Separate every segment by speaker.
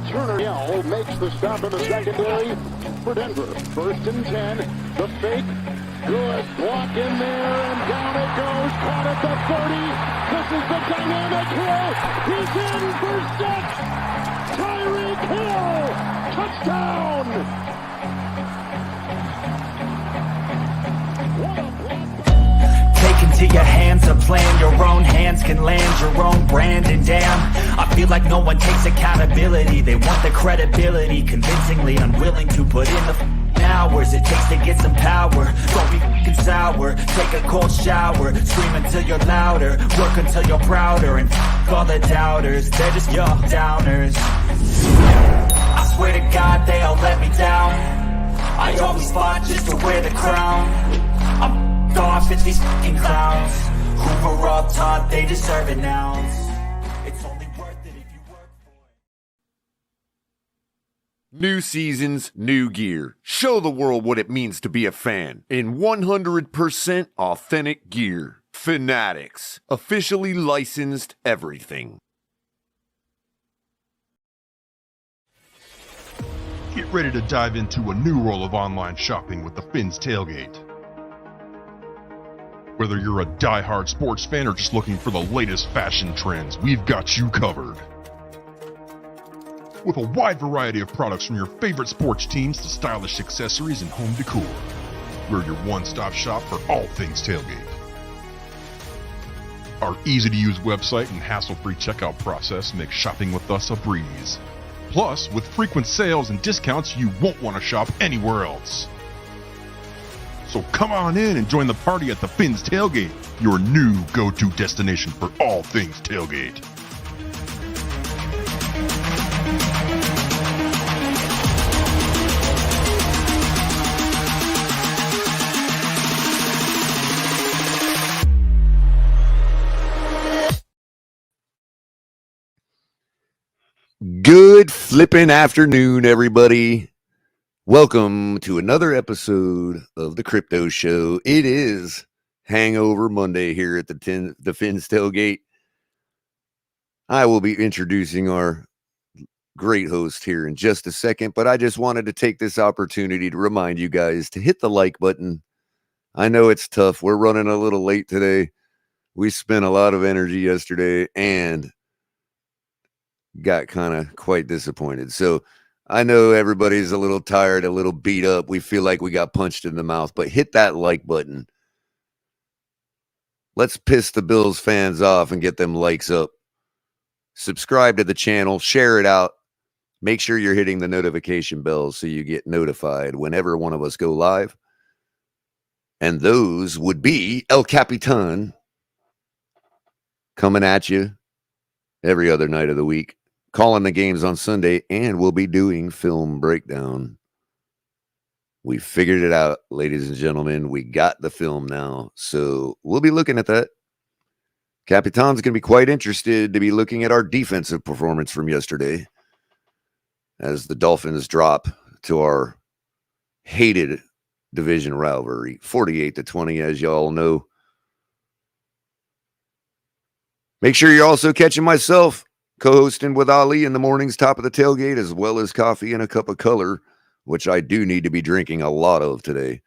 Speaker 1: Turner Yell makes the stop in the secondary for Denver. 1st and 10. The fake. Good block in there, and down it goes. Caught at the 30. This is the dynamic throw. He's in for 6. Tyreek Hill. Touchdown.
Speaker 2: Take into your hands a plan. Your own hands can land your own brand. And damn, I feel like no one takes accountability. They want the credibility, convincingly unwilling to put in the hours it takes to get some power. Don't be f***ing sour. Take a cold shower. Scream until you're louder. Work until you're prouder. And f*** all the doubters, they're just your downers. I swear to God they all let me down. I always fought just to wear the crown. I'm off, it's these f***ing clowns who were all taught they deserve it now. It's only worth it if you work for it.
Speaker 3: New seasons, new gear. Show the world what it means to be a fan in 100% authentic gear. Fanatics. Officially licensed everything.
Speaker 4: Get ready to dive into a new role of online shopping with the Fins Tailgate. Whether you're a die-hard sports fan or just looking for the latest fashion trends, we've got you covered. With a wide variety of products from your favorite sports teams to stylish accessories and home decor, we're your one-stop shop for all things tailgate. Our easy-to-use website and hassle-free checkout process make shopping with us a breeze. Plus, with frequent sales and discounts, you won't want to shop anywhere else. So come on in and join the party at the Fins Tailgate, your new go-to destination for all things tailgate.
Speaker 3: Good flipping afternoon, everybody. Welcome to another episode of the Crypto Show. It is Hangover Monday here at the Fins Tailgate. I will be introducing our great host here in just a second, but I just wanted to take this opportunity to remind you guys to hit the like button. I know it's tough. We're running a little late today. We spent a lot of energy yesterday and got kind of quite disappointed. So I know everybody's a little tired, a little beat up. We feel like we got punched in the mouth, but hit that like button. Let's piss the Bills fans off and get them likes up. Subscribe to the channel, share it out. Make sure you're hitting the notification bell so you get notified whenever one of us go live. And those would be El Capitan coming at you every other night of the week, calling the games on Sunday, and we'll be doing film breakdown. We figured it out, ladies and gentlemen. We got the film now, so we'll be looking at that. Capitan's going to be quite interested to be looking at our defensive performance from yesterday as the Dolphins drop to our hated division rivalry, 48-20, as y'all know. Make sure you're also catching myself co-hosting with Ali in the mornings, top of the tailgate, as well as coffee and a cup of color, which I do need to be drinking a lot of today.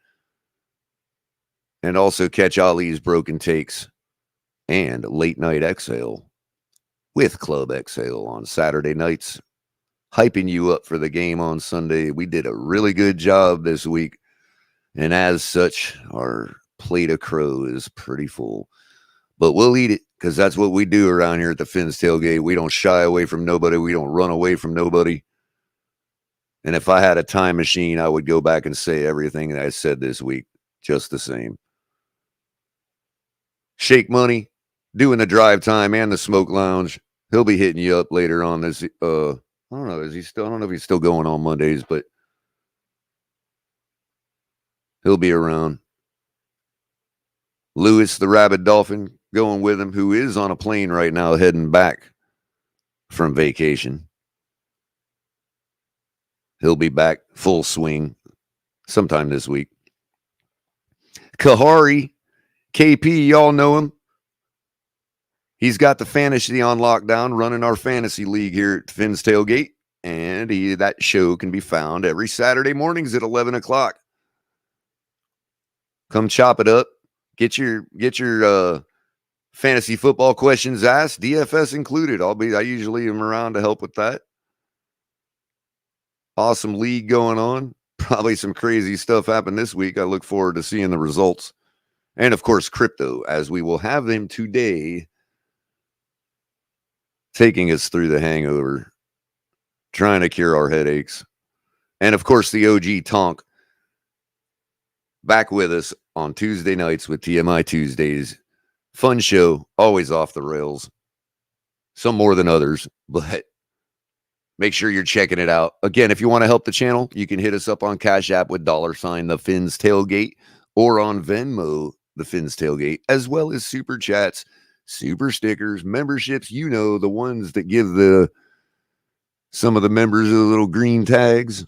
Speaker 3: And also catch Ali's broken takes and late night exhale with Club Exhale on Saturday nights, hyping you up for the game on Sunday. We did a really good job this week, and as such, our plate of crow is pretty full. But we'll eat it, because that's what we do around here at the Fins Tailgate. We don't shy away from nobody. We don't run away from nobody. And if I had a time machine, I would go back and say everything that I said this week, just the same. Shake Money, doing the drive time and the smoke lounge. He'll be hitting you up later on this. I don't know. I don't know if he's still going on Mondays, but he'll be around. Lewis, the rabid dolphin, going with him, who is on a plane right now heading back from vacation. He'll be back full swing sometime this week. Kahari, KP, y'all know him. He's got the fantasy on lockdown, running our fantasy league here at Fins Tailgate. And that show can be found every Saturday mornings at 11 o'clock. Come chop it up. Get your fantasy football questions asked, DFS included. I usually am around to help with that. Awesome league going on. Probably some crazy stuff happened this week. I look forward to seeing the results. And of course, crypto, as we will have them today, taking us through the hangover, trying to cure our headaches. And of course, the OG Tonk back with us on Tuesday nights with TMI Tuesdays. Fun show, always off the rails. Some more than others, but make sure you're checking it out. Again, if you want to help the channel, you can hit us up on Cash App with $, the Fins Tailgate, or on Venmo, the Fins Tailgate, as well as super chats, super stickers, memberships. You know, the ones that give some of the members the little green tags.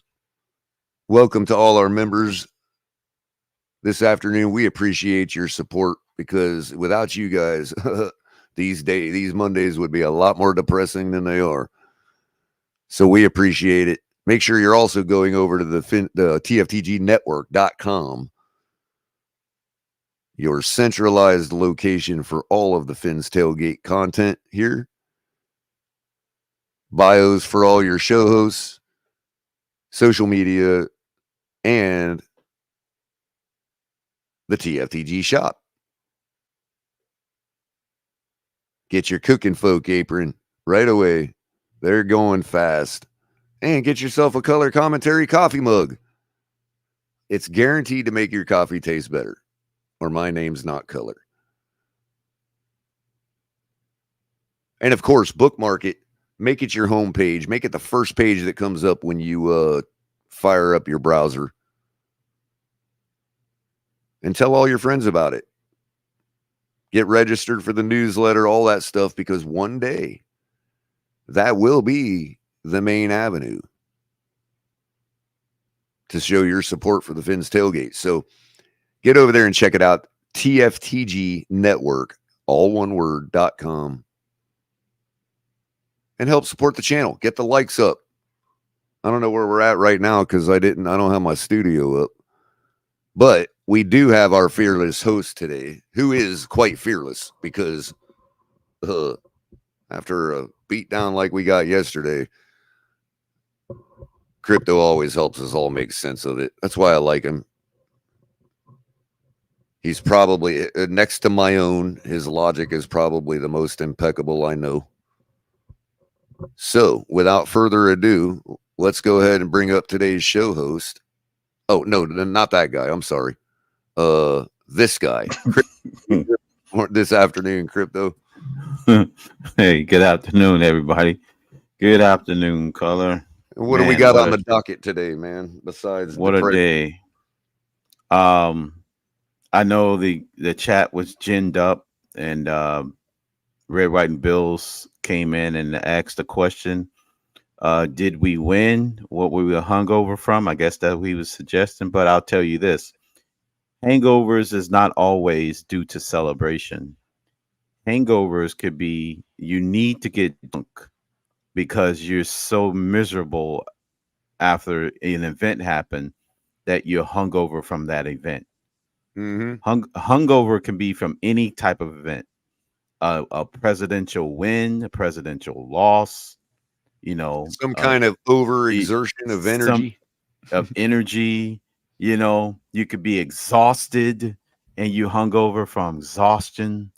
Speaker 3: Welcome to all our members this afternoon. We appreciate your support, because without you guys, these Mondays would be a lot more depressing than they are. So we appreciate it. Make sure you're also going over to the TFTGnetwork.com, your centralized location for all of the Fins Tailgate content here. Bios for all your show hosts, social media, and the TFTG shop. Get your cooking folk apron right away. They're going fast. And get yourself a color commentary coffee mug. It's guaranteed to make your coffee taste better, or my name's not color. And of course, bookmark it. Make it your home page. Make it the first page that comes up when you fire up your browser. And tell all your friends about it. Get registered for the newsletter, all that stuff, because one day that will be the main avenue to show your support for the Fins Tailgate. So get over there and check it out. TFTG Network, all one word, .com. And help support the channel. Get the likes up. I don't know where we're at right now because I don't have my studio up. But we do have our fearless host today, who is quite fearless, because after a beatdown like we got yesterday, crypto always helps us all make sense of it. That's why I like him. He's probably, next to my own, his logic is probably the most impeccable I know. So, without further ado, let's go ahead and bring up today's show host. Oh, no, not that guy. I'm sorry. This guy. This afternoon, Crypto.
Speaker 5: Hey, good afternoon, everybody. Good afternoon, Color.
Speaker 3: What do we got on the docket today, man? Besides
Speaker 5: what a day. I know the chat was ginned up, and Red, White, and Bills came in and asked the question, did we win? What were we hungover from? I guess that he was suggesting, but I'll tell you this. Hangovers is not always due to celebration. Hangovers could be, you need to get drunk because you're so miserable after an event happened that you're hungover from that event.
Speaker 3: Mm-hmm.
Speaker 5: Hungover can be from any type of event. A presidential win, a presidential loss,
Speaker 3: some kind of overexertion of energy.
Speaker 5: You could be exhausted and you hungover from exhaustion.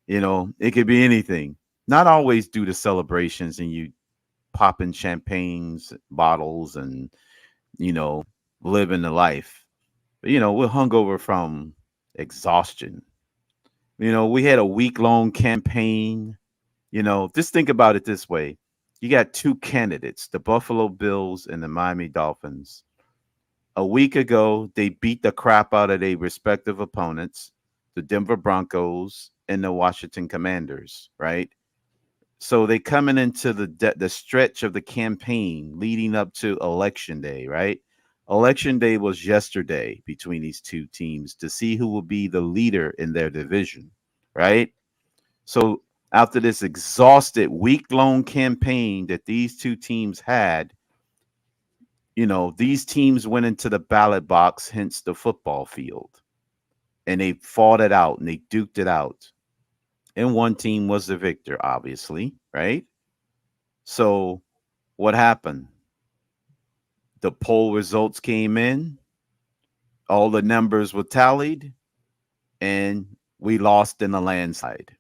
Speaker 5: It could be anything. Not always due to celebrations and you popping champagnes bottles and living the life. But we're hungover from exhaustion. We had a week-long campaign. Just think about it this way. You got two candidates, the Buffalo Bills and the Miami Dolphins. A week ago, they beat the crap out of their respective opponents, the Denver Broncos and the Washington Commanders, right? So they coming into the stretch of the campaign leading up to Election Day, right? Election Day was yesterday between these two teams to see who will be the leader in their division, right? So after this exhausted week-long campaign that these two teams had, these teams went into the ballot box, hence the football field, and they fought it out and they duked it out. And one team was the victor, obviously, right? So what happened? The poll results came in, all the numbers were tallied, and we lost in a landslide.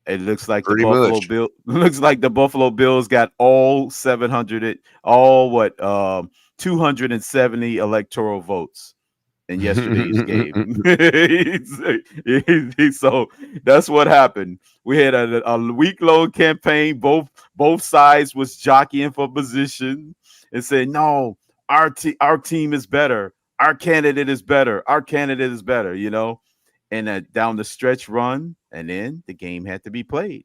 Speaker 5: It looks like
Speaker 3: Pretty much.
Speaker 5: the Buffalo Bills got all 270 electoral votes in yesterday's game. So that's what happened. We had a week-long campaign. Both sides was jockeying for position and saying, "No, our team is better. Our candidate is better. Our candidate is better." And down the stretch run, and then the game had to be played.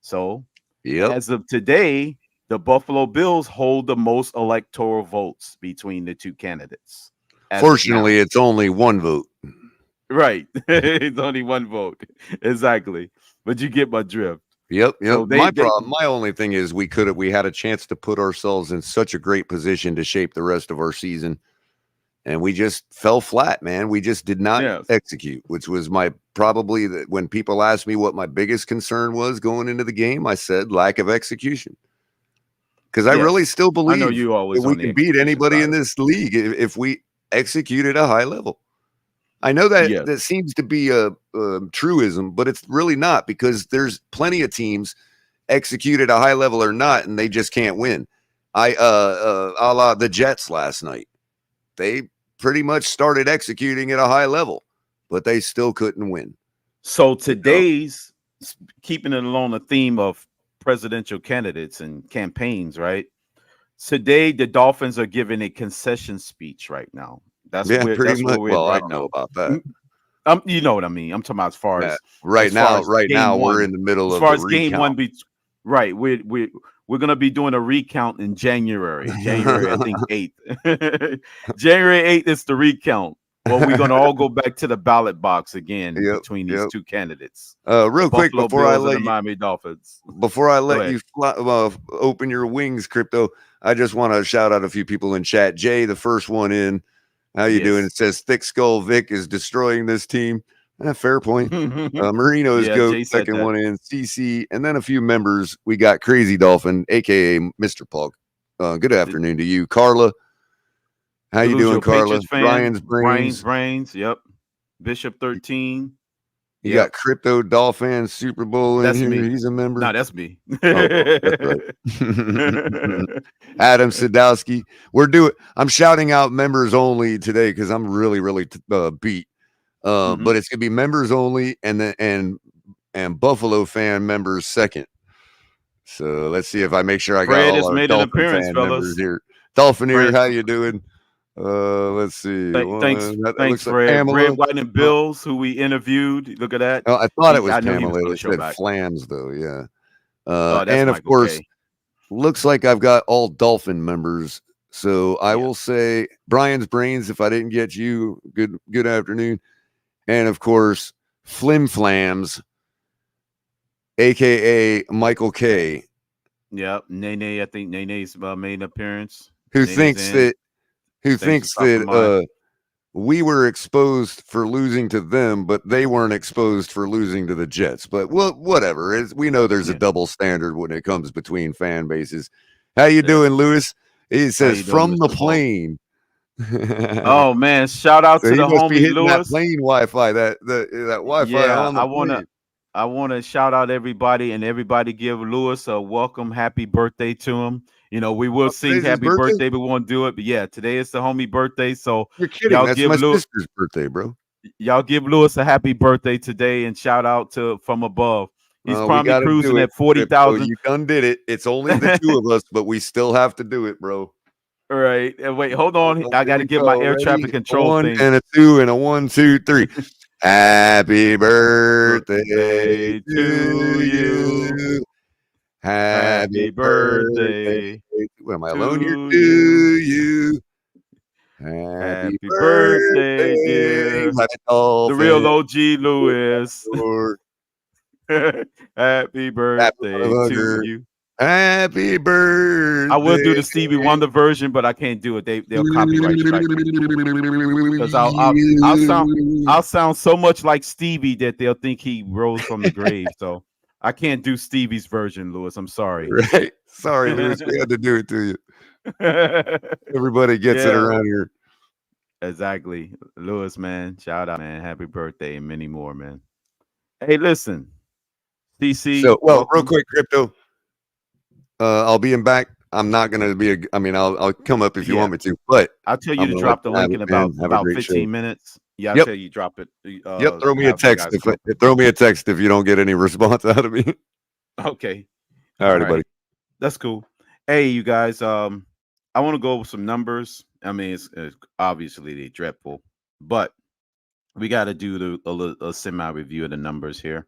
Speaker 5: So, as of today, the Buffalo Bills hold the most electoral votes between the two candidates.
Speaker 3: Fortunately, it's only one vote.
Speaker 5: Right. It's only one vote. Exactly. But you get my drift.
Speaker 3: Yep.
Speaker 5: So
Speaker 3: my only thing is we had a chance to put ourselves in such a great position to shape the rest of our season. And we just fell flat, man. We just did not execute, which was when people asked me what my biggest concern was going into the game, I said lack of execution. Because I really still believe that we can beat anybody in this league if we execute at a high level. I know that seems to be a truism, but it's really not, because there's plenty of teams execute at a high level or not, and they just can't win. A la the Jets last night. They pretty much started executing at a high level, but they still couldn't win.
Speaker 5: So today's, keeping it along the theme of presidential candidates and campaigns, right? Today, the Dolphins are giving a concession speech right now. That's much. That's where we're right now.
Speaker 3: Know about that.
Speaker 5: You know what I mean? I'm talking about as far as
Speaker 3: right now, we're in the middle of the
Speaker 5: game one. Right. We're going to be doing a recount in January, I think 8th. January 8th is the recount. Well, we're going to all go back to the ballot box again between these two candidates.
Speaker 3: Real quick, before I let you,
Speaker 5: Miami Dolphins.
Speaker 3: Before I let you open your wings, Crypto, I just want to shout out a few people in chat. Jay, the first one in. How you doing? It says Thick Skull Vic is destroying this team. Fair point. Marino's goat, second one in. CC, and then a few members. We got Crazy Dolphin, aka Mr. Pug. Good afternoon to you, Carla. How you doing, Carla? Brian's
Speaker 5: Brains. Yep. Bishop 13.
Speaker 3: You got Crypto Dolphin Super Bowl in here.
Speaker 5: Me.
Speaker 3: He's a member.
Speaker 5: No, that's me.
Speaker 3: That's right. Adam Sadowski. I'm shouting out members only today because I'm really beat. But it's gonna be members only, and Buffalo fan members second. So let's see if I make sure I got all our Dolphin fan members here. Dolphinaire, how you doing? Let's see.
Speaker 5: Thanks, Fred.
Speaker 3: Like
Speaker 5: Red, White, and Bills, who we interviewed. Look at that.
Speaker 3: Oh, I thought it was Pamela. It said Flams, though. Yeah. And of course, looks like I've got all Dolphin members. So I will say Brian's Brains. If I didn't get you, good afternoon. And of course, Flim Flams, aka Michael K.
Speaker 5: Yep, Nene. I think Nene's made an appearance.
Speaker 3: Who thinks that we were exposed for losing to them, but they weren't exposed for losing to the Jets. But whatever. We know there's a double standard when it comes between fan bases. How you doing, Lewis? He says from the plane.
Speaker 5: Oh man! Shout out to the homie Lewis.
Speaker 3: That plane Wi-Fi. That Wi-Fi.
Speaker 5: Yeah, I want to shout out everybody, and everybody give Lewis a welcome, happy birthday to him. We will sing happy birthday, but we won't do it. But yeah, today is the homie birthday. So
Speaker 3: you're kidding. That's my sister's birthday, bro.
Speaker 5: Y'all give Lewis a happy birthday today, and shout out to from above. He's probably cruising at 40,000.
Speaker 3: You done did it. It's only the two of us, but we still have to do it, bro.
Speaker 5: All right. Wait, hold on. I got to get my air traffic control thing.
Speaker 3: And a 2 and a 1, 2, 3. Happy birthday to you. Happy birthday. What am I alone here to you? Happy birthday, dear.
Speaker 5: The real OG Lewis. Happy birthday to you.
Speaker 3: Happy birthday.
Speaker 5: I will do the Stevie Wonder version, but I can't do it. They'll copyright strike me because I'll sound so much like Stevie that they'll think he rose from the grave. So I can't do Stevie's version, Lewis. I'm sorry.
Speaker 3: Right. Sorry, Lewis. We had to do it to you. Everybody gets it around here.
Speaker 5: Exactly. Lewis, man. Shout out, man. Happy birthday and many more, man. Hey, listen. CC.
Speaker 3: So, well, real quick, Crypto. I'll be in back. I'm not gonna be I'll come up if you want me to, but
Speaker 5: I'll tell you to drop the link in about 15
Speaker 3: show.
Speaker 5: minutes. Yeah, I'll tell you drop it.
Speaker 3: Yep, throw me a text if you don't get any response out of me.
Speaker 5: Okay.
Speaker 3: All right, buddy.
Speaker 5: That's cool. Hey, you guys. I want to go over some numbers. I mean, it's obviously they're dreadful, but we got to do a semi review of the numbers here.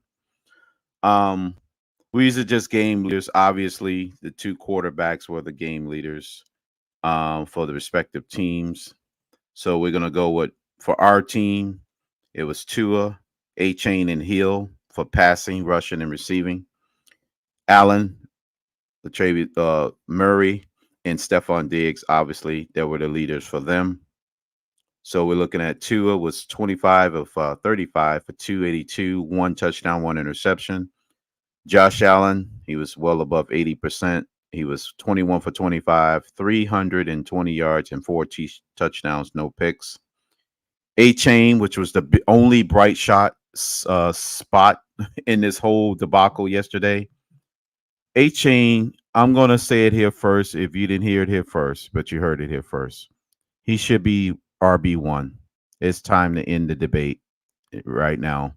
Speaker 5: These are just game leaders. Obviously, the two quarterbacks were the game leaders for the respective teams. So we're gonna go with for our team. It was Tua, A-Chain, and Hill for passing, rushing, and receiving. Allen, Murray, and Stephon Diggs. Obviously, they were the leaders for them. So we're looking at Tua was 25 of 35 for 282, 1 touchdown, 1 interception. Josh Allen, he was well above 80%. He was 21 for 25, 320 yards and 4 touchdowns, no picks. A-Chain, which was the only bright shot spot in this whole debacle yesterday. A-Chain, I'm going to say it here first if you didn't hear it here first, but you heard it here first. He should be RB1. It's time to end the debate right now.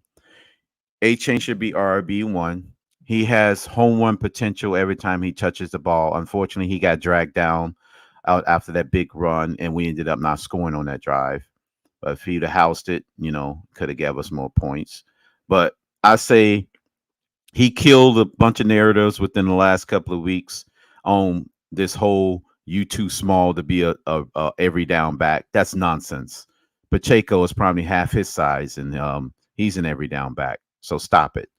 Speaker 5: A-Chain should be RB1. He has home run potential every time he touches the ball. Unfortunately, he got dragged down out after that big run, and we ended up not scoring on that drive. But if he'd have housed it, could have gave us more points. But I say he killed a bunch of narratives within the last couple of weeks on this whole "you too small to be a every down back." That's nonsense. Pacheco is probably half his size, and he's an every down back. So stop it.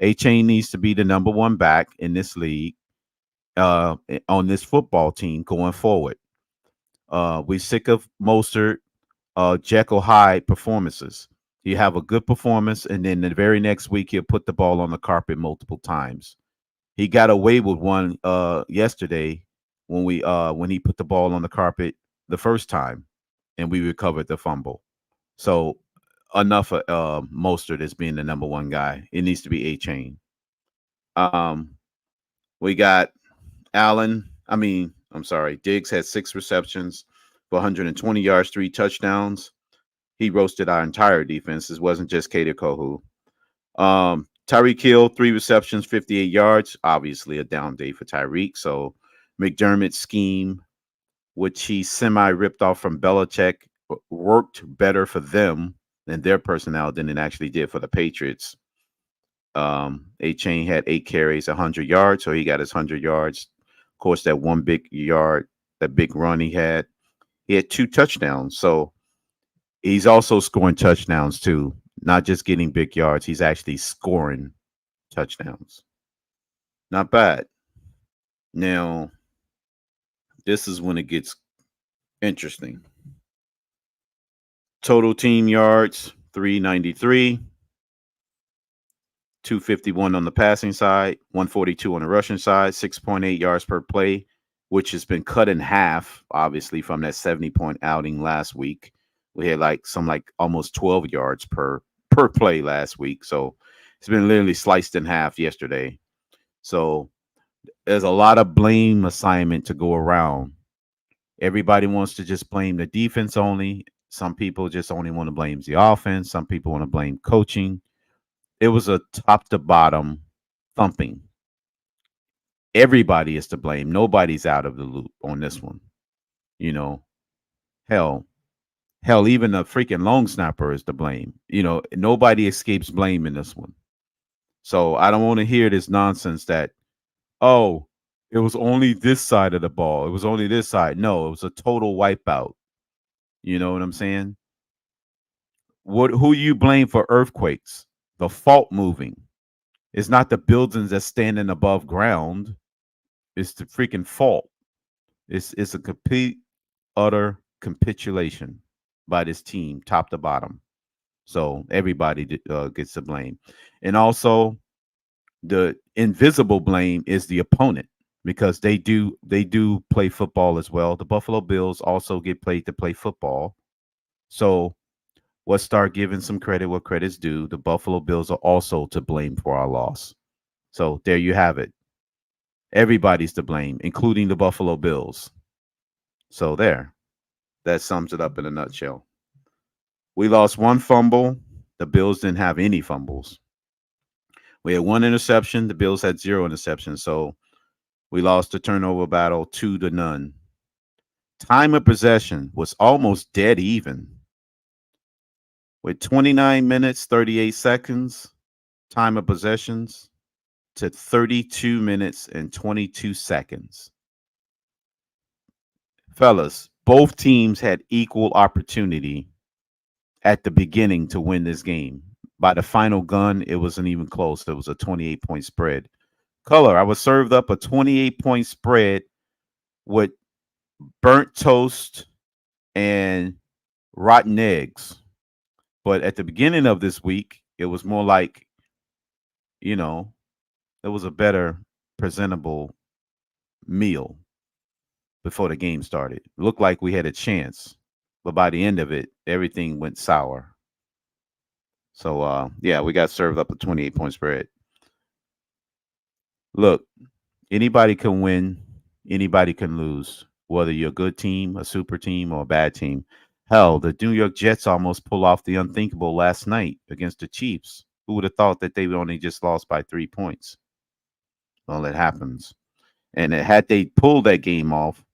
Speaker 5: A-Chain needs to be the number one back in this league on this football team going forward. We're sick of Mostert, Jekyll Hyde performances. You have a good performance, and then the very next week he'll put the ball on the carpet multiple times. He got away with one yesterday when he put the ball on the carpet the first time, and we recovered the fumble. So enough of Mostert as being the number one guy. It needs to be A-Chain. We got Allen. Diggs had 6 receptions for 120 yards, 3 touchdowns. He roasted our entire defense. This wasn't just Kader Kohu. Tyreek Hill, 3 receptions, 58 yards. Obviously a down day for Tyreek. So McDermott's scheme, which he semi-ripped off from Belichick, worked better for them and their personnel than it actually did for the Patriots. A-Chain had 8 carries, 100 yards, so he got his 100 yards. Of course, that one big run he had 2 touchdowns. So he's also scoring touchdowns too, not just getting big yards. He's actually scoring touchdowns. Not bad. Now, this is when it gets interesting. Total team yards, 393. 251 on the passing side, 142 on the rushing side, 6.8 yards per play, which has been cut in half, obviously, from that 70-point outing last week. We had almost 12 yards per play last week. So it's been literally sliced in half yesterday. So there's a lot of blame assignment to go around. Everybody wants to just blame the defense only. Some people just only want to blame the offense. Some people want to blame coaching. It was a top to bottom thumping. Everybody is to blame. Nobody's out of the loop on this one. Hell, even the freaking long snapper is to blame. Nobody escapes blame in this one. So I don't want to hear this nonsense that, oh, it was only this side of the ball. It was only this side. No, it was a total wipeout. You know what I'm saying? Who you blame for earthquakes? The fault moving. It's not the buildings that's standing above ground. It's the freaking fault. It's a complete, utter capitulation by this team, top to bottom. So everybody gets the blame, and also the invisible blame is the opponent because they do play football as well. The Buffalo Bills also get paid to play football. So let's start giving some credit where credit's due. The Buffalo Bills are also to blame for our loss. So there you have it. Everybody's to blame, including the Buffalo Bills. So there. That sums it up in a nutshell. We lost one fumble. The Bills didn't have any fumbles. We had one interception. The Bills had 0 interceptions. So we lost the turnover battle 2-0. Time of possession was almost dead even. With 29 minutes, 38 seconds, time of possessions to 32 minutes and 22 seconds. Fellas, both teams had equal opportunity at the beginning to win this game. By the final gun, it wasn't even close. It was a 28-point spread. Color, I was served up a 28-point spread with burnt toast and rotten eggs. But at the beginning of this week, it was more like, it was a better presentable meal before the game started. It looked like we had a chance, but by the end of it, everything went sour. So, yeah, we got served up a 28-point spread. Look, anybody can win, anybody can lose, whether you're a good team, a super team, or a bad team. Hell, the New York Jets almost pulled off the unthinkable last night against the Chiefs. Who would have thought that they would only just lost by 3 points? Well, it happens. And had they pulled that game off,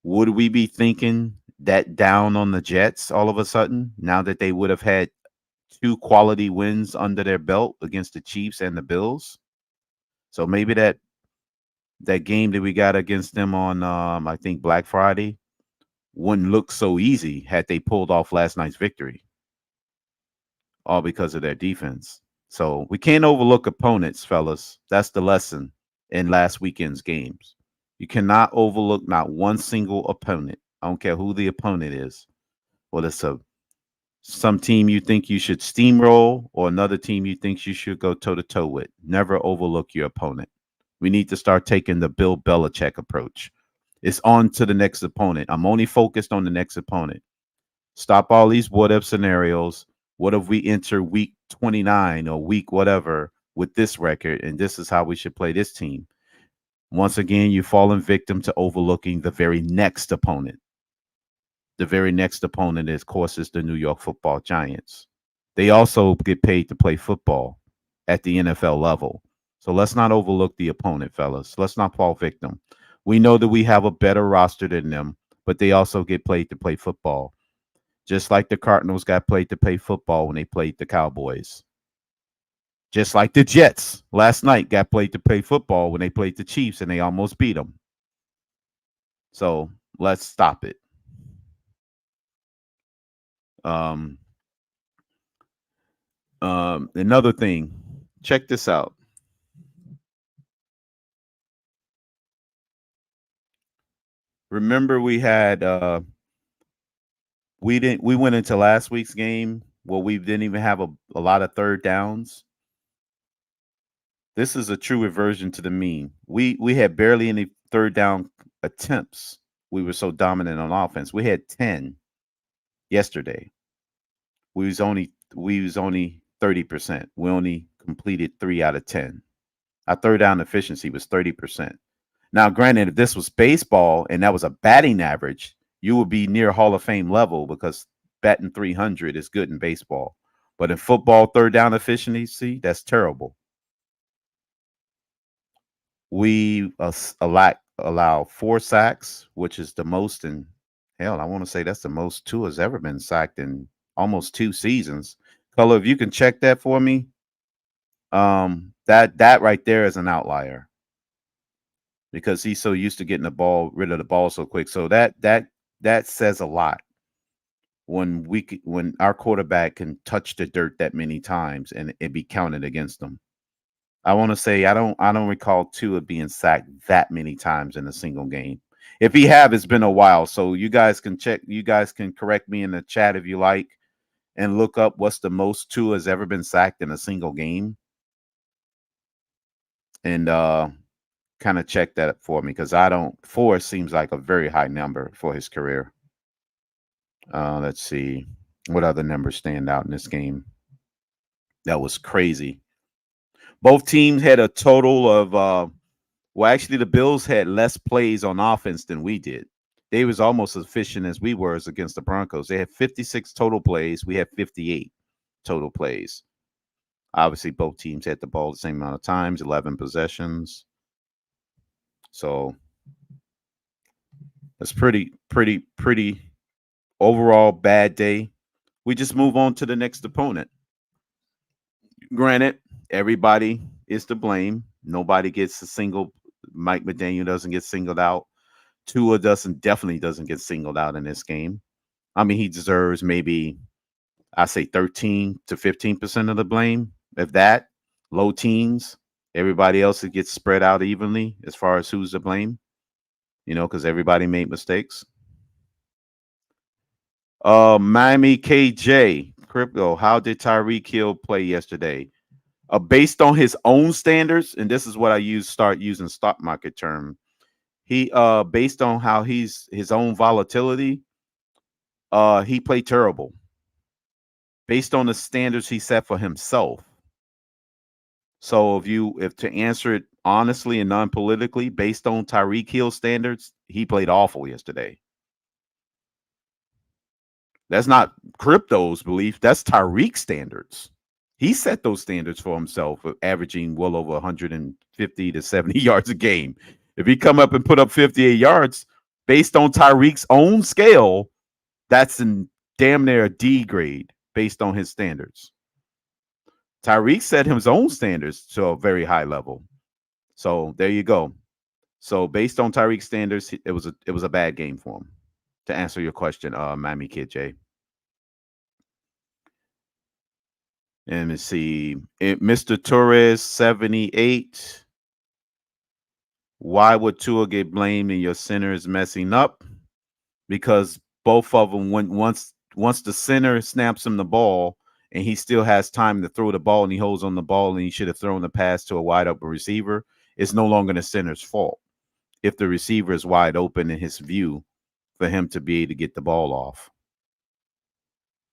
Speaker 5: would we be thinking that down on the Jets all of a sudden, now that they would have had 2 quality wins under their belt against the Chiefs and the Bills? So maybe that game that we got against them on, I think, Black Friday wouldn't look so easy had they pulled off last night's victory, all because of their defense. So we can't overlook opponents, fellas. That's the lesson in last weekend's games. You cannot overlook not one single opponent. I don't care who the opponent is. Whether it's some team you think you should steamroll or another team you think you should go toe-to-toe with. Never overlook your opponent. We need to start taking the Bill Belichick approach. It's on to the next opponent. I'm only focused on the next opponent. Stop all these what-if scenarios. What if we enter week 29 or week whatever with this record, and this is how we should play this team? Once again, you've fallen victim to overlooking the very next opponent. The very next opponent, of course, is the New York Football Giants. They also get paid to play football at the NFL level. So let's not overlook the opponent, fellas. Let's not fall victim. We know that we have a better roster than them, but they also get paid to play football. Just like the Cardinals got paid to play football when they played the Cowboys. Just like the Jets last night got paid to play football when they played the Chiefs and they almost beat them. So let's stop it. Another thing, check this out. Remember we had we went into last week's game where we didn't even have a lot of third downs. This is a true reversion to the mean. We had barely any third down attempts. We were so dominant on offense. We had 10 yesterday. We was only 30%. We only completed 3 out of 10. Our third down efficiency was 30%. Now, granted, if this was baseball and that was a batting average, you would be near Hall of Fame level because batting 300 is good in baseball. But in football, third down efficiency, that's terrible. We allow 4 sacks, which is the most in, hell, I want to say that's the most Tua's ever been sacked in almost 2 seasons. Color, if you can check that for me, that right there is an outlier because he's so used to getting rid of the ball so quick. So that says a lot when our quarterback can touch the dirt that many times and it be counted against them. I want to say I don't recall Tua being sacked that many times in a single game. If he have, it's been a while. So you guys can check. You guys can correct me in the chat if you like, and look up what's the most Tua has ever been sacked in a single game, and kind of check that for me because I don't. 4 seems like a very high number for his career. Let's see what other numbers stand out in this game. That was crazy. Both teams had a total of well, actually, the Bills had less plays on offense than we did. They was almost as efficient as we were against the Broncos. They had 56 total plays. We had 58 total plays. Obviously, both teams had the ball the same amount of times, 11 possessions. So that's pretty overall bad day. We just move on to the next opponent. Granted, everybody is to blame. Nobody gets a single. Mike McDaniel doesn't get singled out. Tua definitely doesn't get singled out in this game. I mean, he deserves maybe, I say 13 to 15% of the blame. If that, low teens, everybody else gets spread out evenly as far as who's to blame, because everybody made mistakes. Miami KJ, Crypto, how did Tyreek Hill play yesterday? Based on his own standards, and this is what I start using stock market term. He based on how his own volatility, he played terrible. Based on the standards he set for himself. So if to answer it honestly and non-politically, based on Tyreek Hill standards, he played awful yesterday. That's not Crypto's belief. That's Tyreek standards. He set those standards for himself, of averaging well over 150 to 70 yards a game. If he come up and put up 58 yards, based on Tyreek's own scale, that's in damn near a D grade based on his standards. Tyreek set his own standards to a very high level. So there you go. So based on Tyreek's standards, it was a bad game for him. To answer your question, Miami Kid J. And let's see, Mr. Torres 78. Why would Tua get blamed and your center is messing up? Because both of them, once the center snaps him the ball and he still has time to throw the ball and he holds on the ball and he should have thrown the pass to a wide open receiver, it's no longer the center's fault if the receiver is wide open in his view for him to be able to get the ball off.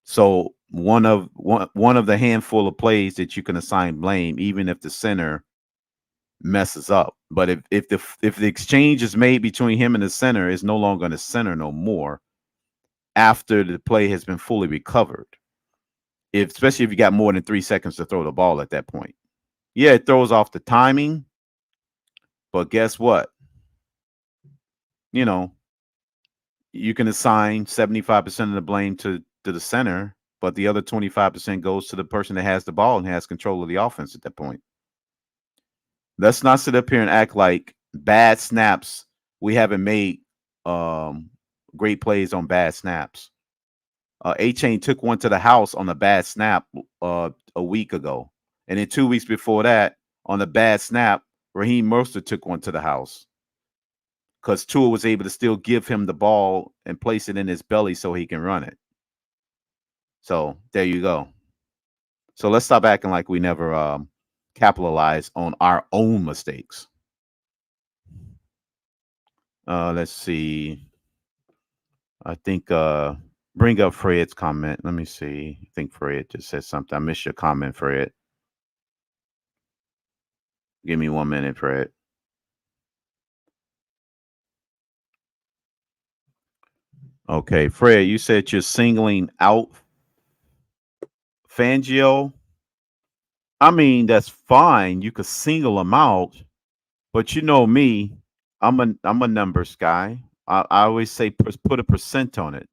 Speaker 5: So one of the handful of plays that you can assign blame, even if the center messes up. But if the exchange is made between him and the center, is no longer the center no more after the play has been fully recovered. Especially if you got more than 3 seconds to throw the ball at that point. Yeah, it throws off the timing. But guess what? You can assign 75% of the blame to the center, but the other 25% goes to the person that has the ball and has control of the offense at that point. Let's not sit up here and act like bad snaps. We haven't made great plays on bad snaps. A-Chain took one to the house on a bad snap a week ago. And then 2 weeks before that, on a bad snap, Raheem Mostert took one to the house. Because Tua was able to still give him the ball and place it in his belly so he can run it. So there you go. So let's stop acting like we never capitalize on our own mistakes. Let's see. I think bring up Fred's comment. Let me see. I think Fred just said something. I missed your comment, Fred. Give me 1 minute, Fred. Okay, Fred, you said you're singling out Fangio. I mean, that's fine. You could single them out, but you know me, I'm a numbers guy. I always say put a percent on it.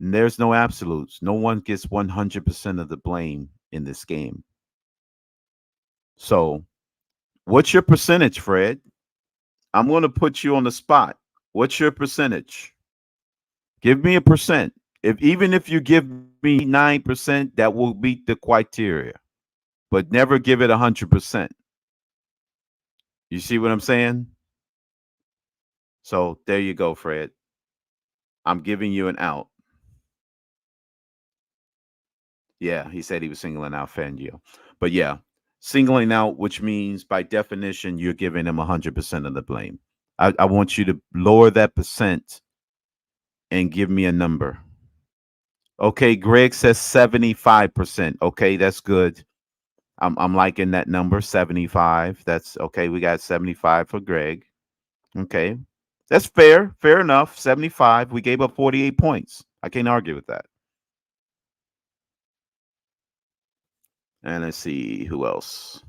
Speaker 5: And there's no absolutes. No one gets 100% of the blame in this game. So, what's your percentage, Fred? I'm going to put you on the spot. What's your percentage? Give me a percent. Even if you give me 9%, that will beat the criteria. But never give it 100%. You see what I'm saying? So there you go, Fred. I'm giving you an out. Yeah, he said he was singling out Fangio. But yeah, singling out, which means by definition, you're giving him 100% of the blame. I want you to lower that percent and give me a number. Okay, Greg says 75%. Okay, that's good. I'm liking that number, 75. That's okay. We got 75 for Greg. Okay. That's fair. Fair enough. 75. We gave up 48 points. I can't argue with that. And let's see who else.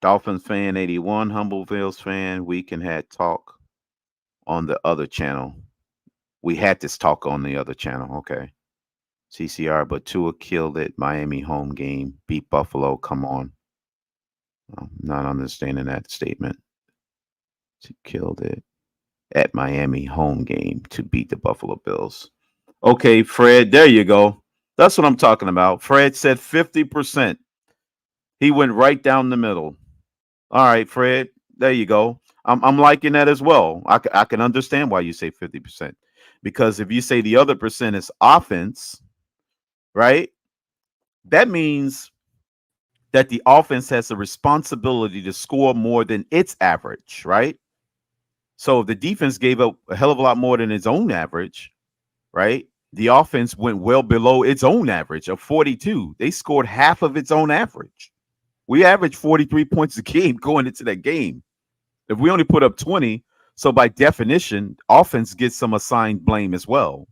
Speaker 5: Dolphins fan 81, Humbleville's fan. We can have talk on the other channel. We had this talk on the other channel. Okay. CCR, but Tua killed it. Miami home game. Beat Buffalo. Come on. I'm not understanding that statement. She killed it at Miami home game to beat the Buffalo Bills. Okay, Fred, there you go. That's what I'm talking about. Fred said 50%. He went right down the middle. All right, Fred, there you go. I'm liking that as well. I can understand why you say 50%. Because if you say the other percent is offense, right, that means that the offense has a responsibility to score more than its average, right? So if the defense gave up a hell of a lot more than its own average, right? The offense went well below its own average of 42. They scored half of its own average. We averaged 43 points a game going into that game. If we only put up 20, so by definition, offense gets some assigned blame as well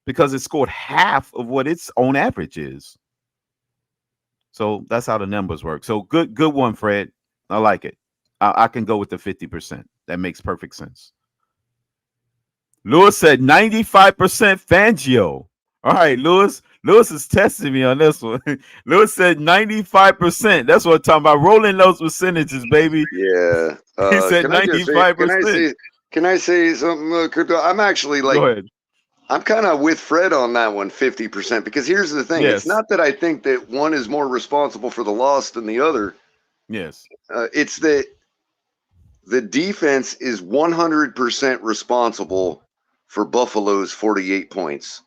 Speaker 5: because it scored half of what its own average is. So that's how the numbers work. So good one, Fred. I like it. I can go with the 50%. That makes perfect sense. Lewis said 95% Fangio. All right, Lewis. Lewis is testing me on this one. Lewis said 95%. That's what I'm talking about. Rolling those percentages, baby.
Speaker 3: Yeah.
Speaker 5: He said 95%.
Speaker 3: Can I say something, Crypto? I'm actually like,
Speaker 5: go ahead.
Speaker 3: I'm kind of with Fred on that one, 50%. Because here's the thing:
Speaker 5: Yes.
Speaker 3: It's not that I think that one is more responsible for the loss than the other.
Speaker 5: Yes.
Speaker 3: It's that the defense is 100% responsible for Buffalo's 48 points.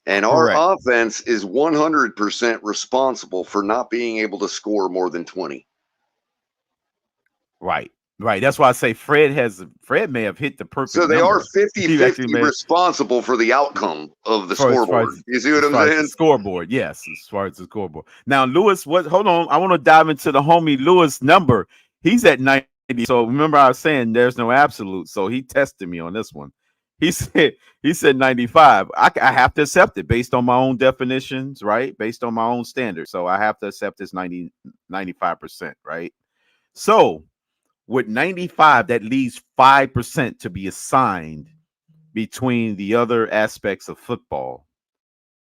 Speaker 3: And
Speaker 5: Correct.
Speaker 3: our offense is 100% responsible for not being able to score more than 20.
Speaker 5: Right. Right. That's why I say Fred may have hit the perfect
Speaker 3: So they
Speaker 5: number.
Speaker 3: are 50-50 responsible for the outcome of the scoreboard. You see what I'm saying?
Speaker 5: The scoreboard, yes, as far as the scoreboard. Now, Lewis, hold on. I want to dive into the homie Lewis number. He's at 90. So remember I was saying there's no absolute. So he tested me on this one. He said 95. I have to accept it based on my own definitions, right? Based on my own standards. So I have to accept this 95%, right? So with 95, that leaves 5% to be assigned between the other aspects of football.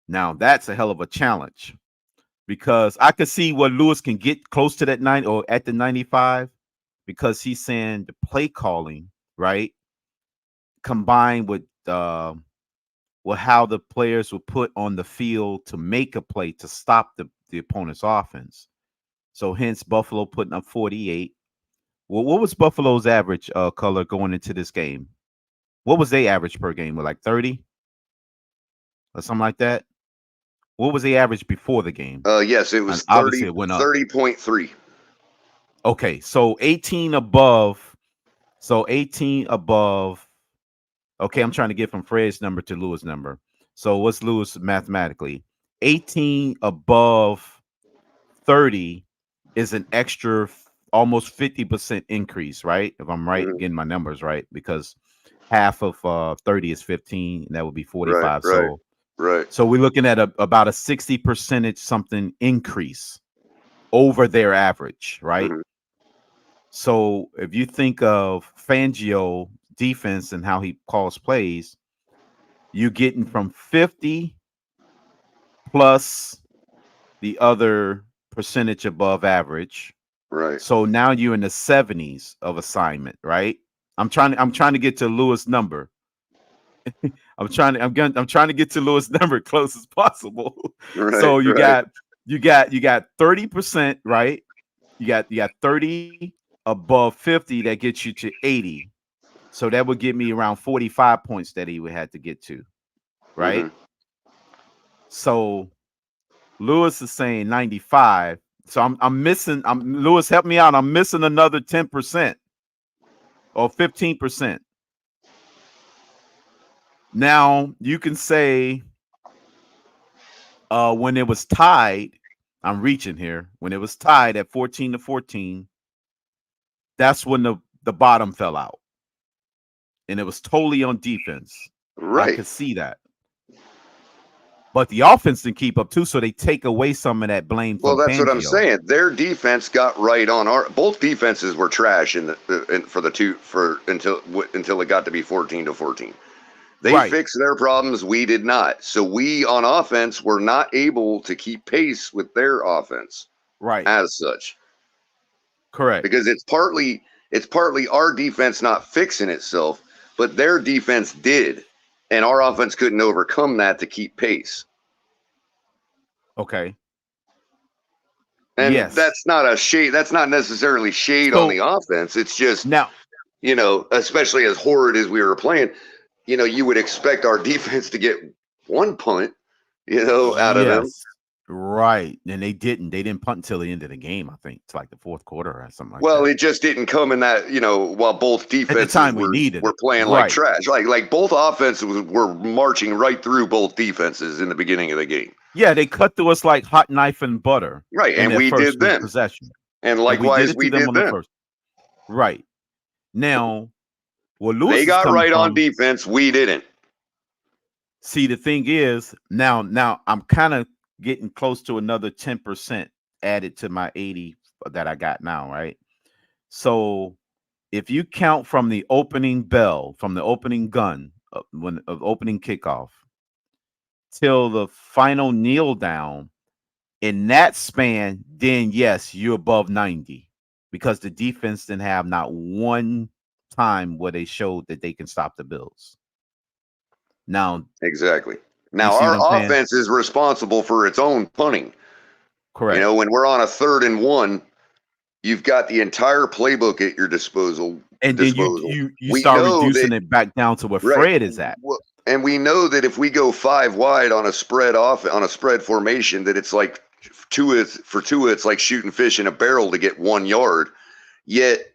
Speaker 5: Now, that's a hell of a challenge because I could see what Lewis can get close to that 9 or at the 95 because he's saying the play calling, right? Combined with how the players were put on the field to make a play to stop the opponent's offense. So hence Buffalo putting up 48. Well, what was Buffalo's average color going into this game? What was they average per game? Like 30 or something like that? What was the average before the game?
Speaker 3: Yes, it was 30, obviously it went up. 30.3.
Speaker 5: Okay, so 18 above. So 18 above. Okay, I'm trying to get from Fred's number to Lewis' number. So what's Lewis mathematically? 18 above 30 is an extra almost 50% increase, right? If I'm right, getting my numbers right, because half of 30 is 15, and that would be 45.
Speaker 3: Right.
Speaker 5: So we're looking at about a 60% something increase over their average, right? Mm-hmm. So if you think of Fangio defense and how he calls plays, you're getting from 50 plus the other percentage above average.
Speaker 3: Right.
Speaker 5: So now you're in the 70s of assignment, right? I'm trying to get to Lewis' number. I'm trying to get to Lewis' number close as possible. Right, so you got 30%, right? You got 30 above 50, that gets you to 80. So that would give me around 45 points that he would have to get to, right?
Speaker 3: Mhm.
Speaker 5: So Lewis is saying 95. So I'm missing. Lewis, help me out. I'm missing another 10% or 15%. Now you can say when it was tied, I'm reaching here. When it was tied at 14-14, that's when the bottom fell out. And it was totally on defense. I
Speaker 3: Right.
Speaker 5: could see that. But the offense didn't keep up too, so they take away some of that blame
Speaker 3: Well,
Speaker 5: from
Speaker 3: that's what I'm
Speaker 5: Fangio.
Speaker 3: saying. Their defense got right on our. Both defenses were trash until it got to be 14-14. They
Speaker 5: Right.
Speaker 3: fixed their problems. We did not. So we on offense were not able to keep pace with their offense.
Speaker 5: Right.
Speaker 3: As such.
Speaker 5: Correct.
Speaker 3: Because it's partly our defense not fixing itself, but their defense did, and our offense couldn't overcome that to keep pace.
Speaker 5: Okay.
Speaker 3: And
Speaker 5: yes.
Speaker 3: that's not a shade. That's not necessarily shade on the offense. It's just
Speaker 5: now,
Speaker 3: especially as horrid as we were playing, you would expect our defense to get one punt, out of them.
Speaker 5: Right. And they didn't. They didn't punt until the end of the game, I think. It's like the fourth quarter or something like that.
Speaker 3: Well, it just didn't come in that, while both defenses were playing like trash. Like both offenses were marching right through both defenses in the beginning of the game.
Speaker 5: Yeah, they cut through us like hot knife and butter.
Speaker 3: Right, and we did them.
Speaker 5: Possession.
Speaker 3: And likewise, we did them.
Speaker 5: First. Right. Now, Lewis
Speaker 3: they got right on defense. We didn't.
Speaker 5: See, the thing is, now I'm kind of getting close to another 10% added to my 80 that I got now, right? So if you count from the opening bell, from the opening gun, of opening kickoff till the final kneel down, in that span, then yes, you're above 90 because the defense didn't have not one time where they showed that they can stop the Bills. Now,
Speaker 3: exactly. Now our offense is responsible for its own punting.
Speaker 5: Correct.
Speaker 3: When we're on a 3rd and 1, you've got the entire playbook at your disposal.
Speaker 5: And then you start reducing it back down to where Fred is at.
Speaker 3: And we know that if we go 5 wide on a spread formation, that it's like Tua, it's like shooting fish in a barrel to get 1 yard. Yet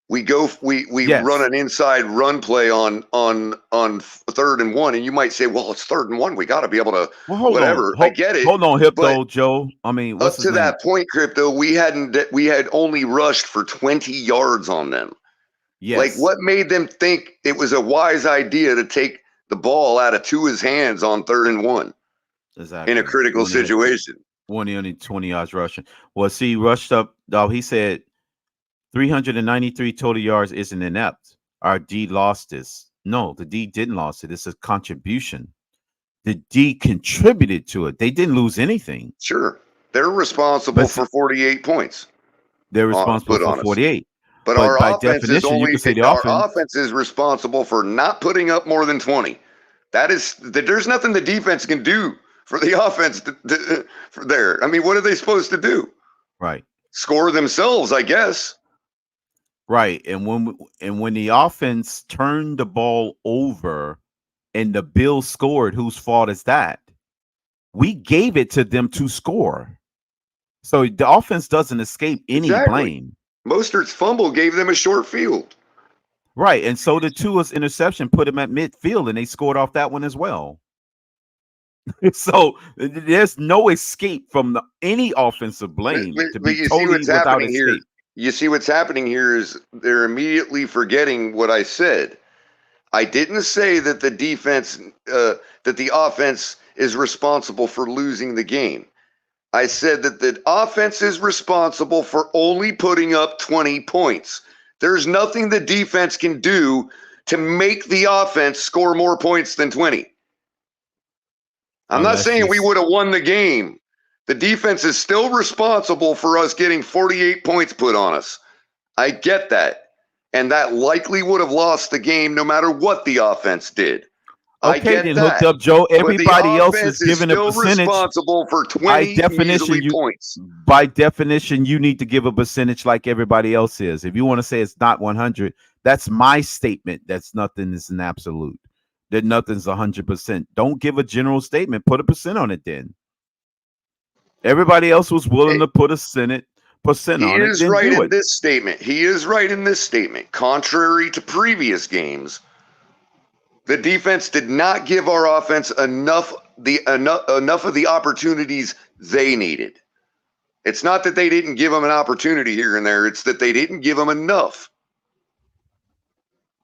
Speaker 3: we run an inside run play on 3rd and 1, and you might say, well, it's 3rd and 1. We got to be able to I get it.
Speaker 5: Hold on, Joe. I mean,
Speaker 3: up to that point, Crypto, we had only rushed for 20 yards on them.
Speaker 5: Yes.
Speaker 3: Like, what made them think it was a wise idea to take the ball out of Tua's hands on 3rd and 1?
Speaker 5: Exactly.
Speaker 3: In a critical situation.
Speaker 5: Only 20 yards rushing. Well, see, rushed up. He said 393 total yards isn't inept. Our D lost this. No, the D didn't lose it. It's a contribution. The D contributed to it. They didn't lose anything.
Speaker 3: Sure. They're responsible for 48 points.
Speaker 5: They're responsible for 48.
Speaker 3: But our offense is offense is responsible for not putting up more than 20. There's nothing the defense can do for the offense for there. I mean, what are they supposed to do?
Speaker 5: Right.
Speaker 3: Score themselves, I guess.
Speaker 5: Right. And when the offense turned the ball over and the Bills scored, whose fault is that? We gave it to them to score. So the offense doesn't escape any blame.
Speaker 3: Mostert's fumble gave them a short field.
Speaker 5: Right. And so the Tua's interception put him at midfield, and they scored off that one as well. So there's no escape from any offensive blame to be totally without escape.
Speaker 3: You see what's happening here is they're immediately forgetting what I said. I didn't say that the defense, that the offense is responsible for losing the game. I said that the offense is responsible for only putting up 20 points. There's nothing the defense can do to make the offense score more points than 20. I'm not saying we would have won the game. The defense is still responsible for us getting 48 points put on us. I get that. And that likely would have lost the game no matter what the offense did. I
Speaker 5: Okay,
Speaker 3: get
Speaker 5: then
Speaker 3: that.
Speaker 5: hooked up, Joe.
Speaker 3: But
Speaker 5: Everybody
Speaker 3: the
Speaker 5: else
Speaker 3: offense
Speaker 5: is given a
Speaker 3: still
Speaker 5: percentage.
Speaker 3: responsible for
Speaker 5: By
Speaker 3: 20
Speaker 5: definition,
Speaker 3: measly points.
Speaker 5: By definition, you need to give a percentage like everybody else is. If you want to say it's not 100, that's my statement. That's nothing is an absolute. That nothing's 100%. Don't give a general statement. Put a percent on it then. Everybody else was willing to put a percent
Speaker 3: He
Speaker 5: on it.
Speaker 3: is
Speaker 5: Then
Speaker 3: right
Speaker 5: do
Speaker 3: in
Speaker 5: it.
Speaker 3: this statement. He is right in this statement. Contrary to previous games, the defense did not give our offense enough of the opportunities they needed. It's not that they didn't give them an opportunity here and there. It's that they didn't give them enough.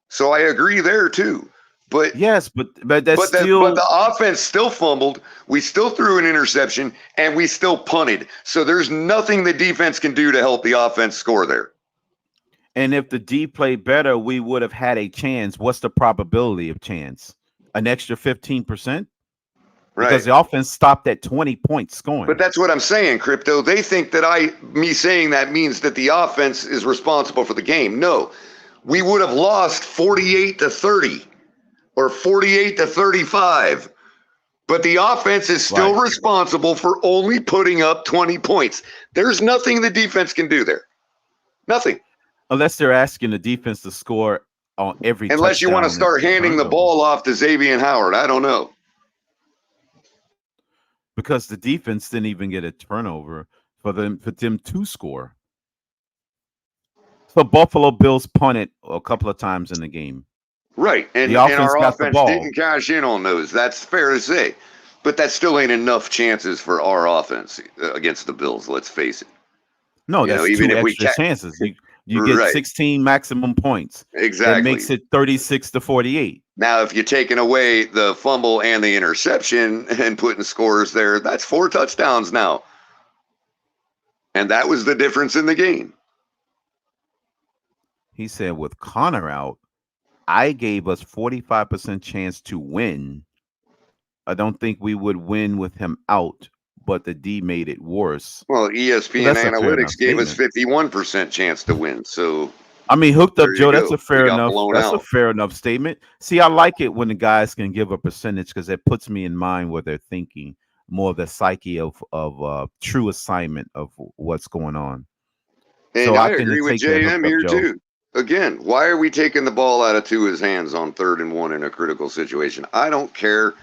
Speaker 3: So I agree there too. But
Speaker 5: Yes, but that's
Speaker 3: but
Speaker 5: still
Speaker 3: the offense still fumbled. We still threw an interception, and we still punted. So there's nothing the defense can do to help the offense score there.
Speaker 5: And if the D played better, we would have had a chance. What's the probability of chance? An extra 15%?
Speaker 3: Right.
Speaker 5: Because the offense stopped at 20 points scoring.
Speaker 3: But that's what I'm saying, Crypto. They think that me saying that means that the offense is responsible for the game. No. We would have lost 48-30 or 48-35. But the offense is still responsible for only putting up 20 points. There's nothing the defense can do there. Nothing.
Speaker 5: Unless they're asking the defense to score on every
Speaker 3: Unless you want to start handing the ball off to Xavier Howard. I don't know.
Speaker 5: Because the defense didn't even get a turnover for them to score. So Buffalo Bills punted a couple of times in the game.
Speaker 3: Right. And our offense didn't cash in on those. That's fair to say. But that still ain't enough chances for our offense against the Bills, let's face it.
Speaker 5: No, that's even two extra chances. You get 16 maximum points.
Speaker 3: Exactly.
Speaker 5: That makes it 36-48.
Speaker 3: Now, if you're taking away the fumble and the interception and putting scores there, that's 4 touchdowns now. And that was the difference in the game.
Speaker 5: He said with Connor out, I gave us 45% chance to win. I don't think we would win with him out, but the D made it worse.
Speaker 3: Well, ESPN Analytics gave us 51% chance to win. So,
Speaker 5: I mean, hooked up, Joe. That's a fair enough. That's a fair enough statement. See, I like it when the guys can give a percentage because it puts me in mind where they're thinking more of the psyche of true assignment of what's going on.
Speaker 3: And so I agree with JM here too. Again, why are we taking the ball out of Tua's hands on 3rd and 1 in a critical situation? I don't care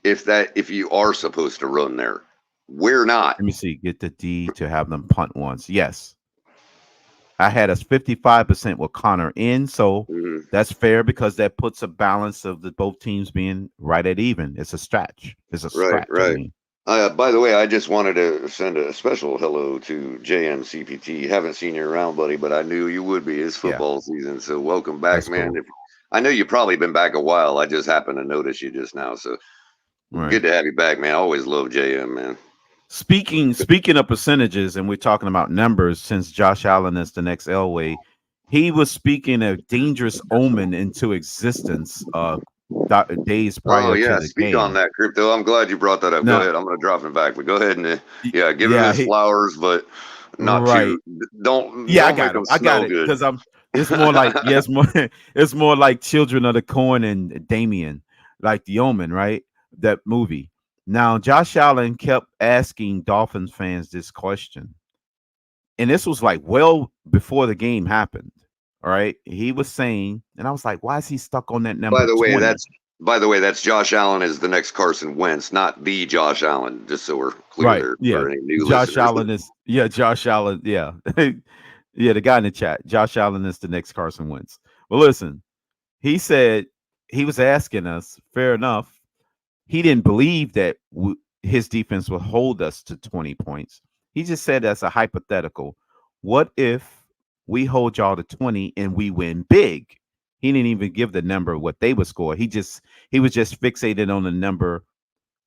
Speaker 3: if you are supposed to run there. We're not.
Speaker 5: Let me see. Get the D to have them punt once. Yes. I had us 55% with Connor in, so that's fair because that puts a balance of both teams being right at even. It's a stretch. It's a stretch.
Speaker 3: Right. By the way, I just wanted to send a special hello to JMCPT. Haven't seen you around, buddy, but I knew you would be. It's football season, so welcome back, that's man. Cool. I know you've probably been back a while. I just happened to notice you just now, so good to have you back, man. I always love JM, man.
Speaker 5: Speaking of percentages, and we're talking about numbers, since Josh Allen is the next Elway, he was speaking a dangerous omen into existence days prior to the
Speaker 3: speak
Speaker 5: game.
Speaker 3: On that, Crypto. I'm glad you brought that up. Go ahead. I'm going to drop him back, but go ahead and give him his flowers, but not too. Don't.
Speaker 5: I got it because it's more like it's more like Children of the Corn and Damien, like the Omen, right? That movie. Now, Josh Allen kept asking Dolphins fans this question, and this was like well before the game happened. All right, he was saying, and I was like, "Why is he stuck on that number?"
Speaker 3: By the way, that's Josh Allen is the next Carson Wentz, not the Josh Allen. Just so we're clear there for any new
Speaker 5: Josh
Speaker 3: listeners.
Speaker 5: Allen is Josh Allen, the guy in the chat. Josh Allen is the next Carson Wentz. Well, listen, he said he was asking us. Fair enough. He didn't believe that his defense would hold us to 20 points. He just said that's a hypothetical. What if we hold y'all to 20 and we win big? He didn't even give the number of what they would score. He was just fixated on the number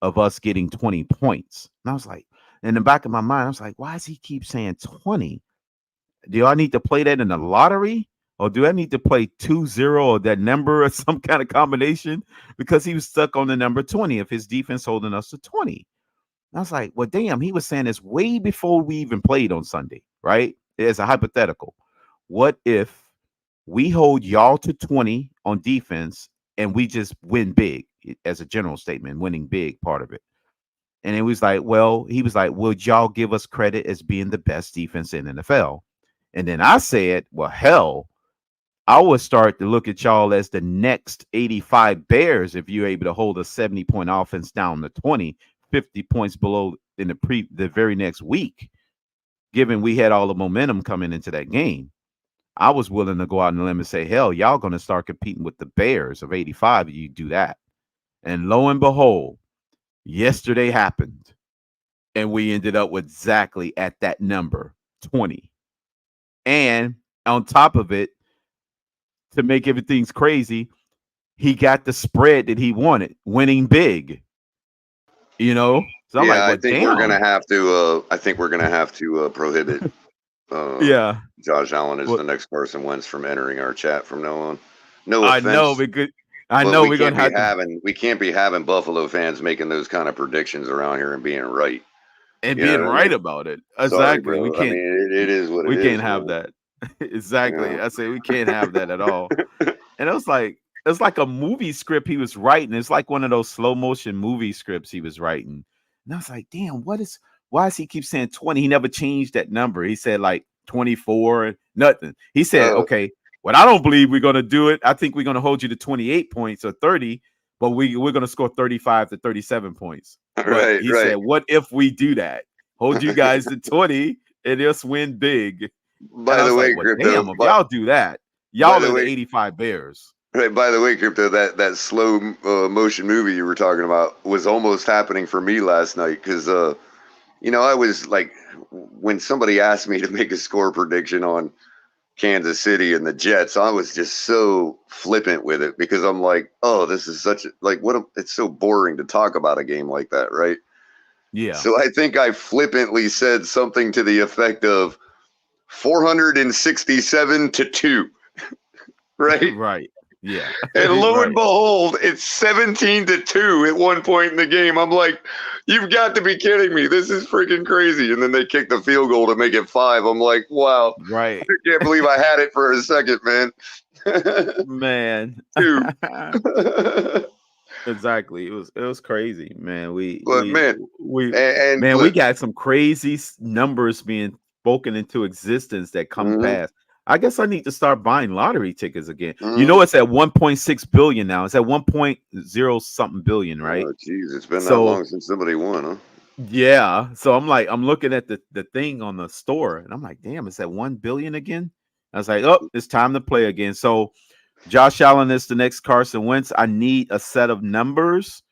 Speaker 5: of us getting 20 points. And I was like, in the back of my mind, I was like, why does he keep saying 20? Do I need to play that in the lottery? Or do I need to play 2-0 or that number or some kind of combination? Because he was stuck on the number 20 if his defense holding us to 20. And I was like, well, damn, he was saying this way before we even played on Sunday, right? It's a hypothetical. What if we hold y'all to 20 on defense and we just win big? as a general statement, winning big part of it. And it was like, well, he was like, would y'all give us credit as being the best defense in NFL? And then I said, well, hell, I would start to look at y'all as the next 85 Bears if you're able to hold a 70-point offense down to 20, 50 points below in the very next week, given we had all the momentum coming into that game. I was willing to go out on the limb and say, hell, y'all going to start competing with the Bears of 85 if you do that. And lo and behold, yesterday happened, and we ended up with exactly at that number, 20. And on top of it, to make everything's crazy, he got the spread that he wanted, winning big. You know, so I'm like, well,
Speaker 3: I think we're gonna have to. I think we're gonna have to prohibit. Josh Allen is the next Carson Wentz from entering our chat from now on. No offense.
Speaker 5: I know we're gonna have
Speaker 3: we can't be having Buffalo fans making those kind of predictions around here and being right.
Speaker 5: About it. Exactly.
Speaker 3: Sorry,
Speaker 5: we can't.
Speaker 3: I mean, it is what it is.
Speaker 5: We can't have that. Exactly. Yeah. I say we can't have that at all. And it's like a movie script he was writing. It's like one of those slow motion movie scripts he was writing. And I was like, damn, why does he keep saying 20? He never changed that number. He said like 24, nothing. He said, okay, well, I don't believe we're going to do it. I think we're going to hold you to 28 points or 30, but we're going to score 35 to 37 points. But he said, what if we do that? Hold you guys to 20 and just win big.
Speaker 3: By the way, Crypto,
Speaker 5: damn, if y'all do that, y'all are the 85 Bears.
Speaker 3: Right. By the way, Crypto, that slow motion movie you were talking about was almost happening for me last night because, I was like, when somebody asked me to make a score prediction on Kansas City and the Jets, I was just so flippant with it because I'm like, oh, this is it's so boring to talk about a game like that, right?
Speaker 5: Yeah.
Speaker 3: So I think I flippantly said something to the effect of 467 to 2. Right?
Speaker 5: Right. Yeah.
Speaker 3: And lo and behold, it's 17 to 2 at one point in the game. I'm like, you've got to be kidding me. This is freaking crazy. And then they kicked the field goal to make it 5. I'm like, wow.
Speaker 5: Right.
Speaker 3: I can't believe I had it for a second, man.
Speaker 5: Man.
Speaker 3: 2.
Speaker 5: Exactly. It was crazy, man. We got some crazy numbers being spoken into existence that come past. I guess I need to start buying lottery tickets again. You know, it's at 1.6 billion now. It's at 1.0 something billion, right?
Speaker 3: Oh, geez, it's been that long since somebody won, huh?
Speaker 5: Yeah. So I'm looking at the thing on the store, and I'm like, damn, it's at 1 billion again. I was like, oh, it's time to play again. So Josh Allen is the next Carson Wentz. I need a set of numbers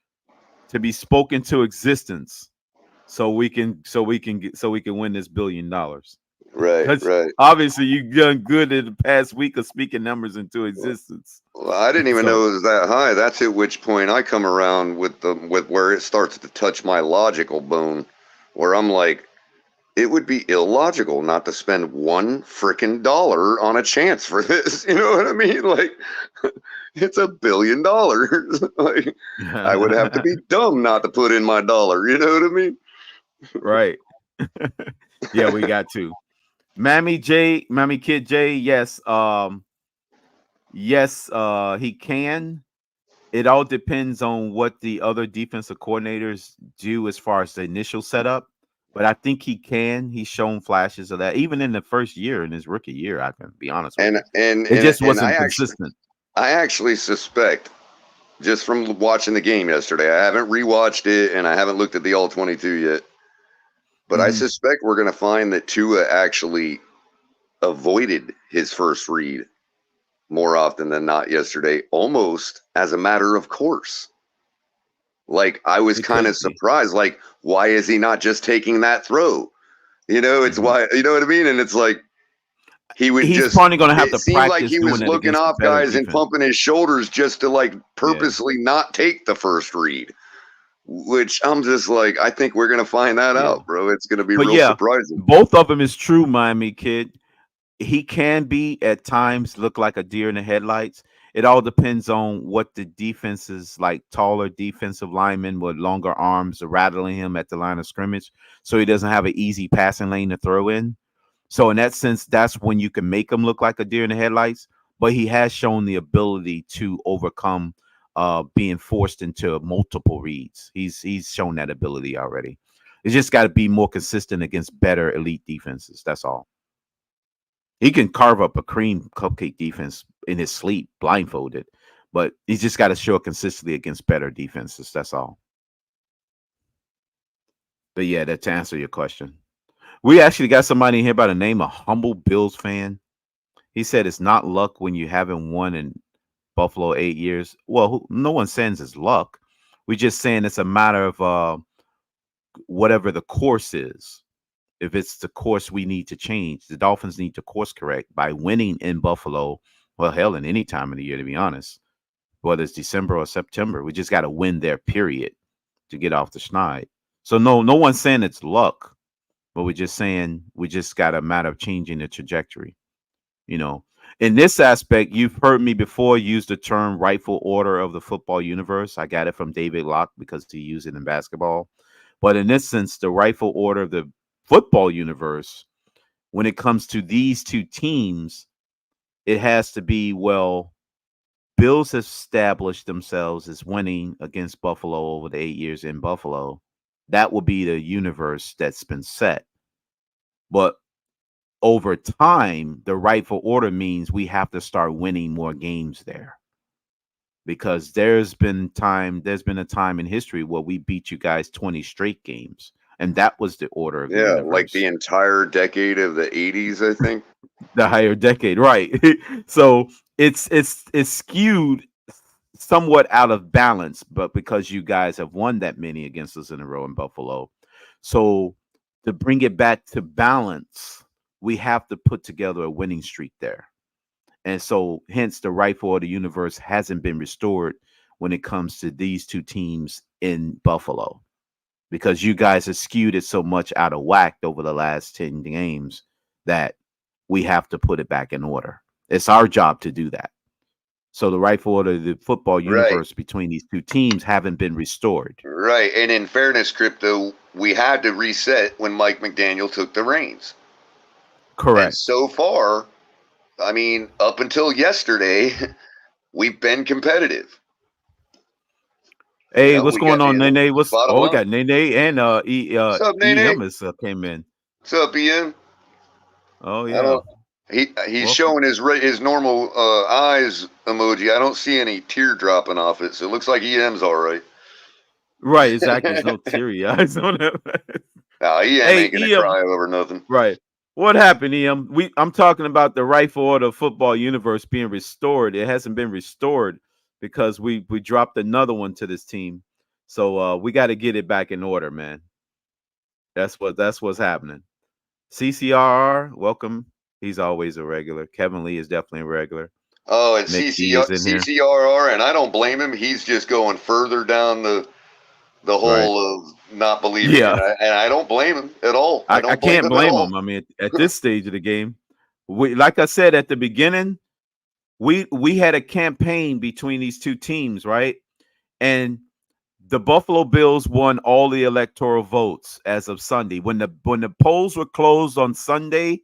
Speaker 5: to be spoken to existence, so we can win this $1 billion.
Speaker 3: Right.
Speaker 5: Obviously, you've done good in the past week of speaking numbers into existence.
Speaker 3: Well, I didn't even know it was that high. That's at which point I come around with where it starts to touch my logical bone, where I'm like, it would be illogical not to spend $1 freaking on a chance for this. You know what I mean? Like, it's $1 billion. Like, I would have to be dumb not to put in my dollar. You know what I mean?
Speaker 5: Right. Yeah, we got to. Mammy Kid J, yes. He can. It all depends on what the other defensive coordinators do as far as the initial setup. But I think he can. He's shown flashes of that, even in the first year, in his rookie year. I can be honest with you. And it just wasn't consistent.
Speaker 3: I actually suspect, just from watching the game yesterday, I haven't rewatched it and I haven't looked at the all 22 yet. But I suspect we're going to find that Tua actually avoided his first read more often than not yesterday, almost as a matter of course. Like, I was kind of surprised. Like, why is he not just taking that throw? You know, it's why, you know what I mean? And it's like, he's
Speaker 5: probably going to have to practice.
Speaker 3: It seemed like he was looking off guys and pumping his shoulders just to, like, purposely not take the first read. Which I'm just like, I think we're going to find that out, bro. It's going to be surprising.
Speaker 5: Both of them is true, Miami Kid. He can be at times look like a deer in the headlights. It all depends on what the defense is like. Taller defensive linemen with longer arms are rattling him at the line of scrimmage, so he doesn't have an easy passing lane to throw in. So in that sense, that's when you can make him look like a deer in the headlights. But he has shown the ability to overcome being forced into multiple reads. He's shown that ability already. It's just got to be more consistent against better elite defenses. That's all. He can carve up a cream cupcake defense in his sleep, blindfolded, but he's just got to show it consistently against better defenses. That's all. But yeah, that to answer your question. We actually got somebody in here by the name of Humble Bills fan. He said it's not luck when you haven't won in Buffalo 8 years. Well, no one says it's luck. We're just saying it's a matter of whatever the course is. If it's the course we need to change, the Dolphins need to course correct by winning in Buffalo. Well, hell, in any time of the year, to be honest, whether it's December or September, we just got to win there, period, to get off the schneid. So no one's saying it's luck, but we're just saying we just got a matter of changing the trajectory. You know, in this aspect, you've heard me before use the term rightful order of the football universe. I got it from David Locke because he used it in basketball. But in this sense, the rightful order of the football universe, when it comes to these two teams, it has to be, well, Bills have established themselves as winning against Buffalo over the 8 years in Buffalo. That will be the universe that's been set. But over time, the rightful order means we have to start winning more games there. Because there's been a time in history where we beat you guys 20 straight games. And that was the order of the universe.
Speaker 3: Like the entire decade of the 80s, I think.
Speaker 5: The higher decade, right? So it's skewed somewhat out of balance, but because you guys have won that many against us in a row in Buffalo. So to bring it back to balance, we have to put together a winning streak there. And so hence the rightful order universe hasn't been restored when it comes to these two teams in Buffalo. Because you guys have skewed it so much out of whack over the last 10 games that we have to put it back in order. It's our job to do that. So the rightful order of the football universe between these two teams haven't been restored.
Speaker 3: Right. And in fairness, Crypto, we had to reset when Mike McDaniel took the reins.
Speaker 5: Correct.
Speaker 3: And so far, I mean, up until yesterday, we've been competitive.
Speaker 5: Hey, what's going on, Nene? We got Nene and
Speaker 3: What's up, Nene?
Speaker 5: EM came in.
Speaker 3: What's up, EM?
Speaker 5: Oh yeah.
Speaker 3: He's showing his normal eyes emoji. I don't see any tear dropping off it, so it looks like EM's all right.
Speaker 5: Right, exactly. There's no teary eyes on it.
Speaker 3: No, EM ain't gonna cry over nothing.
Speaker 5: Right. What happened, EM? I'm talking about the rightful order of football universe being restored. It hasn't been restored because we dropped another one to this team. So we got to get it back in order, man. That's what's happening. CCRR, welcome. He's always a regular. Kevin Lee is definitely a regular.
Speaker 3: Oh, and CCRR, and I don't blame him. He's just going further down the whole of not believing. Yeah. And I don't blame him at all.
Speaker 5: I can't blame him. I mean, at this stage of the game, like I said at the beginning, we had a campaign between these two teams, right? And the Buffalo Bills won all the electoral votes as of Sunday. When the polls were closed on Sunday,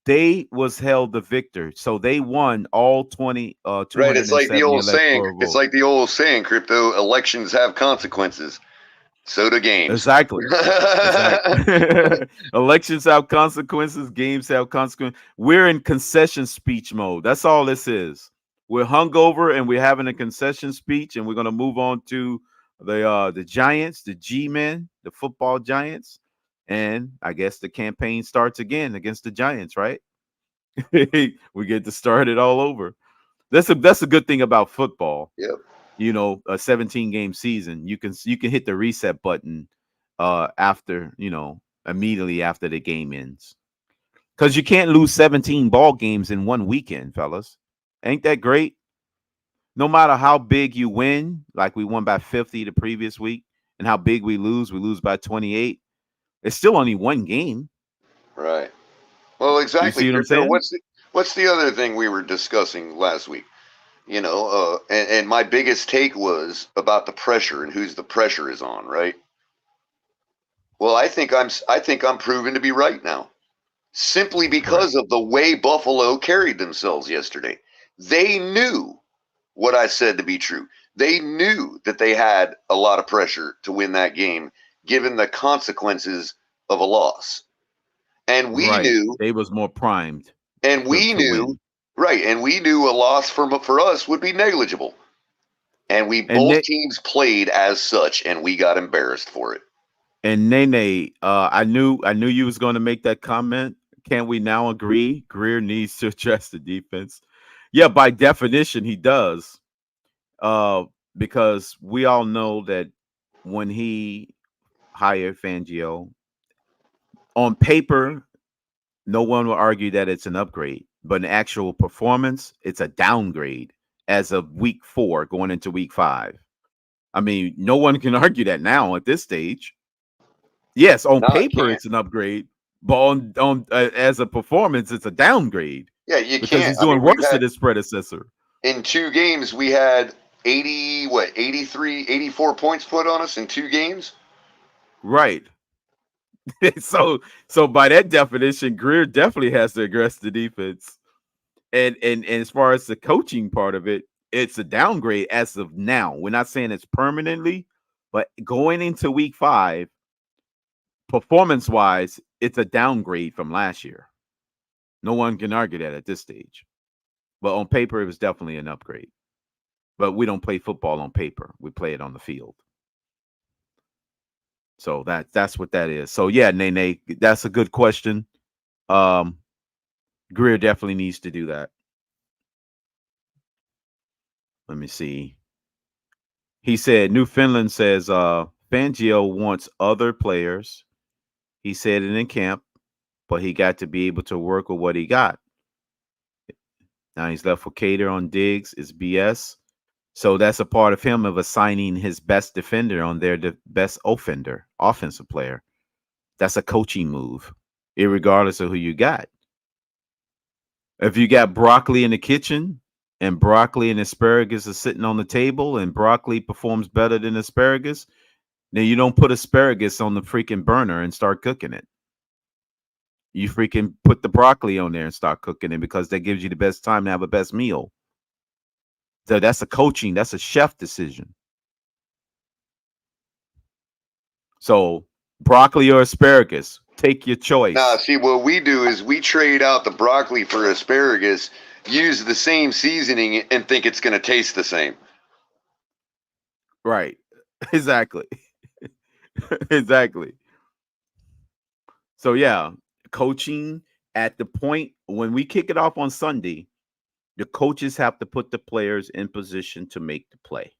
Speaker 5: they was held the victor. So they won all 20 right,
Speaker 3: it's like the old saying. Votes. It's like the old saying, Crypto, elections have consequences. So do games.
Speaker 5: Exactly. Elections have consequences, games have consequences. We're in concession speech mode. That's all this is. We're hungover and we're having a concession speech, and we're gonna move on to the Giants, the G-men, the football Giants. And I guess the campaign starts again against the Giants, right? We get to start it all over. That's a good thing about football.
Speaker 3: Yep.
Speaker 5: You know, a 17-game season, you can hit the reset button after, immediately after the game ends. Because you can't lose 17 ball games in one weekend, fellas. Ain't that great? No matter how big you win, like we won by 50 the previous week, and how big we lose by 28. It's still only one game.
Speaker 3: Right. Well, exactly.
Speaker 5: You see what I'm saying?
Speaker 3: What's the other thing we were discussing last week? And my biggest take was about the pressure and whose the pressure is on, right? Well, I think I'm proven to be right now. Simply because of the way Buffalo carried themselves yesterday. They knew what I said to be true. They knew that they had a lot of pressure to win that game, given the consequences of a loss. And we knew
Speaker 5: they was more primed
Speaker 3: and we
Speaker 5: to
Speaker 3: knew
Speaker 5: win.
Speaker 3: right, and we knew a loss for us would be negligible. And
Speaker 5: And
Speaker 3: both teams played as such, and we got embarrassed for it.
Speaker 5: And Nene, I knew you was going to make that comment. Can we now agree Greer needs to address the defense? Yeah, by definition, he does. Because we all know that when he hired Fangio, on paper, no one will argue that it's an upgrade, but in actual performance, it's a downgrade as of week 4 going into week 5. I mean, no one can argue that now at this stage. Yes, on
Speaker 3: No, I
Speaker 5: paper
Speaker 3: can't.
Speaker 5: it's an upgrade, but on as a performance, it's a downgrade.
Speaker 3: Yeah, you
Speaker 5: Because
Speaker 3: can't.
Speaker 5: he's
Speaker 3: I mean,
Speaker 5: doing worse than his predecessor.
Speaker 3: in 2 games, we had 83, 84 points put on us in 2 games.
Speaker 5: Right. so by that definition, Greer definitely has to address the defense. And as far as the coaching part of it, it's a downgrade as of now. We're not saying it's permanently, but going into week 5, performance-wise, it's a downgrade from last year. No one can argue that at this stage. But on paper, it was definitely an upgrade. But we don't play football on paper. We play it on the field. So that's what that is. So yeah, Nene, that's a good question. Greer definitely needs to do that. Let me see. He said Newfoundland says Fangio wants other players. He said it in camp, but he got to be able to work with what he got. Now he's left with Cater on Diggs. It's BS. So that's a part of him of assigning his best defender on their best offensive player. That's a coaching move, irregardless of who you got. If you got broccoli in the kitchen and broccoli and asparagus are sitting on the table and broccoli performs better than asparagus, then you don't put asparagus on the freaking burner and start cooking it. You freaking put the broccoli on there and start cooking it because that gives you the best time to have a best meal. So that's a coaching, that's a chef decision. So broccoli or asparagus, take your choice.
Speaker 3: Nah, see, what we do is we trade out the broccoli for asparagus, use the same seasoning, and think it's going to taste the same.
Speaker 5: Right. Exactly. Exactly. So yeah, coaching at the point when we kick it off on Sunday, the coaches have to put the players in position to make the play.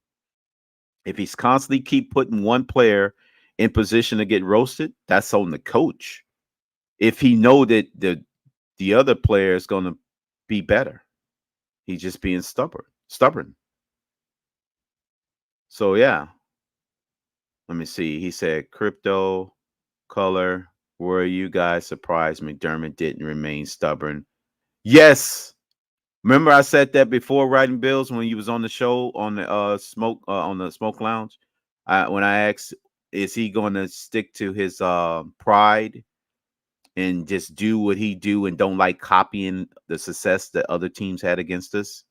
Speaker 5: If he's constantly keep putting one player in position to get roasted, that's on the coach. If he know that the other player is going to be better, he's just being stubborn. So yeah, let me see. He said, "Crypto, color. Were you guys surprised McDermott didn't remain stubborn?" Yes. Remember I said that before writing bills when he was on the show on the smoke lounge. When I asked, is he going to stick to his pride and just do what he do and don't like copying the success that other teams had against us?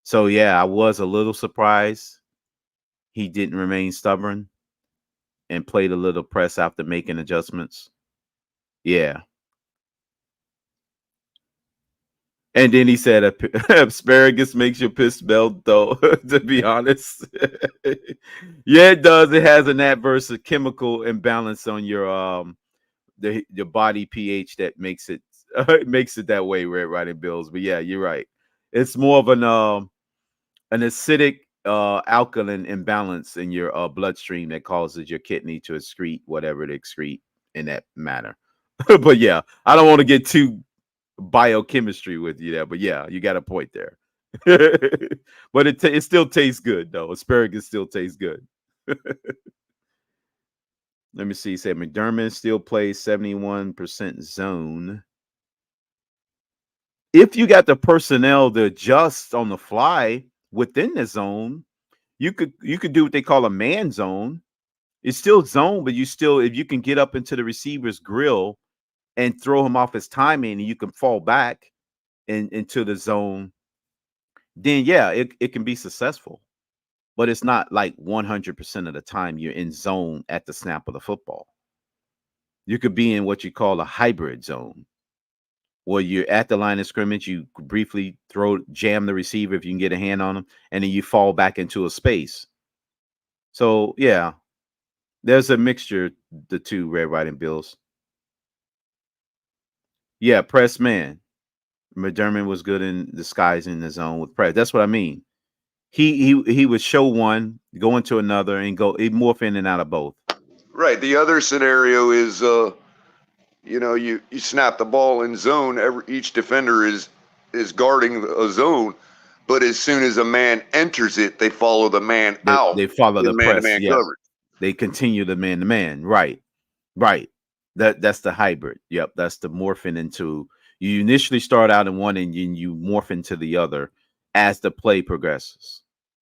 Speaker 5: So yeah, I was a little surprised he didn't remain stubborn and played a little press after making adjustments. Yeah. And then he said, asparagus makes your piss melt, though, to be honest. Yeah, it does. It has an adverse chemical imbalance on your the body pH that makes it makes it that way, Red Riding Bills. But yeah, you're right. It's more of an acidic alkaline imbalance in your bloodstream that causes your kidney to excrete whatever it excrete in that manner. But yeah, I don't want to get too biochemistry with you there, but yeah, you got a point there. But it still tastes good though. Asparagus still tastes good. Let me see. Say McDermott still plays 71% zone. If you got the personnel to adjust on the fly within the zone, you could do what they call a man zone. It's still zone, but if you can get up into the receiver's grill and throw him off his timing and you can fall back into the zone, then yeah, it can be successful. but it's not like 100% of the time you're in zone at the snap of the football. You could be in what you call a hybrid zone, where you're at the line of scrimmage, you briefly jam the receiver if you can get a hand on him, and then you fall back into a space. So, yeah, there's a mixture, the two, Red, White, and Bills. Yeah, press man. McDermott was good in disguising the zone with press. That's what I mean. He would show one, go into another, and he'd morph in and out of both.
Speaker 3: Right. The other scenario is, you snap the ball in zone. Each defender is guarding a zone, but as soon as a man enters it, they follow the man out.
Speaker 5: They follow the press.
Speaker 3: Man-to-man
Speaker 5: Yes.
Speaker 3: coverage.
Speaker 5: They continue the man-to-man. Right. That's the hybrid. Yep, that's the morphing into. You initially start out in one, and you morph into the other as the play progresses.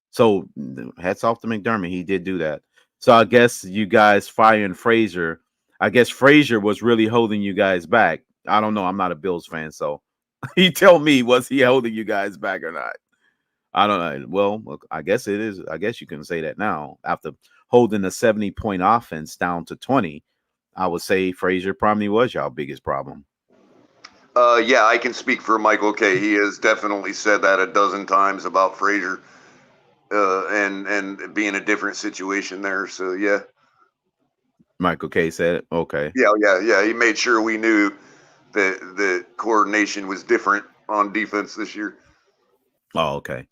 Speaker 5: So hats off to McDermott. He did do that. So I guess you guys firing Frazier. I guess Frazier was really holding you guys back. I don't know. I'm not a Bills fan, so he tell me, was he holding you guys back or not? I don't know. Well, look, I guess it is. I guess you can say that now. After holding a 70-point offense down to 20, I would say Frazier probably was y'all biggest problem.
Speaker 3: Yeah, I can speak for Michael K. He has definitely said that a dozen times about Frazier, and being a different situation there. So yeah.
Speaker 5: Michael K said it. Okay.
Speaker 3: Yeah. He made sure we knew that the coordination was different on defense this year.
Speaker 5: Oh, okay.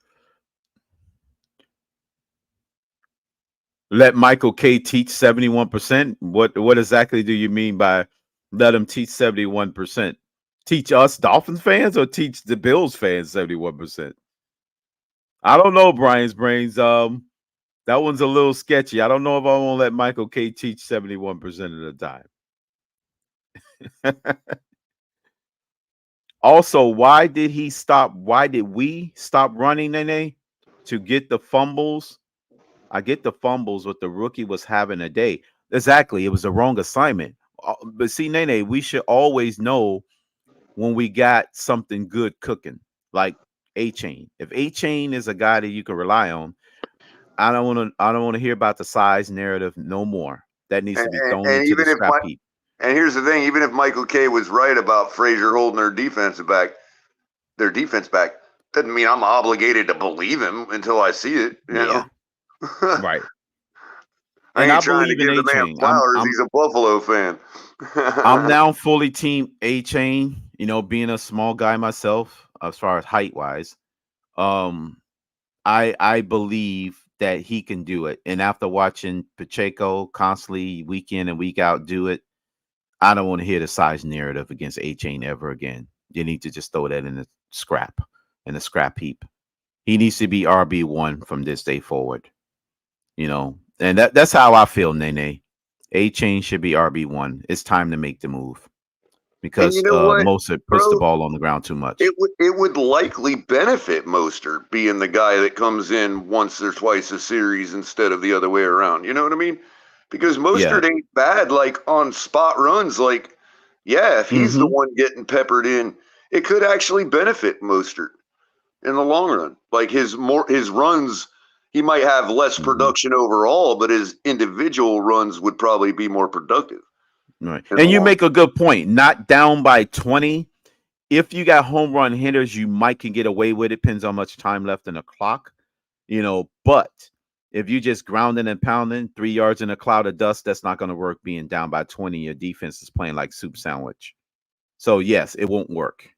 Speaker 5: Let Michael K teach 71%. What exactly do you mean by let him teach 71%? Teach us Dolphins fans or teach the Bills fans 71%? I don't know, Brian's brains. That one's a little sketchy. I don't know if I want to let Michael K teach 71% of the time. Also, why did we stop running, Nene? To get the fumbles? I get the fumbles what the rookie was having a day. Exactly. It was the wrong assignment. But see, Nene, we should always know when we got something good cooking, like A-Chain. If A-Chain is a guy that you can rely on, I don't want to hear about the size narrative no more. That needs to be thrown into the scrap heap.
Speaker 3: And here's the thing: even if Michael K was right about Frazier holding their defense back, doesn't mean I'm obligated to believe him until I see it. You know?
Speaker 5: Right.
Speaker 3: I ain't trying to give the man flowers. He's a Buffalo fan.
Speaker 5: I'm now fully team A-Chain. Being a small guy myself, as far as height wise, I believe that he can do it. And after watching Pacheco constantly week in and week out do it, I don't want to hear the size narrative against A-Chain ever again. You need to just throw that in the scrap heap. He needs to be RB1 from this day forward. And that's how I feel, Nene. A-Chain should be RB1. It's time to make the move. Because Mostert puts the ball on the ground too much.
Speaker 3: It would likely benefit Mostert being the guy that comes in once or twice a series instead of the other way around. You know what I mean? Because Mostert ain't bad like on spot runs. Like, yeah, if he's the one getting peppered in, it could actually benefit Mostert in the long run. Like his runs, he might have less production overall, but his individual runs would probably be more productive.
Speaker 5: Right. And you make a good point. Not down by 20. If you got home run hitters, you might can get away with it. Depends on how much time left in the clock. But if you just grounding and pounding 3 yards in a cloud of dust, that's not going to work being down by 20. Your defense is playing like soup sandwich. So, yes, it won't work.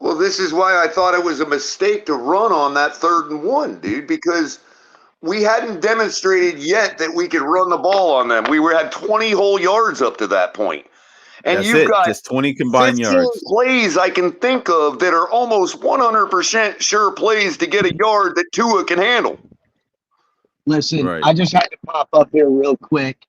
Speaker 3: Well, this is why I thought it was a mistake to run on that 3rd and 1, dude, because we hadn't demonstrated yet that we could run the ball on them. We had 20 whole yards up to that point. And you've got
Speaker 5: just 20 combined
Speaker 3: 15
Speaker 5: yards.
Speaker 3: Plays I can think of that are almost 100% sure plays to get a yard that Tua can handle.
Speaker 6: Listen, I just had to pop up here real quick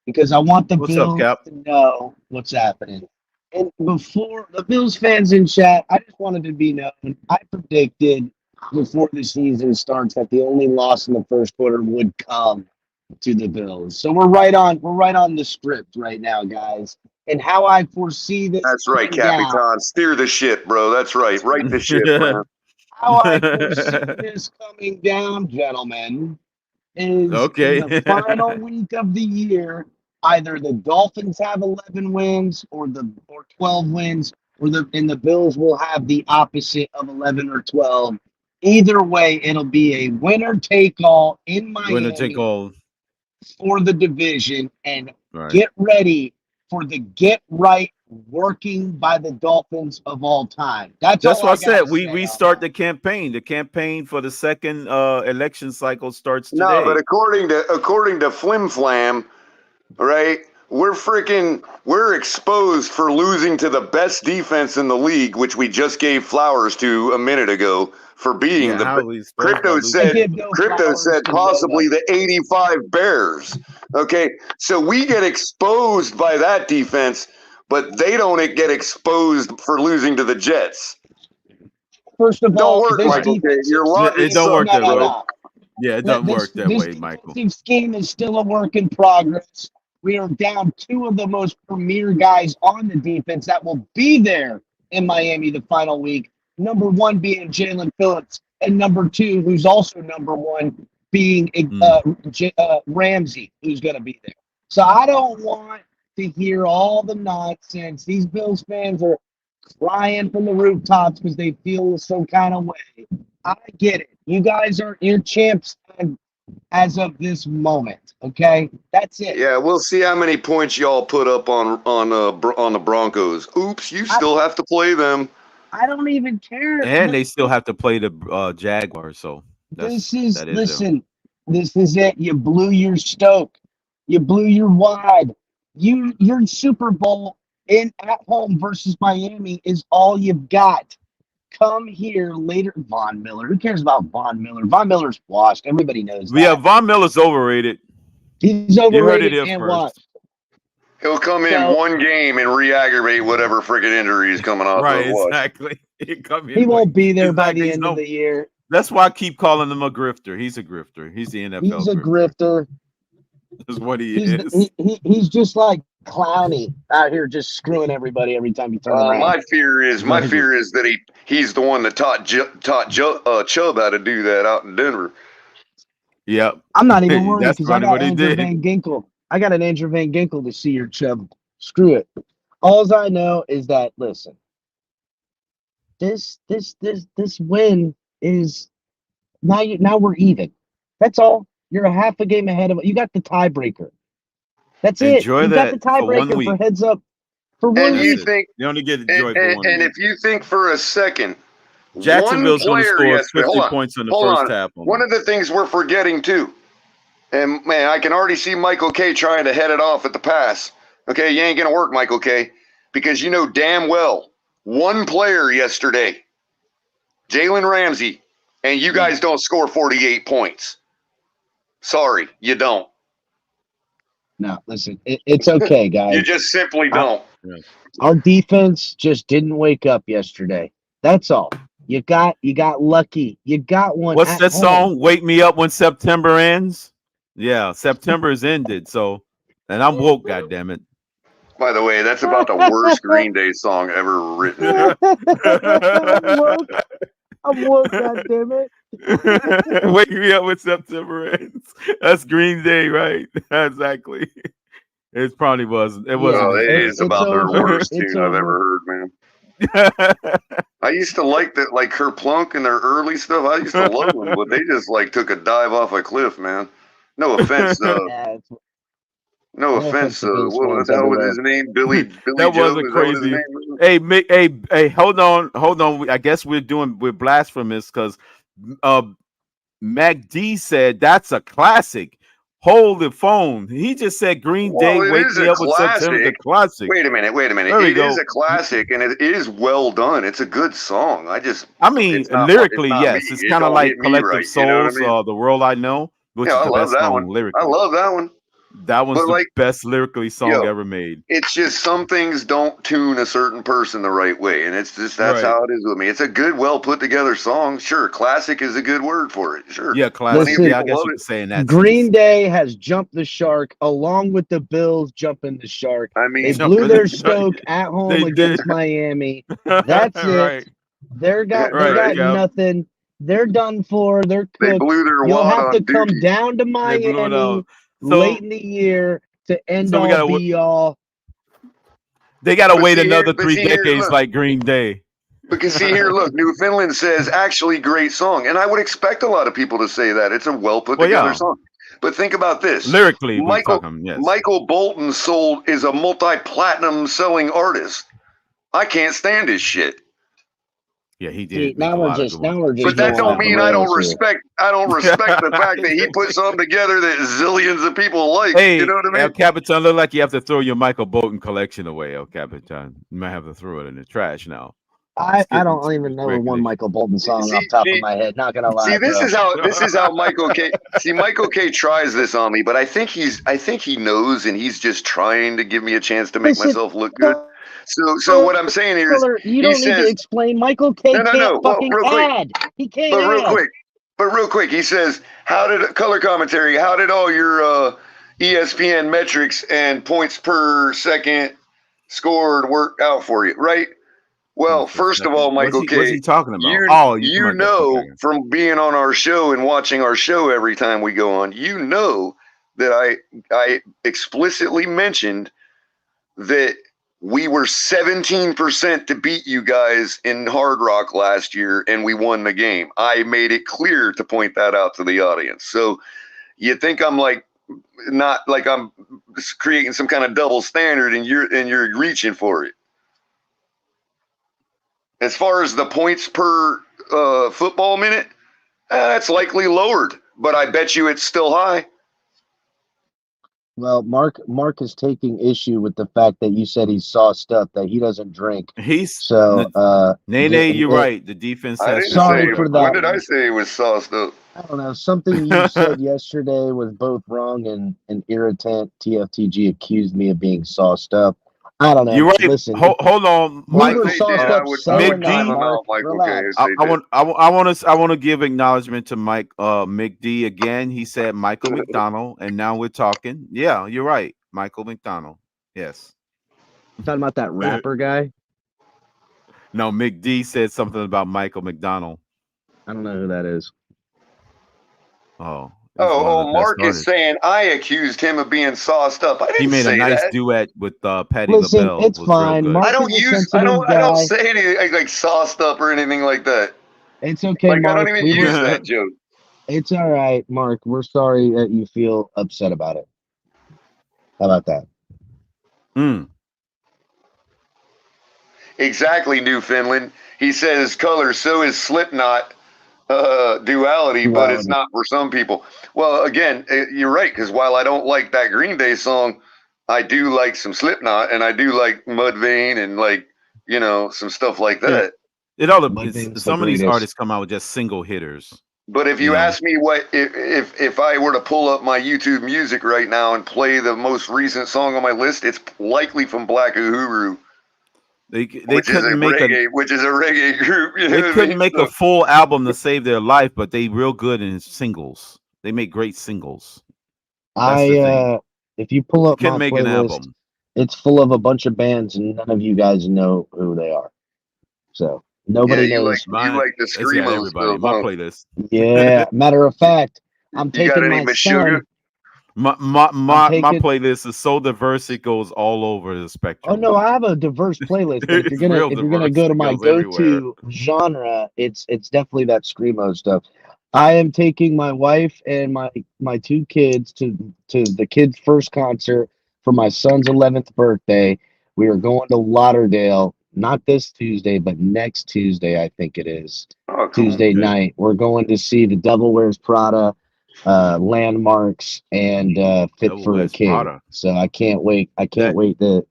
Speaker 6: because I want the Bills to know what's happening. And before the Bills fans in chat, I just wanted to be known. I predicted before the season starts that the only loss in the first quarter would come to the Bills. So we're right on the script right now, guys. And how I foresee this.
Speaker 3: That's right, Capitan. Steer the ship, bro. That's right. Right the ship, man.
Speaker 6: How I foresee this coming down, gentlemen, is
Speaker 5: Okay.
Speaker 6: in the final week of the year, either the Dolphins have 11 wins or 12 wins, and the Bills will have the opposite of 11 or 12. Either way, it'll be a winner take all in Miami.
Speaker 5: Winner take all
Speaker 6: for the division, and
Speaker 5: right.
Speaker 6: Get ready for the get right working by the Dolphins of all time. That's
Speaker 5: what I said. We start
Speaker 6: that.
Speaker 5: the campaign. The campaign for the second election cycle starts today.
Speaker 3: No, but according to Flim Flam, right? We're exposed for losing to the best defense in the league, which we just gave flowers to a minute ago for beating Crypto said possibly the 85 Bears. Okay, so we get exposed by that defense, but they don't get exposed for losing to the Jets.
Speaker 6: First of all,
Speaker 3: don't work, Michael.
Speaker 5: It don't work that way. Yeah, it doesn't work that way, Michael.
Speaker 6: This scheme is still a work in progress. We are down two of the most premier guys on the defense that will be there in Miami the final week. Number one being Jalen Phillips, and number two, who's also number one, being Ramsey, who's going to be there. So I don't want to hear all the nonsense. These Bills fans are crying from the rooftops because they feel some kind of way. I get it. You guys are champs as of this moment. Okay, that's it.
Speaker 3: Yeah, we'll see how many points y'all put up on the Broncos. Oops, you still have to play them.
Speaker 6: I don't even care.
Speaker 5: And they still have to play the Jaguars. So
Speaker 6: this is it. You blew your Stoke. You blew your wide. Your Super Bowl at home versus Miami is all you've got. Come here later. Von Miller. Who cares about Von Miller? Von Miller's washed. Everybody knows that.
Speaker 5: Yeah, Von Miller's overrated.
Speaker 6: He's overrated.
Speaker 5: You heard it here first.
Speaker 6: Washed.
Speaker 3: He'll come in one game and re-aggravate whatever freaking injury is coming off.
Speaker 5: Right, exactly.
Speaker 6: He won't be there by the end of the year.
Speaker 5: That's why I keep calling him a grifter. He's a grifter. He's the NFL.
Speaker 6: He's a grifter.
Speaker 5: That's what he is.
Speaker 6: He's just like Clowney out here, just screwing everybody every time you turn around.
Speaker 3: My fear is that he's the one that taught Chubb how to do that out in Denver.
Speaker 5: Yeah,
Speaker 6: I'm not even worried because I got Andrew Van Ginkel. I got an Andrew Van Ginkel to see your Chubb. Screw it. All I know is that listen, this win is now we're even. That's all. You're a half a game ahead of it. You got the tiebreaker. That's it. You got the tiebreaker for heads up for 1 week.
Speaker 5: You only get enjoy for 1 week.
Speaker 3: And if you think for a second,
Speaker 5: Jacksonville's going to score 50 points in the first half.
Speaker 3: One of the things we're forgetting too, and man, I can already see Michael K trying to head it off at the pass. Okay, you ain't going to work, Michael K, because you know damn well one player yesterday, Jalen Ramsey, and you guys don't score 48 points. Sorry, you don't.
Speaker 6: No, listen, it's okay, guys.
Speaker 3: You just simply don't.
Speaker 6: Our defense just didn't wake up yesterday. That's all. You got lucky. You got one.
Speaker 5: What's that song? Wake me up when September ends. Yeah, September is ended. So, and I'm woke. Goddammit.
Speaker 3: By the way, that's about the worst Green Day song ever written.
Speaker 6: I'm woke. Goddammit.
Speaker 5: Wake me up when September ends. That's Green Day, right? Exactly. It probably wasn't. It wasn't.
Speaker 3: No, it is about their worst tune I've ever heard, man. I used to like that, like Kerplunk and their early stuff. I used to love them, but they just like took a dive off a cliff, man. No offense. No offense. What the hell was his name? Billy.
Speaker 5: That wasn't crazy. Hey, hold on. I guess we're blasphemous because Mac D said that's a classic. Hold the phone. He just said Green Day Wake Me Up with September. The classic.
Speaker 3: Wait a minute. It is a classic and it is well done. It's a good song.
Speaker 5: Lyrically, yes. It's kind of like Collective Souls, The World I Know, which is the best song lyrically.
Speaker 3: I love that one.
Speaker 5: That was the best lyrically song ever made.
Speaker 3: It's just some things don't tune a certain person the right way, and it's just that's how it is with me. It's a good, well put together song. Sure, classic is a good word for it. Sure,
Speaker 5: yeah, classic. I guess you could say in that.
Speaker 6: Green Day has jumped the shark along with the Bills jumping the shark.
Speaker 3: I mean,
Speaker 6: they blew their Stoke at home against Miami. That's it. They got nothing. They're done for. They're cooked.
Speaker 3: They blew their
Speaker 6: You'll
Speaker 3: wad
Speaker 6: have to
Speaker 3: on
Speaker 6: come
Speaker 3: Doogie.
Speaker 6: down to Miami late in the year to end all be all.
Speaker 5: They got to wait another 3 decades like Green Day.
Speaker 3: Because see here, look, Newfoundland says actually great song, and I would expect a lot of people to say that. It's a well put together song. But think about this:
Speaker 5: lyrically,
Speaker 3: Michael Bolton is a multi-platinum selling artist. I can't stand his shit.
Speaker 5: Yeah, he did.
Speaker 6: Now we're just
Speaker 3: But that don't mean I don't respect the fact that he put something together that zillions of people like.
Speaker 5: Hey,
Speaker 3: you know what I mean?
Speaker 5: El Capitan, look like you have to throw your Michael Bolton collection away, El Capitan. You might have to throw it in the trash now.
Speaker 6: I don't even know one Michael Bolton song off the top of my head. Not gonna lie.
Speaker 3: See, this is how Michael K. See, Michael K. tries this on me, but I think he knows, and he's just trying to give me a chance to make myself look good. So what I'm saying here is,
Speaker 6: you don't need to explain. Michael K. can't fucking add. He can't.
Speaker 3: But real quick, he says, how did all your ESPN metrics and points per second scored work out for you, right? Well, first of all, Michael K.
Speaker 5: What's he talking about?
Speaker 3: You know from being on our show and watching our show every time we go on, you know that I explicitly mentioned that we were 17% to beat you guys in Hard Rock last year, and we won the game. I made it clear to point that out to the audience. So you think I'm not like I'm creating some kind of double standard, and you're reaching for it. As far as the points per football minute, that's likely lowered, but I bet you it's still high.
Speaker 6: Well, Mark is taking issue with the fact that you said he's sauced up, that he doesn't drink.
Speaker 5: Nene, you're right. The defense has.
Speaker 6: Sorry for that.
Speaker 3: When did I say he was sauced up?
Speaker 6: I don't know. Something you said yesterday was both wrong and irritant. TFTG accused me of being sauced up. I don't know.
Speaker 5: You're right.
Speaker 6: Listen,
Speaker 5: hold on,
Speaker 6: Mike. I
Speaker 5: want to give acknowledgement to Mike Mick D again. He said Michael McDonald, and now we're talking. Yeah, you're right, Michael McDonald. Yes.
Speaker 6: You talking about that rapper guy?
Speaker 5: No, Mick D said something about Michael McDonald.
Speaker 6: I don't know who that is.
Speaker 3: Mark is saying I accused him of being sauced up. I didn't say that.
Speaker 5: He made a nice duet with Patti LaBelle.
Speaker 6: It's fine.
Speaker 3: I don't say anything like sauced up or anything like that.
Speaker 6: It's okay,
Speaker 3: Mark.
Speaker 6: I
Speaker 3: don't even use that joke.
Speaker 6: It's all right, Mark. We're sorry that you feel upset about it. How about that?
Speaker 3: Exactly, Newfoundland. He says color, so is Slipknot. Duality, but it's not for some people. Well, again, you're right, because while I don't like that Green Day song, I do like some Slipknot, and I do like Mudvayne and some stuff like that.
Speaker 5: It all depends. Some of these artists come out with just single hitters.
Speaker 3: But if you ask me what if I were to pull up my YouTube music right now and play the most recent song on my list, it's likely from Black Uhuru.
Speaker 5: They couldn't make
Speaker 3: which is a reggae group.
Speaker 5: They couldn't make a full album to save their life, but they real good in singles. They make great singles.
Speaker 6: If you pull up my
Speaker 5: make
Speaker 6: playlist,
Speaker 5: an album.
Speaker 6: It's full of a bunch of bands, and none of you guys know who they are. So nobody knows.
Speaker 3: You like the screamo
Speaker 5: everybody. My playlist.
Speaker 6: Yeah. Matter of fact, I'm taking my son.
Speaker 5: My playlist is so diverse it goes all over the spectrum.
Speaker 6: Oh no, I have a diverse playlist. But if you're gonna go to my go-to genre, it's definitely that screamo stuff. I am taking my wife and my two kids to the kids' first concert for my son's 11th birthday. We are going to Lauderdale, not this Tuesday, but next Tuesday, I think it is. Tuesday night. We're going to see The Devil Wears Prada, Landmarks, and Fit for a King. So I can't wait. I can't wait to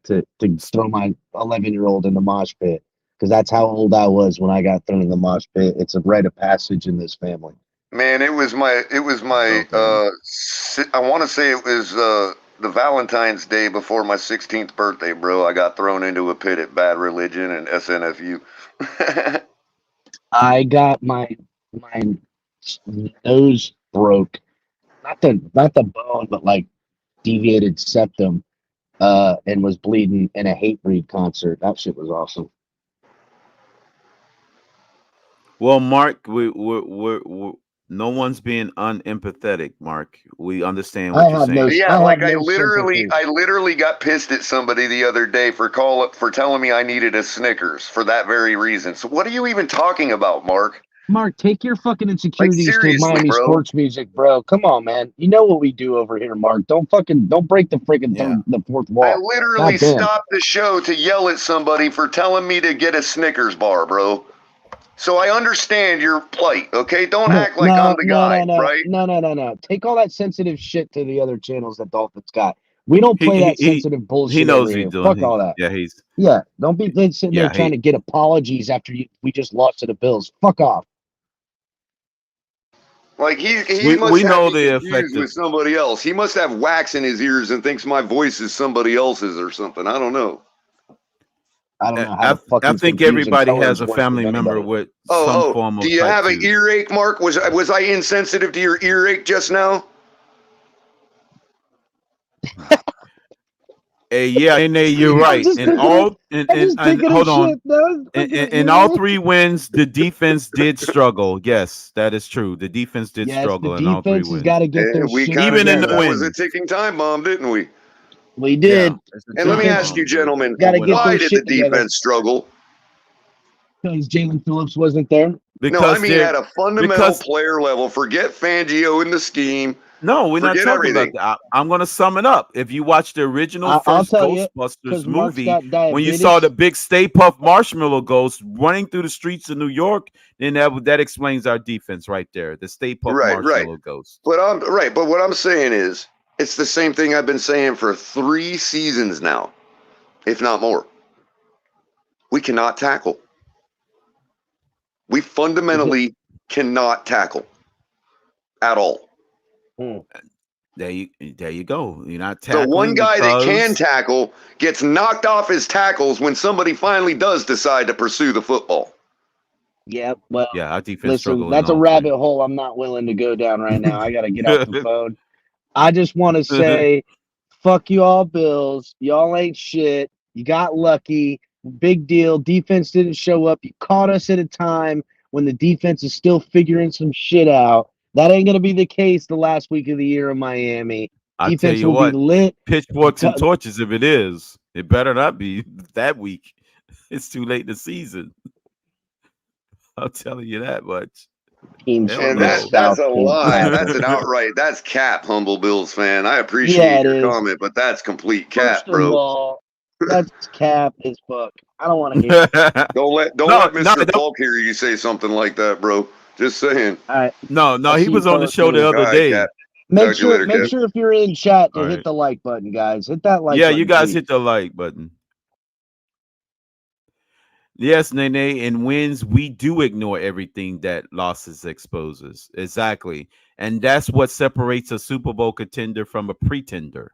Speaker 6: throw my 11-year-old in the mosh pit, because that's how old I was when I got thrown in the mosh pit. It's a rite of passage in this family.
Speaker 3: Man, it was my I want to say it was the Valentine's Day before my 16th birthday, bro. I got thrown into a pit at Bad Religion and SNFU.
Speaker 6: I got my nose broke, not the bone, but like deviated septum, and was bleeding in a Hatebreed concert. That shit was awesome.
Speaker 5: Well, Mark, we're no one's being unempathetic, Mark. We understand what you're saying.
Speaker 3: Yeah, like I literally got pissed at somebody the other day for telling me I needed a Snickers for that very reason. So what are you even talking about, Mark?
Speaker 6: Mark, take your fucking insecurities to Miami sports music, bro. Come on, man. You know what we do over here, Mark. Don't break the freaking the fourth wall.
Speaker 3: I literally stopped the show to yell at somebody for telling me to get a Snickers bar, bro. So I understand your plight, okay? Don't act like I'm the guy, right?
Speaker 6: No. Take all that sensitive shit to the other channels that Dolphins got. We don't play that sensitive bullshit.
Speaker 5: He knows
Speaker 6: over here.
Speaker 5: doing.
Speaker 6: Fuck all that.
Speaker 5: Yeah,
Speaker 6: Don't be sitting there trying to get apologies after we just lost to the Bills. Fuck off.
Speaker 3: Like he must have me confused with somebody else. He must have wax in his ears and thinks my voice is somebody else's or something. I don't know.
Speaker 6: I don't know how to fucking.
Speaker 5: I think everybody has a family member with some form of.
Speaker 3: Do you have an earache, Mark? Was I insensitive to your earache just now?
Speaker 5: Yeah, and you're right. And hold on. In all three wins, the defense did struggle. Yes, that is true. The defense did struggle in all three wins.
Speaker 6: Has got to get their shit
Speaker 5: even in the
Speaker 3: wins.
Speaker 5: wins.
Speaker 3: It was a ticking time bomb, didn't we?
Speaker 6: We did.
Speaker 3: Yeah. And let me ask you, gentlemen, why did the defense struggle?
Speaker 6: Because Jalen Phillips wasn't there.
Speaker 3: Because at a fundamental player level, forget Fangio in the scheme.
Speaker 5: No, we're not talking about that. I'm going to sum it up. If you watch the original first Ghostbusters movie, when you saw the big Stay Puft Marshmallow Ghost running through the streets of New York, then that explains our defense right there. The Stay Puft Marshmallow Ghost.
Speaker 3: But what I'm saying is, it's the same thing I've been saying for 3 seasons now, if not more. We cannot tackle. We fundamentally cannot tackle at all.
Speaker 5: There you go. You're not tackling.
Speaker 3: The one guy that can tackle gets knocked off his tackles when somebody finally does decide to pursue the football.
Speaker 6: Yeah, well,
Speaker 5: our defense.
Speaker 6: Listen, that's a rabbit hole I'm not willing to go down right now. I got to get off the phone. I just want to say, fuck you all, Bills. Y'all ain't shit. You got lucky. Big deal. Defense didn't show up. You caught us at a time when the defense is still figuring some shit out. That ain't going to be the case the last week of the year in Miami.
Speaker 5: I'll tell you what, be lit. Pitchforks and torches if it is. It better not be that week. It's too late in the season. I'll tell you that much.
Speaker 3: And that's a lie. That's an outright. That's cap, humble Bills fan. I appreciate your comment, but that's complete cap, bro.
Speaker 6: All, that's cap as fuck. I don't want to hear it.
Speaker 3: Don't let Mr. Falk hear you say something like that, bro. Just saying.
Speaker 6: All right.
Speaker 5: No, he was on the show the other day.
Speaker 3: Cap.
Speaker 6: Make sure if you're in chat to hit the like button, guys. Hit that like button.
Speaker 5: Yeah, you guys
Speaker 6: please.
Speaker 5: Hit the like button. Yes, Nene, in wins, we do ignore everything that losses exposes. Exactly. And that's what separates a Super Bowl contender from a pretender.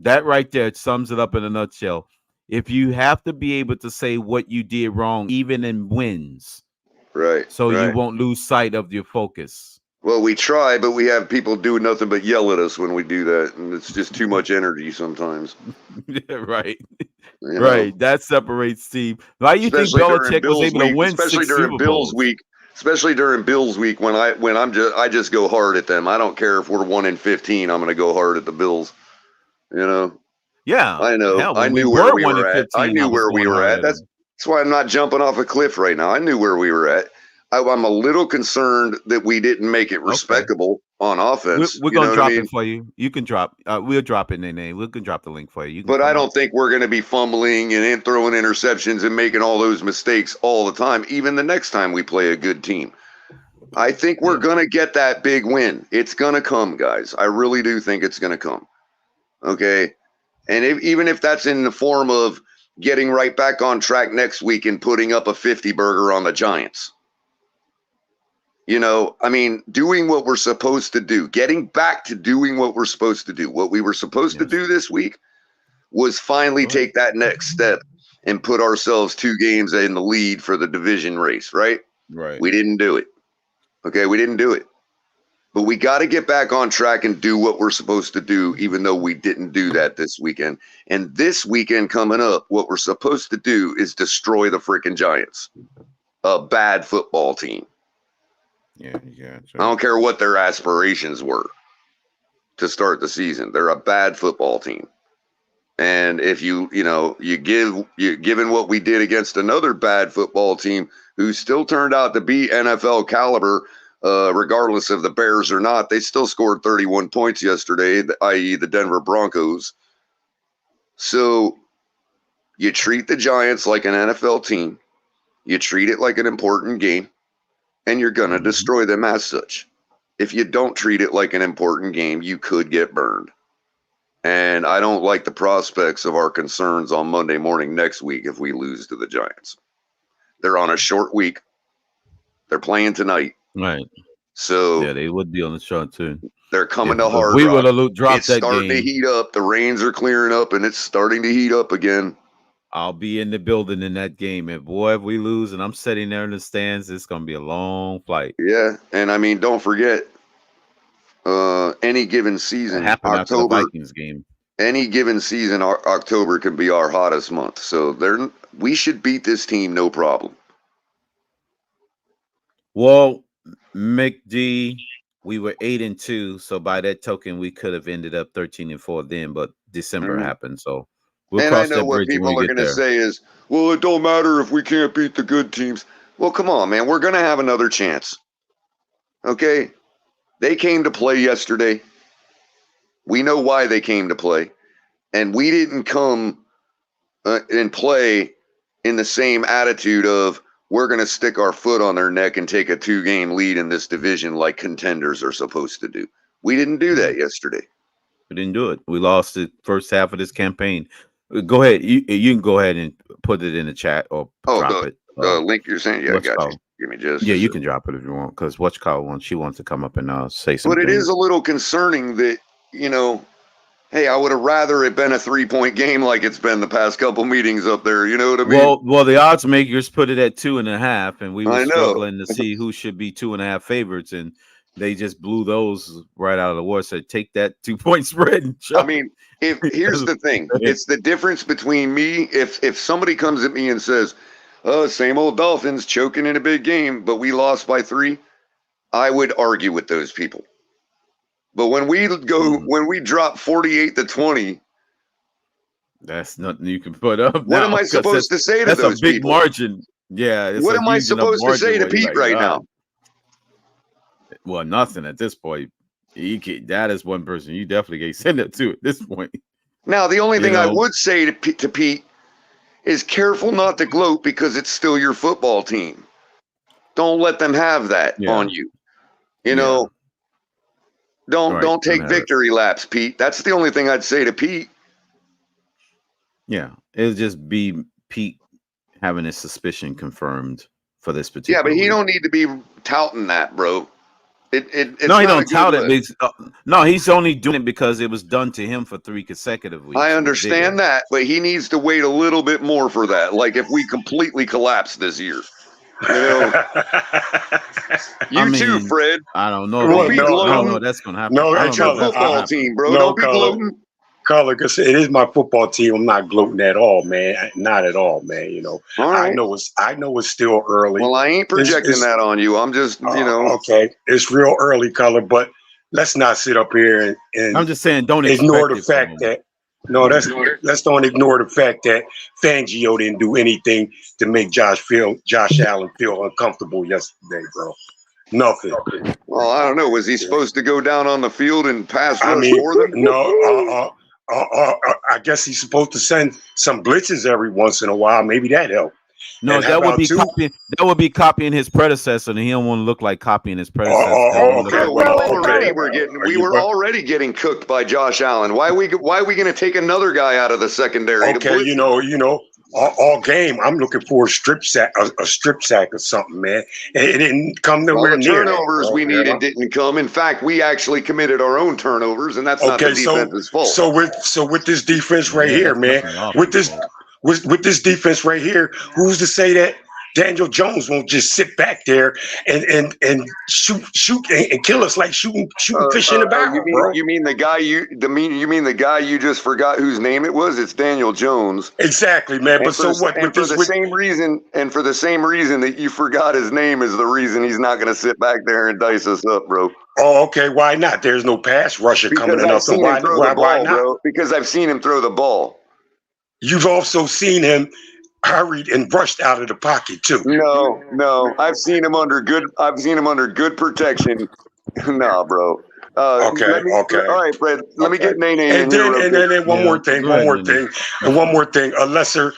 Speaker 5: That right there sums it up in a nutshell. If you have to be able to say what you did wrong, even in wins, you won't lose sight of your focus.
Speaker 3: Well, we try, but we have people do nothing but yell at us when we do that, and it's just too much energy sometimes.
Speaker 5: Right. Right. That separates team. Why do you think Belichick was able to win
Speaker 3: especially
Speaker 5: 6
Speaker 3: during
Speaker 5: Super
Speaker 3: Bills
Speaker 5: Bowls?
Speaker 3: week? Especially during Bills week when I just go hard at them. I don't care if we're 1-15. I'm going to go hard at the Bills. You know.
Speaker 5: Yeah,
Speaker 3: I know.
Speaker 5: Hell,
Speaker 3: I knew where we were at. I knew where we were at. That's why I'm not jumping off a cliff right now. I knew where we were at. I'm a little concerned that we didn't make it respectable on offense.
Speaker 5: We're going to drop it for you. You can drop. We'll drop it, Nene. We can drop the link for you.
Speaker 3: But I don't think we're going to be fumbling and throwing interceptions and making all those mistakes all the time, even the next time we play a good team. I think we're going to get that big win. It's going to come, guys. I really do think it's going to come. Okay? And even if that's in the form of getting right back on track next week and putting up a 50-burger on the Giants. You know, I mean, doing what we're supposed to do, getting back to doing what we're supposed to do. What we were supposed to do this week was finally take that next step and put ourselves 2 games in the lead for the division race, right?
Speaker 5: Right.
Speaker 3: We didn't do it. Okay, we didn't do it. But we got to get back on track and do what we're supposed to do, even though we didn't do that this weekend. And this weekend coming up, what we're supposed to do is destroy the freaking Giants. a bad football team.
Speaker 5: Yeah.
Speaker 3: I don't care what their aspirations were to start the season. They're a bad football team. And if given what we did against another bad football team who still turned out to be NFL caliber, regardless of the Bears or not, they still scored 31 points yesterday, i.e. the Denver Broncos. So you treat the Giants like an NFL team. You treat it like an important game, and you're going to destroy them as such. If you don't treat it like an important game, you could get burned. And I don't like the prospects of our concerns on Monday morning next week if we lose to the Giants. They're on a short week. They're playing tonight.
Speaker 5: Right.
Speaker 3: So
Speaker 5: yeah, they would be on the short too.
Speaker 3: They're coming to Hard Rock.
Speaker 5: We would have dropped
Speaker 3: it's
Speaker 5: that
Speaker 3: starting
Speaker 5: game.
Speaker 3: to heat up. The rains are clearing up, and it's starting to heat up again.
Speaker 5: I'll be in the building in that game. And boy, if we lose and I'm sitting there in the stands, it's going to be a long flight.
Speaker 3: Yeah. And I mean, don't forget, any given season,
Speaker 5: October, after the Vikings game.
Speaker 3: Any given season, October can be our hottest month. So we should beat this team, no problem.
Speaker 5: Well, McD, we were 8-2. So by that token, we could have ended up 13-4 then, but December happened. So we'll cross that bridge when we get there. And I know what people are going to say is, well, it don't matter if we can't beat the good teams. Well, come on, man. We're going to have another chance. Okay? They came to play yesterday. We know why they came to play. And we didn't come and play in the same attitude of we're going to stick our foot on their neck and take a 2-game lead in this division like contenders are supposed to do. We didn't do that yesterday. We didn't do it. We lost the first half of this campaign. Go ahead. You can go ahead and put it in the chat or drop it.
Speaker 3: The link you're saying? Yeah, I got you. Give me just.
Speaker 5: Yeah, you can drop it if you want, because she wants to come up and say something.
Speaker 3: But it is a little concerning that, hey, I would have rather it been a 3-point game like it's been the past couple meetings up there. You know what I mean?
Speaker 5: Well, the odds makers put it at 2.5, and we were struggling to see who should be 2.5 favorites, and they just blew those right out of the water. So take that 2-point spread. And
Speaker 3: I mean, here's the thing. It's the difference between me. If somebody comes at me and says, oh, same old Dolphins choking in a big game, but we lost by 3, I would argue with those people. But when we drop 48-20,
Speaker 5: that's nothing you can put up.
Speaker 3: What am I supposed to say to those people?
Speaker 5: That's a big margin. Yeah.
Speaker 3: What am I supposed to say to Pete right now?
Speaker 5: Well, nothing at this point. That is one person you definitely can't send it to at this point.
Speaker 3: Now, the only thing I would say to Pete is careful not to gloat because it's still your football team. Don't let them have that on you. Don't take victory laps, Pete. That's the only thing I'd say to Pete.
Speaker 5: Yeah, it'll just be Pete having his suspicion confirmed for this particular.
Speaker 3: Yeah, but he don't need to be touting that, bro. It's
Speaker 5: no, he don't tout it. No, he's only doing it because it was done to him for 3 consecutive weeks.
Speaker 3: I understand that, but he needs to wait a little bit more for that. Like if we completely collapse this year. Too, Fred.
Speaker 5: I don't know. No, that's gonna happen.
Speaker 3: No, that's your football team, bro. Don't be gloating.
Speaker 7: Carla, it is my football team. I'm not gloating at all, man. Not at all, man.
Speaker 3: All right.
Speaker 7: I know it's still early.
Speaker 3: Well, I ain't projecting that on you. I'm just,
Speaker 7: Okay, it's real early, Carla, but let's not sit up here and
Speaker 5: I'm just saying, don't
Speaker 7: ignore the fact that. No, let's don't ignore the fact that Fangio didn't do anything to make Josh Allen feel uncomfortable yesterday, bro. Nothing.
Speaker 3: Well, I don't know. Was he supposed to go down on the field and pass rush for them?
Speaker 7: No. I guess he's supposed to send some blitzes every once in a while. Maybe that helped.
Speaker 5: No, that would be copying his predecessor, and he don't want to look like copying his predecessor.
Speaker 3: We were already getting cooked by Josh Allen. Why are we going to take another guy out of the secondary?
Speaker 7: Okay, all game I'm looking for a strip sack or something, man. It didn't come nowhere near.
Speaker 3: The turnovers we needed didn't come. In fact, we actually committed our own turnovers, and that's not the defense's fault.
Speaker 7: So with this defense right here, man, with this defense right here, who's to say that Daniel Jones won't just sit back there and shoot and kill us like shooting fish in a barrel, bro.
Speaker 3: You mean the guy you just forgot whose name it was? It's Daniel Jones.
Speaker 7: Exactly, man. But so what?
Speaker 3: And for the same reason that you forgot his name is the reason he's not going to sit back there and dice us up, bro.
Speaker 7: Oh, okay. Why not? There's no pass rusher coming enough. So why not?
Speaker 3: Bro? Because I've seen him throw the ball.
Speaker 7: You've also seen him hurried and rushed out of the pocket too.
Speaker 3: No. I've seen him under good protection. No, bro.
Speaker 7: Okay.
Speaker 3: All right, Fred. Let me get Nene in here.
Speaker 7: And then one more thing. A lesser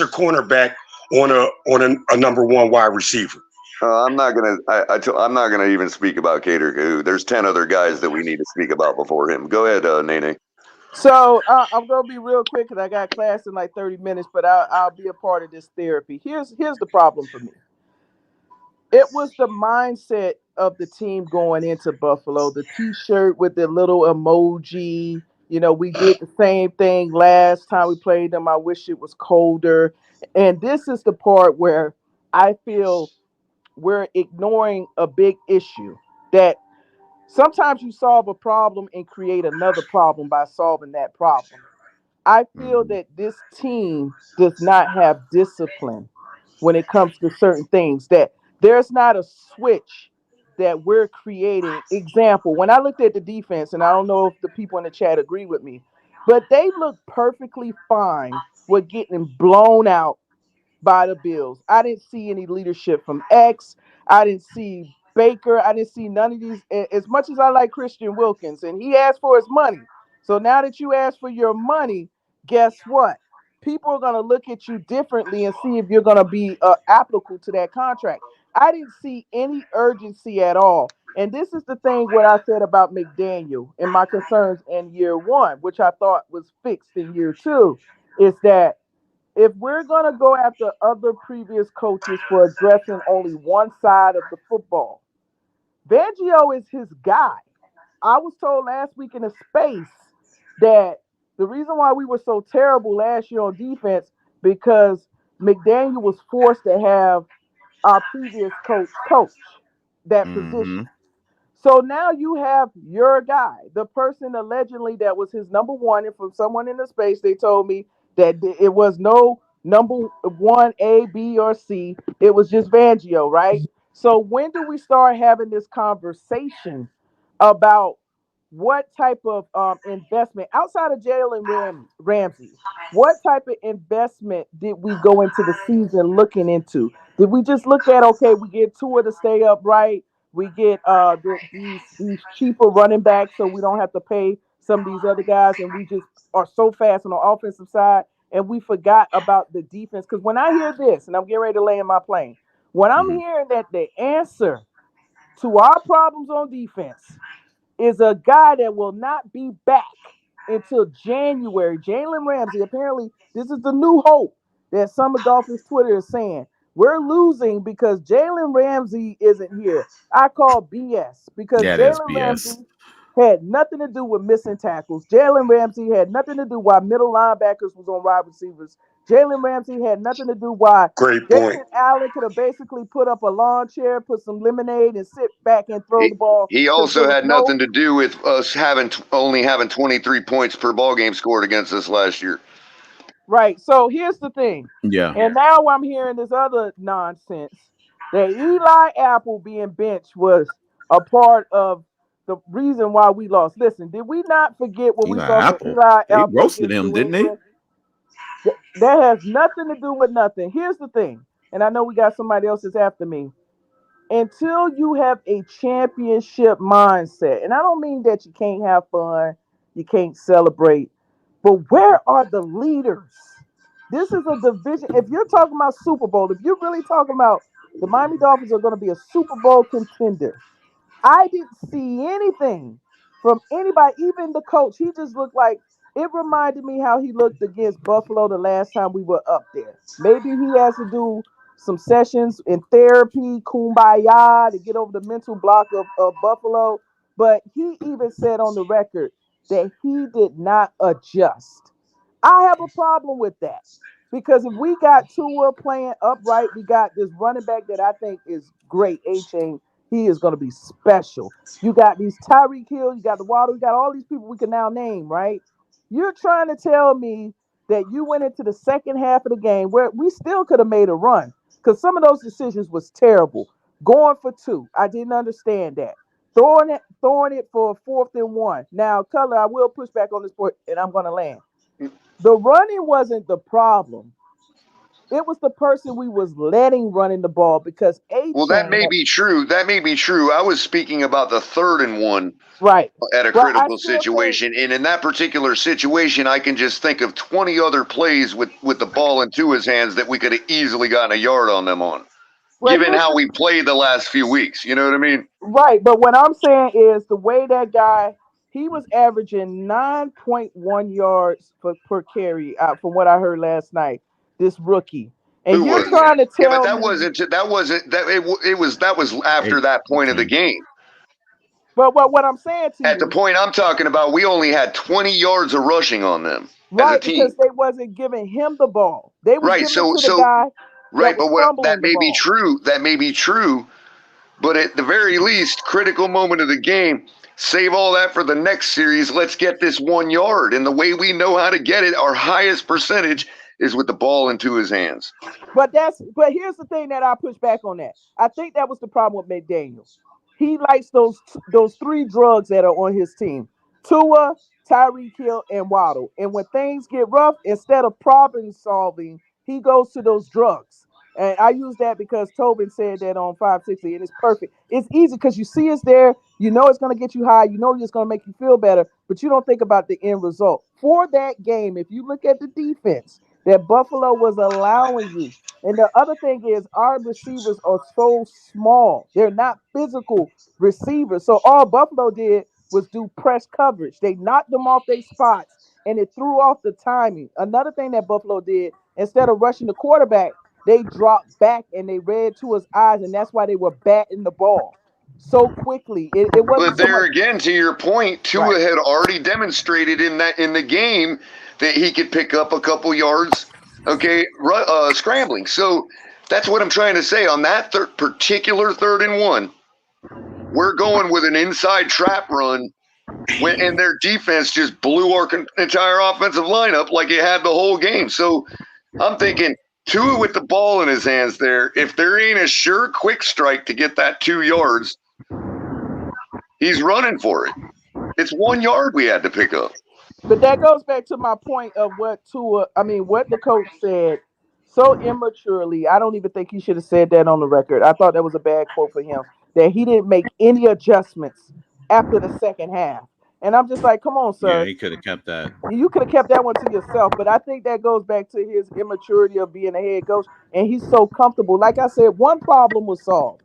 Speaker 7: cornerback on a number one wide receiver.
Speaker 3: I'm not gonna even speak about Cater. There's 10 other guys that we need to speak about before him. Go ahead, Nene.
Speaker 8: So I'm gonna be real quick because I got class in like 30 minutes, but I'll be a part of this therapy. Here's the problem for me. It was the mindset of the team going into Buffalo. The T-shirt with the little emoji. You know, we did the same thing last time we played them. I wish it was colder. And this is the part where I feel we're ignoring a big issue that sometimes you solve a problem and create another problem by solving that problem. I feel that this team does not have discipline when it comes to certain things, that there's not a switch that we're creating. Example, when I looked at the defense, and I don't know if the people in the chat agree with me, but they look perfectly fine with getting blown out by the Bills. I didn't see any leadership from X. I didn't see Baker. I didn't see none of these. As much as I like Christian Wilkins, and he asked for his money. So now that you ask for your money, guess what? People are going to look at you differently and see if you're going to be applicable to that contract. I didn't see any urgency at all. And this is the thing what I said about McDaniel and my concerns in year one, which I thought was fixed in year two, is that if we're going to go after other previous coaches for addressing only one side of the football, Fangio is his guy. I was told last week in a space that the reason why we were so terrible last year on defense because McDaniel was forced to have our previous coach that position. So now you have your guy, the person allegedly that was his number one, and from someone in the space, they told me that it was no number one, A, B, or C. It was just Fangio, right? So when do we start having this conversation about what type of investment outside of Jalen Ramsey? What type of investment did we go into the season looking into? Did we just look at, okay, we get Tua to stay upright, we get these cheaper running backs so we don't have to pay some of these other guys, and we just are so fast on the offensive side, and we forgot about the defense? Because when I hear this, and I'm getting ready to lay in my plane, when I'm hearing that the answer to our problems on defense is a guy that will not be back until January, Jalen Ramsey, apparently this is the new hope that some of Dolphins Twitter is saying. We're losing because Jalen Ramsey isn't here. I call BS because Jalen Ramsey had nothing to do with missing tackles. Jalen Ramsey had nothing to do why middle linebackers was on wide receivers. Jalen Ramsey had nothing to do why Jason Allen could have basically put up a lawn chair, put some lemonade, and sit back and throw the ball.
Speaker 3: He also had nothing to do with us only having 23 points per ball game scored against us last year.
Speaker 8: Right. So here's the thing.
Speaker 5: Yeah.
Speaker 8: And now I'm hearing this other nonsense that Eli Apple being benched was a part of the reason why we lost. Listen, did we not forget what we saw from Eli Apple?
Speaker 5: He roasted him, didn't he?
Speaker 8: That has nothing to do with nothing. Here's the thing, and I know we got somebody else that's after me. Until you have a championship mindset, and I don't mean that you can't have fun, you can't celebrate, but where are the leaders? This is a division. If you're talking about Super Bowl, if you're really talking about the Miami Dolphins are going to be a Super Bowl contender, I didn't see anything from anybody, even the coach. He just looked like, it reminded me how he looked against Buffalo the last time we were up there. Maybe he has to do some sessions in therapy, kumbaya, to get over the mental block of Buffalo. But he even said on the record that he did not adjust. I have a problem with that. Because if we got Tua playing upright, we got this running back that I think is great. A-Chain, he is going to be special. You got these Tyreek Hill, you got the Waddle, you got all these people we can now name, right? You're trying to tell me that you went into the second half of the game where we still could have made a run because some of those decisions was terrible. Going for 2, I didn't understand that. Throwing it for 4th and 1. Now, Color, I will push back on this point, and I'm going to land. The running wasn't the problem. It was the person we was letting running the ball because
Speaker 3: Well, that may be true. That may be true. I was speaking about the 3rd and 1.
Speaker 8: Right.
Speaker 3: At a critical situation. And in that particular situation, I can just think of 20 other plays with the ball in Tua's hands that we could have easily gotten a yard on them on. Given how we played the last few weeks. You know what I mean?
Speaker 8: Right. But what I'm saying is the way that guy, he was averaging 9.1 yards per carry from what I heard last night, this rookie. And you're trying to tell
Speaker 3: but that was after that point of the game.
Speaker 8: But what I'm saying to you,
Speaker 3: at the point I'm talking about, we only had 20 yards of rushing on them.
Speaker 8: Right, because they wasn't giving him the ball. They was giving it to the guy.
Speaker 3: Right, but that may be true. That may be true. But at the very least, critical moment of the game, save all that for the next series. Let's get this 1 yard. And the way we know how to get it, our highest percentage is with the ball into his hands.
Speaker 8: But here's the thing that I push back on that. I think that was the problem with McDaniels. He likes those 3 drugs that are on his team: Tua, Tyreek Hill, and Waddle. And when things get rough, instead of problem solving, he goes to those drugs. And I use that because Tobin said that on 560, and it's perfect. It's easy because you see it's there. You know it's going to get you high. You know it's going to make you feel better, but you don't think about the end result. For that game, if you look at the defense that Buffalo was allowing you, and the other thing is our receivers are so small. They're not physical receivers. So all Buffalo did was do press coverage. They knocked them off their spots, and it threw off the timing. Another thing that Buffalo did, instead of rushing the quarterback, they dropped back and they read Tua's eyes, and that's why they were batting the ball so quickly. It wasn't.
Speaker 3: But there again, to your point, Tua had already demonstrated in the game that he could pick up a couple yards, scrambling. So that's what I'm trying to say. On that particular 3rd and 1, we're going with an inside trap run, and their defense just blew our entire offensive lineup like it had the whole game. So I'm thinking Tua with the ball in his hands there, if there ain't a sure quick strike to get that 2 yards, he's running for it. It's 1 yard we had to pick up.
Speaker 8: But that goes back to my point of what the coach said so immaturely. I don't even think he should have said that on the record. I thought that was a bad quote for him, that he didn't make any adjustments after the second half. And I'm just like, come on, sir.
Speaker 5: Yeah, he could have kept that.
Speaker 8: You could have kept that one to yourself. But I think that goes back to his immaturity of being a head coach. And he's so comfortable. Like I said, one problem was solved.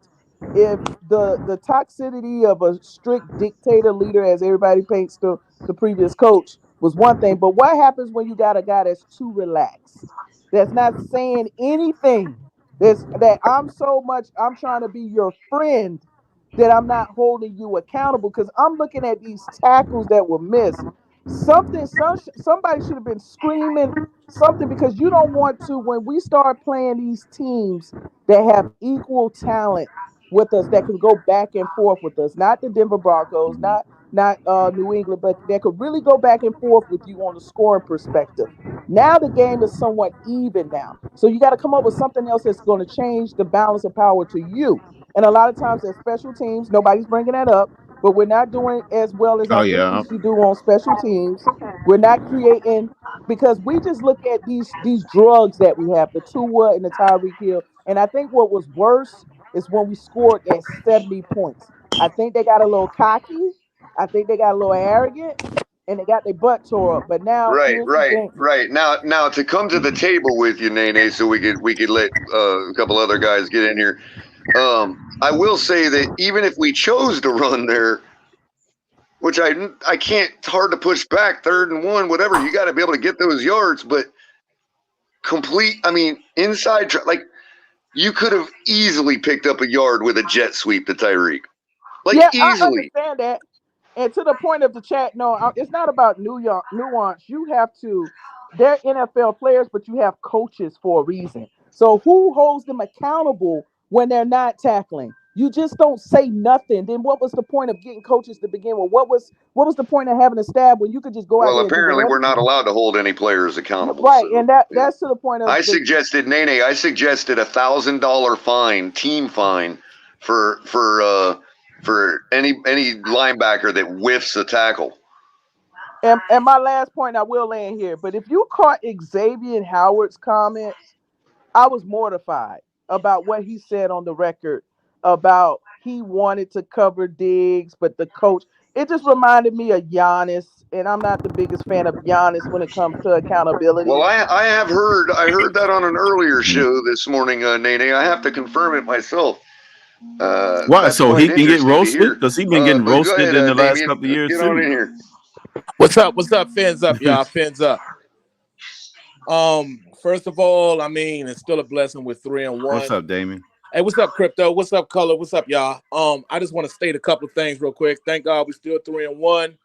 Speaker 8: If the toxicity of a strict dictator leader, as everybody paints the previous coach, was one thing. But what happens when you got a guy that's too relaxed, that's not saying anything, that I'm trying to be your friend, that I'm not holding you accountable? Because I'm looking at these tackles that were missed. Somebody should have been screaming something, because you don't want to, when we start playing these teams that have equal talent with us, that can go back and forth with us, not the Denver Broncos, not New England, but that could really go back and forth with you on the scoring perspective. Now the game is somewhat even now. So you got to come up with something else that's going to change the balance of power to you. And a lot of times at special teams, nobody's bringing that up, but we're not doing as well as I think we should do on special teams. We're not creating, because we just look at these drugs that we have, the Tua and the Tyreek Hill. And I think what was worse is when we scored at 70 points. I think they got a little cocky. I think they got a little arrogant, and they got their butt tore up. But now,
Speaker 3: right. Now to come to the table with you, Nene, so we could let a couple other guys get in here. I will say that even if we chose to run there, which I can't, it's hard to push back 3rd and 1, whatever. You got to be able to get those yards, but inside, like, you could have easily picked up a yard with a jet sweep to Tyreek. Easily.
Speaker 8: I understand that. And to the point of the chat, no, it's not about nuance. You have to they're NFL players, but you have coaches for a reason. So who holds them accountable when they're not tackling? You just don't say nothing. Then what was the point of getting coaches to begin with? What was the point of having a staff when you could just go out there and do
Speaker 3: apparently
Speaker 8: whatever?
Speaker 3: we're not allowed to hold any players accountable.
Speaker 8: Right, so, and that's to the point of
Speaker 3: I suggested $1,000 fine, team fine for any linebacker that whiffs a tackle.
Speaker 8: And my last point, I will land here, but if you caught Xavier Howard's comments, I was mortified about what he said on the record about he wanted to cover Diggs, but the coach, it just reminded me of Giannis, and I'm not the biggest fan of Giannis when it comes to accountability.
Speaker 3: Well, I heard that on an earlier show this morning, Nene. I have to confirm it myself.
Speaker 5: Why? So he can get roasted? Because he's been getting roasted in the last couple of years
Speaker 3: get on in here.
Speaker 9: What's up? Fins up, y'all. Fins up. First of all, I mean, it's still a blessing with 3-1.
Speaker 5: What's up, Damien?
Speaker 9: Hey, what's up, Crypto? What's up, Color? What's up, y'all? I just want to state a couple of things real quick. Thank God we still 3-1.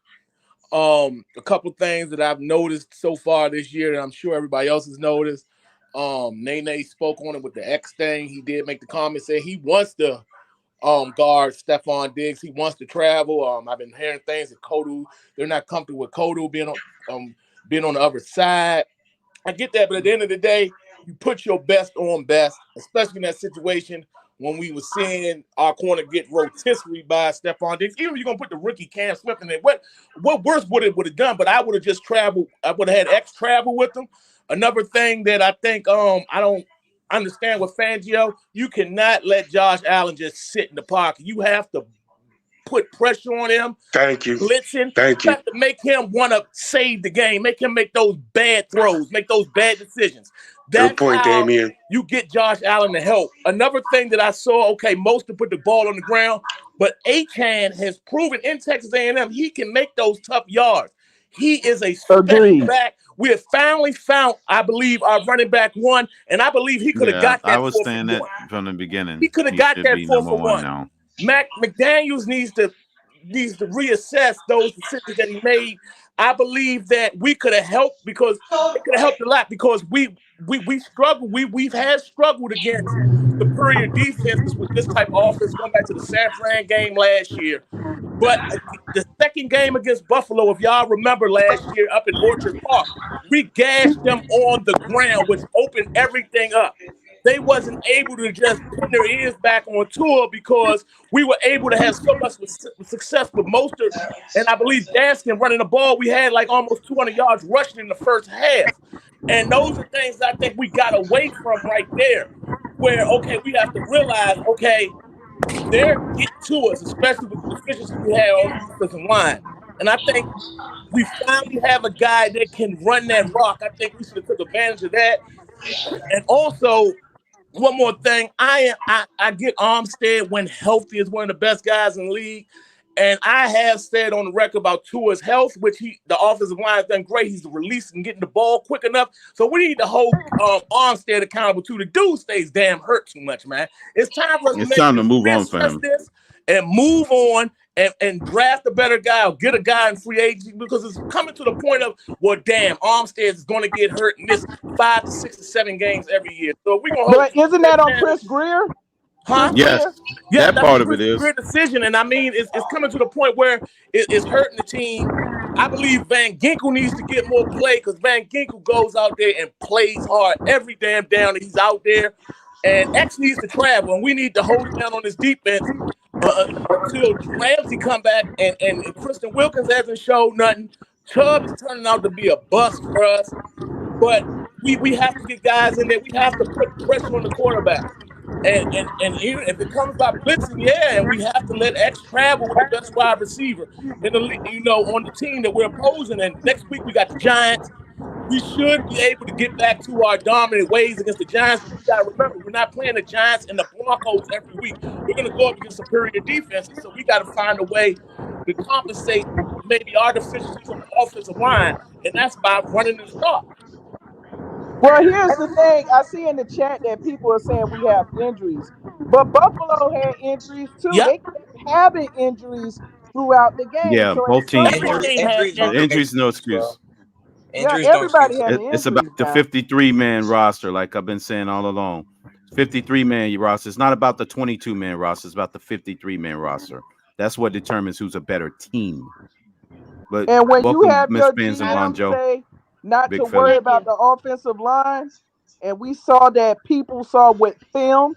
Speaker 9: A couple of things that I've noticed so far this year that I'm sure everybody else has noticed. Nene spoke on it with the X thing. He did make the comment saying he wants to guard Stephon Diggs. He wants to travel. I've been hearing things that Kodu, they're not comfortable with Kodu being on the other side. I get that, but at the end of the day, you put your best on best, especially in that situation when we were seeing our corner get rotisserie by Stephon Diggs. Even if you're gonna put the rookie Cam Swift in there, what worse would it would have done? But I would have just traveled. I would have had X travel with him. Another thing that I think I don't understand with Fangio, you cannot let Josh Allen just sit in the pocket. You have to put pressure on him.
Speaker 7: Thank you.
Speaker 9: Blitzing.
Speaker 7: Thank
Speaker 9: you
Speaker 7: you.
Speaker 9: have to make him want to save the game. Make him make those bad throws. Make those bad decisions. That's
Speaker 7: good point,
Speaker 9: how
Speaker 7: Damien.
Speaker 9: You get Josh Allen to help. Another thing that I saw, okay, most to put the ball on the ground, but Achane has proven in Texas A&M he can make those tough yards. He is a special back. We have finally found, I believe, our running back one, and I believe he could have got that.
Speaker 5: I was saying that from the beginning.
Speaker 9: He could have got that 4-for-1 now. McDaniels needs to reassess those decisions that he made. I believe that we could have helped because it could have helped a lot because we struggled. We've had struggled against superior defenses with this type of offense going back to the San Fran game last year. But the second game against Buffalo, if y'all remember last year up in Orchard Park, we gashed them on the ground, which opened everything up. They wasn't able to just put their ears back on tour because we were able to have so much success with Mostert and I believe Gaskin running the ball. We had like almost 200 yards rushing in the first half. And those are things I think we got away from right there where, okay, we have to realize, okay, they're getting to us, especially with the deficiency we had on the offensive line. And I think we finally have a guy that can run that rock. I think we should have took advantage of that. And also, one more thing, I get Armstead when healthy is one of the best guys in the league. And I have said on the record about Tua's health, which the offensive line has done great. He's releasing, getting the ball quick enough. So we need to hold Armstead accountable too. The dude stays damn hurt too much, man. It's time for us to move on for him. And move on and draft a better guy or get a guy in free agency because it's coming to the point of, well, damn, Armstead is going to get hurt in this 5 to 6 to 7 games every year. So we're going to
Speaker 8: But isn't that on Chris Greer?
Speaker 9: Huh?
Speaker 5: Yes.
Speaker 9: Yeah,
Speaker 5: that part of it is.
Speaker 9: Great decision. And I mean, it's coming to the point where it's hurting the team. I believe Van Ginkel needs to get more play because Van Ginkel goes out there and plays hard every damn down that he's out there. And X needs to travel, and we need to hold it down on this defense until Ramsey come back and Kristen Wilkins hasn't showed nothing. Chubb is turning out to be a bust for us. But we have to get guys in there. We have to put pressure on the quarterback. And even if it comes by blitzing, yeah, and we have to let X travel with the best wide receiver in the, on the team that we're opposing. And next week we got the Giants. We should be able to get back to our dominant ways against the Giants. But you got to remember, we're not playing the Giants and the Broncos every week. We're going to go up against superior defenses. So we got to find a way to compensate maybe our deficiencies on the offensive line, and that's by running the stop.
Speaker 8: Well, here's the thing. I see in the chat that people are saying we have injuries, but Buffalo had injuries too. Yep. They kept having injuries throughout the game.
Speaker 5: Yeah,
Speaker 8: so
Speaker 5: both teams.
Speaker 8: Injuries
Speaker 5: no excuse.
Speaker 9: Injuries
Speaker 8: everybody had an
Speaker 5: It's
Speaker 8: injury.
Speaker 5: about the 53-man roster, like I've been saying all along. 53-man roster. It's not about the 22-man roster. It's about the 53-man roster. That's what determines who's a better team. But
Speaker 8: and when you
Speaker 5: welcome,
Speaker 8: have
Speaker 5: Miss
Speaker 8: your
Speaker 5: Fans and
Speaker 8: GM
Speaker 5: Bonjo.
Speaker 8: say not
Speaker 5: Big
Speaker 8: to
Speaker 5: fella.
Speaker 8: worry about the offensive line, and we saw that people saw with film,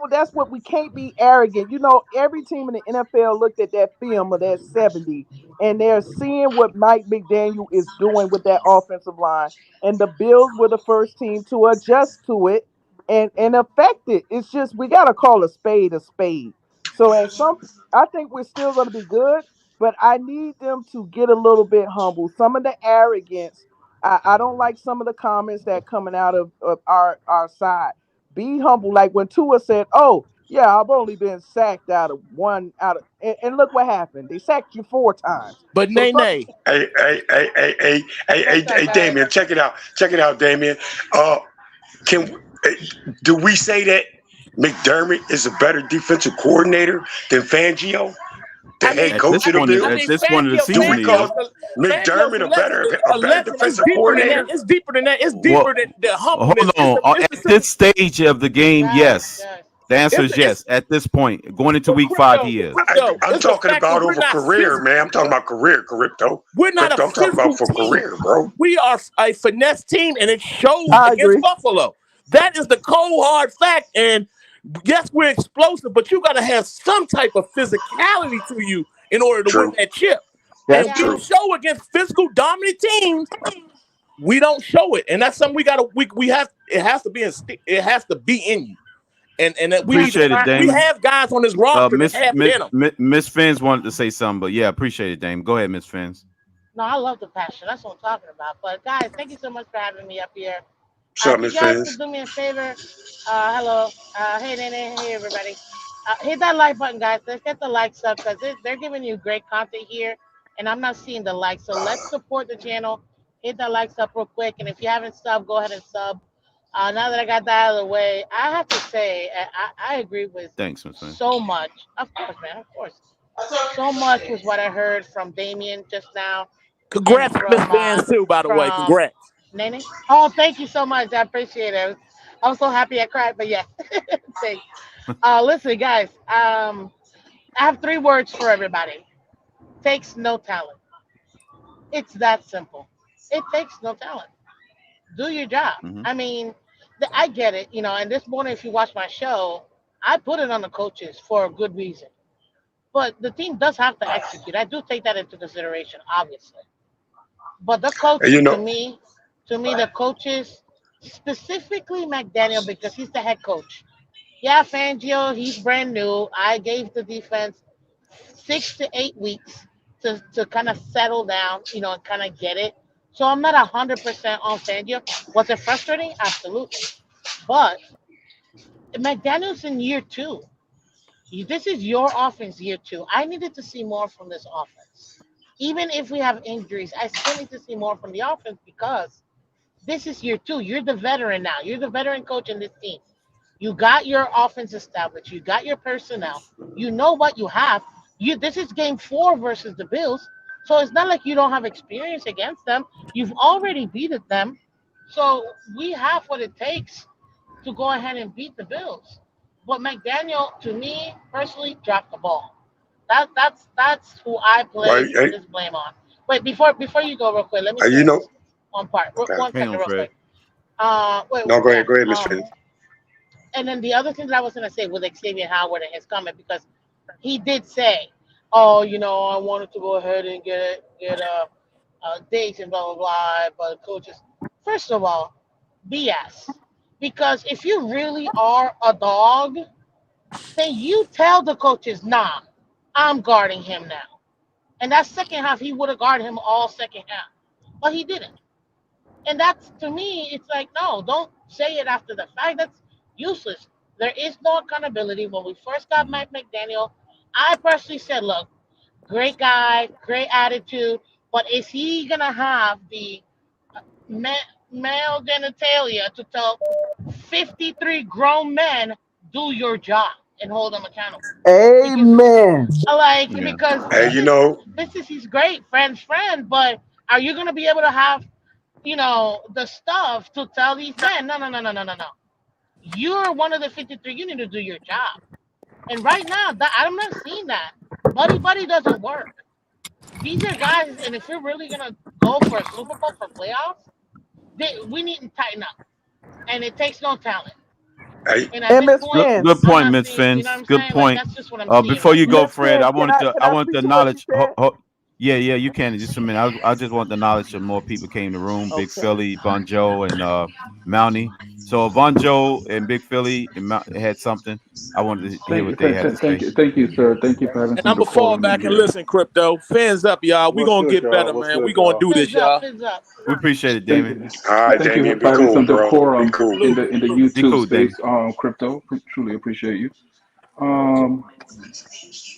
Speaker 8: that's what we can't be arrogant. You know, every team in the NFL looked at that film of that 70, and they're seeing what Mike McDaniel is doing with that offensive line. And the Bills were the first team to adjust to it and affect it. It's just we gotta call a spade a spade. So I think we're still gonna be good, but I need them to get a little bit humble. Some of the arrogance, I don't like some of the comments that coming out of our side. Be humble. Like when Tua said, "Oh, yeah, I've only been sacked and look what happened. They sacked you 4 times."
Speaker 9: But
Speaker 8: So
Speaker 9: Nay.
Speaker 7: Hey, Damien, check it out, Damien. Do we say that McDermott is a better defensive coordinator than Fangio? The head coach of the Bills?
Speaker 5: At this point of the season,
Speaker 7: do we call McDermott a better defensive coordinator?
Speaker 9: It's deeper than that. It's deeper than the humbleness.
Speaker 5: Hold on. At this stage of the game, yes. The answer is yes. At this point, going into week 5, he is.
Speaker 7: I'm talking about over career, man. I'm talking about career, Crypto.
Speaker 9: We're not
Speaker 7: I'm talking about for career, bro.
Speaker 9: We are a finesse team, and it shows
Speaker 8: I
Speaker 9: against
Speaker 8: agree.
Speaker 9: Buffalo. That is the cold, hard fact. And yes, we're explosive, but you got to have some type of physicality to you in order to win that chip.
Speaker 8: That's
Speaker 9: and
Speaker 8: true.
Speaker 9: we show against physical dominant teams, we don't show it, and that's something we got to. We have. It has to be in you. And that we
Speaker 5: appreciate it, Damon.
Speaker 9: We have guys on this roster that have it in them.
Speaker 5: Miss Fins wanted to say something, but yeah, appreciate it, Damon. Go ahead, Miss Fins.
Speaker 10: No, I love the passion. That's what I'm talking about. But guys, thank you so much for having me up here.
Speaker 7: What's up, Miss
Speaker 10: you guys
Speaker 7: Fins?
Speaker 10: could do me a favor. Hello. Hey, Nene. Hey, everybody. Hit that like button, guys. Let's get the likes up because they're giving you great content here, and I'm not seeing the likes. So let's support the channel. Hit that likes up real quick, and if you haven't subbed, go ahead and sub. Now that I got that out of the way, I have to say I agree with so much. Of course, man. Of course. So much was what I heard from Damien just now.
Speaker 9: Congrats, Miss Vance, too, by the way. Congrats.
Speaker 10: Nene? Oh, thank you so much. I appreciate it. I was so happy I cried, but yeah. Thanks. Listen, guys. I have 3 words for everybody. Takes no talent. It's that simple. It takes no talent. Do your job.
Speaker 5: Mm-hmm.
Speaker 10: I mean, I get it, and this morning, if you watch my show, I put it on the coaches for a good reason. But the team does have to execute. I do take that into consideration, obviously. But the coaches, to me, the coaches, specifically McDaniel, because he's the head coach. Yeah, Fangio, he's brand new. I gave the defense 6 to 8 weeks to kind of settle down, and kind of get it. So I'm not 100% on Fangio. Was it frustrating? Absolutely. But McDaniel's in year 2. This is your offense year 2. I needed to see more from this offense. Even if we have injuries, I still need to see more from the offense because this is year 2. You're the veteran now. You're the veteran coach in this team. You got your offense established. You got your personnel. You know what you have. This is game 4 versus the Bills. So it's not like you don't have experience against them. You've already beaten them. So we have what it takes to go ahead and beat the Bills. But McDaniel, to me, personally, dropped the ball. That's who I place this blame on. Wait, before you go real quick, let me say one part. One second real quick.
Speaker 7: Go ahead, Mr. Finn.
Speaker 10: And then the other thing that I was going to say with Xavier Howard and his comment, because he did say, oh, I wanted to go ahead and get dates and blah, blah, blah, but coaches. First of all, BS. Because if you really are a dog, then you tell the coaches, nah, I'm guarding him now. And that second half, he would have guarded him all second half. But he didn't. And that's, to me, it's like, no, don't say it after the fact. That's useless. There is no accountability. When we first got Mike McDaniel, I personally said, look, great guy, great attitude, but is he going to have the male genitalia to tell 53 grown men, do your job and hold them accountable?
Speaker 8: Amen.
Speaker 10: Because
Speaker 7: hey,
Speaker 10: he's great, friend, but are you going to be able to have the stuff to tell these men, no. You're one of the 53. You need to do your job. And right now, I'm not seeing that. Buddy doesn't work. These are guys, and if we're really gonna go for a Super Bowl for playoffs, we need to tighten up. And it takes no talent. And at this
Speaker 8: Miss
Speaker 10: point,
Speaker 5: Good
Speaker 8: Fins.
Speaker 10: I'm
Speaker 5: point,
Speaker 10: not
Speaker 5: Miss
Speaker 10: seeing. You know what
Speaker 5: Fins.
Speaker 10: I'm
Speaker 5: Good
Speaker 10: saying? Like
Speaker 5: point.
Speaker 10: that's just what I'm seeing
Speaker 5: Before
Speaker 10: right
Speaker 5: you
Speaker 10: now.
Speaker 5: go,
Speaker 8: Miss
Speaker 5: Fred,
Speaker 8: Fins,
Speaker 5: I
Speaker 8: can
Speaker 5: wanted
Speaker 8: I
Speaker 5: the
Speaker 8: speak to what you
Speaker 5: knowledge.
Speaker 8: said?
Speaker 5: Yeah, you can. Just a minute. I just want the knowledge of more people came in the room. Big
Speaker 8: Okay.
Speaker 5: Philly, Bon Joe, and Mountie. So Bon Joe and Big Philly had something. I wanted to hear what they had to say.
Speaker 11: Thank you, sir. Thank you for having
Speaker 9: And
Speaker 11: some
Speaker 9: I'm gonna fall
Speaker 11: decorum in
Speaker 9: back and
Speaker 11: here.
Speaker 9: listen, crypto. Fans up, y'all. We
Speaker 11: What's
Speaker 9: gonna
Speaker 11: good,
Speaker 9: get
Speaker 11: y'all?
Speaker 9: better,
Speaker 11: What's
Speaker 9: man. We
Speaker 11: good,
Speaker 9: gonna
Speaker 11: y'all?
Speaker 9: do this,
Speaker 10: Fins up,
Speaker 9: y'all.
Speaker 10: fins up.
Speaker 5: We appreciate it,
Speaker 11: Thank
Speaker 5: Damon.
Speaker 11: you.
Speaker 7: All right,
Speaker 11: Thank you
Speaker 7: Damien,
Speaker 11: for
Speaker 7: be
Speaker 11: having
Speaker 7: cool,
Speaker 11: some
Speaker 7: bro. Be
Speaker 11: decorum
Speaker 7: cool.
Speaker 11: in
Speaker 9: Salute.
Speaker 11: the
Speaker 5: Be
Speaker 11: YouTube
Speaker 5: cool, Damon.
Speaker 11: space. Crypto. Truly appreciate you. Um,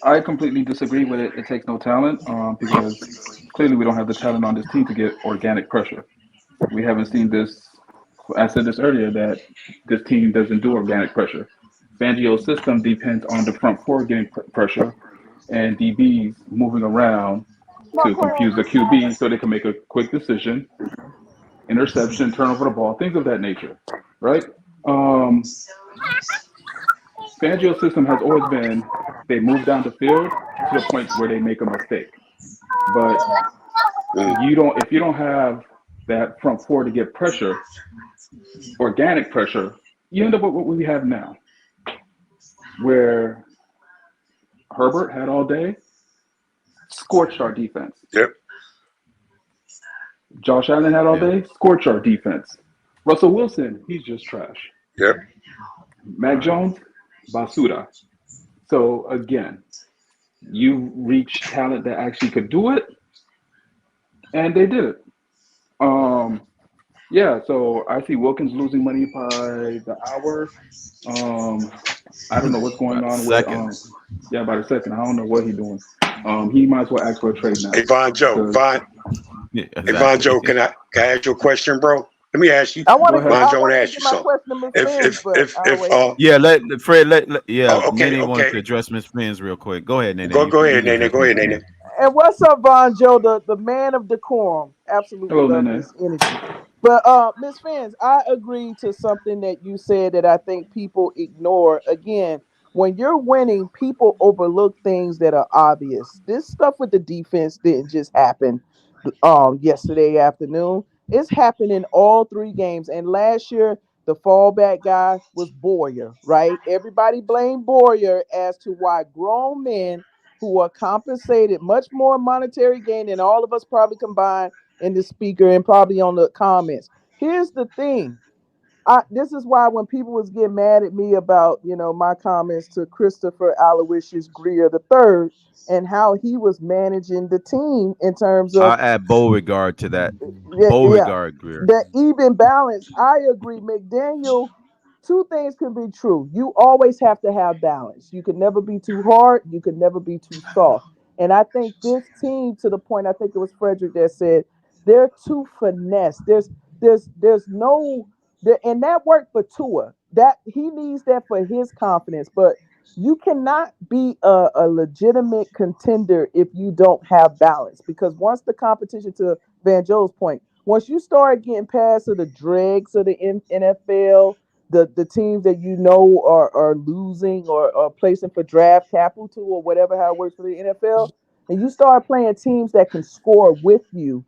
Speaker 11: I completely disagree with it. It takes no talent. Because clearly we don't have the talent on this team to get organic pressure. We haven't seen this. I said this earlier that this team doesn't do organic pressure. Fangio's system depends on the front four getting pressure and DBs moving around to confuse the QB so they can make a quick decision, interception, turnover the ball, things of that nature, right? Um, Fangio's system has always been they move down the field to the point where they make a mistake. But if you don't have that front four to get pressure, organic pressure, you end up with what we have now, where Herbert had all day, scorched our defense.
Speaker 7: Yep.
Speaker 11: Josh Allen had all
Speaker 5: Yeah.
Speaker 11: day, scorched our defense. Russell Wilson, he's just trash.
Speaker 7: Yep.
Speaker 11: Mac Jones, basura. So again, you reach talent that actually could do it, and they did it. Yeah, so I see Wilkins losing money by the hour. I don't know what's going
Speaker 5: About a
Speaker 11: on with
Speaker 5: second.
Speaker 11: yeah, by the second. I don't know what he's doing. He might as well ask for a trade now.
Speaker 7: Hey, Von Joe.
Speaker 5: Yeah,
Speaker 7: Hey, Von
Speaker 5: exactly.
Speaker 7: Joe, can I ask you a question, bro? Let me ask you.
Speaker 8: I want
Speaker 11: Go
Speaker 8: to
Speaker 11: ahead.
Speaker 7: Von Joe, want to
Speaker 8: get
Speaker 7: ask you
Speaker 8: my
Speaker 7: something.
Speaker 8: question to Miss Fins, but I'll wait.
Speaker 5: Yeah, let Fred
Speaker 7: okay,
Speaker 5: Nene wanted to
Speaker 7: okay.
Speaker 5: address Miss Fins real quick. Go ahead, Nene.
Speaker 7: Go
Speaker 5: You
Speaker 7: ahead,
Speaker 5: can
Speaker 7: Nene.
Speaker 5: address
Speaker 7: Go
Speaker 5: Miss
Speaker 7: ahead,
Speaker 5: Fins.
Speaker 7: Nene.
Speaker 8: And what's up, Von Joe, the man of decorum? Absolutely
Speaker 11: Hello,
Speaker 8: love
Speaker 11: Nene.
Speaker 8: his energy. But Miss Fins, I agree to something that you said that I think people ignore. Again, when you're winning, people overlook things that are obvious. This stuff with the defense didn't just happen yesterday afternoon. It's happened in all three games. And last year, the fallback guy was Boyer, right? Everybody blamed Boyer as to why grown men who are compensated much more monetary gain than all of us probably combined in the speaker and probably on the comments. Here's the thing. This is why when people was getting mad at me about, my comments to Christopher Aloysius Greer the third and how he was managing the team in terms of
Speaker 5: I'll add Beauregard to that.
Speaker 8: yeah,
Speaker 5: Beauregard, Greer.
Speaker 8: that even balance. I agree, McDaniel. Two things can be true. You always have to have balance. You can never be too hard. You can never be too soft. And I think this team, to the point, I think it was Frederick that said they're too finesse. There's no there, and that worked for Tua. That he needs that for his confidence, but you cannot be a legitimate contender if you don't have balance. Because once the competition, to Van Joe's point, once you start getting past the dregs of the NFL, the teams that are losing or placing for draft capital or whatever, how it works for the NFL, and you start playing teams that can score with you,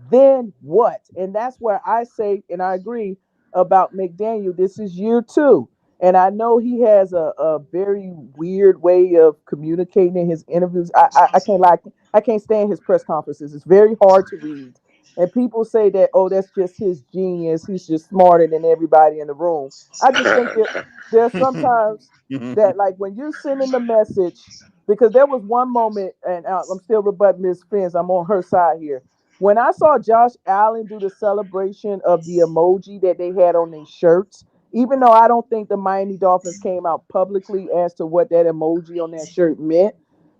Speaker 8: then what? And that's where I say, and I agree about McDaniel. This is year two. And I know he has a very weird way of communicating in his interviews. I can't lie, I can't stand his press conferences. It's very hard to read. And people say that, oh, that's just his genius. He's just smarter than everybody in the room. I just think that there's sometimes that, like, when you're sending the message, because there was one moment, and I'm still rebutting Ms. Fins, I'm on her side here. When I saw Josh Allen do the celebration of the emoji that they had on their shirts, even though I don't think the Miami Dolphins came out publicly as to what that emoji on that shirt meant,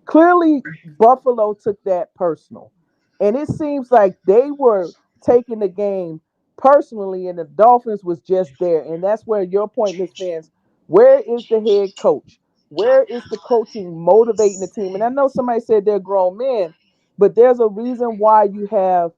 Speaker 8: clearly Buffalo took that personal. And it seems like they were taking the game personally, and the Dolphins was just there. And that's where your point, Miss Fans, where is the head coach? Where is the coaching motivating the team? And I know somebody said they're grown men, but there's a reason why you have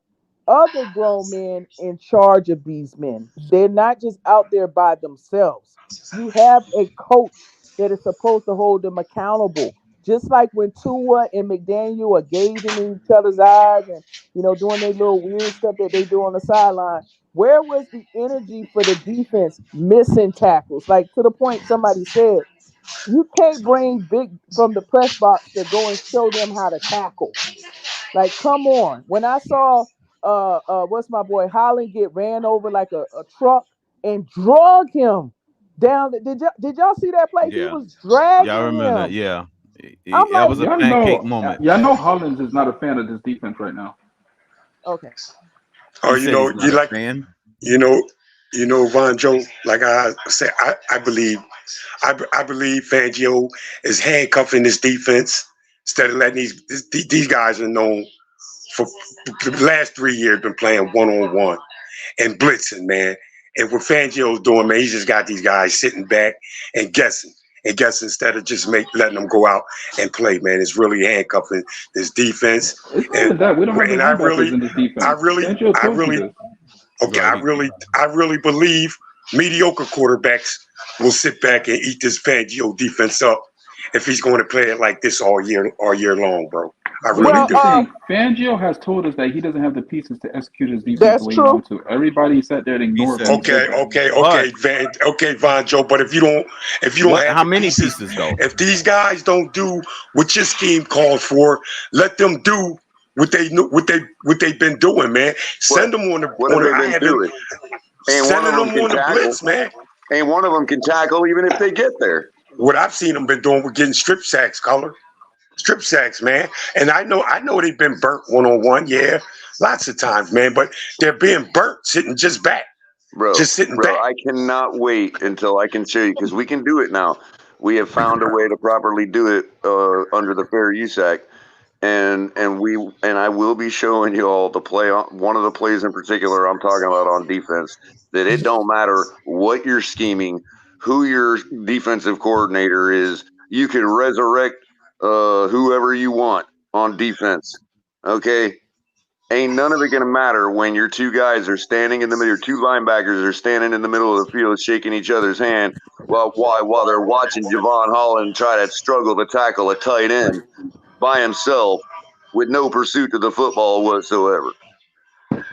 Speaker 8: other grown men in charge of these men. They're not just out there by themselves. You have a coach that is supposed to hold them accountable. Just like when Tua and McDaniel are gazing in each other's eyes and doing their little weird stuff that they do on the sideline. Where was the energy for the defense missing tackles? Like to the point somebody said, you can't bring Big from the press box to go and show them how to tackle. Like, come on. When I saw what's my boy Holland get ran over like a truck and drug him down. Did y'all see that play? He
Speaker 5: Yeah.
Speaker 8: was dragging
Speaker 5: I remember that.
Speaker 8: him.
Speaker 5: Yeah.
Speaker 8: I'm
Speaker 5: That
Speaker 8: like,
Speaker 5: was a pancake moment.
Speaker 11: Y'all know Hollins is not a fan of this defense right now.
Speaker 8: Okay.
Speaker 7: Oh,
Speaker 5: He said he's not a fan.
Speaker 7: Von Joe, like I said, I believe Fangio is handcuffing this defense instead of letting these guys are known for the last 3 years been playing one-on-one and blitzing, man. And what Fangio's doing, man, he just got these guys sitting back and guessing instead of just letting them go out and play, man. It's really handcuffing this defense.
Speaker 11: It's not even that. We don't have the linebackers in this defense.
Speaker 7: I really believe mediocre quarterbacks will sit back and eat this Fangio defense up if he's going to play it like this all year long, bro. I really do.
Speaker 11: Fangio has told us that he doesn't have the pieces to execute his defense the way he wants to. Everybody sat there and ignored him.
Speaker 7: Okay, Von Joe. But if you don't have
Speaker 5: how many pieces though?
Speaker 7: If these guys don't do what your scheme calls for, let them do what they've been doing, man. Send them on the blitz, man.
Speaker 3: And one of them can tackle even if they get there.
Speaker 7: What I've seen them been doing with getting strip sacks, strip sacks, man. And I know they've been burnt one-on-one, yeah, lots of times, man. But they're being burnt sitting just back, back.
Speaker 3: I cannot wait until I can show you because we can do it now. We have found a way to properly do it under the Fair Use Act, and I will be showing you all the play. One of the plays in particular I'm talking about on defense. That it don't matter what you're scheming, who your defensive coordinator is. You can resurrect whoever you want on defense. Okay? Ain't none of it going to matter when your two guys are standing in the middle, your two linebackers are standing in the middle of the field shaking each other's hand while they're watching Javon Holland try to struggle to tackle a tight end by himself with no pursuit to the football whatsoever.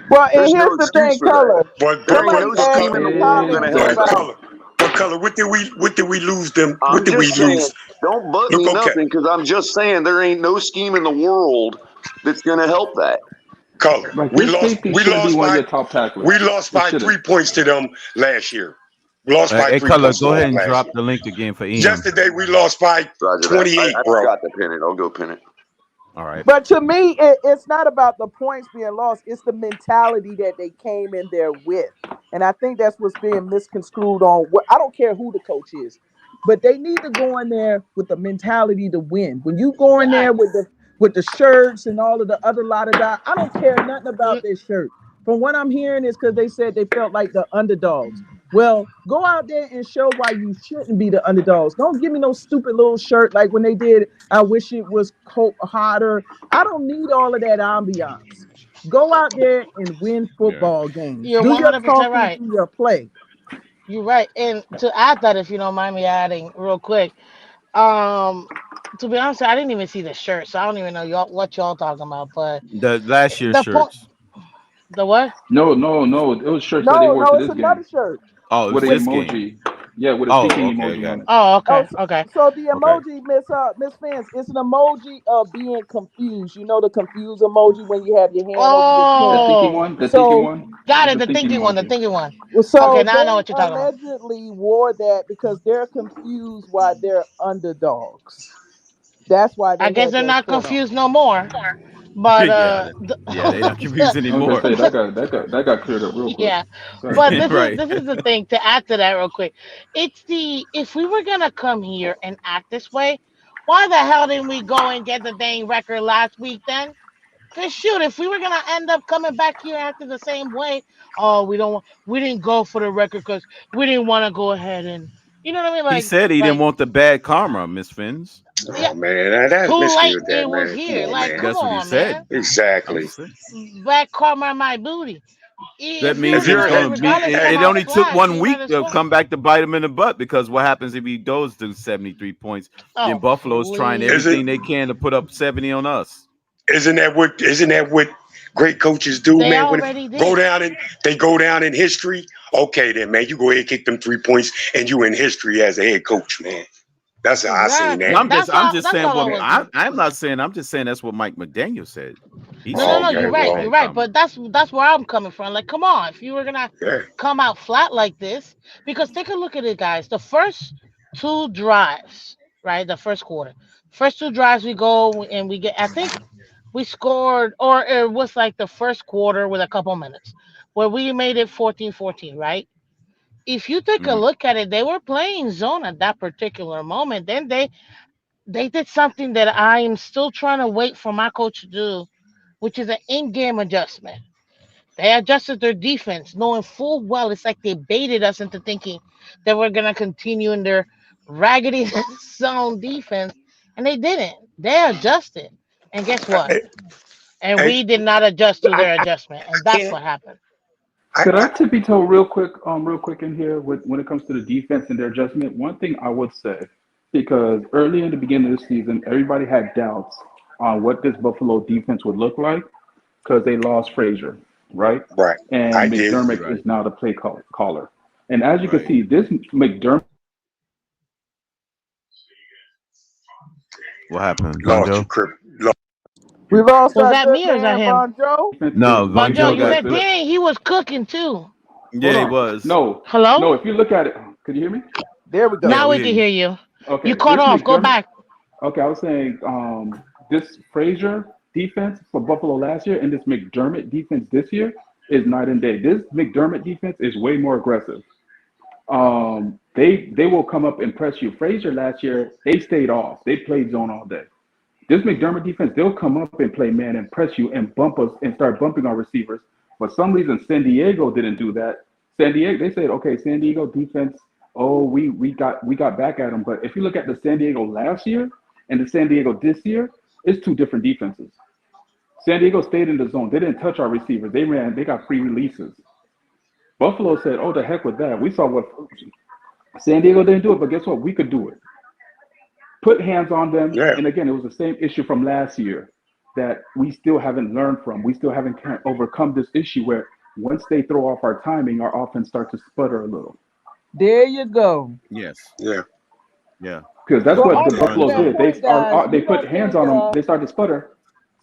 Speaker 8: Well, and here's the thing, Color.
Speaker 7: But Color, what did we lose them? What did we lose?
Speaker 3: Don't butt me nothing because I'm just saying there ain't no scheme in the world that's going to help that.
Speaker 7: Color, we lost by 3 points to them last year. We lost by 3
Speaker 5: Color,
Speaker 7: points.
Speaker 5: go ahead and drop the link again for Ian.
Speaker 7: Yesterday we lost by 28,
Speaker 3: I
Speaker 7: bro.
Speaker 3: forgot to pin it. I'll go pin it.
Speaker 5: All right.
Speaker 8: But to me, it's not about the points being lost. It's the mentality that they came in there with. And I think that's what's being misconstrued on. I don't care who the coach is, but they need to go in there with the mentality to win. When you go in there with the shirts and all of the other lot of guys, I don't care nothing about their shirt. From what I'm hearing is because they said they felt like the underdogs. Well, go out there and show why you shouldn't be the underdogs. Don't give me no stupid little shirt like when they did, I wish it was hotter. I don't need all of that ambiance. Go out there and win football games.
Speaker 10: You're
Speaker 8: do
Speaker 10: 100% right.
Speaker 8: Do your play.
Speaker 10: You're right. And to add that, if you don't mind me adding real quick, to be honest, I didn't even see the shirt, so I don't even know what y'all talking about. But
Speaker 5: the last year's shirts.
Speaker 10: The what?
Speaker 11: No. It was shirts that they wore to this game.
Speaker 8: Another shirt.
Speaker 5: Oh,
Speaker 11: with an emoji.
Speaker 5: Game.
Speaker 11: Yeah, with a speaking emoji on it.
Speaker 10: Oh, okay.
Speaker 8: So the emoji, Miss Fans, it's an emoji of being confused. You know the confused emoji when you have your hand over
Speaker 11: the thinking one. The thinking one.
Speaker 10: Got it. The thinking one. The thinking one.
Speaker 8: So
Speaker 10: okay, now I know what you're talking about.
Speaker 8: Allegedly wore that because they're confused why they're underdogs. That's why.
Speaker 10: I guess they're not confused no more. But
Speaker 5: they're not confused anymore.
Speaker 11: That got cleared up real quick.
Speaker 10: Yeah, but this is the thing to add to that real quick. If we were gonna come here and act this way, why the hell didn't we go and get the dang record last week then? Cause shoot, if we were gonna end up coming back here acting the same way, we didn't go for the record because we didn't want to go ahead and you know what I mean. Like
Speaker 5: he said he didn't want the bad karma, Miss Fins.
Speaker 10: Yeah,
Speaker 7: man, that's
Speaker 10: too late.
Speaker 7: misfield
Speaker 10: It
Speaker 7: that,
Speaker 10: was
Speaker 7: man. Come
Speaker 10: here.
Speaker 7: on,
Speaker 10: Like,
Speaker 7: man.
Speaker 10: come
Speaker 5: That's what he
Speaker 10: on,
Speaker 5: said.
Speaker 10: man.
Speaker 5: I'm
Speaker 7: Exactly.
Speaker 5: just saying.
Speaker 10: Back karma my booty.
Speaker 5: That
Speaker 10: If you were
Speaker 5: means
Speaker 7: If
Speaker 5: it's
Speaker 10: gonna,
Speaker 7: you're,
Speaker 5: going to be.
Speaker 10: regardless, come
Speaker 5: It
Speaker 10: out
Speaker 5: only took
Speaker 10: flat,
Speaker 5: 1
Speaker 10: you might
Speaker 5: week
Speaker 10: as
Speaker 5: to
Speaker 10: well.
Speaker 5: come back to bite him in the butt, because what happens if he does do 73 points? Then
Speaker 10: Oh,
Speaker 5: Buffalo's trying
Speaker 10: please.
Speaker 7: isn't
Speaker 5: everything they can to put up 70 on us.
Speaker 7: isn't that what great coaches do,
Speaker 10: They
Speaker 7: man? When
Speaker 10: already
Speaker 7: go
Speaker 10: did.
Speaker 7: down and they go down in history, okay, then man, you go ahead and kick them 3 points, and you in history as a head coach, man. That's how I seen
Speaker 10: Exactly.
Speaker 7: that.
Speaker 5: I'm just
Speaker 10: That's
Speaker 5: saying
Speaker 10: all I
Speaker 5: what
Speaker 10: was.
Speaker 5: I'm not saying. I'm just saying that's what Mike McDaniel said. He
Speaker 10: No, no,
Speaker 5: said
Speaker 10: no.
Speaker 5: he
Speaker 7: Okay,
Speaker 10: You're
Speaker 5: made a
Speaker 10: right.
Speaker 7: well,
Speaker 10: You're
Speaker 5: bad
Speaker 10: right.
Speaker 5: comment.
Speaker 10: But that's where I'm coming from. Like, come on. If you were gonna
Speaker 7: yeah.
Speaker 10: come out flat like this, because take a look at it, guys. The first two drives, right? The first quarter, first two drives, we go and we get. I think we scored, or it was like the first quarter with a couple minutes where we made it 14-14, right? If you take a
Speaker 5: Mhm.
Speaker 10: look at it, they were playing zone at that particular moment. Then they did something that I am still trying to wait for my coach to do, which is an in-game adjustment. They adjusted their defense, knowing full well it's like they baited us into thinking that we're gonna continue in their raggedy zone defense, and they didn't. They adjusted, and guess what?
Speaker 7: I,
Speaker 10: And
Speaker 7: I,
Speaker 10: we did not adjust to
Speaker 7: I,
Speaker 10: their
Speaker 7: I
Speaker 10: adjustment, and that's
Speaker 7: can't.
Speaker 10: what happened.
Speaker 11: Could
Speaker 7: I
Speaker 11: I tippy toe real quick in here when it comes to the defense and their adjustment? One thing I would say, because early in the beginning of the season, everybody had doubts on what this Buffalo defense would look like because they lost Frazier, right?
Speaker 7: right. I
Speaker 11: And
Speaker 7: did.
Speaker 11: McDermott
Speaker 5: Right.
Speaker 11: is now the caller. And as you can
Speaker 5: Right.
Speaker 11: see, this McDermott
Speaker 5: What happened, Von
Speaker 7: Lost you,
Speaker 5: Joe?
Speaker 7: Crip. Lost.
Speaker 8: We lost
Speaker 10: Was
Speaker 8: our
Speaker 10: that
Speaker 8: good
Speaker 10: me or is that
Speaker 8: man,
Speaker 10: him?
Speaker 8: Von Joe.
Speaker 11: defense is
Speaker 5: No, Von
Speaker 10: Bon Joe,
Speaker 5: Joe
Speaker 11: way
Speaker 10: you
Speaker 5: got
Speaker 10: said,
Speaker 11: aggressive.
Speaker 5: clipped.
Speaker 10: dang, he was cooking too.
Speaker 11: Hold
Speaker 5: Yeah, he
Speaker 11: on.
Speaker 5: was.
Speaker 11: No,
Speaker 10: Hello?
Speaker 11: no, if you look at it, could you hear me?
Speaker 8: There we
Speaker 5: Yeah,
Speaker 8: go.
Speaker 10: Now
Speaker 5: we
Speaker 10: we
Speaker 5: hear
Speaker 10: can
Speaker 5: you.
Speaker 10: hear you. You
Speaker 11: Okay,
Speaker 10: cut
Speaker 11: this
Speaker 10: off. Go
Speaker 11: McDermott.
Speaker 10: back.
Speaker 11: Okay, I was saying this Frazier defense for Buffalo last year and this McDermott defense this year is night and day. This McDermott defense is way more aggressive. They will come up and press you. Frazier last year, they stayed off. They played zone all day. This McDermott defense, they'll come up and play man and press you and bump us and start bumping our receivers. For some reason, San Diego didn't do that. San Diego, they said, okay, San Diego defense. Oh, we got back at them. But if you look at the San Diego last year and the San Diego this year, it's two different defenses. San Diego stayed in the zone. They didn't touch our receivers. They got free releases. Buffalo said, oh, the heck with that. We saw what San Diego didn't do it, but guess what? We could do it. Put hands on them.
Speaker 7: Yeah.
Speaker 11: And again, it was the same issue from last year that we still haven't learned from. We still haven't overcome this issue where once they throw off our timing, our offense starts to sputter a little.
Speaker 8: There you go.
Speaker 5: Yes.
Speaker 7: Yeah.
Speaker 5: Yeah.
Speaker 11: Because that's
Speaker 8: So
Speaker 5: That's
Speaker 11: what
Speaker 5: what
Speaker 11: the
Speaker 8: off
Speaker 5: they
Speaker 8: of
Speaker 5: run
Speaker 11: Buffalo
Speaker 8: that
Speaker 11: did.
Speaker 5: zone.
Speaker 11: They
Speaker 8: point, guys,
Speaker 11: they
Speaker 8: we
Speaker 11: put
Speaker 8: don't
Speaker 11: hands
Speaker 8: think
Speaker 11: on them. They started to sputter.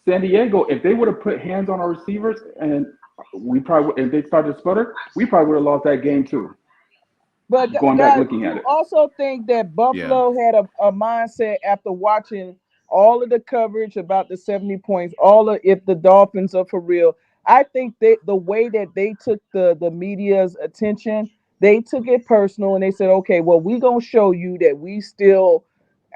Speaker 11: San Diego, if they would have put hands on our receivers and if they started to sputter, we probably would have lost that game too.
Speaker 8: But
Speaker 11: Going back
Speaker 8: guys,
Speaker 11: looking
Speaker 8: do
Speaker 11: at
Speaker 8: you
Speaker 11: it.
Speaker 8: also think that
Speaker 5: Yeah.
Speaker 8: Buffalo had a mindset after watching all of the coverage about the 70 points, all of if the Dolphins are for real? I think that the way that they took the media's attention, they took it personal and they said, okay, well, we're gonna show you that we still,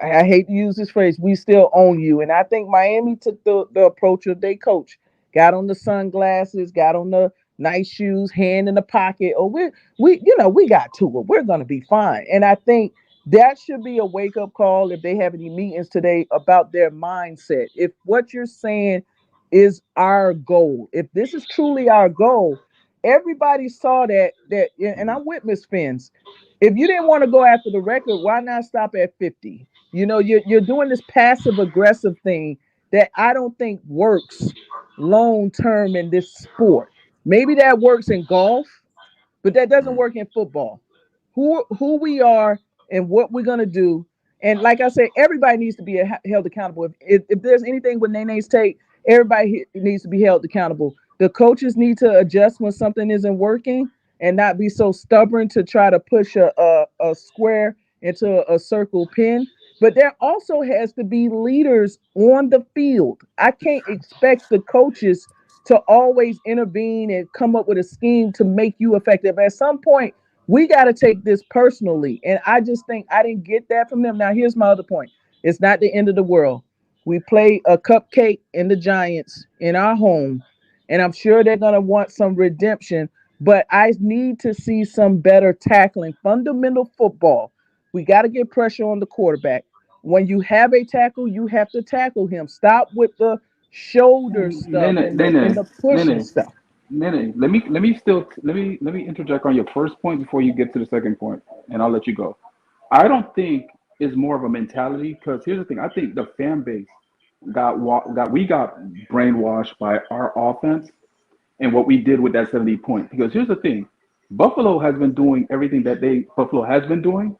Speaker 8: I hate to use this phrase, we still own you. And I think Miami took the approach of their coach, got on the sunglasses, got on the nice shoes, hand in the pocket. Oh, we got to it. We're gonna be fine. And I think that should be a wake up call if they have any meetings today about their mindset. If what you're saying is our goal, if this is truly our goal, everybody saw that, and
Speaker 5: Mhm.
Speaker 8: I'm with Miss Fins. If you didn't want to go after the record, why not stop at 50? You're doing this passive aggressive thing that I don't think works long term in this sport. Maybe that works in golf, but that doesn't
Speaker 5: Mhm.
Speaker 8: work in football. Who we are and what we're gonna do, and like I said, everybody needs to be held accountable. If there's anything with Nene's take, everybody needs to be held accountable. The coaches need to adjust when something isn't working and not be so stubborn to try to push a square into a circle pin. But there also has to be leaders on the field. I can't expect the coaches to always intervene and come up with a scheme to make you effective. At some point, we got to take this personally. And I just think I didn't get that from them. Now, here's my other point. It's not the end of the world. We play a cupcake in the Giants in our home, and I'm sure they're going to want some redemption. But I need to see some better tackling, fundamental football. We got to get pressure on the quarterback. When you have a tackle, you have to tackle him. Stop with the shoulder stuff and the pushing stuff.
Speaker 11: Nene, let me interject on your first point before you get to the second point, and I'll let you go. I don't think it's more of a mentality, because here's the thing. I think the fan base got brainwashed by our offense and what we did with that 70 point. Because here's the thing. Buffalo has been doing everything that Buffalo has been doing.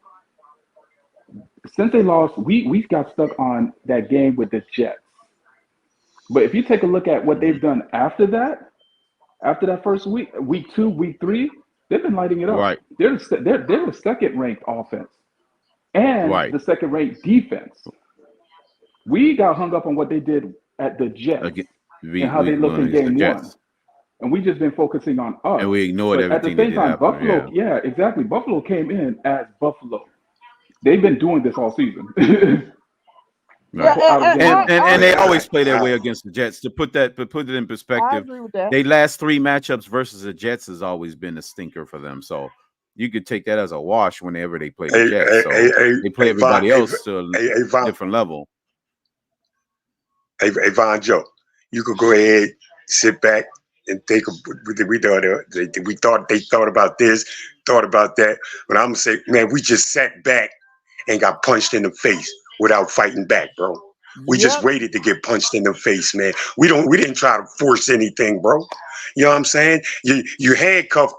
Speaker 11: Since they lost, we got stuck on that game with the Jets. But if you take a look at what they've done after that first week 2, week 3, they've been lighting it up.
Speaker 5: Right.
Speaker 11: They're the second ranked offense and the second ranked defense. We got hung up on what they did at the Jets and how they looked in game 1. And we just been focusing on us.
Speaker 5: And we ignored everything.
Speaker 11: At the same time, Buffalo, exactly. Buffalo came in as Buffalo. They've been doing this all season.
Speaker 5: And they always play their way against the Jets. To put it in perspective,
Speaker 8: I agree with that.
Speaker 5: They last 3 matchups versus the Jets has always been a stinker for them. So you could take that as a wash whenever they play the Jets. So they play everybody else to a different level.
Speaker 7: Hey, Von Joe, you could go ahead, sit back, and think of we thought they thought about this, thought about that. But I'm gonna say, man, we just sat back and got punched in the face without fighting back, bro. We just waited to get punched in the face, man. We didn't try to force anything, bro. You know what I'm saying? You handcuffed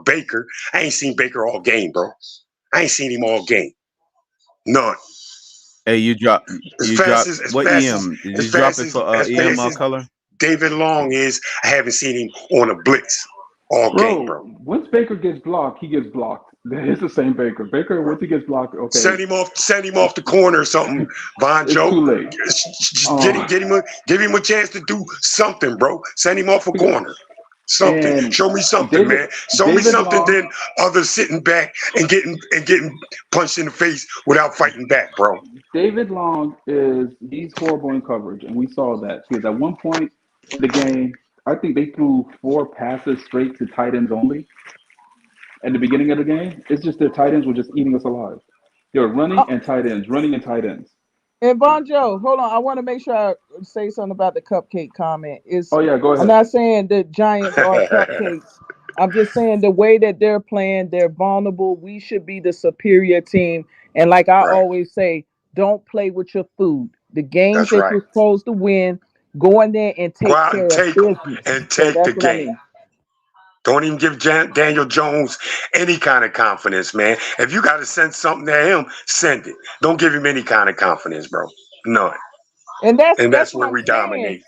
Speaker 7: Baker. I ain't seen Baker all game, bro. I ain't seen him all game. None.
Speaker 5: Hey, you dropped what EM? Did you drop it for EM color?
Speaker 7: David Long is. I haven't seen him on a blitz all game, bro.
Speaker 11: Once Baker gets blocked, he gets blocked. It's the same Baker. Baker, once he gets blocked, okay.
Speaker 7: Send him off the corner or something, Von Joe.
Speaker 11: Too late.
Speaker 7: Give him a chance to do something, bro. Send him off a corner. Something. Show me something, man. Show me something than others sitting back and getting punched in the face without fighting back, bro.
Speaker 11: David Long he's horrible in coverage, and we saw that because at one point in the game, I think they threw 4 passes straight to tight ends only. At the beginning of the game, it's just their tight ends were just eating us alive. They were running and tight ends.
Speaker 8: And Von Joe, hold on. I want to make sure I say something about the cupcake comment.
Speaker 11: Go ahead.
Speaker 8: I'm not saying the Giants are cupcakes. I'm just saying the way that they're playing, they're vulnerable. We should be the superior team. And like I always say, don't play with your food. The games you're supposed to win, go in there and take care of business.
Speaker 7: And take the game. Don't even give Daniel Jones any kind of confidence, man. If you got to send something to him, send it. Don't give him any kind of confidence, bro. None.
Speaker 8: And that's
Speaker 7: where we dominate.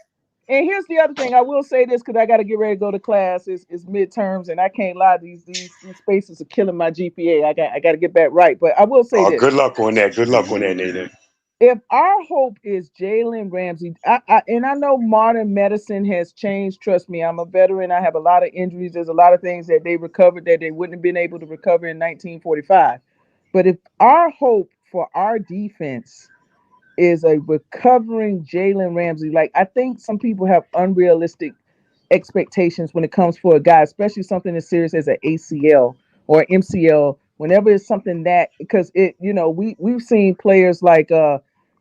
Speaker 8: And here's the other thing. I will say this because I got to get ready to go to class. It's midterms, and I can't lie. These spaces are killing my GPA. I got to get back right. But I will say this.
Speaker 7: Good luck on that. Good luck on that, Nathan.
Speaker 8: If our hope is Jalen Ramsey, and I know modern medicine has changed. Trust me, I'm a veteran. I have a lot of injuries. There's a lot of things that they recovered that they wouldn't have been able to recover in 1945. But if our hope for our defense is a recovering Jalen Ramsey, like I think some people have unrealistic expectations when it comes for a guy, especially something as serious as an ACL or MCL. Whenever it's something that, because we've seen players like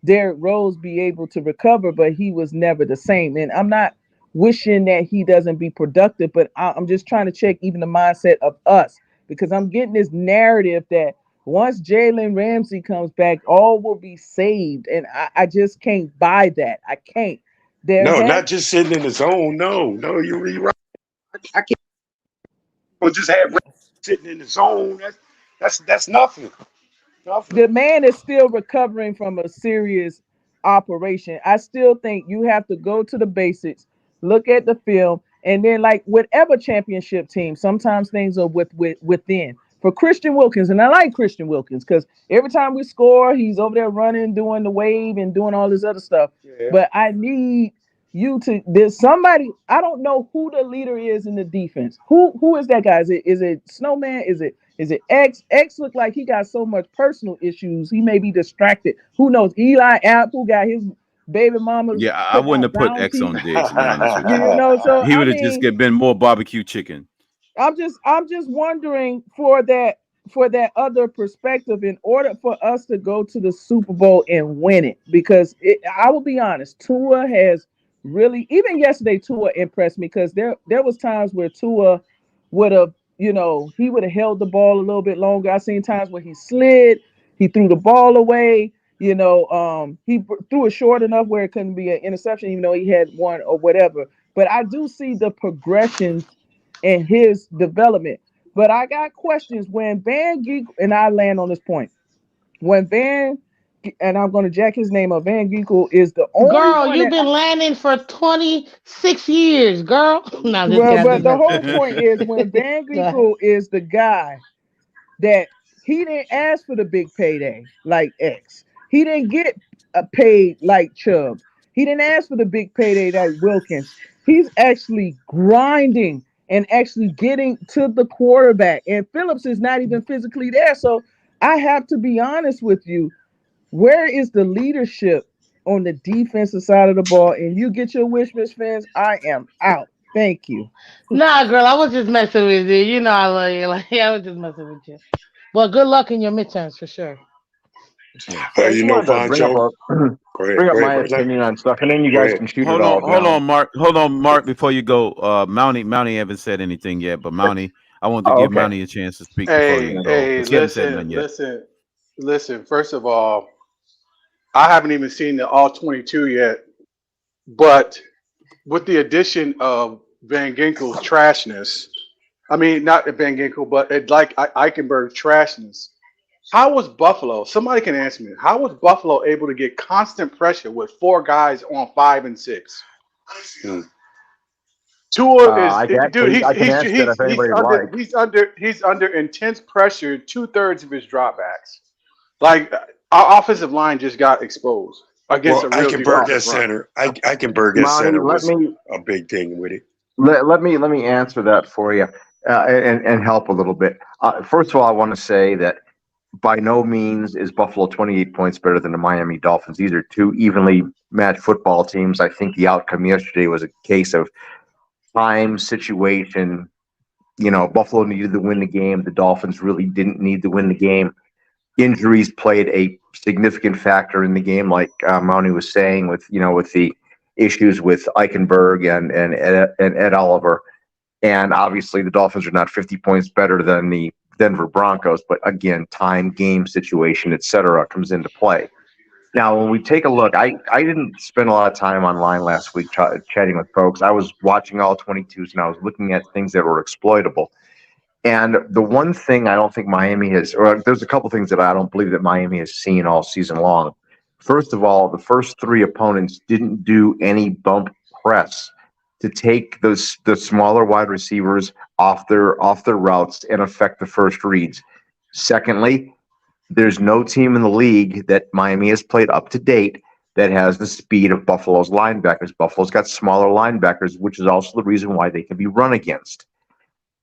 Speaker 8: Derrick Rose be able to recover, but he was never the same. And I'm not wishing that he doesn't be productive, but I'm just trying to check even the mindset of us, because I'm getting this narrative that once Jalen Ramsey comes back, all will be saved. And I just can't buy that. I can't.
Speaker 7: Not just sitting in the zone. No, you're right. I can't. We'll just have sitting in the zone. That's nothing.
Speaker 8: The man is still recovering from a serious operation. I still think you have to go to the basics, look at the film, and then like whatever championship team, sometimes things are within. For Christian Wilkins, and I like Christian Wilkins because every time we score, he's over there running, doing the wave and doing all this other stuff. Yeah. But I need there's somebody, I don't know who the leader is in the defense. Who is that guy? Is it Snowman? Is it X? X look like he got so much personal issues. He may be distracted. Who knows? Eli Apple got his baby mama.
Speaker 5: Yeah, I wouldn't have put X on Diggs, to be honest with you. He would have just been more barbecue chicken.
Speaker 8: I'm just wondering for that for that other perspective, in order for us to go to the Super Bowl and win it, because I will be honest, Tua has really, even yesterday, Tua impressed me because there was times where Tua would have, he would have held the ball a little bit longer. I seen times where he slid, he threw the ball away. He threw it short enough where it couldn't be an interception, even though he had one or whatever. But I do see the progressions in his development. But I got questions when Van Geek, and I land on this point. When and I'm going to jack his name up, Van Geekel is the only
Speaker 10: Girl,
Speaker 8: one
Speaker 10: you've
Speaker 8: that.
Speaker 10: been landing for 26 years, girl. No, this
Speaker 8: Well,
Speaker 10: guy
Speaker 8: but
Speaker 10: just
Speaker 8: the
Speaker 10: messing
Speaker 8: whole
Speaker 10: with you.
Speaker 8: point is when Van
Speaker 10: Go ahead.
Speaker 8: Geekel is the guy that he didn't ask for the big payday like X. He didn't get paid like Chubb. He didn't ask for the big payday like Wilkins. He's actually grinding and actually getting to the quarterback. And Phillips is not even physically there. So I have to be honest with you. Where is the leadership on the defensive side of the ball? And you get your wish, Miss fans. I am out. Thank you.
Speaker 10: Nah, girl, I was just messing with you. You know I love you. Like, I was just messing with you. Well, good luck in your midterms for sure.
Speaker 12: Yeah, I just wanted to bring up
Speaker 7: Vancho. Go ahead.
Speaker 12: bring up
Speaker 7: Go ahead,
Speaker 12: my
Speaker 7: brother.
Speaker 12: opinion on stuff, and then you
Speaker 7: Go
Speaker 12: guys
Speaker 7: ahead.
Speaker 12: can shoot it
Speaker 5: Hold
Speaker 12: all
Speaker 5: on, hold
Speaker 12: down.
Speaker 5: on, Mark. Hold on, Mark. Before you go, Mountie haven't said anything yet, but Mountie, I want to
Speaker 12: Oh,
Speaker 5: give
Speaker 12: okay.
Speaker 5: Mountie a chance to speak before you go because he hasn't said nothing yet.
Speaker 13: Listen. First of all, I haven't even seen the all 22 yet, but with the addition of Van Ginkel's trashness, I mean, not Van Ginkel, but like Eichenberg's trashness. How was Buffalo? Somebody can answer me. How was Buffalo able to get constant pressure with four guys on 5 and 6? Tua is dude.
Speaker 12: I can answer that if anybody like.
Speaker 13: He's under intense pressure. 2/3 of his dropbacks. Like our offensive line just got exposed against a real
Speaker 7: Eichenberg at
Speaker 13: defensive front.
Speaker 7: center. Eichenberg at
Speaker 12: Monty,
Speaker 7: center was a big thing with it.
Speaker 12: Let me answer that for you and help a little bit. First of all, I want to say that by no means is Buffalo 28 points better than the Miami Dolphins. These are two evenly matched football teams. I think the outcome yesterday was a case of time, situation. Buffalo needed to win the game. The Dolphins really didn't need to win the game. Injuries played a significant factor in the game, like Mounty was saying, with the issues with Eichenberg and Ed Oliver. And obviously, the Dolphins are not 50 points better than the Denver Broncos, but again, time, game situation, etc., comes into play. Now, when we take a look, I didn't spend a lot of time online last week chatting with folks. I was watching all 22s, and I was looking at things that were exploitable. And the one thing I don't think Miami has, or there's a couple things that I don't believe that Miami has seen all season long. First of all, the first three opponents didn't do any bump press to take the smaller wide receivers off their routes and affect the first reads. Secondly, there's no team in the league that Miami has played up to date that has the speed of Buffalo's linebackers. Buffalo's got smaller linebackers, which is also the reason why they can be run against.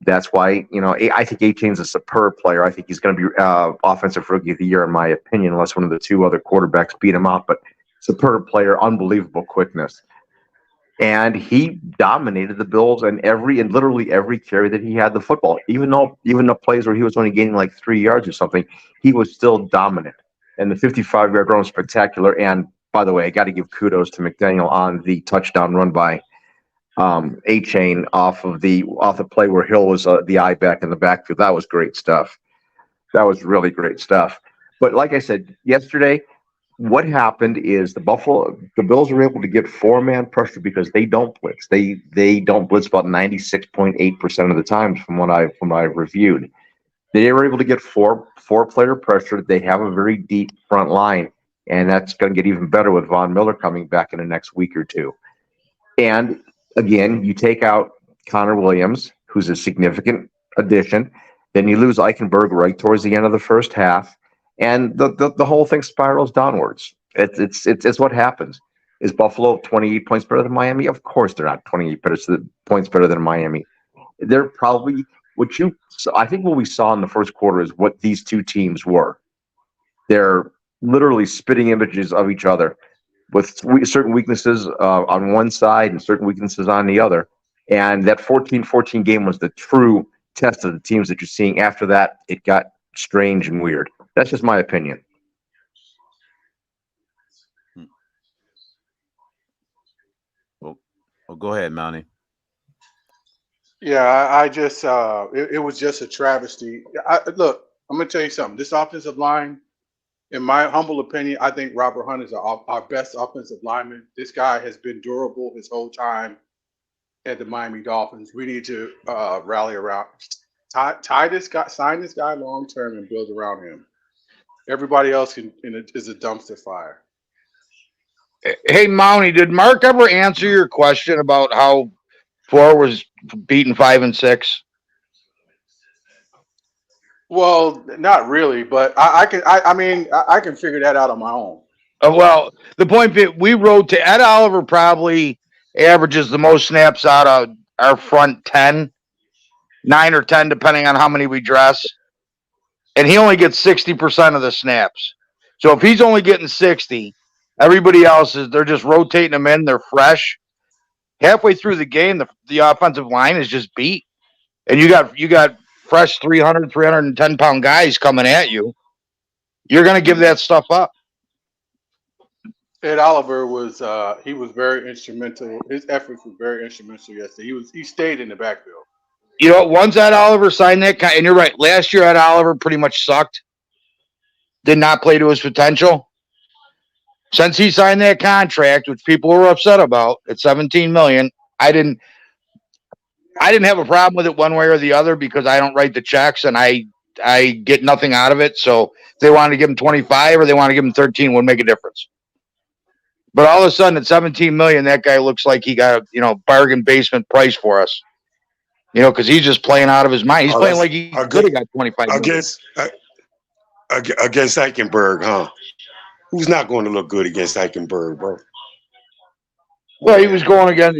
Speaker 12: That's why, I think A-Chain's a superb player. I think he's going to be offensive rookie of the year, in my opinion, unless one of the two other quarterbacks beat him out. But superb player, unbelievable quickness. And he dominated the Bills and literally every carry that he had the football. Even the plays where he was only gaining like 3 yards or something, he was still dominant. And the 55-yard run was spectacular. And by the way, I got to give kudos to McDaniel on the touchdown run by A-Chain off the play where Hill was the eye back in the backfield. That was great stuff. That was really great stuff. But like I said yesterday, what happened is the Bills were able to get four-man pressure because they don't blitz. They don't blitz about 96.8% of the times from what I've reviewed. They were able to get four-player pressure. They have a very deep front line, and that's going to get even better with Von Miller coming back in the next week or two. And again, you take out Connor Williams, who's a significant addition. Then you lose Eichenberg right towards the end of the first half. And the whole thing spirals downwards. It's what happens. Is Buffalo 28 points better than Miami? Of course they're not 28 points better than Miami. They're probably I think what we saw in the first quarter is what these two teams were. They're literally spitting images of each other with certain weaknesses on one side and certain weaknesses on the other. And that 14-14 game was the true test of the teams that you're seeing. After that, it got strange and weird. That's just my opinion.
Speaker 5: Well, go ahead, Mountie.
Speaker 13: Yeah, I just it was just a travesty. Look, I'm gonna tell you something. This offensive line, in my humble opinion, I think Robert Hunt is our best offensive lineman. This guy has been durable his whole time at the Miami Dolphins. We need to rally around, tie this guy, sign this guy long term, and build around him. Everybody else is a dumpster fire.
Speaker 14: Hey, Mountie, did Mark ever answer your question about how 4 was beaten 5 and 6?
Speaker 13: Well, not really, but I can figure that out on my own.
Speaker 14: Well, the point being, we wrote to Ed Oliver probably averages the most snaps out of our front 10, 9 or 10, depending on how many we dress. And he only gets 60% of the snaps. So if he's only getting 60, everybody else they're just rotating them in. They're fresh. Halfway through the game, the offensive line is just beat. And you got fresh 300, 310-pound guys coming at you. You're going to give that stuff up.
Speaker 13: Ed Oliver was very instrumental. His efforts were very instrumental yesterday. He stayed in the backfield.
Speaker 14: You know, once Ed Oliver signed that, and you're right, last year Ed Oliver pretty much sucked. Did not play to his potential. Since he signed that contract, which people were upset about, at $17 million, I didn't have a problem with it one way or the other because I don't write the checks and I get nothing out of it. So if they wanted to give him 25 or they want to give him 13 would make a difference. But all of a sudden at $17 million, that guy looks like he got a bargain basement price for us. Because he's just playing out of his mind. He's playing like he could have got 25 million.
Speaker 7: Against Eichenberg, huh? Who's not going to look good against Eichenberg, bro?
Speaker 14: Well, he was going against.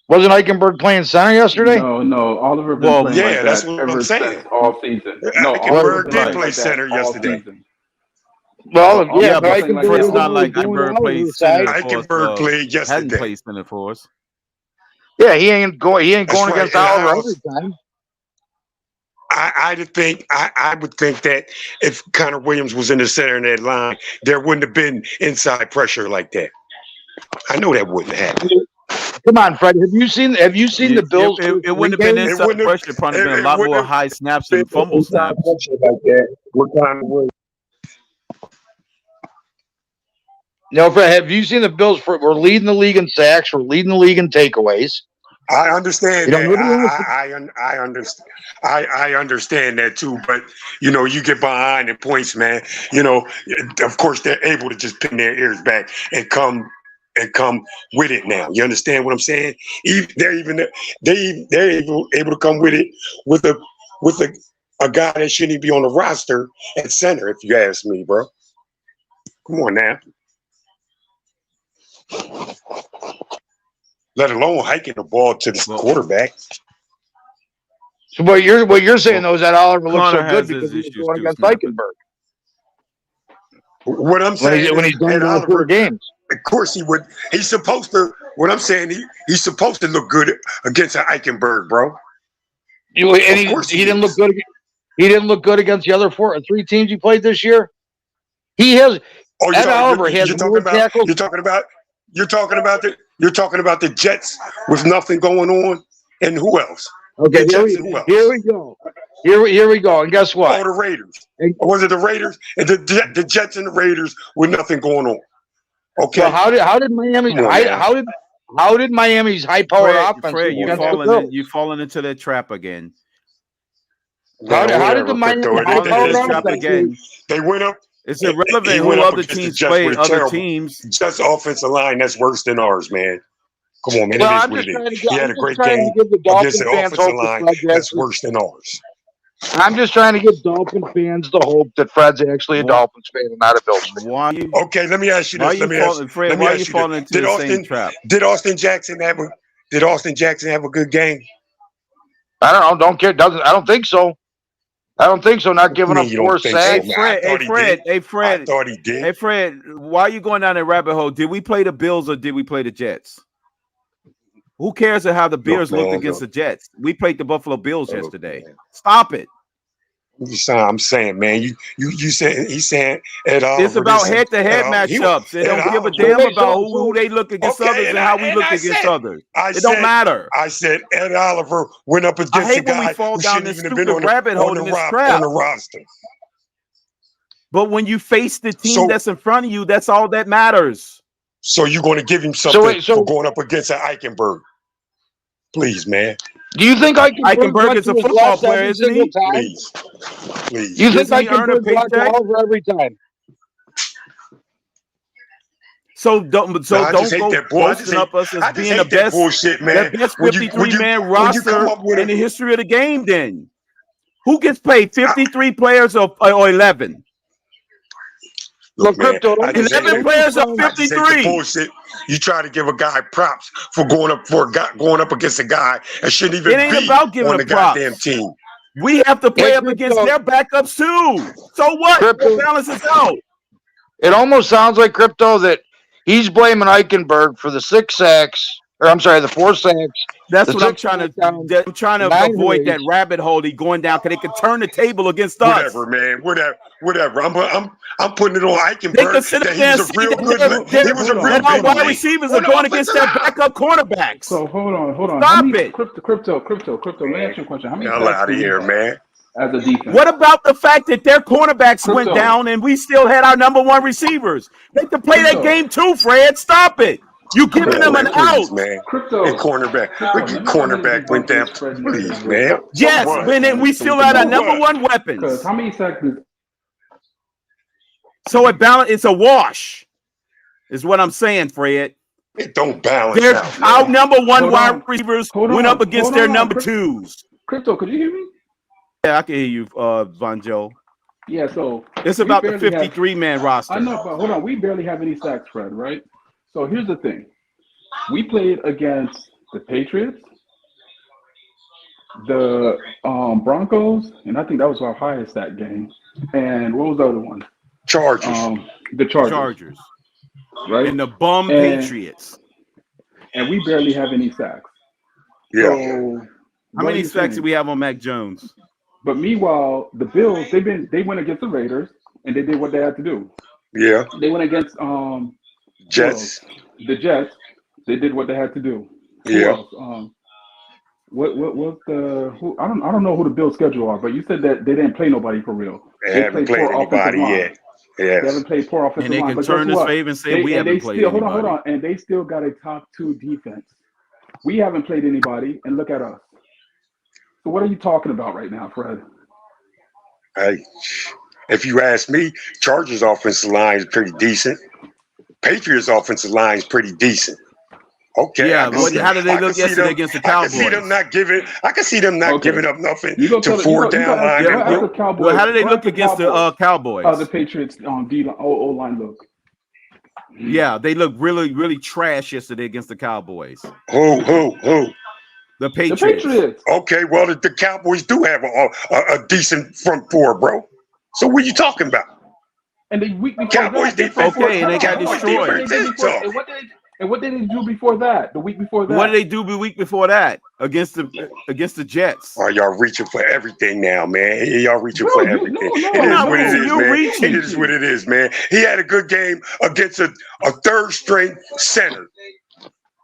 Speaker 14: Wasn't Eichenberg playing center yesterday?
Speaker 11: No. Oliver been playing like
Speaker 7: that's
Speaker 11: that
Speaker 7: what I'm saying.
Speaker 11: All season. No,
Speaker 7: Eichenberg did play center yesterday.
Speaker 14: Well,
Speaker 5: but Eichenberg is not like Eichenberg played center.
Speaker 7: Eichenberg played yesterday.
Speaker 5: Hadn't played center for us.
Speaker 14: Yeah, he ain't going against Oliver every time.
Speaker 7: I would think that if Connor Williams was in the center of that line, there wouldn't have been inside pressure like that. I know that wouldn't happen.
Speaker 14: Come on, Fred. Have you seen the Bills?
Speaker 5: It wouldn't have been inside pressure. It probably been a lot more high snaps and fumble snaps.
Speaker 14: No, Fred. Have you seen the Bills? We're leading the league in sacks. We're leading the league in takeaways.
Speaker 7: I understand that. I understand that too. But you get behind in points, man. Of course they're able to just pin their ears back and come with it now. You understand what I'm saying? They're able to come with it with a guy that shouldn't even be on the roster at center, if you ask me, bro. Come on now. Let alone hiking the ball to the quarterback.
Speaker 14: So what you're saying though is that Oliver looks so good because he's going against Eichenberg.
Speaker 7: What I'm saying
Speaker 14: when he's going to 4 games.
Speaker 7: Of course he would. He's supposed to. What I'm saying, he's supposed to look good against an Eichenberg, bro.
Speaker 14: He didn't look good. He didn't look good against the other 4 or 3 teams he played this year. He has. Ed Oliver has more tackles.
Speaker 7: You're talking about the Jets with nothing going on, and who else?
Speaker 14: Okay, here we go. Here we go. And guess what?
Speaker 7: Oh, the Raiders. Or was it the Raiders? And the Jets and the Raiders with nothing going on. Okay.
Speaker 14: So how did Miami's high-powered offense?
Speaker 5: Fred, you're falling into that trap again.
Speaker 14: How did the Miami high-powered offense
Speaker 5: again?
Speaker 7: They went up.
Speaker 5: It's irrelevant who other teams play. Other teams.
Speaker 7: Jets offensive line that's worse than ours, man. Come on, man. It is what it is. He had a great game against the offensive line that's worse than ours.
Speaker 14: I'm just trying to give Dolphin fans the hope that Fred's actually a Dolphins fan and not a Bills fan.
Speaker 7: Okay, let me ask you this.
Speaker 5: Why are you falling into the same trap?
Speaker 7: Did Austin Jackson have a good game?
Speaker 14: I don't know. Don't care. I don't think so. Not giving up 4 sacks.
Speaker 5: Hey, Fred.
Speaker 7: I thought he did.
Speaker 5: Hey, Fred. Why are you going down that rabbit hole? Did we play the Bills or did we play the Jets? Who cares how the Bears looked against the Jets? We played the Buffalo Bills yesterday. Stop it.
Speaker 7: I'm saying, man, you saying he's saying Ed Oliver.
Speaker 5: It's about head-to-head matchups. They don't give a damn about who they look against others and how we look against others. It don't matter.
Speaker 7: I said Ed Oliver went up against
Speaker 5: I hate
Speaker 7: a guy
Speaker 5: when we fall
Speaker 7: who
Speaker 5: down
Speaker 7: shouldn't
Speaker 5: this
Speaker 7: even have been
Speaker 5: stupid rabbit hole in this crap
Speaker 7: on the roster.
Speaker 5: But when you face the team that's in front of you, that's all that matters.
Speaker 7: So you're going to give him something for going up against an Eichenberg? Please, man.
Speaker 14: Do you think
Speaker 5: Eichenberg is a football player, isn't he?
Speaker 7: Please.
Speaker 14: You think Eichenberg got Oliver every time?
Speaker 5: So don't go boasting up us as being the best,
Speaker 7: bullshit, man.
Speaker 5: The best 53-man roster in the history of the game. Then who gets paid? 53 players or 11?
Speaker 7: Look, man,
Speaker 5: 11 players of 53.
Speaker 7: Bullshit. You try to give a guy props for going up against a guy that shouldn't even
Speaker 5: it ain't
Speaker 7: be
Speaker 5: about giving
Speaker 7: on the
Speaker 5: props.
Speaker 7: goddamn team.
Speaker 5: We have to play up against their backups too. So what? It balances out.
Speaker 14: It almost sounds like Crypto that he's blaming Eichenberg for the 6 sacks, or I'm sorry, the 4 sacks.
Speaker 5: That's what I'm trying to avoid that rabbit hole going down because they could turn the table against us.
Speaker 7: Whatever, man. Whatever. I'm putting it on Eichenberg.
Speaker 5: They could sit up there and see that our wide receivers are going against their backup cornerbacks.
Speaker 11: So hold on.
Speaker 5: Stop it.
Speaker 11: Crypto. Let me ask you a question. How many
Speaker 7: Hell out of here, man.
Speaker 11: As a defense.
Speaker 5: What about the fact that their cornerbacks went down and we still had our number 1 receivers? They could play that game too, Fred. Stop it. You giving them an out,
Speaker 7: man. And cornerback went down. Please, man.
Speaker 5: Yes, but then we still had our number 1 weapons.
Speaker 11: How many sacks?
Speaker 5: So it's a wash, is what I'm saying, Fred.
Speaker 7: It don't balance out.
Speaker 5: Our number 1 wide receivers went up against their number 2s.
Speaker 11: Crypto, could you hear me?
Speaker 5: Yeah, I can hear you, Von Joe.
Speaker 11: Yeah, so
Speaker 5: it's about the 53-man roster.
Speaker 11: I know, but hold on. We barely have any sacks, Fred, right? So here's the thing. We played against the Patriots, the Broncos, and I think that was our highest sack game. And what was the other one?
Speaker 7: Chargers.
Speaker 11: The Chargers. Right?
Speaker 5: And the Patriots.
Speaker 11: And we barely have any sacks.
Speaker 7: Yeah.
Speaker 11: So
Speaker 5: how many sacks do we have on Mac Jones?
Speaker 11: But meanwhile, the Bills, they went against the Raiders and they did what they had to do.
Speaker 7: Yeah.
Speaker 11: They went against
Speaker 7: Jets.
Speaker 11: The Jets. They did what they had to do.
Speaker 7: Yeah.
Speaker 11: What the I don't know who the Bills' schedule are, but you said that they didn't play nobody for real.
Speaker 7: They haven't played anybody yet. Yes.
Speaker 11: They haven't played poor offensive line.
Speaker 5: And they can turn this favor and say we haven't played anybody.
Speaker 11: Hold on. And they still got a top 2 defense. We haven't played anybody, and look at us. So what are you talking about right now, Fred?
Speaker 7: Hey, if you ask me, Chargers' offensive line is pretty decent. Patriots' offensive line is pretty decent. Okay.
Speaker 5: Yeah, how did they look yesterday against the Cowboys?
Speaker 7: I can see them not giving up nothing to 4 down line.
Speaker 5: Well, how did they look against the Cowboys?
Speaker 11: The Patriots O-line look.
Speaker 5: Yeah, they looked really, really trash yesterday against the Cowboys.
Speaker 7: Who?
Speaker 5: The Patriots.
Speaker 7: Okay, well, the Cowboys do have a decent front 4, bro. So what are you talking about?
Speaker 11: And the week before
Speaker 7: Cowboys defense.
Speaker 5: Okay, and they got destroyed.
Speaker 11: And what did they do before that? The week before that?
Speaker 5: What did they do the week before that against the Jets?
Speaker 7: Oh, y'all reaching for everything now, man. Y'all reaching for everything. It is what it is, man. It is what it is, man. He had a good game against a 3rd-string center.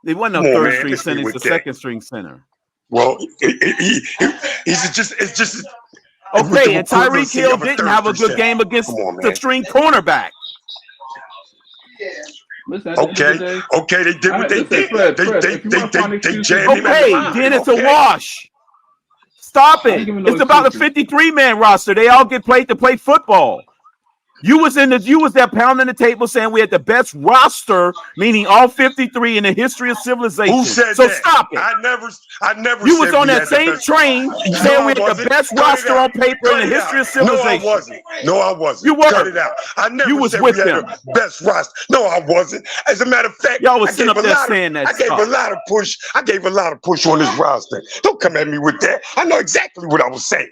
Speaker 5: It wasn't a 3rd-string center; it's a 2nd-string center.
Speaker 7: Well, it's just.
Speaker 5: Okay, and Tyreek Hill didn't have a good game against the string cornerback.
Speaker 11: Listen,
Speaker 7: okay, they did what they did. They jammed him.
Speaker 5: Okay, then it's a wash. Stop it. It's about a 53-man roster. They all get paid to play football. You was there pounding the table saying we had the best roster, meaning all 53 in the history of civilization.
Speaker 7: Who said
Speaker 5: so
Speaker 7: that?
Speaker 5: Stop it.
Speaker 7: I never.
Speaker 5: You was on that same train saying we had the best roster on paper in the history of civilization.
Speaker 7: No, I wasn't.
Speaker 5: You were.
Speaker 7: Cut it out. I never said we had the best roster. No, I wasn't. As a matter of fact,
Speaker 5: y'all was sitting up there saying that.
Speaker 7: I gave a lot of push. I gave a lot of push on this roster. Don't come at me with that. I know exactly what I was saying.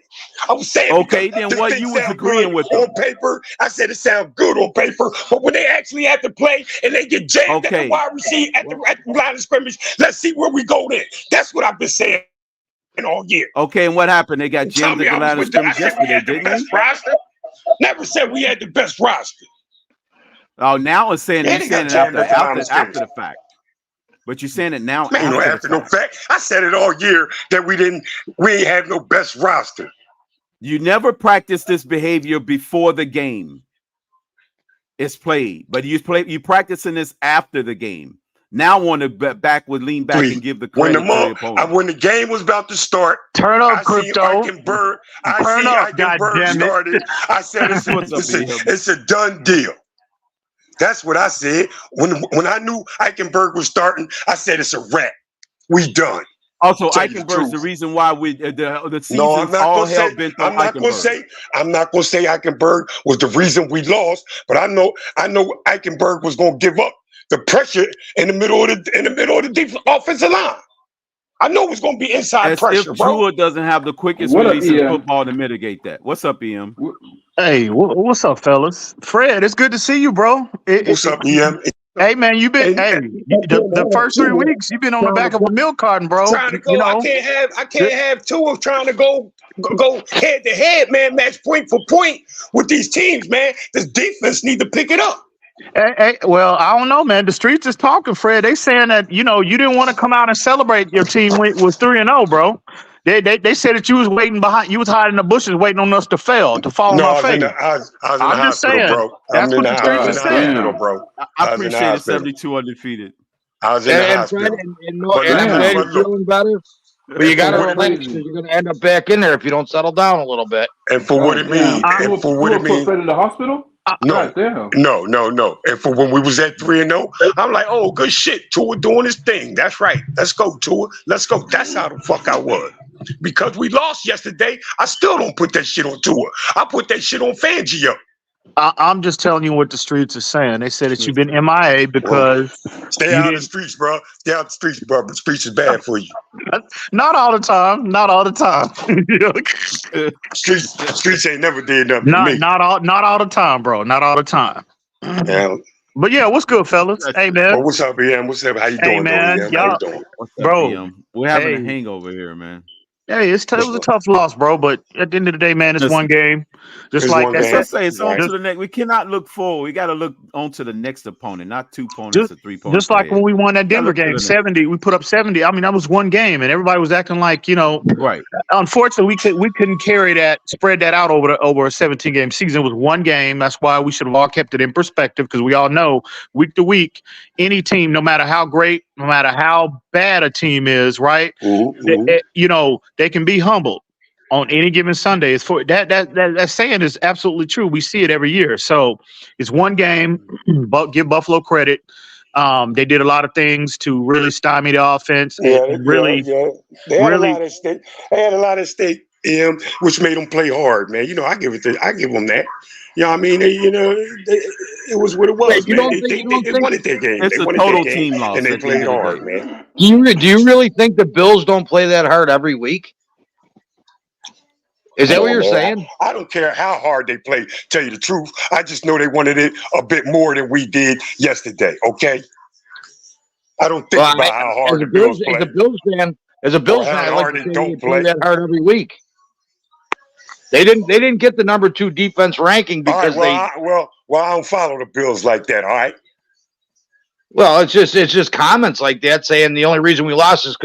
Speaker 7: I was saying.
Speaker 5: Okay, then what you was agreeing with
Speaker 7: on paper? I said it sounds good on paper, but when they actually have to play and they get jammed at the wide receiver at the line of scrimmage, let's see where we go then. That's what I've been saying. all year.
Speaker 5: Okay, and what happened? They got jammed at the line of scrimmage yesterday, didn't they?
Speaker 7: Roster. Never said we had the best roster.
Speaker 5: Oh, now it's saying you're saying it after the fact. But you're saying it now after the fact.
Speaker 7: I said it all year that we ain't have no best roster.
Speaker 5: You never practiced this behavior before the game. It's played, but you practicing this after the game. Now want to lean back and give the credit to the opponent.
Speaker 7: When the game was about to start,
Speaker 6: turn up, Crypto.
Speaker 7: I see Eichenberg started. I said it's a done deal. That's what I said. When I knew Eichenberg was starting, I said it's a wrap. We done.
Speaker 5: Also, Eichenberg's the reason why the season's all hell bent on Eichenberg.
Speaker 7: I'm not gonna say Eichenberg was the reason we lost, but I know Eichenberg was gonna give up the pressure in the middle of the offensive line. I know it was gonna be inside pressure.
Speaker 5: If Drew doesn't have the quickest release in football to mitigate that. What's up, EM?
Speaker 15: Hey, what's up, fellas? Fred, it's good to see you, bro.
Speaker 7: What's up, EM?
Speaker 15: Hey man, you've been the first 3 weeks you've been on the back of a milk carton, bro.
Speaker 7: Trying to go, I can't have Tua trying to go head to head, man, match point for point with these teams, man. This defense need to pick it up.
Speaker 15: Hey, well, I don't know, man. The streets is talking, Fred. They saying that you didn't want to come out and celebrate your team was 3-0, bro. They said that you was waiting behind. You was hiding in the bushes, waiting on us to fall on our face.
Speaker 7: I'm just saying, bro.
Speaker 15: That's what the streets are saying,
Speaker 7: bro.
Speaker 5: I appreciate it. 72 undefeated.
Speaker 7: I was in the hospital.
Speaker 14: Feeling better. But you got to relax because you're going to end up back in there if you don't settle down a little bit.
Speaker 7: And for what it means, and for what it means,
Speaker 11: in the hospital.
Speaker 7: No. And for when we was at 3-0, I'm like, oh, good shit. Tua doing his thing. That's right. Let's go, Tua. Let's go. That's how the fuck I was. Because we lost yesterday, I still don't put that shit on Tua. I put that shit on Fangio.
Speaker 15: I'm just telling you what the streets are saying. They said that you've been MIA because
Speaker 7: stay out of the streets, bro. Stay out of the streets, bro. The streets is bad for you.
Speaker 15: Not all the time. Not all the time.
Speaker 7: streets ain't never did nothing to me.
Speaker 15: Not all the time, bro. Not all the time.
Speaker 7: Yeah.
Speaker 15: But yeah, what's good, fellas? Hey man.
Speaker 7: What's up, EM? What's up? How you doing,
Speaker 15: man?
Speaker 7: How you doing?
Speaker 15: Bro,
Speaker 5: we're having a hangover here, man.
Speaker 15: Hey, it was a tough loss, bro. But at the end of the day, man, it's one game. Just like that.
Speaker 5: Let's say it's on to the next. We cannot look forward. We got to look on to the next opponent, not 2 opponents or 3 opponents.
Speaker 15: Just like when we won that Denver game, 70. We put up 70. I mean, that was one game, and everybody was acting like
Speaker 5: Right.
Speaker 15: Unfortunately, we couldn't spread that out over a 17-game season. It was one game. That's why we should have all kept it in perspective because we all know week to week, any team, no matter how great, no matter how bad a team is, right?
Speaker 7: Mm-hmm.
Speaker 15: They can be humbled on any given Sunday. It's for that saying is absolutely true. We see it every year. So it's one game, but give Buffalo credit. They did a lot of things to really stymie the offense.
Speaker 7: They had a lot at stake, which made them play hard, man. I give them that. You know what I mean? It was what it was. They wanted their game.
Speaker 5: It's a total team loss,
Speaker 7: and they played hard, man.
Speaker 14: Do you really think the Bills don't play that hard every week? Is that what you're saying?
Speaker 7: I don't care how hard they play. Tell you the truth, I just know they wanted it a bit more than we did yesterday. Okay. I don't think about how hard the Bills play.
Speaker 14: As a Bills fan, I like to say they play that hard every week. They didn't get the number 2 defense ranking because
Speaker 7: I don't follow the Bills like that. All right.
Speaker 14: Well, it's just comments like that saying the only reason we lost is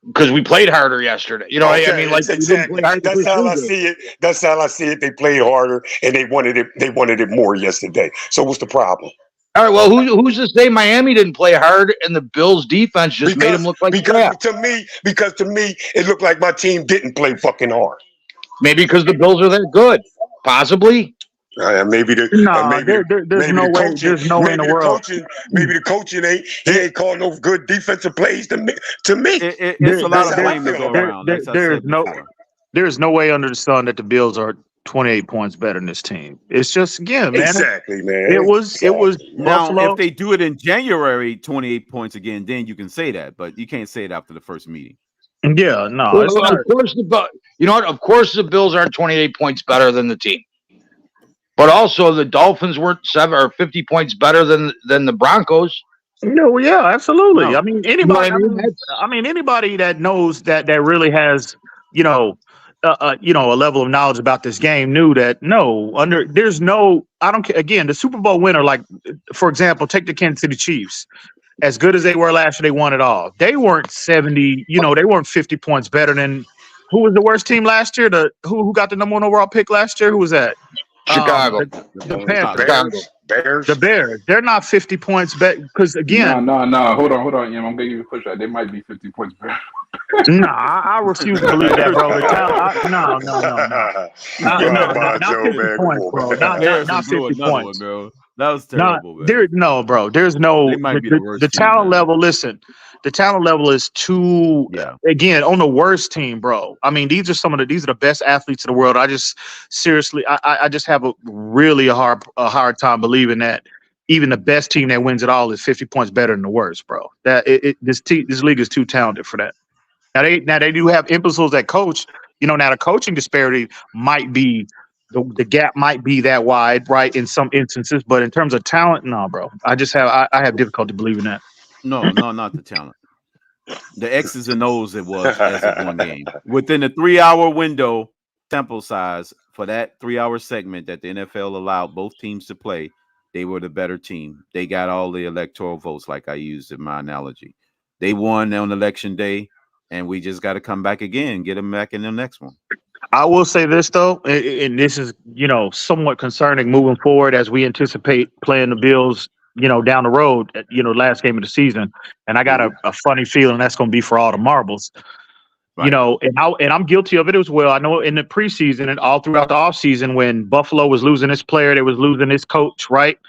Speaker 14: because we played harder yesterday.
Speaker 7: Okay,
Speaker 14: I mean, like
Speaker 7: exactly. That's how I see it. That's how I see it. They played harder and they wanted it more yesterday. So what's the problem?
Speaker 14: All right. Well, who's to say Miami didn't play hard and the Bills defense just made them look like crap?
Speaker 7: Because to me, it looked like my team didn't play fucking hard.
Speaker 14: Maybe because the Bills are that good. Possibly.
Speaker 7: Maybe there's no way. There's no way in the world. Maybe the coaching ain't calling no good defensive plays to me.
Speaker 5: It's a lot of blame to go around.
Speaker 15: There's no way under the sun that the Bills are 28 points better than this team. It's just man.
Speaker 7: Exactly, man.
Speaker 15: It was
Speaker 5: now,
Speaker 15: Buffalo.
Speaker 5: if they do it in January, 28 points again, then you can say that, but you can't say it after the first meeting.
Speaker 15: Yeah, no.
Speaker 14: Of course, Of course, the Bills aren't 28 points better than the team. But also, the Dolphins weren't 7 or 50 points better than the Broncos.
Speaker 15: No, yeah, absolutely.
Speaker 5: No.
Speaker 15: I mean,
Speaker 14: You know what
Speaker 15: anybody.
Speaker 14: I mean?
Speaker 15: I mean, anybody that knows that really has, a level of knowledge about this game knew that there's no. I don't care. Again, the Super Bowl winner, like for example, take the Kansas City Chiefs. As good as they were last year, they won it all. They weren't 70. They weren't 50 points better than who was the worst team last year. Who got the number 1 overall pick last year? Who was that?
Speaker 14: Chicago.
Speaker 15: The Panthers.
Speaker 7: Bears.
Speaker 15: The Bears. They're not 50 points better because again.
Speaker 11: No. Hold on. I'm gonna give you a push out. They might be 50 points better.
Speaker 15: No, I refuse to believe that, bro. The talent, no. Not 50 points, bro. Not 50 points.
Speaker 5: Bro. That was terrible,
Speaker 15: man. Bro. There's no the talent level. Listen, the talent level is too.
Speaker 5: Yeah.
Speaker 15: Again, on the worst team, bro. I mean, these are the best athletes in the world. I just seriously, I just have a hard time believing that even the best team that wins it all is 50 points better than the worst, bro. This league is too talented for that. Now they do have imbeciles that coach. Now the coaching disparity might be the gap might be that wide, right? In some instances, but in terms of talent, no, bro. I have difficulty believing that.
Speaker 5: No, not the talent. The X's and O's it was as of one game within the 3-hour window sample size for that 3-hour segment that the NFL allowed both teams to play. They were the better team. They got all the electoral votes, like I used in my analogy. They won on election day. And we just got to come back again, get them back in the next one.
Speaker 15: I will say this, though, and this is, somewhat concerning moving forward as we anticipate playing the Bills, down the road, last game of the season. And I got a funny feeling that's going to be for all the marbles. Right. And I'm guilty of it as well. I know in the preseason and all throughout the offseason when Buffalo was losing its player, they was losing its coach, right?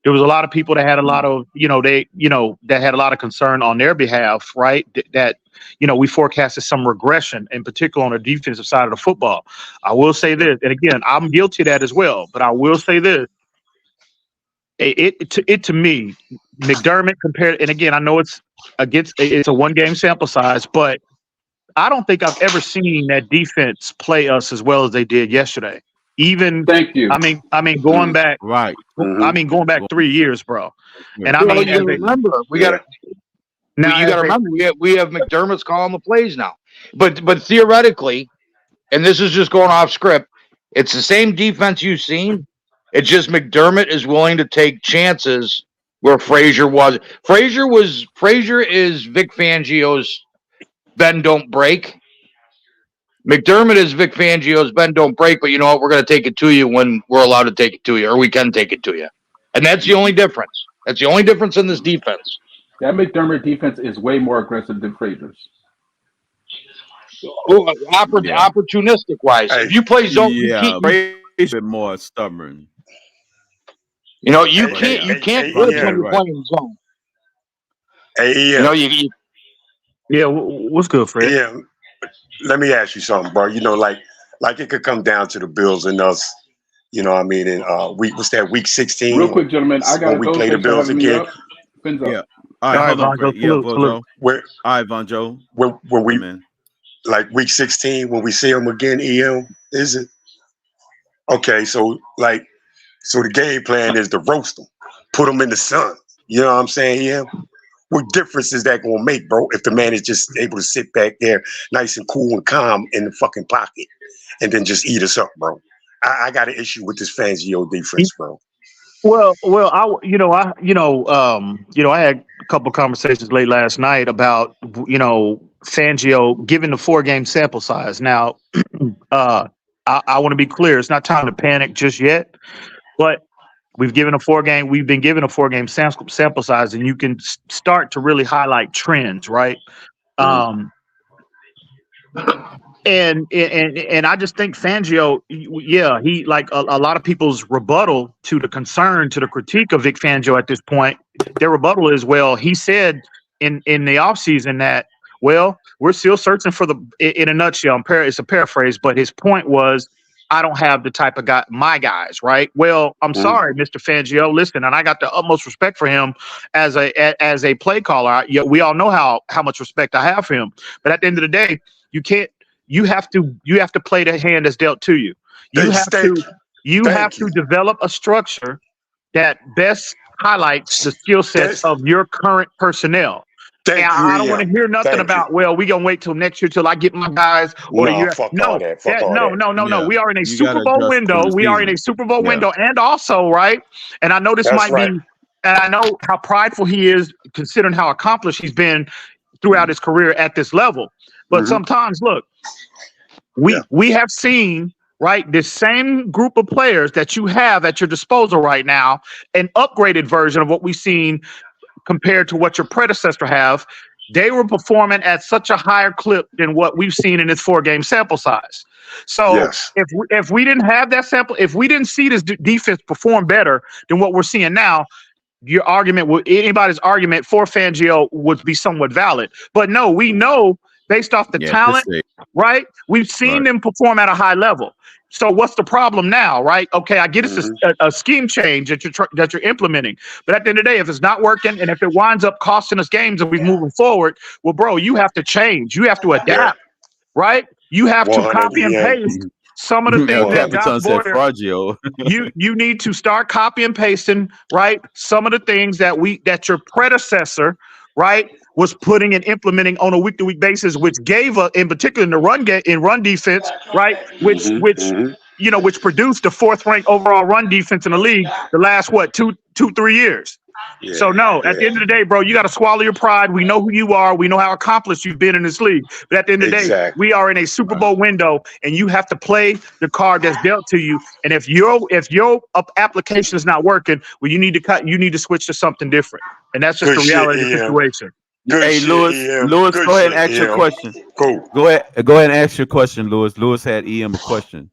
Speaker 15: There was a lot of people that had a lot of, that had a lot of concern on their behalf, right? That we forecasted some regression, in particular on the defensive side of the football. I will say this, and again, I'm guilty of that as well, but I will say this. It to me, McDermott compared, and again, I know it's a 1-game sample size, but I don't think I've ever seen that defense play us as well as they did yesterday. Even
Speaker 11: thank you.
Speaker 15: I mean, going back,
Speaker 5: right?
Speaker 15: I mean, going back 3 years, bro. And
Speaker 14: you gotta remember, we got to remember, we have McDermott's calling the plays now. But theoretically, and this is just going off script, it's the same defense you've seen. It's just McDermott is willing to take chances where Frazier was. Frazier is Vic Fangio's bend don't break. McDermott is Vic Fangio's bend don't break, but you know what? We're going to take it to you when we're allowed to take it to you, or we can take it to you. And that's the only difference. That's the only difference in this defense.
Speaker 11: That McDermott defense is way more aggressive than Frazier's.
Speaker 14: Opportunistic wise. If you play zone,
Speaker 5: Frazier's more stubborn.
Speaker 14: You can't blitz when you're playing zone.
Speaker 15: Yeah, what's good, Fred?
Speaker 7: Yeah. Let me ask you something, bro. Like it could come down to the Bills and us. You know what I mean? And week 16?
Speaker 11: Real quick, gentlemen, I got to
Speaker 7: we play the Bills again.
Speaker 5: Yeah. All right, hold on. All right, Vonjo.
Speaker 7: When we like week 16, when we see them again, EM, is it? Okay, so the game plan is to roast them, put them in the sun. You know what I'm saying, EM? What difference is that going to make, bro, if the man is just able to sit back there nice and cool and calm in the fucking pocket and then just eat us up, bro? I got an issue with this Fangio defense, bro.
Speaker 15: Well, I had a couple of conversations late last night about, Fangio giving the 4-game sample size. Now, I want to be clear. It's not time to panic just yet, but we've been given a 4-game sample size, and you can start to really highlight trends, right? And I just think Fangio, he like a lot of people's rebuttal to the concern, to the critique of Vic Fangio at this point, their rebuttal is, well, he said in the offseason that, well, we're still searching for in a nutshell, it's a paraphrase, but his point was, I don't have the type of my guys, right? Well, I'm sorry, Mr. Fangio. Listen, and I got the utmost respect for him as a play caller. We all know how much respect I have for him. But at the end of the day, you have to play the hand that's dealt to you. You have to develop a structure that best highlights the skill sets of your current personnel. And I don't want to hear nothing about, well, we gonna wait till next year till I get my guys or the year. No, we are in a Super Bowl window. We are in a Super Bowl window, and also, right? And I know this might be, and I know how prideful he is, considering how accomplished he's been throughout his career at this level. But sometimes, look, we have seen, right, this same group of players that you have at your disposal right now, an upgraded version of what we've seen compared to what your predecessor have. They were performing at such a higher clip than what we've seen in this 4-game sample size. So if we didn't have that sample, if we didn't see this defense perform better than what we're seeing now, your argument would, anybody's argument for Fangio would be somewhat valid. But no, we know based off the talent, right? We've seen them perform at a high level. So what's the problem now, right? Okay, I get it's a scheme change that you're implementing, but at the end of the day, if it's not working and if it winds up costing us games and we're moving forward, well, bro, you have to change. You have to adapt, right? You have to copy and paste some of the things that Josh Boyer. you need to start copy and pasting, right? Some of the things that your predecessor, right, was putting and implementing on a week-to-week basis, which gave in particular in the run defense, right, which produced the 4th-ranked overall run defense in the league the last 2-3 years. Yeah, so no, at the end of the day, bro, you got to swallow your pride. We know who you are. We know how accomplished you've been in this league. But at the end of the day, we are in a Super Bowl window, and you have to play the card that's dealt to you. And if your application is not working, well, you need to switch to something different. And that's just the reality of the situation.
Speaker 5: Hey, Lewis, go ahead and ask your question.
Speaker 7: Cool.
Speaker 5: Go ahead and ask your question, Lewis. Lewis had EM a question.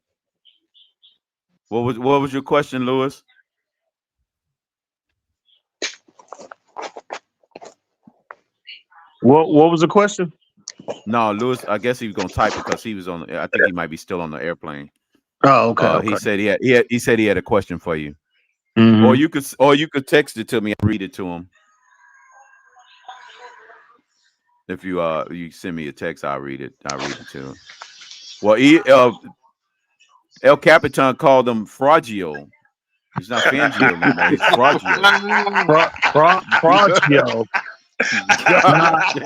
Speaker 5: What was your question, Lewis?
Speaker 15: What was the question?
Speaker 5: No, Lewis, I guess he was gonna type it because he was on. I think he might be still on the airplane.
Speaker 15: Oh, okay.
Speaker 5: He said he said he had a question for you. Or you could text it to me and read it to him. If you send me a text, I'll read it. I'll read it to him. Well, El Capitan called him Fragio. He's not Fangio no more. He's Fragio.
Speaker 15: Fragio.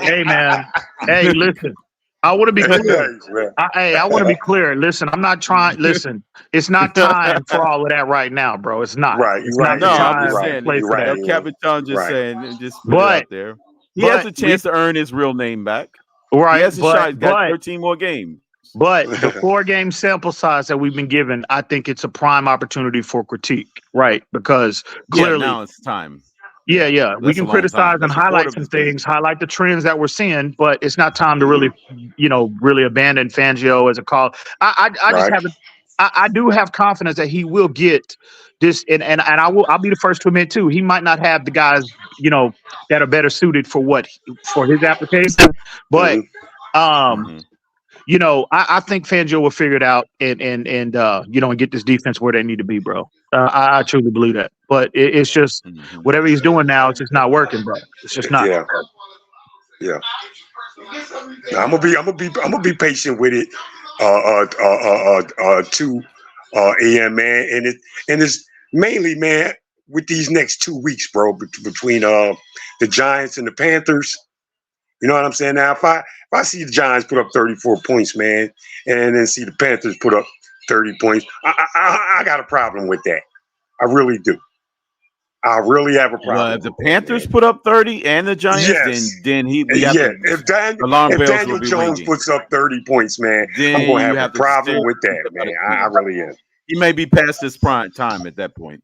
Speaker 15: Hey, man. Hey, listen. I want to be clear. I want to be clear. Listen, I'm not trying. Listen, it's not time for all of that right now, bro. It's not.
Speaker 5: It's not the time. I'm just saying. El Capitan just saying. Just put it out there. He has a chance to earn his real name back.
Speaker 15: Right.
Speaker 5: He has a shot. He's got 13 more games.
Speaker 15: But the 4-game sample size that we've been given, I think it's a prime opportunity for critique, right? Because clearly
Speaker 5: now it's time.
Speaker 15: Yeah. We can criticize and highlight some things, highlight the trends that we're seeing, but it's not time to really, really abandon Fangio as a call. I do have confidence that he will get this, and I'll be the first to admit too, he might not have the guys, that are better suited for his application, but I think Fangio will figure it out and get this defense where they need to be, bro. I truly believe that. But it's just whatever he's doing now, it's just not working, bro. It's just not.
Speaker 7: Yeah. I'm gonna be patient with it. EM, man, and it's mainly, man, with these next 2 weeks, bro, between the Giants and the Panthers. You know what I'm saying? Now, if I see the Giants put up 34 points, man, and then see the Panthers put up 30 points, I got a problem with that. I really do. I really have a problem.
Speaker 5: Well, if the Panthers put up 30 and the Giants, then he
Speaker 7: if Daniel Jones puts up 30 points, man, then I'm gonna have a problem with that, man. I really am.
Speaker 5: He may be past his prime time at that point.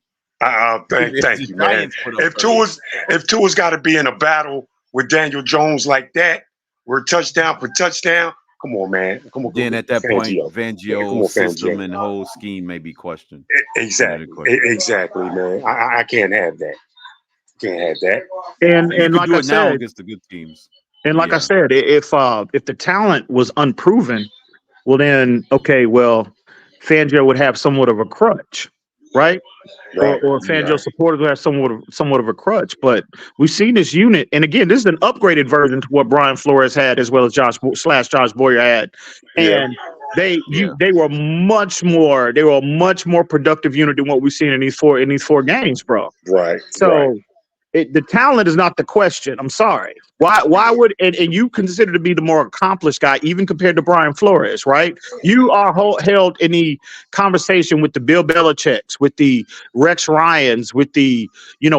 Speaker 7: Thank you, man. If Tua's got to be in a battle with Daniel Jones like that, we're touchdown for touchdown. Come on, man. Come on.
Speaker 5: Then at that point, Fangio's system and whole scheme may be questioned.
Speaker 7: Exactly, man. I can't have that. Can't have that.
Speaker 15: And like I said,
Speaker 5: against the good teams.
Speaker 15: And like I said, if the talent was unproven, well then, okay, well, Fangio would have somewhat of a crutch, right? Or Fangio supporters would have somewhat of a crutch. But we've seen this unit, and again, this is an upgraded version to what Brian Flores had, as well as Josh Boyer had, and they were a much more productive unit than what we've seen in these four games, bro.
Speaker 7: Right.
Speaker 15: So the talent is not the question. I'm sorry. Why would and you consider to be the more accomplished guy, even compared to Brian Flores, right? You are held in the conversation with the Bill Belichick's, with the Rex Ryans, with the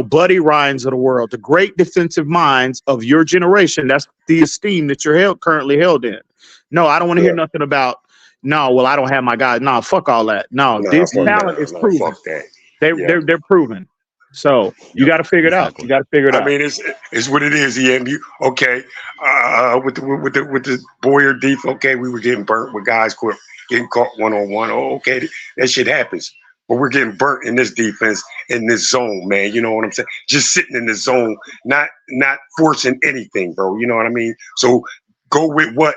Speaker 15: Buddy Ryans of the world, the great defensive minds of your generation. That's the esteem that you're currently held in. No, I don't want to hear nothing about. No, well, I don't have my guy. No, fuck all that. No, this talent is proven.
Speaker 7: Fuck that.
Speaker 15: They're proven. So you got to figure it out. You got to figure it out.
Speaker 7: I mean, it's what it is. EM, okay. With the Boyer deep, okay, we were getting burnt with guys getting caught 1-on-1. Oh, okay, that shit happens. But we're getting burnt in this defense, in this zone, man. You know what I'm saying? Just sitting in the zone, not forcing anything, bro. You know what I mean? So go with what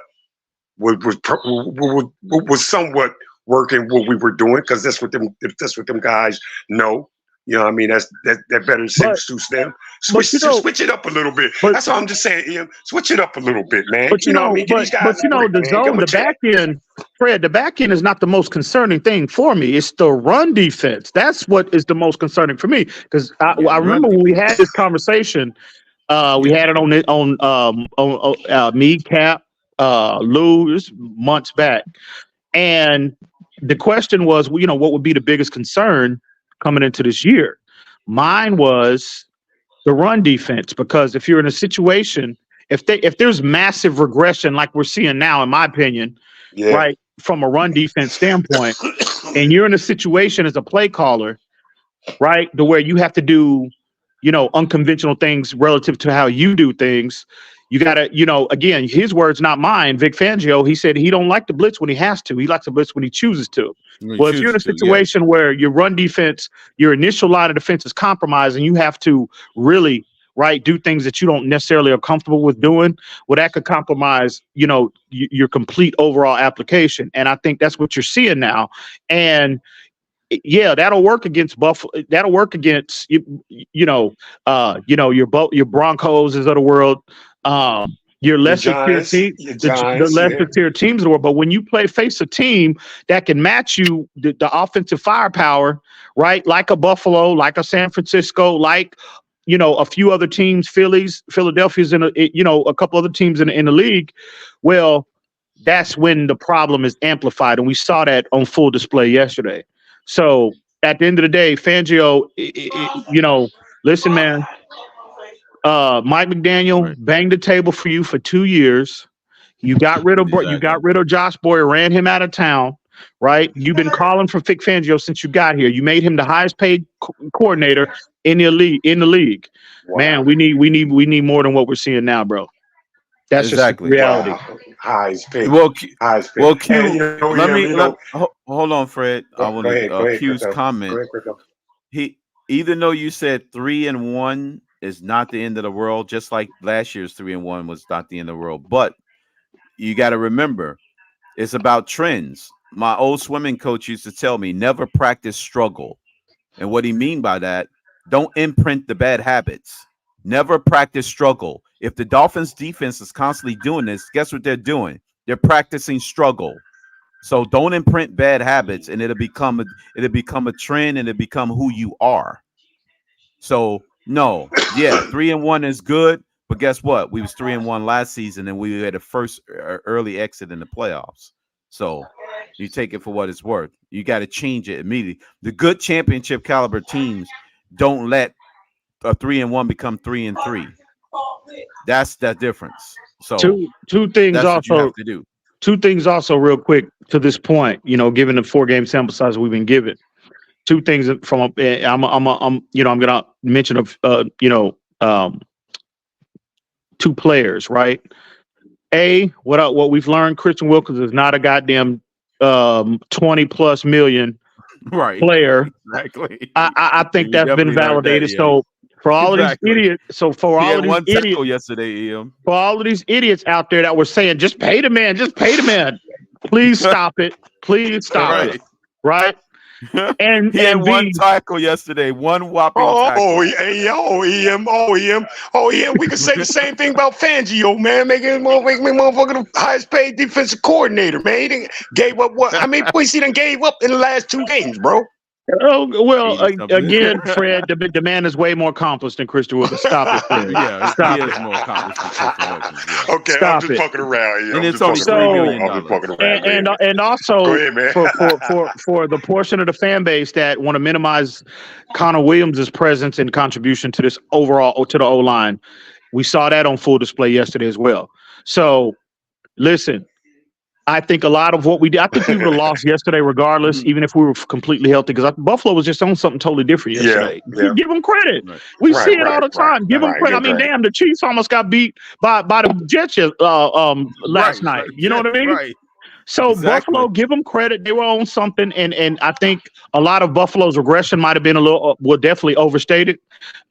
Speaker 7: was somewhat working what we were doing, because that's what them guys know. You know what I mean? That better suits them. Switch it up a little bit. That's all I'm just saying, Ian. Switch it up a little bit, man.
Speaker 15: But the zone, the back end, Fred, the back end is not the most concerning thing for me. It's the run defense. That's what is the most concerning for me. Because I remember when we had this conversation, we had it on me, Cap, Lou, months back, and the question was, what would be the biggest concern coming into this year? Mine was the run defense, because if you're in a situation, if there's massive regression like we're seeing now, in my opinion, right, from a run defense standpoint, and you're in a situation as a play caller, right, to where you have to do, unconventional things relative to how you do things. You got to, again, his words, not mine. Vic Fangio, he said he don't like the blitz when he has to. He likes the blitz when he chooses to. Well, if you're in a situation where your run defense, your initial line of defense is compromised, and you have to really, right, do things that you don't necessarily are comfortable with doing, well, that could compromise, your complete overall application. And I think that's what you're seeing now. And yeah, that'll work against Buffalo. That'll work against your Broncos of the world. Your lesser tier team, the lesser tier teams in the world. But when you face a team that can match you, the offensive firepower, right? Like a Buffalo, like a San Francisco, like, a few other teams, Philadelphia's in a couple other teams in the league. Well, that's when the problem is amplified. And we saw that on full display yesterday. So at the end of the day, Fangio, listen, man, Mike McDaniel banged the table for you for 2 years. You got rid of Josh Boyer, ran him out of town, right? You've been calling for Vic Fangio since you got here. You made him the highest paid coordinator in the league. Wow. Man, we need more than what we're seeing now, bro. That's just reality.
Speaker 7: Wow. Highest paid.
Speaker 5: Well, Q, hold on, Fred. I want to Q's comment. Even though you said 3-1 is not the end of the world, just like last year's 3-1 was not the end of the world. But you got to remember, it's about trends. My old swimming coach used to tell me, never practice struggle. And what he mean by that, don't imprint the bad habits. Never practice struggle. If the Dolphins defense is constantly doing this, guess what they're doing? They're practicing struggle. So don't imprint bad habits, and it'll become a trend, and it'll become who you are. So no, 3-1 is good, but guess what? We was 3-1 last season, and we had a first early exit in the playoffs. So you take it for what it's worth. You got to change it immediately. The good championship caliber teams don't let a 3-1 become 3-3. That's that difference. So
Speaker 15: two things also. You have to do. 2 things also, real quick, to this point. Given the 4-game sample size we've been given. 2 things from I'm gonna mention 2 players, right? What we've learned, Christian Wilkins is not a goddamn 20+ million player.
Speaker 5: Exactly.
Speaker 15: I think that's been validated. So for all of these idiots,
Speaker 5: yesterday, Ian.
Speaker 15: For all of these idiots out there that were saying, just pay the man, please stop it. Please stop it. Right?
Speaker 5: And he had one tackle yesterday, one whopping tackle.
Speaker 7: EM. We could say the same thing about Fangio, man. Make me motherfucking the highest paid defensive coordinator, man. He didn't gave up what? How many points he done gave up in the last 2 games, bro?
Speaker 15: Oh well, again, Fred. The man is way more accomplished than Christian Wilkins. Stop it, Fred.
Speaker 5: Yeah,
Speaker 15: Stop
Speaker 5: he
Speaker 15: it.
Speaker 5: is more accomplished than Christian Wilkins. Yeah.
Speaker 7: Okay,
Speaker 15: Stop
Speaker 7: I'm just
Speaker 15: it.
Speaker 7: fucking around here.
Speaker 5: And
Speaker 7: I'm
Speaker 5: it's
Speaker 7: just
Speaker 5: only
Speaker 7: fucking
Speaker 5: $3
Speaker 7: around.
Speaker 5: million.
Speaker 7: I'm just fucking around,
Speaker 15: And also
Speaker 7: Go ahead, man.
Speaker 15: for the portion of the fan base that want to minimize Connor Williams' presence and contribution to this overall to the O line, we saw that on full display yesterday as well. So listen. I think a lot of what we did, I think we would have lost yesterday regardless, even if we were completely healthy, because Buffalo was just on something totally different yesterday.
Speaker 7: Yeah.
Speaker 15: Give them credit. We see it all the time. Give them credit. I mean, damn, the Chiefs almost got beat by the Jets last night. You know what I mean?
Speaker 5: Right.
Speaker 15: So
Speaker 5: Exactly.
Speaker 15: Buffalo, give them credit. They were on something, and I think a lot of Buffalo's regression might have been a little, well, definitely overstated.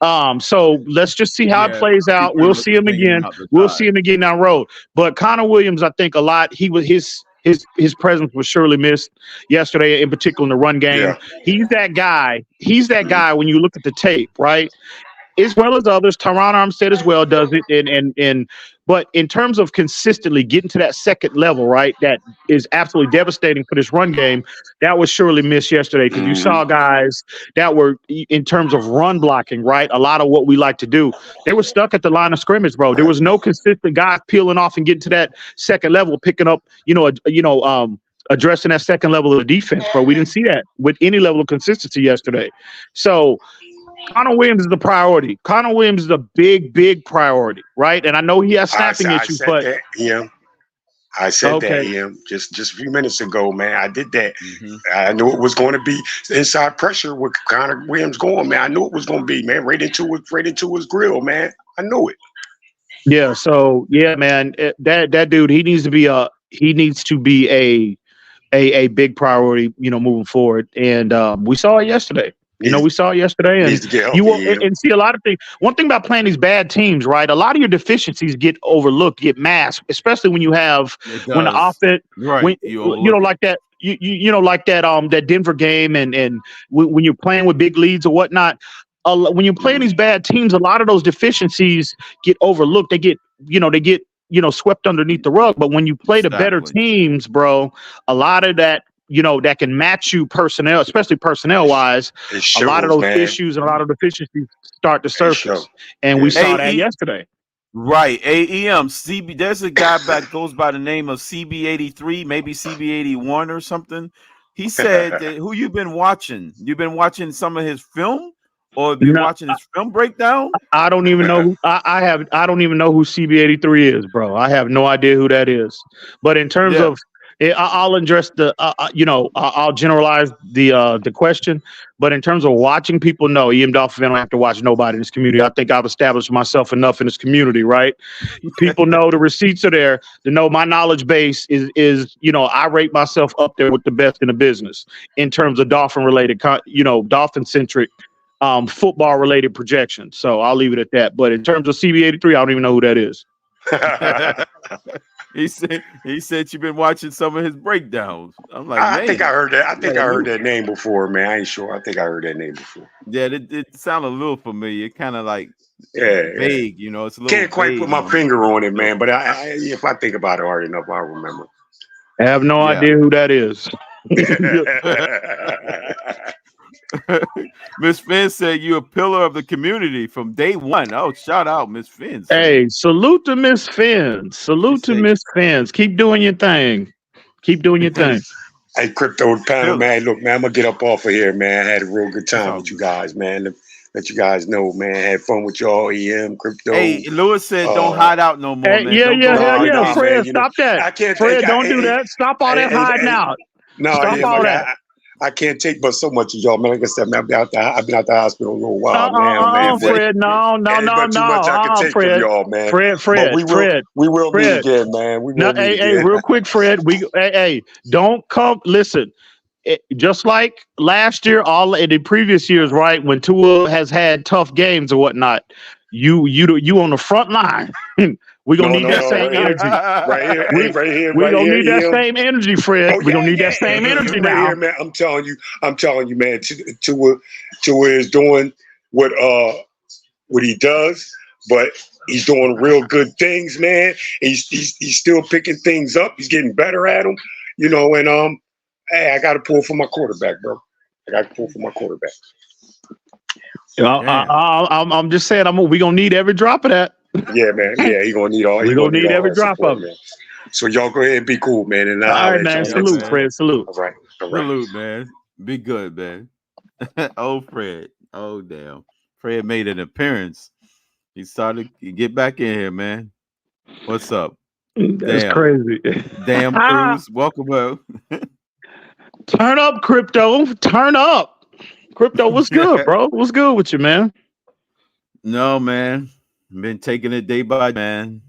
Speaker 15: So let's just see how it plays out. We'll see him again. We'll see him again down the road. But Connor Williams, I think a lot. He was his presence was surely missed yesterday, in particular in the run game.
Speaker 7: Yeah.
Speaker 15: He's that guy. He's that guy when you look at the tape, right? As well as others, Tyron Armstead as well does it, but in terms of consistently getting to that second level, right, that is absolutely devastating for this run game. That was surely missed yesterday because you saw guys that were, in terms of run blocking, right, a lot of what we like to do, they were stuck at the line of scrimmage, bro. There was no consistent guy peeling off and getting to that second level, picking up, addressing that second level of the defense, bro. We didn't see that with any level of consistency yesterday. So Connor Williams is the priority. Connor Williams is a big, big priority, right? And I know he has snapping issues, but
Speaker 7: I said that just a few minutes ago, man. I did that. I knew it was going to be inside pressure with Connor Williams going, man. I knew it was going to be, man, right into his grill, man. I knew it.
Speaker 15: Yeah. So yeah, man, that dude, he needs to be a big priority, moving forward. And we saw it yesterday. We saw it yesterday, and you will and see a lot of things. One thing about playing these bad teams, right? A lot of your deficiencies get overlooked, get masked, especially when you have when the offense, right? Like that, like that Denver game, and when you're playing with big leads or whatnot. When you're playing these bad teams, a lot of those deficiencies get overlooked. They get swept underneath the rug. But when you play the better teams, bro, a lot of that. That can match you personnel, especially personnel-wise. A lot of those issues and a lot of deficiencies start to surface, and we saw that yesterday.
Speaker 5: Right, AEM CB. There's a guy that goes by the name of CB83, maybe CB81 or something. He said that, who you been watching? You've been watching some of his film, or been watching his film breakdown?
Speaker 15: I don't even know. Who, I don't even know who CB83 is, bro. I have no idea who that is. But in terms of I'll address I'll generalize the question, but in terms of watching people, no, EM Dolphin, I don't have to watch nobody in this community. I think I've established myself enough in this community, right? People know the receipts are there to know my knowledge base is I rate myself up there with the best in the business in terms of Dolphin related, Dolphin centric, football related projections. So I'll leave it at that. But in terms of CB83, I don't even know who that is.
Speaker 5: He said you've been watching some of his breakdowns. I'm like,
Speaker 7: I think I heard that. I think I heard that name before, man. I ain't sure. I think I heard that name before.
Speaker 5: Yeah, it sounded a little familiar. Kind of like vague, It's a little.
Speaker 7: Can't quite put my finger on it, man. But if I think about it hard enough, I'll remember.
Speaker 15: I have no idea who that is.
Speaker 5: Miss Finn said you're a pillar of the community from day one. Oh, shout out, Miss Finn.
Speaker 15: Hey, salute to Miss Finn. Salute to Miss Finn. Keep doing your thing. Keep doing your thing.
Speaker 7: Hey, crypto panel, man. Look, man, I'm gonna get up off of here, man. I had a real good time with you guys, man. Let you guys know, man. Had fun with y'all, EM, crypto.
Speaker 5: Hey, Lewis said don't hide out no more, man.
Speaker 15: Yeah. Fred, stop that. Fred, don't do that. Stop all that hiding out.
Speaker 7: No,
Speaker 15: stop all that.
Speaker 7: I can't take but so much of y'all, man. Like I said, man, I've been out the hospital a little while, man.
Speaker 15: Fred, no.
Speaker 7: Too much I can take
Speaker 15: Fred,
Speaker 7: from y'all, man.
Speaker 15: Fred,
Speaker 7: we will meet again, man. We will meet again.
Speaker 15: Real quick, Fred. Don't come. Listen, just like last year, all in the previous years, right? When Tua has had tough games or whatnot, you on the front line. We're going to need that same energy.
Speaker 7: Right here.
Speaker 15: We're going to need that same energy, Fred. We're going to need that same energy now.
Speaker 7: Here, man. I'm telling you, man, Tua is doing what he does, but he's doing real good things, man. He's still picking things up. He's getting better at them, and hey, I got to pull for my quarterback, bro. I got to pull for my quarterback.
Speaker 15: I'm just saying, we gonna need every drop of that.
Speaker 7: Yeah, man. Yeah, he gonna need all.
Speaker 15: We gonna need every drop
Speaker 7: support,
Speaker 15: of it.
Speaker 7: man. So y'all go ahead and be cool, man. And
Speaker 15: All right, man.
Speaker 7: y'all
Speaker 15: Salute,
Speaker 7: next
Speaker 15: Fred. Salute.
Speaker 7: All right.
Speaker 5: Salute, man. Be good, man. Oh, Fred. Oh, damn. Fred made an appearance. He started to get back in here, man. What's up?
Speaker 15: That's crazy.
Speaker 5: Damn, Cruz. Welcome up.
Speaker 15: Turn up, Crypto. Turn up. Crypto, what's good, bro? What's good with you, man?
Speaker 5: No, man. Been taking it day by day, man.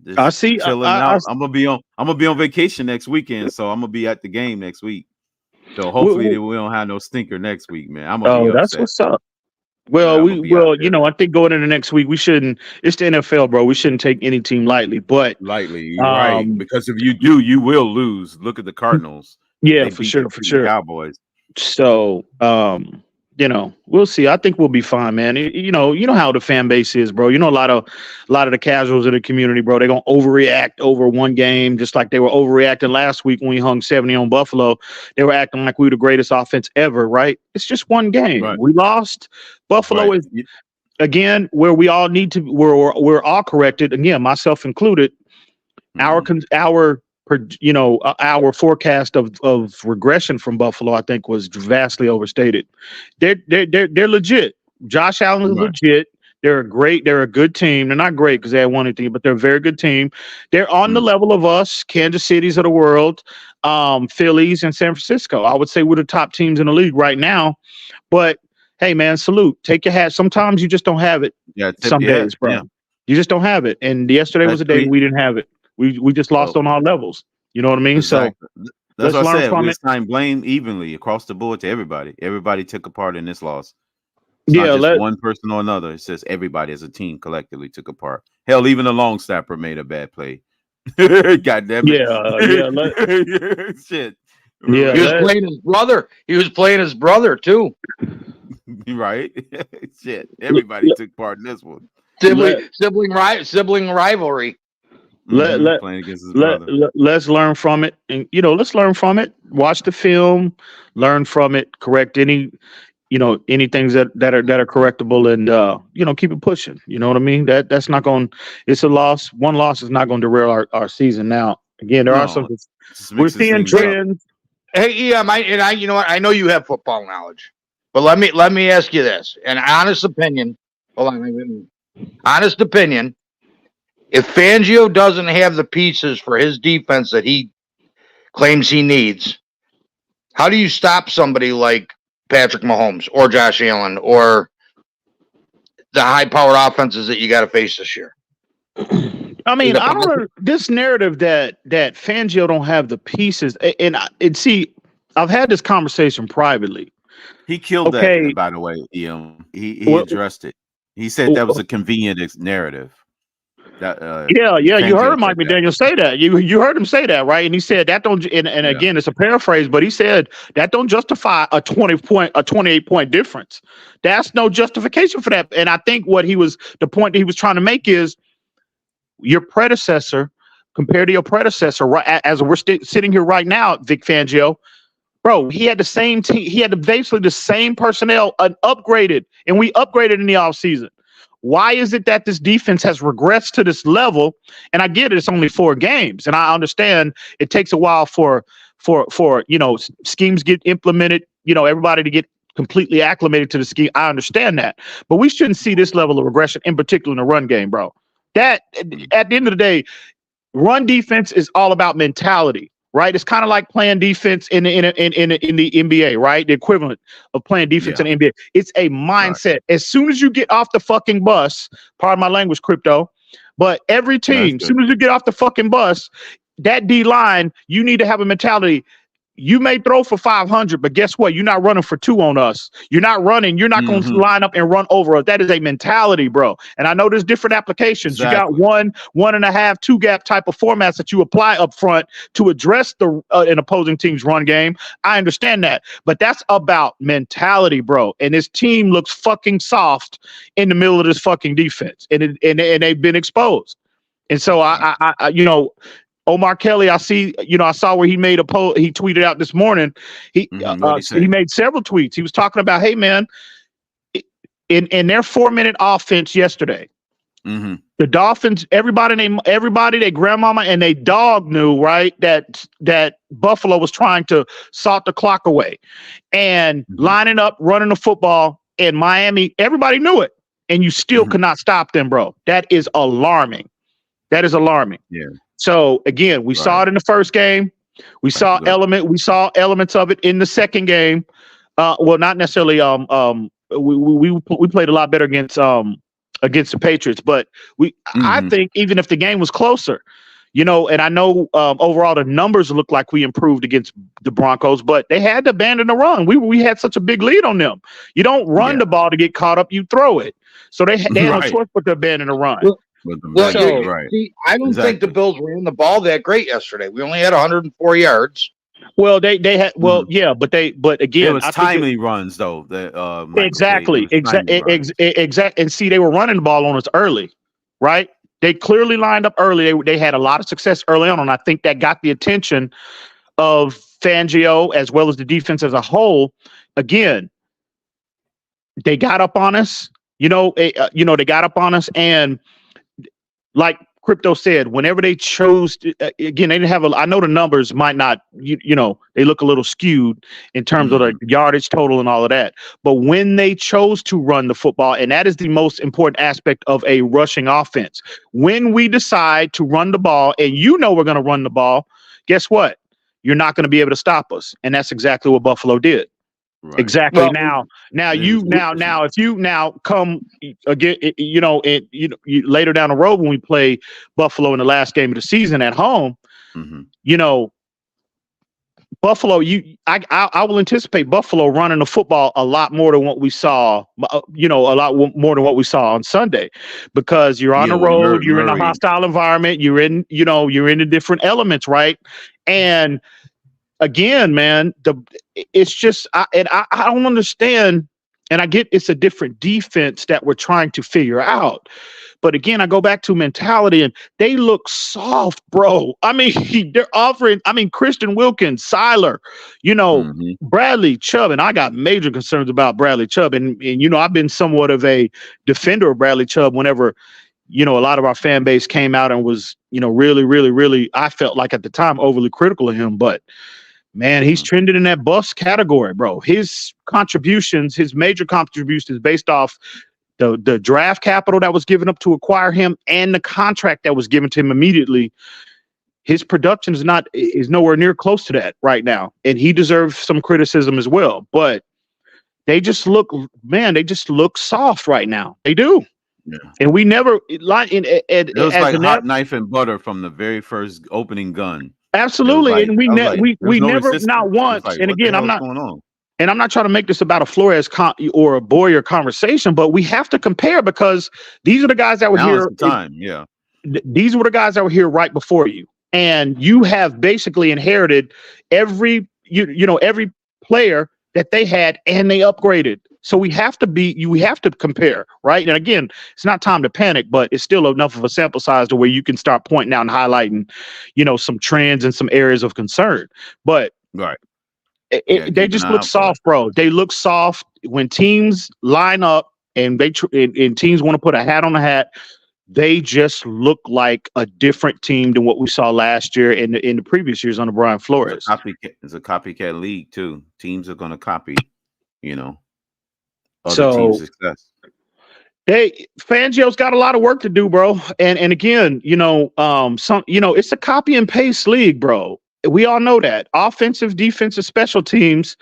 Speaker 5: Just
Speaker 15: I see.
Speaker 5: Chilling out. I'm gonna be on vacation next weekend, so I'm gonna be at the game next week. So hopefully we don't have no stinker next week, man. I'm gonna be upset.
Speaker 15: That's what's up. Well, I think going into next week, we shouldn't. It's the NFL, bro. We shouldn't take any team lightly. But
Speaker 5: right? Because if you do, you will lose. Look at the Cardinals.
Speaker 15: Yeah, for sure.
Speaker 5: Cowboys.
Speaker 15: So, we'll see. I think we'll be fine, man. You know how the fan base is, bro. You know, a lot of the casuals in the community, bro. They're gonna overreact over one game, just like they were overreacting last week when we hung 70 on Buffalo. They were acting like we were the greatest offense ever, right? It's just one game. Right. We lost. Buffalo is again where we all need to. We're all corrected again, myself included. Our forecast of regression from Buffalo, I think, was vastly overstated. They're legit. Josh Allen is legit. They're a good team. They're not great because they haven't won anything, but they're a very good team. They're on the level of us, Kansas City's of the world, Phillies and San Francisco. I would say we're the top teams in the league right now. But hey, man, salute. Take your hat. Sometimes you just don't have it. Some days, bro. Yeah. You just don't have it. And yesterday was a day we didn't have it. We just lost on all levels. You know what I mean?
Speaker 5: Exactly.
Speaker 15: So
Speaker 5: that's what I said. We assign blame evenly across the board to everybody. Everybody took a part in this loss. It's not just one person or another. It says everybody as a team collectively took a part. Hell, even the long snapper made a bad play. God damn it. Shit.
Speaker 14: Yeah, he was playing his brother. He was playing his brother too.
Speaker 5: Right? Shit. Everybody took part in this one.
Speaker 14: Sibling rivalry.
Speaker 15: Let's learn from it, and let's learn from it. Watch the film, learn from it, correct any things that are correctable, and keep it pushing. You know what I mean? That's not going. It's a loss. One loss is not going to derail our season. Now, again, there are some. We're seeing trends.
Speaker 14: Hey, EM, you know what? I know you have football knowledge, but let me ask you this: an honest opinion. Hold on, honest opinion. If Fangio doesn't have the pieces for his defense that he claims he needs, how do you stop somebody like Patrick Mahomes or Josh Allen or the high-powered offenses that you got to face this year?
Speaker 15: I mean, I don't know this narrative that Fangio don't have the pieces, and see, I've had this conversation privately.
Speaker 5: He killed that, by the way. He addressed it. He said that was a convenient narrative.
Speaker 15: You heard Mike McDaniel say that. You heard him say that, right? And he said that don't. And again, it's a paraphrase, but he said that don't justify a 28-point difference. That's no justification for that. And I think the point that he was trying to make is your predecessor compared to your predecessor. Right, as we're sitting here right now, Vic Fangio, bro, he had the same team. He had basically the same personnel, upgraded, and we upgraded in the offseason. Why is it that this defense has regressed to this level? And I get it; it's only 4 games, and I understand it takes a while for schemes get implemented. Everybody to get completely acclimated to the scheme. I understand that, but we shouldn't see this level of regression, in particular in the run game, bro. That at the end of the day, run defense is all about mentality. Right, it's kind of like playing defense in the NBA, right? The equivalent of playing defense in the NBA. It's a mindset. Right. As soon as you get off the fucking bus, pardon my language, crypto, but every team, as soon as you get off the fucking bus, that D line, you need to have a mentality. You may throw for 500, but guess what? You're not running for 2 on us. You're not running. You're not going to line up and run over us. That is a mentality, bro. And I know there's different applications. Exactly. You got 1.5, 2 gap type of formats that you apply up front to address an opposing team's run game. I understand that, but that's about mentality, bro. And this team looks fucking soft in the middle of this fucking defense, and they've been exposed. And so I Omar Kelly, I saw where he made a post. He tweeted out this morning. He made several tweets. He was talking about, hey man, in their 4-minute offense yesterday, the Dolphins, everybody, their grandmama and their dog knew, right, that Buffalo was trying to salt the clock away and lining up, running the football. In Miami, everybody knew it, and you still could not stop them, bro. That is alarming. That is alarming.
Speaker 5: Yeah.
Speaker 15: So again, we saw it in the first game. We saw elements of it in the second game. Well, not necessarily. We played a lot better against the Patriots, but I think even if the game was closer, and I know overall the numbers look like we improved against the Broncos, but they had to abandon the run. We had such a big lead on them. You don't run the ball to get caught up; you throw it. So they had no choice but to abandon the run.
Speaker 14: See, I don't think the Bills ran the ball that great yesterday. We only had 104 yards.
Speaker 15: Well, they had yeah, but again,
Speaker 5: it was timely runs though.
Speaker 15: Exactly. And see, they were running the ball on us early, right? They clearly lined up early. They had a lot of success early on, and I think that got the attention of Fangio as well as the defense as a whole. Again, they got up on us. They got up on us, and like Crypto said, whenever they chose to, again, they didn't have I know the numbers might not, they look a little skewed in terms of the yardage total and all of that. But when they chose to run the football, and that is the most important aspect of a rushing offense, when we decide to run the ball and we're going to run the ball, guess what? You're not going to be able to stop us. And that's exactly what Buffalo did. Right. Exactly. Well, if you come again, later down the road when we play Buffalo in the last game of the season at home, Buffalo, I will anticipate Buffalo running the football a lot more than what we saw, a lot more than what we saw on Sunday, because you're on the road, you're in a hostile environment, you're in the different elements, right? And again, man, it's just I don't understand, and I get it's a different defense that we're trying to figure out. But again, I go back to mentality, and they look soft, bro. I mean, they're offering. I mean, Christian Wilkins, Seiler, Bradley Chubb, and I got major concerns about Bradley Chubb, and I've been somewhat of a defender of Bradley Chubb whenever. A lot of our fan base came out and was, really, really, really, I felt like at the time overly critical of him. But man, he's trending in that bust category, bro. His major contributions based off the draft capital that was given up to acquire him and the contract that was given to him immediately. His production is nowhere near close to that right now. And he deserves some criticism as well. But they just look soft right now. They do. Yeah. And we never it was
Speaker 5: like hot knife and butter from the very first opening gun.
Speaker 15: Absolutely, like, and we never not once. Like, and again, I'm not trying to make this about a Flores or a Boyer conversation, but we have to compare because these are the guys that were here. These were the guys that were here right before you, and you have basically inherited every every player that they had, and they upgraded. So we have to compare, right? And again, it's not time to panic, but it's still enough of a sample size to where you can start pointing out and highlighting, some trends and some areas of concern. But they just look soft, bro. They look soft when teams line up and and teams want to put a hat on the hat. They just look like a different team than what we saw last year in the previous years under Brian Flores.
Speaker 5: It's a copycat league too. Teams are going to copy,
Speaker 15: other teams' success. Fangio's got a lot of work to do, bro. And again, it's a copy and paste league, bro. We all know that. Offensive, defensive, special teams.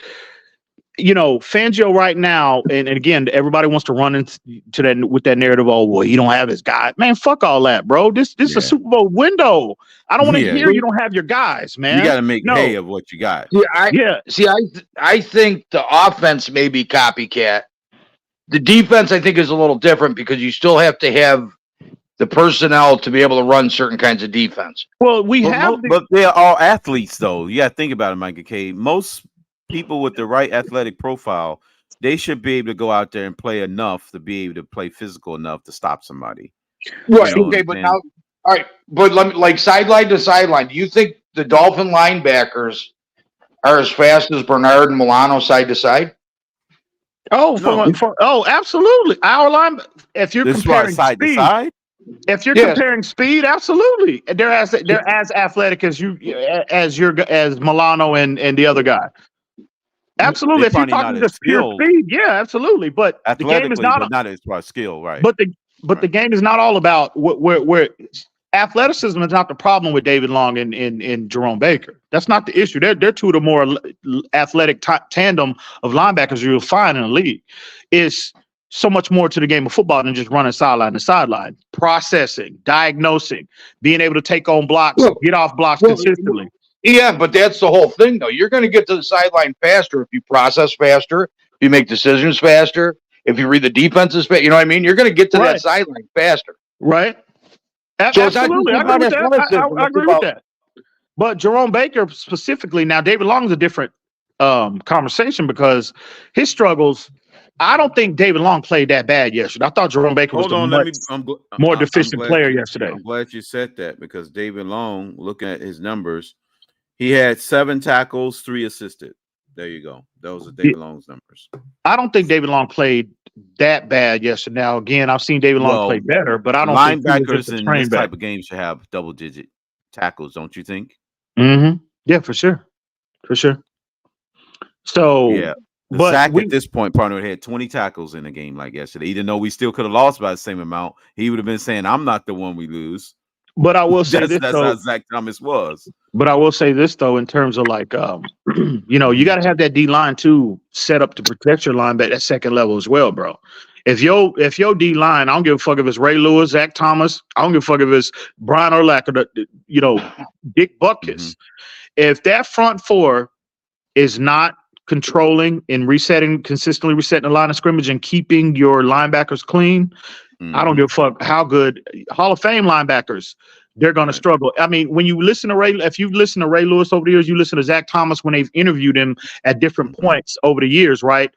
Speaker 15: Fangio right now, and again, everybody wants to run into that with that narrative. Oh, well, he don't have his guy. Man, fuck all that, bro. This is a Super Bowl window. I don't want to hear you don't have your guys, man.
Speaker 5: You got to make hay of what you got.
Speaker 14: I think the offense may be copycat. The defense, I think, is a little different because you still have to have the personnel to be able to run certain kinds of defense.
Speaker 15: Well,
Speaker 5: but they're all athletes, though. You got to think about it, Micah K. Most people with the right athletic profile, they should be able to go out there and play enough to be able to play physical enough to stop somebody.
Speaker 14: Right. Okay, but All right, but let me, like, sideline to sideline, do you think the Dolphin linebackers are as fast as Bernard and Milano side to side?
Speaker 15: Oh, absolutely. Our line, if you're comparing
Speaker 5: side
Speaker 15: speed,
Speaker 5: to side.
Speaker 15: If you're comparing speed, absolutely, they're as athletic as as Milano and the other guy. Absolutely, if you're talking just pure speed, yeah, absolutely. But the game is not,
Speaker 5: but not as far as skill, right?
Speaker 15: But the game is not all about where athleticism is not the problem with David Long and Jerome Baker. That's not the issue. They're two of the more athletic tandem of linebackers you'll find in the league. It's so much more to the game of football than just running sideline to sideline. Processing, diagnosing, being able to take on blocks, get off blocks consistently.
Speaker 14: Yeah, but that's the whole thing, though. You're going to get to the sideline faster if you process faster, if you make decisions faster, if you read the defenses. You know what I mean? You're going to get to that sideline faster.
Speaker 15: Right.
Speaker 14: So
Speaker 15: absolutely. I agree with that. But Jerome Baker specifically, now David Long is a different conversation because his struggles, I don't think David Long played that bad yesterday. I thought Jerome Baker was more deficient player yesterday.
Speaker 5: I'm glad you said that because David Long, looking at his numbers, he had 7 tackles, 3 assisted. There you go. Those are David Long's numbers.
Speaker 15: I don't think David Long played that bad yesterday. Now, again, I've seen David Long play better, but I don't think
Speaker 5: linebackers in this type of game should have double-digit tackles, don't you think?
Speaker 15: Mm-hmm. Yeah, for sure. For sure. So,
Speaker 5: yeah. Zach at this point, partner, had 20 tackles in the game like yesterday. Even though we still could have lost by the same amount, he would have been saying, I'm not the one we lose.
Speaker 15: But I will say
Speaker 5: that's how Zach Thomas was.
Speaker 15: But I will say this though, in terms of like, you got to have that D line too set up to protect your line at that second level as well, bro. If your D line, I don't give a fuck if it's Ray Lewis, Zach Thomas, I don't give a fuck if it's Brian Urlacher, Dick Butkus. If that front four is not controlling and consistently resetting the line of scrimmage and keeping your linebackers clean, I don't give a fuck how good Hall of Fame linebackers, they're going to struggle. I mean, when you listen to if you've listened to Ray Lewis over the years, you listen to Zach Thomas when they've interviewed him at different points over the years, right?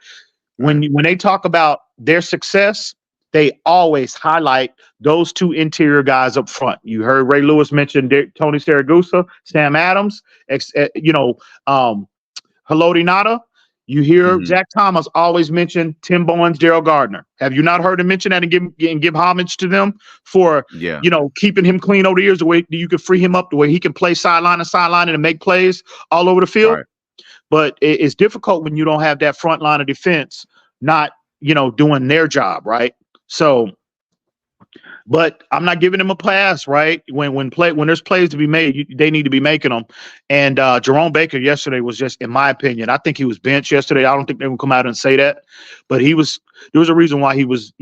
Speaker 15: When they talk about their success, they always highlight those 2 interior guys up front. You heard Ray Lewis mention Tony Siragusa, Sam Adams, Haloti Ngata. You hear Zach Thomas always mention Tim Bowens, Daryl Gardner. Have you not heard him mention that and give homage to them for keeping him clean over the years, the way you can free him up, the way he can play sideline to sideline and make plays all over the field? Right. But it's difficult when you don't have that front line of defense not doing their job, right? So, but I'm not giving them a pass, right? When there's plays to be made, they need to be making them. And Jerome Baker yesterday was just, in my opinion, I think he was benched yesterday. I don't think they would come out and say that, but there was a reason why he was.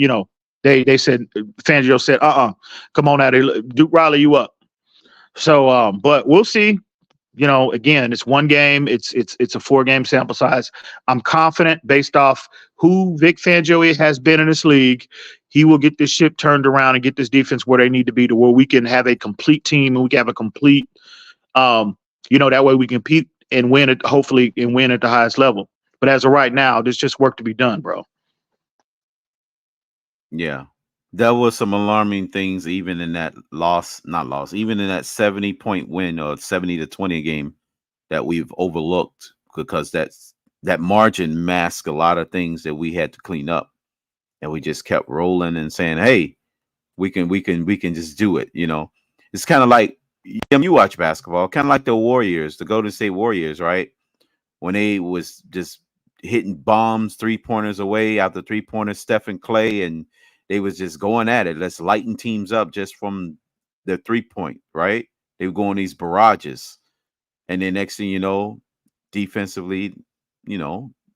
Speaker 15: They said Fangio said, come on out here, Duke Riley you up. So, but we'll see. Again, it's one game. It's a 4-game sample size. I'm confident based off who Vic Fangio has been in this league, he will get this ship turned around and get this defense where they need to be to where we can have a complete team and we can have a complete, that way we can compete and win it, hopefully, and win at the highest level. But as of right now, there's just work to be done, bro.
Speaker 5: Yeah. There was some alarming things even in that even in that 70-point win or 70-20 game that we've overlooked because that margin masked a lot of things that we had to clean up. And we just kept rolling and saying, hey, we can just do it. It's kind of like you watch basketball, kind of like the Warriors, the Golden State Warriors, right? When they was just hitting bombs 3-pointers away out the 3-pointers, Steph and Clay, and they was just going at it. Let's lighten teams up just from the 3-point, right? They were going these barrages. And then next thing you know, defensively,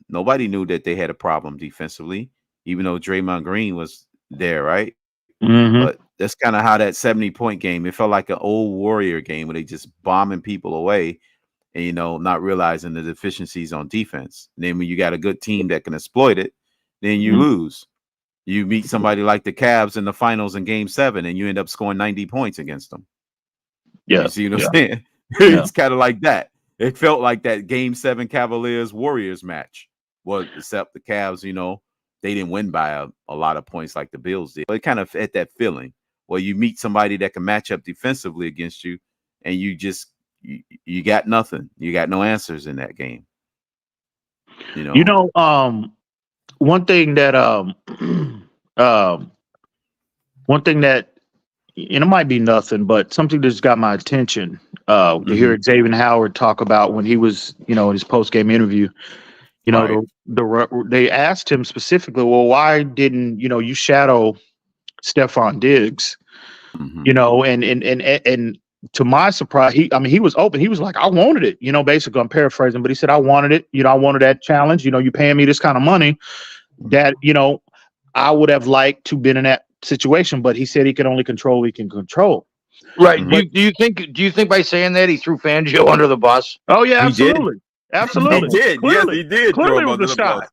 Speaker 5: nobody knew that they had a problem defensively, even though Draymond Green was there, right? Mm-hmm. But that's kind of how that 70-point game, it felt like an old Warrior game where they just bombing people away and, not realizing the deficiencies on defense. And then when you got a good team that can exploit it, then you lose. You meet somebody like the Cavs in the finals in Game 7, and you end up scoring 90 points against them. Yeah, you see what I'm saying? It's kind of like that. It felt like that Game 7 Cavaliers-Warriors match. Well, except the Cavs, they didn't win by a lot of points like the Bills did. But it kind of had that feeling. Well, you meet somebody that can match up defensively against you, and you got nothing. You got no answers in that game.
Speaker 15: One thing that and it might be nothing, but something that's got my attention to hear Xavier Howard talk about when he was, in his post-game interview. They asked him specifically, well, why didn't you shadow Stefan Diggs? And to my surprise, he was open. He was like, I wanted it. Basically, I'm paraphrasing, but he said, I wanted it. I wanted that challenge. You paying me this kind of money that I would have liked to been in that situation, but he said he can only control what he can control.
Speaker 14: Right. Do you think by saying that he threw Fangio under the bus?
Speaker 15: Oh yeah, absolutely. Absolutely.
Speaker 5: He did.
Speaker 15: Clearly,
Speaker 5: Yes, he did.
Speaker 15: Clearly it was a shot.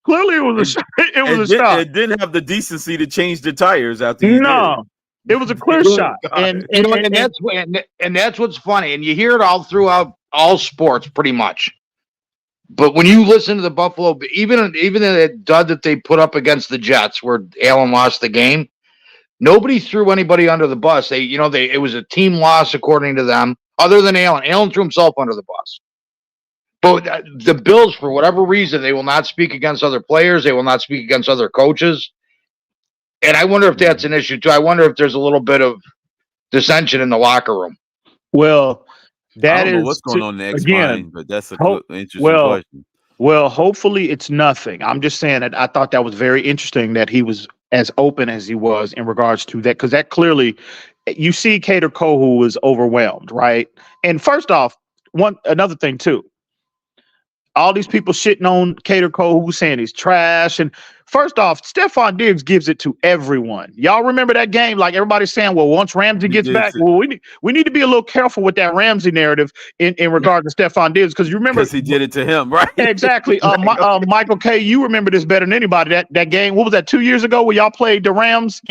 Speaker 15: Clearly it was a shot. It was a shot.
Speaker 5: It didn't have the decency to change the tires after he
Speaker 15: did. It was a clear shot. And
Speaker 14: that's what's funny. And you hear it all throughout all sports pretty much. But when you listen to the Buffalo, even in the dud that they put up against the Jets, where Allen lost the game, nobody threw anybody under the bus. It was a team loss according to them, other than Allen. Allen threw himself under the bus. But the Bills, for whatever reason, they will not speak against other players. They will not speak against other coaches. And I wonder if that's an issue too. I wonder if there's a little bit of dissension in the locker room.
Speaker 15: Well,
Speaker 5: I don't know what's going on next, but that's an interesting question.
Speaker 15: Well, hopefully it's nothing. I'm just saying that I thought that was very interesting that he was as open as he was in regards to that, because that clearly, you see Kader Kohu was overwhelmed, right? And first off, another thing too, all these people shitting on Kader Kohu saying he's trash. And first off, Stefan Diggs gives it to everyone. Y'all remember that game? Like everybody's saying, well, once Ramsey gets back, we need to be a little careful with that Ramsey narrative in regard to Stefan Diggs, because you remember
Speaker 5: he did it to him, right?
Speaker 15: Exactly. Michael K., you remember this better than anybody. That game, what was that, 2 years ago, where y'all played the Rams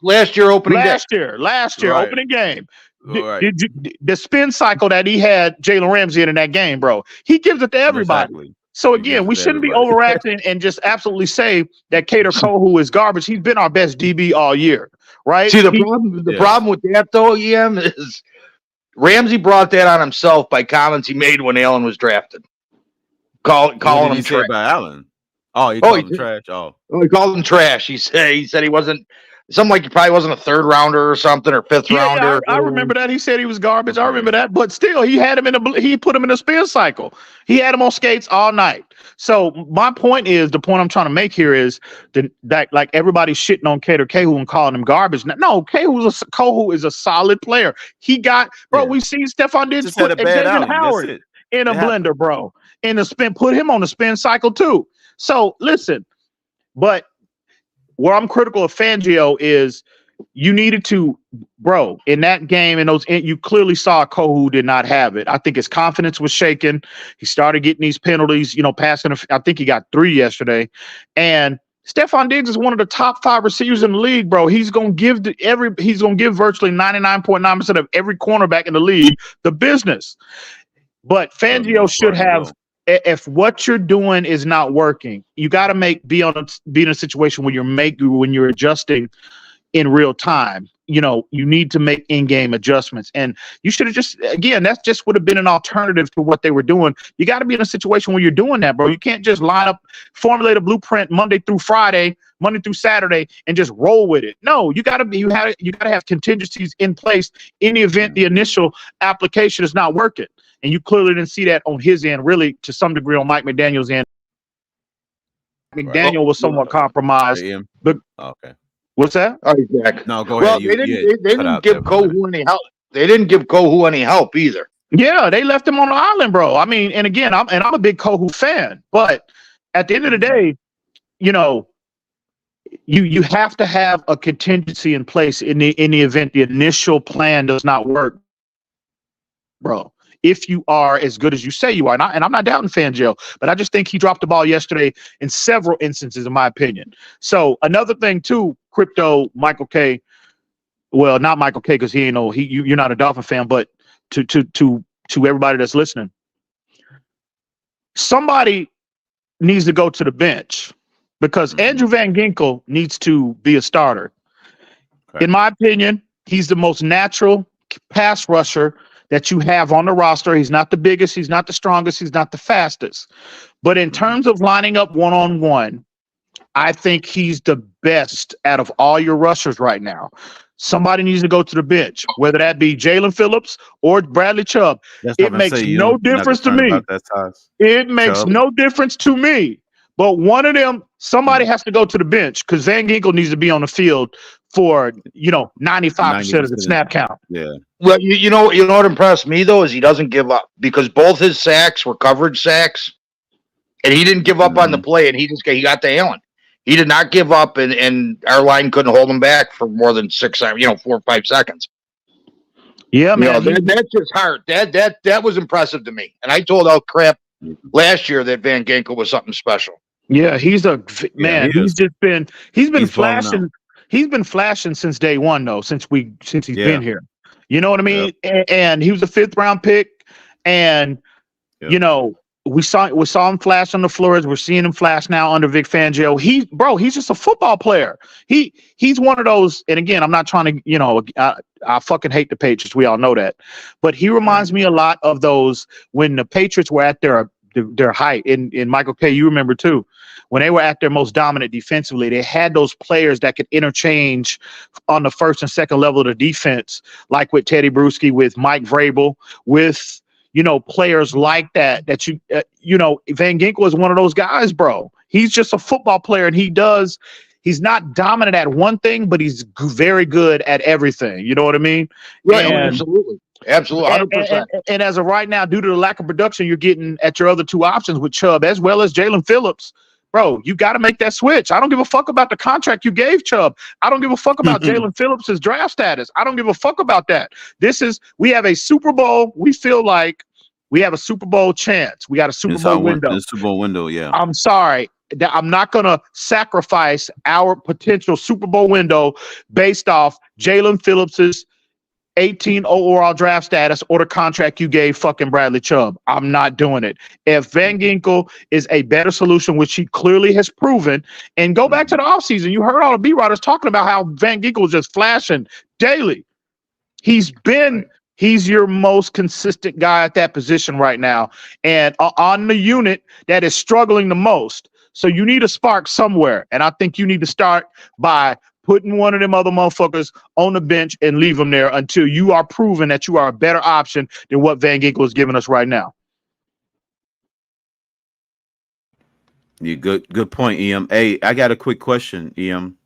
Speaker 14: last year opening
Speaker 15: opening game. The spin cycle that he had Jalen Ramsey in that game, bro, he gives it to everybody. Exactly. So again, we shouldn't be overacting and just absolutely say that Kader Kohu is garbage. He's been our best DB all year, right?
Speaker 14: See, the problem with that though, EM, is Ramsey brought that on himself by comments he made when Allen was drafted, calling him trash.
Speaker 5: About Allen? Oh, he called him trash. Oh,
Speaker 14: he called him trash. He said he wasn't. Something like he probably wasn't a third rounder or something, or fifth rounder.
Speaker 15: I remember that. He said he was garbage. I remember that. But still, he put him in a spin cycle. He had him on skates all night. So my point is, the point I'm trying to make here is that like everybody's shitting on Kader Kohu and calling him garbage. No, Kohu is a solid player. He got, bro. We've seen Stefan Diggs put Xavier Howard in a blender, bro. In the spin, put him on the spin cycle too. So listen, but where I'm critical of Fangio is you needed to, bro, in that game, you clearly saw Kohu did not have it. I think his confidence was shaken. He started getting these penalties, passing. I think he got 3 yesterday. And Stefan Diggs is one of the top 5 receivers in the league, bro. He's going to give virtually 99.9% of every cornerback in the league the business. But Fangio should have. If what you're doing is not working, you got to be in a situation where you're adjusting in real time. You need to make in-game adjustments, and you should have that's just would have been an alternative to what they were doing. You got to be in a situation where you're doing that, bro. You can't just formulate a blueprint Monday through Saturday, and just roll with it. No, you got to have contingencies in place in the event the initial application is not working. And you clearly didn't see that on his end, really, to some degree on Mike McDaniel's end. McDaniel was somewhat compromised. But
Speaker 5: okay,
Speaker 15: what's that?
Speaker 14: Oh, exactly.
Speaker 5: No, go ahead.
Speaker 14: Well, they didn't give Kohu any help. They didn't give Kohu any help either.
Speaker 15: Yeah, they left him on the island, bro. I mean, and again, I'm a big Kohu fan, but at the end of the day, you have to have a contingency in place in the event the initial plan does not work, bro. If you are as good as you say you are. And I'm not doubting Fangio, but I just think he dropped the ball yesterday in several instances, in my opinion. So another thing too, crypto, Michael K. Well, not Michael K, because you're not a Dolphin fan, but to everybody that's listening, somebody needs to go to the bench because Andrew Van Ginkel needs to be a starter. In my opinion, he's the most natural pass rusher that you have on the roster. He's not the biggest, he's not the strongest, he's not the fastest. But in terms of lining up one-on-one, I think he's the best out of all your rushers right now. Somebody needs to go to the bench, whether that be Jalen Phillips or Bradley Chubb. It makes no difference to me. It makes no difference to me. But one of them, somebody has to go to the bench because Van Ginkel needs to be on the field for 95% of the snap count.
Speaker 5: Yeah.
Speaker 14: Well, you know what impressed me though is he doesn't give up because both his sacks were coverage sacks, and he didn't give up on the play, and he got to Allen. He did not give up, and our line couldn't hold him back for more than 4 or 5 seconds.
Speaker 15: Yeah, man.
Speaker 14: That's his heart. That was impressive to me. And I told Al Crap last year that Van Ginkel was something special.
Speaker 15: Yeah, he's a man. He's been flashing. He's been flashing since day one, though. Since he's been here. You know what I mean? Yep. And he was a 5th round pick, and we saw him flash on the floor as we're seeing him flash now under Vic Fangio. He's just a football player. He's one of those, and again, I'm not trying to, I fucking hate the Patriots. We all know that. But he reminds me a lot of those when the Patriots were at their height. In Michael K., you remember too, when they were at their most dominant defensively, they had those players that could interchange on the first and second level of the defense, like with Teddy Bruschi, with Mike Vrabel, with players like that Van Ginkel is one of those guys, bro. He's just a football player, and he's not dominant at one thing, but he's very good at everything. You know what I mean?
Speaker 14: Right. Absolutely. 100%.
Speaker 15: And as of right now, due to the lack of production you're getting at your other 2 options with Chubb as well as Jalen Phillips, bro, you got to make that switch. I don't give a fuck about the contract you gave Chubb. I don't give a fuck about Jalen Phillips' draft status. I don't give a fuck about that. We have a Super Bowl. We feel like we have a Super Bowl chance. We got a Super Bowl window.
Speaker 5: The Super Bowl window, yeah.
Speaker 15: I'm sorry. I'm not going to sacrifice our potential Super Bowl window based off Jalen Phillips's 18 overall draft status or the contract you gave fucking Bradley Chubb. I'm not doing it. If Van Ginkel is a better solution, which he clearly has proven, and go back to the offseason, you heard all the B-writers talking about how Van Ginkel was just flashing daily. He's your most consistent guy at that position right now, and on the unit that is struggling the most. So you need a spark somewhere, and I think you need to start by putting one of them other motherfuckers on the bench and leave them there until you are proven that you are a better option than what Van Ginkel is giving us right now.
Speaker 5: You good point, EM. Hey, I got a quick question, EM.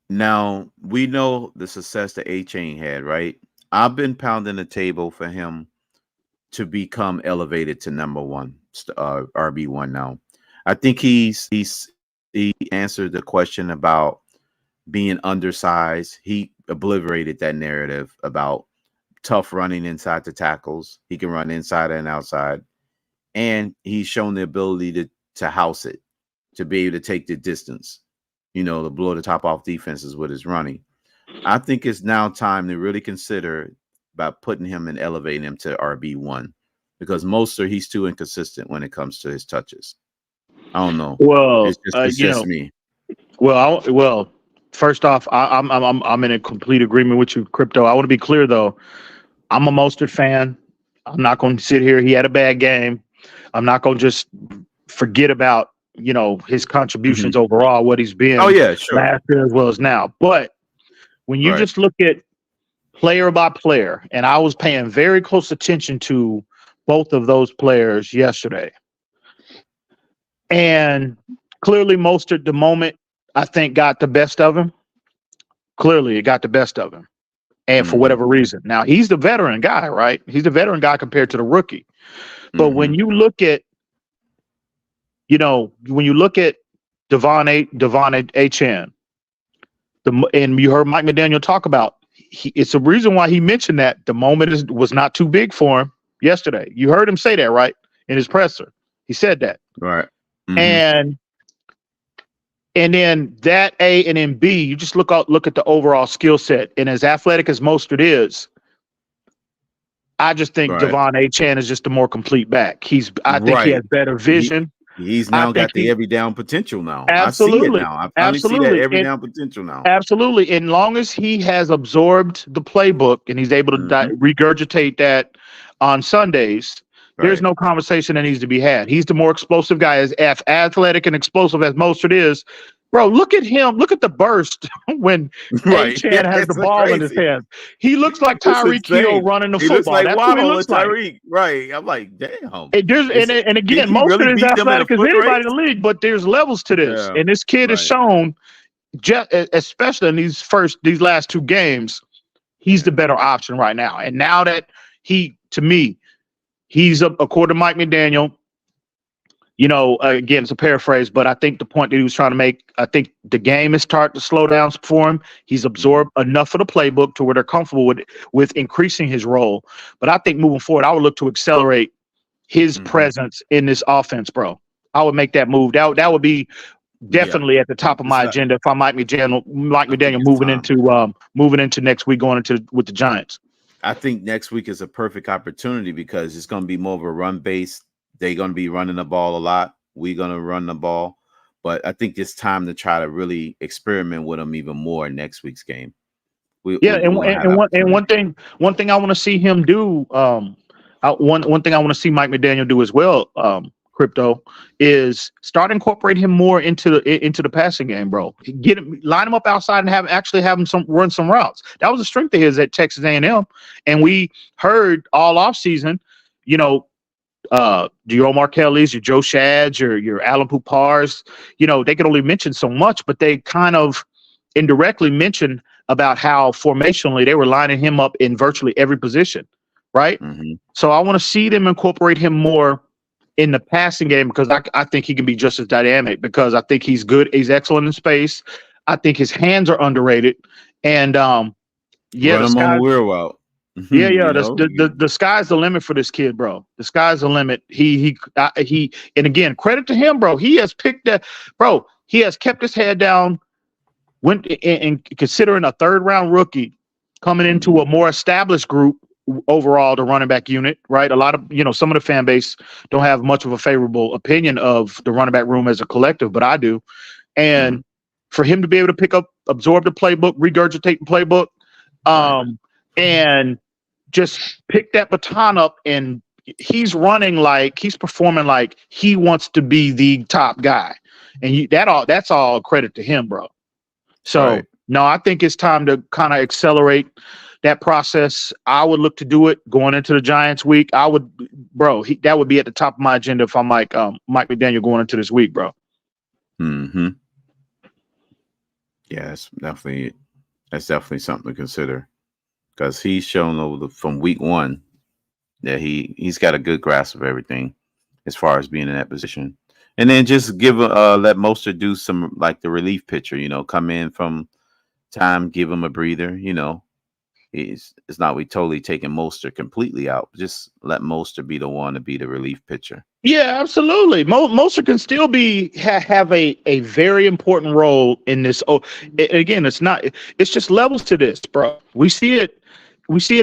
Speaker 5: Now, we know the success that A-Chain had, right? I've been pounding the table for him to become elevated to number 1, RB1 now. I think he answered the question about being undersized. He obliterated that narrative about tough running inside the tackles. He can run inside and outside. And he's shown the ability to house it, to be able to take the distance, to blow the top off defenses with his running. I think it's now time to really consider about putting him and elevating him to RB1 because he's too inconsistent when it comes to his touches. I don't know.
Speaker 15: Well,
Speaker 5: it's just me.
Speaker 15: Well, first off, I'm in a complete agreement with you, Crypto. I want to be clear though. I'm a Mostert fan. I'm not going to sit here. He had a bad game. I'm not going to just forget about his contributions overall, what he's been.
Speaker 5: Oh yeah, sure.
Speaker 15: Last year as well as now. But when you just look at player by player, and I was paying very close attention to both of those players yesterday. And clearly, Mostert, the moment, I think, got the best of him. Clearly, it got the best of him. And for whatever reason. Now, he's the veteran guy, right? He's the veteran guy compared to the rookie. But when you look at, Devon Achane, and you heard Mike McDaniel talk about, it's a reason why he mentioned that the moment was not too big for him yesterday. You heard him say that, right? In his presser. He said that.
Speaker 5: Right.
Speaker 15: And then that A and then B, you just look at the overall skill set. And as athletic as Mostert is, I just think Devon Achane is just a more complete back. I think he has better vision.
Speaker 5: He's now got the every down potential now.
Speaker 15: Absolutely.
Speaker 5: I see it now. I finally see that every down potential now.
Speaker 15: Absolutely. And long as he has absorbed the playbook and he's able to regurgitate that on Sundays, there's no conversation that needs to be had. He's the more explosive guy. As athletic and explosive as Mostert is, bro, look at him. Look at the burst when A-Chan has the ball in his hand. He looks like Tyreek Hill running the football.
Speaker 5: Looks like
Speaker 15: That's
Speaker 5: Waddle
Speaker 15: what he looks like.
Speaker 5: Tyreek. Right. I'm like, damn.
Speaker 15: And again, Mostert is athletic as anybody in the league, but there's levels to this. Yeah, and this kid has shown, especially in these last two games, he's the better option right now. And now that to me, he's according to Mike McDaniel, again, it's a paraphrase, but I think the point that he was trying to make, I think the game is starting to slow down for him. He's absorbed enough of the playbook to where they're comfortable with increasing his role. But I think moving forward, I would look to accelerate his presence in this offense, bro. I would make that move. That would be definitely at the top of my agenda if I'm Mike McDaniel moving into next week, going into with the Giants.
Speaker 5: I think next week is a perfect opportunity because it's going to be more of a run base. They're going to be running the ball a lot. We're going to run the ball. But I think it's time to try to really experiment with them even more in next week's game. One thing I want to see him do, one thing I want to see Mike McDaniel do as well, Crypto, is start incorporating him more into the passing game, bro. Line him up outside and have him run some routes. That was a strength of his at Texas A&M, and we heard all offseason, your Omar Kelly's, your Joe Shads, your Alan Pupars, they could only mention so much, but they kind of indirectly mentioned about how formationally they were lining him up in virtually every position, right? So I want to see them incorporate him more in the passing game because I think he can be just as dynamic because I think he's good. He's excellent in space. I think his hands are underrated. And run him on the wheel route.
Speaker 15: The sky's the limit for this kid, bro. The sky's the limit. He and again, credit to him, bro. He has picked that, bro. He has kept his head down. Went and considering a third-round rookie coming into a more established group overall, the running back unit, right? A lot of some of the fan base don't have much of a favorable opinion of the running back room as a collective, but I do. And for him to be able to absorb the playbook, regurgitate the playbook, and just pick that baton up, and he's performing like he wants to be the top guy, and that's all credit to him, bro. So no, I think it's time to kind of accelerate that process. I would look to do it going into the Giants week. I would, bro. That would be at the top of my agenda if I'm like Mike McDaniel going into this week, bro.
Speaker 5: Yeah, that's definitely something to consider. Because he's shown from week one that he's got a good grasp of everything as far as being in that position. And then just let Mostert do some like the relief pitcher, come in from time, give him a breather, It's not we totally taking Mostert completely out. Just let Mostert be the one to be the relief pitcher.
Speaker 15: Yeah, absolutely. Mostert can still have a very important role in this. Again, it's just levels to this, bro. We see it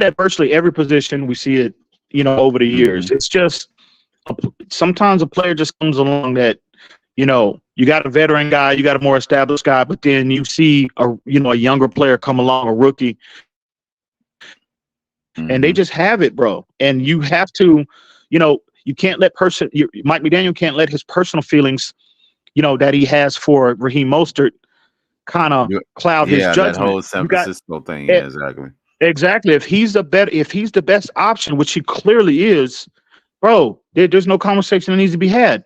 Speaker 15: at virtually every position. We see it, over the years. It's just sometimes a player just comes along that, you got a veteran guy, you got a more established guy, but then you see a younger player come along, a rookie. And they just have it, bro. And you have to, you can't let Mike McDaniel can't let his personal feelings, that he has for Raheem Mostert kind of cloud his judgment.
Speaker 5: That whole San Francisco thing. Yeah, exactly.
Speaker 15: Exactly. If he's the best option, which he clearly is, bro, there's no conversation that needs to be had.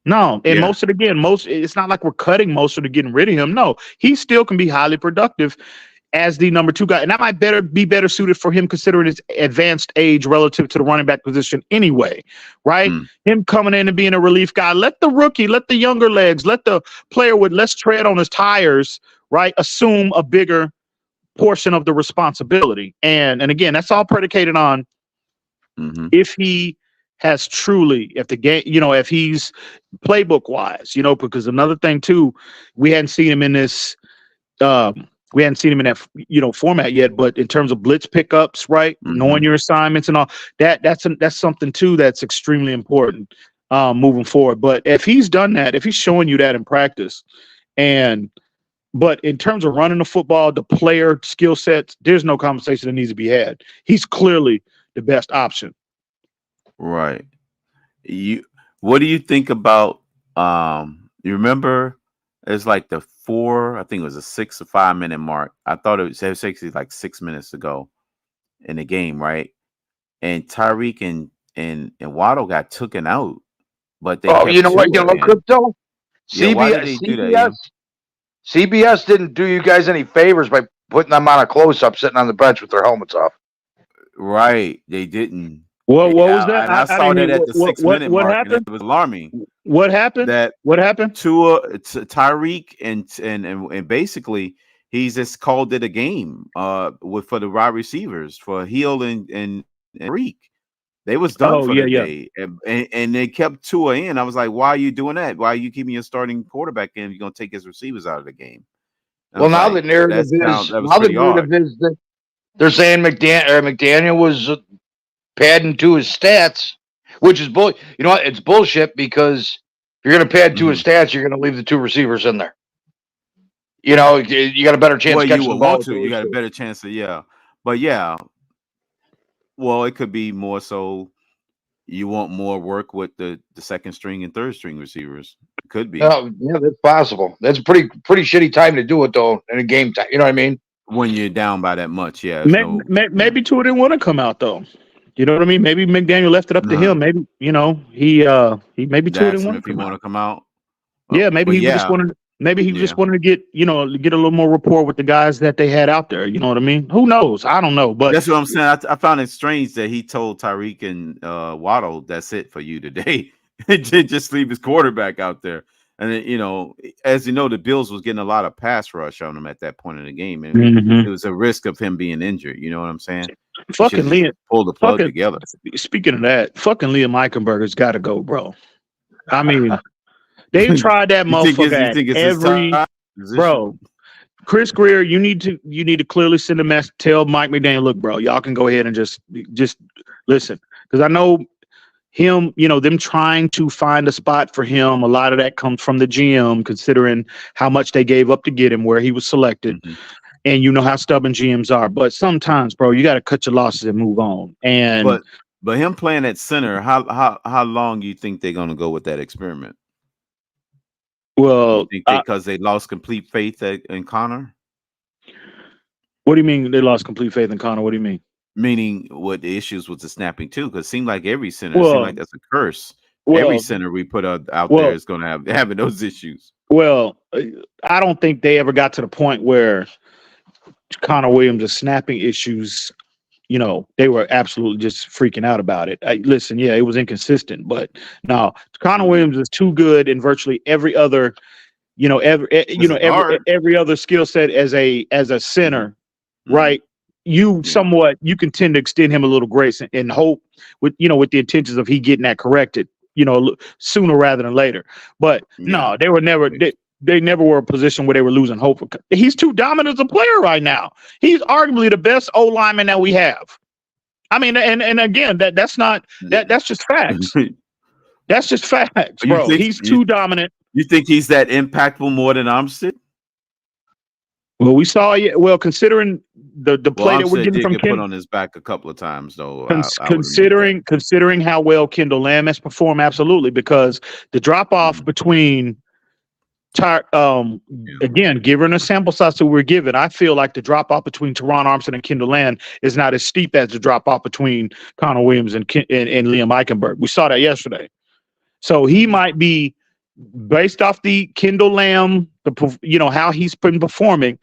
Speaker 15: No. And Mostert, it's not like we're cutting Mostert or getting rid of him. No, he still can be highly productive as the number 2 guy. And that might be better suited for him considering his advanced age relative to the running back position anyway, right? Him coming in and being a relief guy. Let the rookie, let the younger legs, let the player with less tread on his tires, right, assume a bigger portion of the responsibility. And again, that's all predicated on if he has truly, if the game, if he's playbook wise, because another thing too, we hadn't seen him in this, we hadn't seen him in that, format yet, but in terms of blitz pickups, right? Knowing your assignments and all that's something too, that's extremely important. moving forward. But if he's done that, if he's showing you that in practice, but in terms of running the football, the player skill sets, there's no conversation that needs to be had. He's clearly the best option.
Speaker 5: Right. What do you think about you remember it's like the 6 or 5 minute mark. I thought it was actually like 6 minutes ago in the game, right? And Tyreek and Waddle got taken out, but they
Speaker 14: you know what, Crypto?
Speaker 5: Yeah, why did they do that?
Speaker 14: CBS didn't do you guys any favors by putting them on a close-up sitting on the bench with their helmets off.
Speaker 5: Right, they didn't.
Speaker 15: What was that?
Speaker 5: And I saw that at the 6 minute mark,
Speaker 15: happened?
Speaker 5: and it was alarming.
Speaker 15: What happened? What happened?
Speaker 5: Tyreek and basically he's just called it a game for the wide receivers for Hill and Tyreek. They was done for the day, and they kept Tua in. I was like, why are you doing that? Why are you keeping your starting quarterback in? You're gonna take his receivers out of the game.
Speaker 14: Well, now the narrative is that they're saying McDaniel was padding to his stats, which is bull. You know what? It's bullshit because if you're going to pad to his stats, you're going to leave the two receivers in there. You know, you got a better chance.
Speaker 5: You would want to. You got a better chance to, but yeah. Well, it could be more so. You want more work with the second string and third string receivers. It could be.
Speaker 14: Yeah, that's possible. That's a pretty shitty time to do it though in a game time. You know what I mean?
Speaker 5: When you're down by that much, yeah.
Speaker 15: Maybe Tua didn't want to come out though. You know what I mean? Maybe McDaniel left it up to him. Maybe he maybe Tua didn't want
Speaker 5: to come out.
Speaker 15: Yeah, maybe he just wanted. Maybe he just wanted to get a little more rapport with the guys that they had out there. You know what I mean? Who knows? I don't know. But
Speaker 5: that's what I'm saying. I found it strange that he told Tyreek and Waddle, "That's it for you today." Just leave his quarterback out there. And then, as you know, the Bills was getting a lot of pass rush on him at that point in the game, and it was a risk of him being injured. You know what I'm saying?
Speaker 15: Fucking Liam,
Speaker 5: pull the plug together.
Speaker 15: Speaking of that, fucking Liam Eichenberger's got to go, bro. I mean. They've tried that motherfucker bro. Chris Greer, you need to clearly send a message. Tell Mike McDaniel, look, bro, y'all can go ahead and just listen, because I know him. Them trying to find a spot for him. A lot of that comes from the GM, considering how much they gave up to get him where he was selected, and you know how stubborn GMs are. But sometimes, bro, you got to cut your losses and move on. And
Speaker 5: but him playing at center, how long do you think they're gonna go with that experiment?
Speaker 15: Well,
Speaker 5: because they lost complete faith in Connor.
Speaker 15: What do you mean they lost complete faith in Connor? What do you mean?
Speaker 5: Meaning what the issues with the snapping too? Because it seemed like every center, it seemed like that's a curse. Every center we put out there is going to having those issues.
Speaker 15: Well, I don't think they ever got to the point where Connor Williams' snapping issues. They were absolutely just freaking out about it. Listen, it was inconsistent, but no, Connor Williams is too good in virtually every other, every other skill set as a center, right? You can tend to extend him a little grace and hope with the intentions of he getting that corrected, sooner rather than later. But no, they were never. They never were a position where they were losing hope. He's too dominant as a player right now. He's arguably the best O lineman that we have. I mean, and again, that's just facts. That's just facts, bro. He's too dominant.
Speaker 5: You think he's that impactful more than Armstead?
Speaker 15: Well, we saw it. Well, considering the play that we're getting from
Speaker 5: Kendall, put on his back a couple of times, though.
Speaker 15: Considering how well Kendall Lamb has performed, absolutely, because the drop off between. Again, given a sample size that we're given, I feel like the drop off between Teron Armstead and Kendall Lamb is not as steep as the drop off between Connor Williams and Liam Eichenberg. We saw that yesterday. So he might be based off the Kendall Lamb, how he's been performing.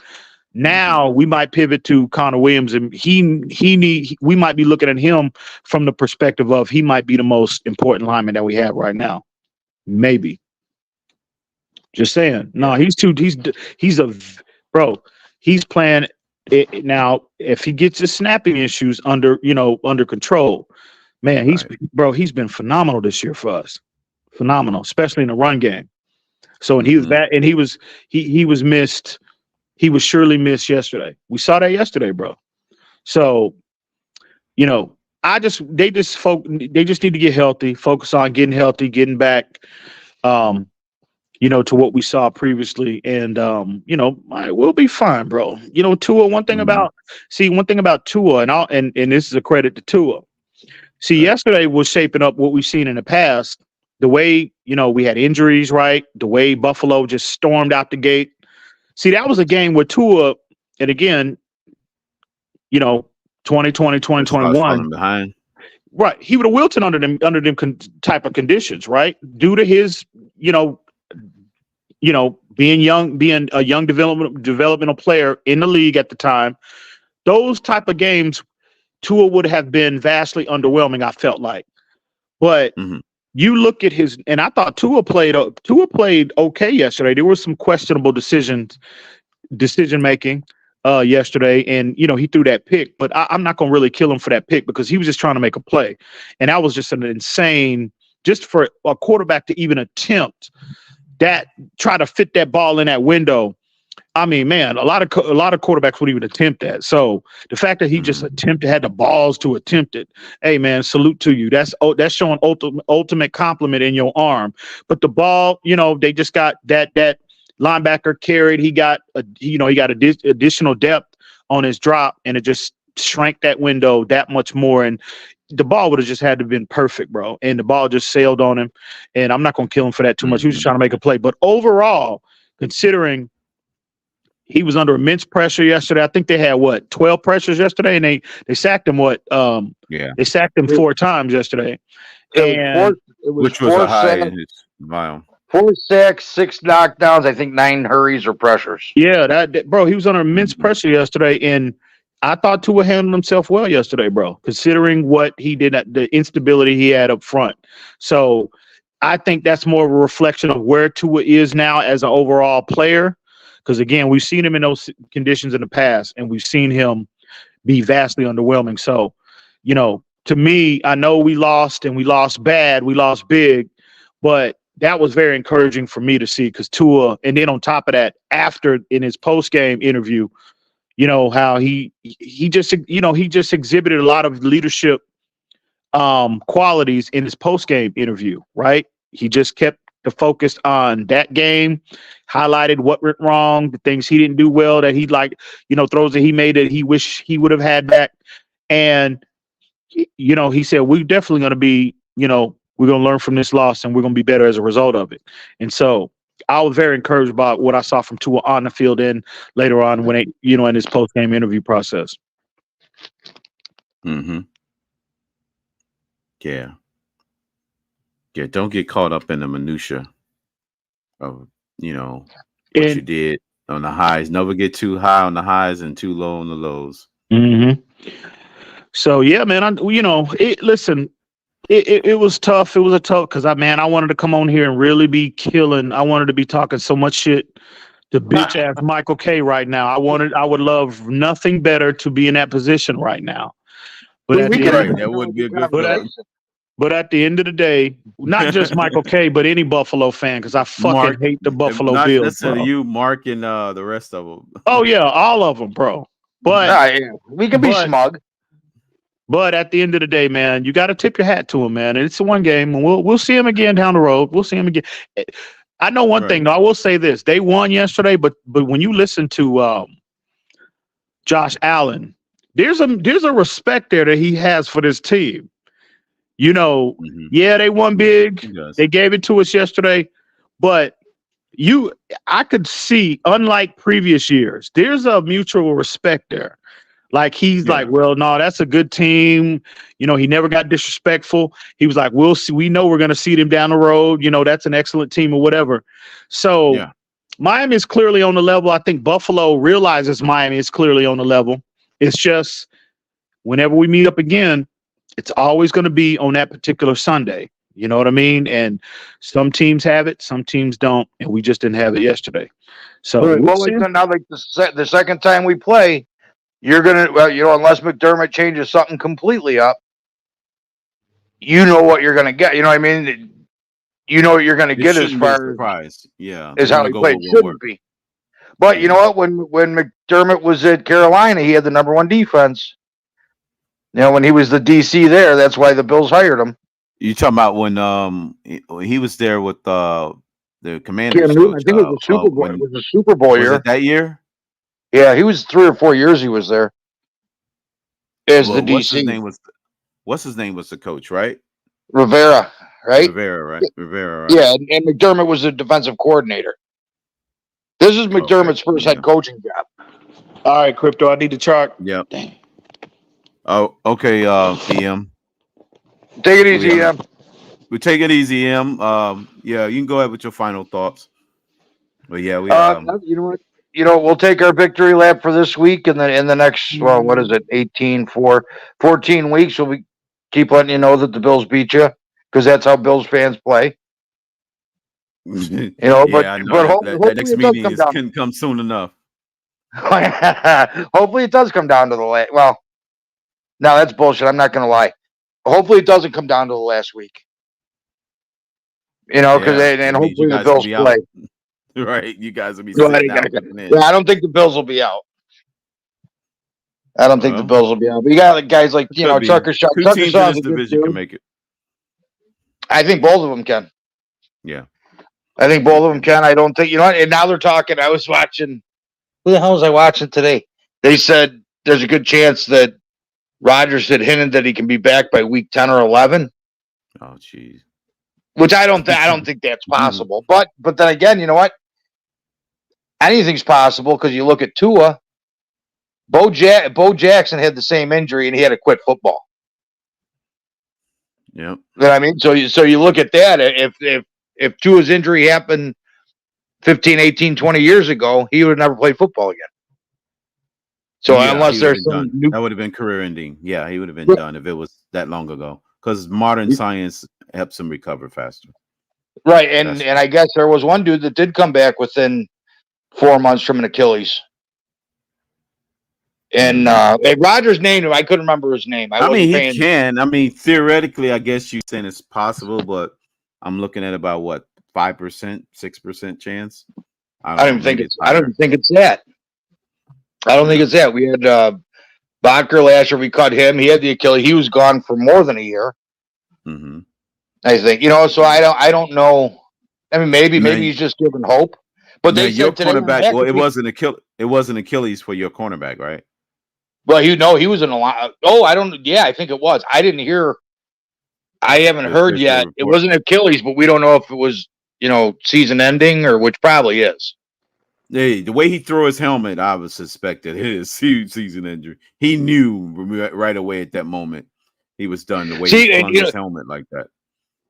Speaker 15: Now we might pivot to Connor Williams, and we might be looking at him from the perspective of he might be the most important lineman that we have right now. Maybe. Just saying. No, he's playing it now. If he gets his snapping issues under control, man, he's been phenomenal this year for us. Phenomenal, especially in the run game. So when he was missed, he was surely missed yesterday. We saw that yesterday, bro. So, they just need to get healthy, focus on getting healthy, getting back, to what we saw previously. And, we'll be fine, bro. Tua, one thing about Tua, and this is a credit to Tua. See, yesterday was shaping up what we've seen in the past. The way, we had injuries, right? The way Buffalo just stormed out the gate. See, that was a game where Tua, and again, 2020, 2021.
Speaker 5: Behind.
Speaker 15: Right. He would have wilted under them type of conditions, right? Due to his, being a young developmental player in the league at the time. Those type of games, Tua would have been vastly underwhelming, I felt like. But you look at and I thought Tua played okay yesterday. There was some questionable decision making yesterday, and he threw that pick, but I'm not going to really kill him for that pick because he was just trying to make a play, and that was just an insane, just for a quarterback to even attempt that, try to fit that ball in that window. I mean, man, a lot of quarterbacks would even attempt that. So the fact that he just had the balls to attempt it, hey man, salute to you. That's showing ultimate compliment in your arm. But the ball, they just got that linebacker carried. He got additional depth on his drop, and it just shrank that window that much more. And the ball would have just had to have been perfect, bro. And the ball just sailed on him. And I'm not going to kill him for that too much. He was just trying to make a play. But overall, considering he was under immense pressure yesterday, I think they had 12 pressures yesterday, and they sacked him they sacked him 4 times yesterday.
Speaker 5: Which was a high in his mile.
Speaker 14: 4 sacks, 6 knockdowns, I think 9 hurries or pressures.
Speaker 15: Yeah, bro, he was under immense pressure yesterday, and I thought Tua handled himself well yesterday, bro, considering what he did, the instability he had up front. So I think that's more of a reflection of where Tua is now as an overall player. Because, again, we've seen him in those conditions in the past, and we've seen him be vastly underwhelming. So, to me, I know we lost, and we lost bad. We lost big. But that was very encouraging for me to see, because Tua, and then on top of that, after in his post-game interview, how he just exhibited a lot of leadership qualities in his post-game interview, right? He just kept the focus on that game, highlighted what went wrong, the things he didn't do well, that he throws that he made that he wish he would have had back. And, he said, we're definitely going to be, we're going to learn from this loss, and we're going to be better as a result of it. And so I was very encouraged by what I saw from Tua on the field and later on when in his post-game interview process.
Speaker 5: Yeah. Yeah, don't get caught up in the minutia of, what you did on the highs. Never get too high on the highs and too low on the lows.
Speaker 15: So, yeah, man, listen, it was tough. It was a tough because, I wanted to come on here and really be killing. I wanted to be talking so much shit to bitch-ass Michael K right now. I would love nothing better to be in that position right now. But
Speaker 5: that would be a good feeling.
Speaker 15: But at the end of the day, not just Michael K, but any Buffalo fan, because I fucking hate the Buffalo Bills.
Speaker 5: Not necessarily you, Mark, and the rest of them.
Speaker 15: Oh, yeah, all of them, bro. But
Speaker 14: we can be smug.
Speaker 15: But at the end of the day, man, you got to tip your hat to him, man. And it's one game, and we'll see him again down the road. We'll see him again. I know one thing, though. I will say this. They won yesterday, but when you listen to Josh Allen, there's a respect there that he has for this team. Yeah, they won big. They gave it to us yesterday, but I could see, unlike previous years, there's a mutual respect there. Like he's like, well, no, that's a good team. He never got disrespectful. He was like, we'll see. We know we're going to see them down the road. That's an excellent team or whatever. So Miami is clearly on the level. I think Buffalo realizes Miami is clearly on the level. It's just whenever we meet up again, it's always going to be on that particular Sunday. You know what I mean? And some teams have it, some teams don't, and we just didn't have it yesterday. So
Speaker 14: now, like the second time we play, you're gonna, unless McDermott changes something completely up, what you're gonna get. You know what I mean? You know what you're gonna get as far as how he played. Shouldn't be. But you know what? When McDermott was at Carolina, he had the #1 defense. when he was the DC there, that's why the Bills hired him.
Speaker 5: You talking about when he was there with the Commanders
Speaker 14: Cam Newton,
Speaker 5: coach?
Speaker 14: I think it was a Super Bowl. It was a Super Bowl
Speaker 5: was
Speaker 14: year.
Speaker 5: it that year?
Speaker 14: Yeah, he was 3 or 4 years. He was there as the DC.
Speaker 5: What's his name was the coach, right?
Speaker 14: Rivera, right?
Speaker 5: Rivera, right?
Speaker 14: Yeah, and McDermott was the defensive coordinator. This is McDermott's first head coaching job.
Speaker 15: All right, Crypto, I need to chart.
Speaker 5: Yep. Oh, okay, EM.
Speaker 14: Take it easy, EM.
Speaker 5: We take it easy, EM. Yeah, you can go ahead with your final thoughts. But yeah, we
Speaker 14: you know what? We'll take our victory lap for this week, and then in the next, well, what is it, 14 weeks, we'll keep letting you know that the Bills beat you, because that's how Bills fans play. But
Speaker 5: that next meeting can come soon enough.
Speaker 14: Hopefully it does come down to the last. Well, no, that's bullshit. I'm not going to lie. Hopefully it doesn't come down to the last week. Because and hopefully the Bills play.
Speaker 5: Right, you guys will be.
Speaker 14: Yeah, I don't think the Bills will be out. I don't think the Bills will be out. But you got guys like Tucker Shaw.
Speaker 5: Two teams in this division can make it.
Speaker 14: I think both of them can.
Speaker 5: Yeah,
Speaker 14: I think both of them can. I don't think And now they're talking. I was watching. Who the hell was I watching today? They said there's a good chance that Rodgers had hinted that he can be back by week 10 or 11.
Speaker 5: Oh, jeez.
Speaker 14: Which I don't think that's possible. But then again, you know what? Anything's possible because you look at Tua. Bo Jackson had the same injury and he had to quit football.
Speaker 5: Yep.
Speaker 14: You know what I mean? So you look at that. If Tua's injury happened 15, 18, 20 years ago, he would have never played football again. So unless there's some
Speaker 5: that would have been career ending. Yeah, he would have been done if it was that long ago. Because modern science helps him recover faster.
Speaker 14: Right, and I guess there was one dude that did come back within 4 months from an Achilles. And Rodgers named him. I couldn't remember his name.
Speaker 5: I mean, he can. I mean, theoretically, I guess you're saying it's possible, but I'm looking at about what 5%, 6% chance.
Speaker 14: I don't think it's that. I don't think it's that. We had Bakker last year. We cut him. He had the Achilles. He was gone for more than a year.
Speaker 5: Mm-hmm.
Speaker 14: I think so. I don't know. I mean, maybe he's just giving hope. But they said today,
Speaker 5: cornerback. Well, it wasn't Achilles for your cornerback, right?
Speaker 14: Well, he was in a lot. Oh, I don't. Yeah, I think it was. I didn't hear. I haven't heard yet. It wasn't Achilles, but we don't know if it was season ending or which probably is.
Speaker 5: Hey, the way he threw his helmet, I was suspected his season injury. He knew right away at that moment he was done. The way he flung his helmet like that.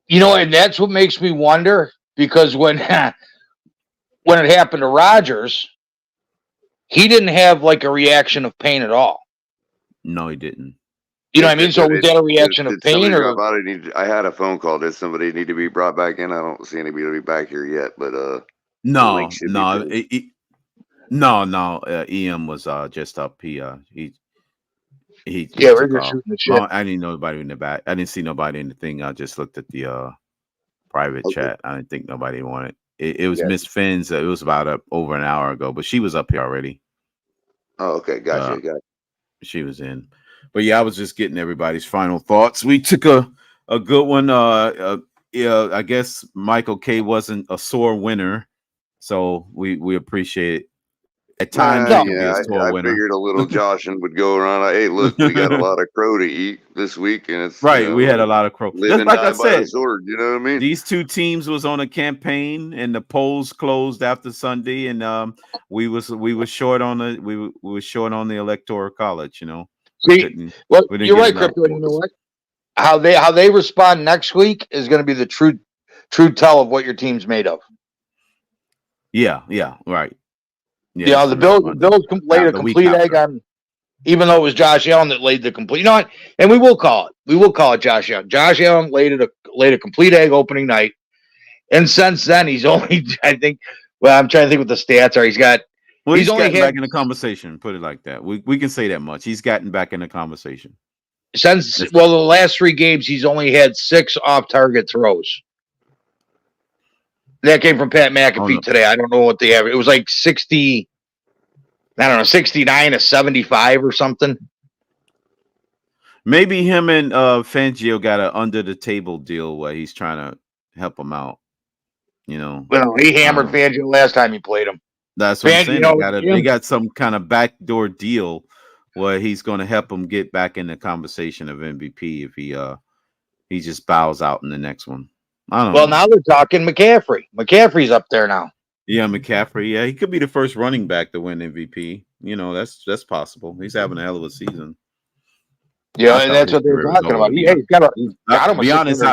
Speaker 14: And that's what makes me wonder, because when it happened to Rodgers, he didn't have like a reaction of pain at all.
Speaker 5: No, he didn't.
Speaker 14: You know what I mean? So was that a reaction of pain, or
Speaker 3: I had a phone call. Did somebody need to be brought back in? I don't see anybody back here yet, but
Speaker 5: no. EM was just up. He
Speaker 14: we're just shooting the shit.
Speaker 5: I didn't know nobody in the back. I didn't see nobody in the thing. I just looked at the private chat. I didn't think nobody wanted. It was Miss Finn's. It was about over an hour ago, but she was up here already.
Speaker 3: Oh, okay, gotcha.
Speaker 5: She was in, but yeah, I was just getting everybody's final thoughts. We took a good one. I guess Michael K wasn't a sore winner, so we appreciate it. At times,
Speaker 3: I figured a little joshing would go around. Hey, look, we got a lot of crow to eat this week, and it's
Speaker 5: right. We had a lot of crow. Just like I said,
Speaker 3: sword, you know what I mean?
Speaker 5: These two teams was on a campaign, and the polls closed after Sunday, and we were short on the we were short on the electoral college.
Speaker 14: See, well, you're right, Crypto. You know what? How they respond next week is going to be the true tell of what your team's made of.
Speaker 5: Yeah, right.
Speaker 14: Yeah, the Bills laid a complete egg on, even though it was Josh Allen that laid the complete. You know what? And we will call it Josh Allen. Josh Allen laid a complete egg opening night, and since then he's only, I think. Well, I'm trying to think what the stats are. He's only
Speaker 5: back in the conversation. Put it like that. We can say that much. He's gotten back in the conversation
Speaker 14: the last 3 games he's only had 6 off-target throws. That came from Pat McAfee today. I don't know what they have. It was like 60. I don't know, 69 to 75 or something.
Speaker 5: Maybe him and Fangio got an under the table deal where he's trying to help him out.
Speaker 14: Well, he hammered Fangio last time he played him.
Speaker 5: That's what I'm saying. They got some kind of backdoor deal where he's going to help him get back in the conversation of MVP if he just bows out in the next one. I don't know.
Speaker 14: Now they're talking McCaffrey. McCaffrey's up there now.
Speaker 5: Yeah, McCaffrey. Yeah, he could be the first running back to win MVP. That's possible. He's having a hell of a season.
Speaker 14: Yeah, and that's what they're talking about. He's got him.
Speaker 5: To be honest,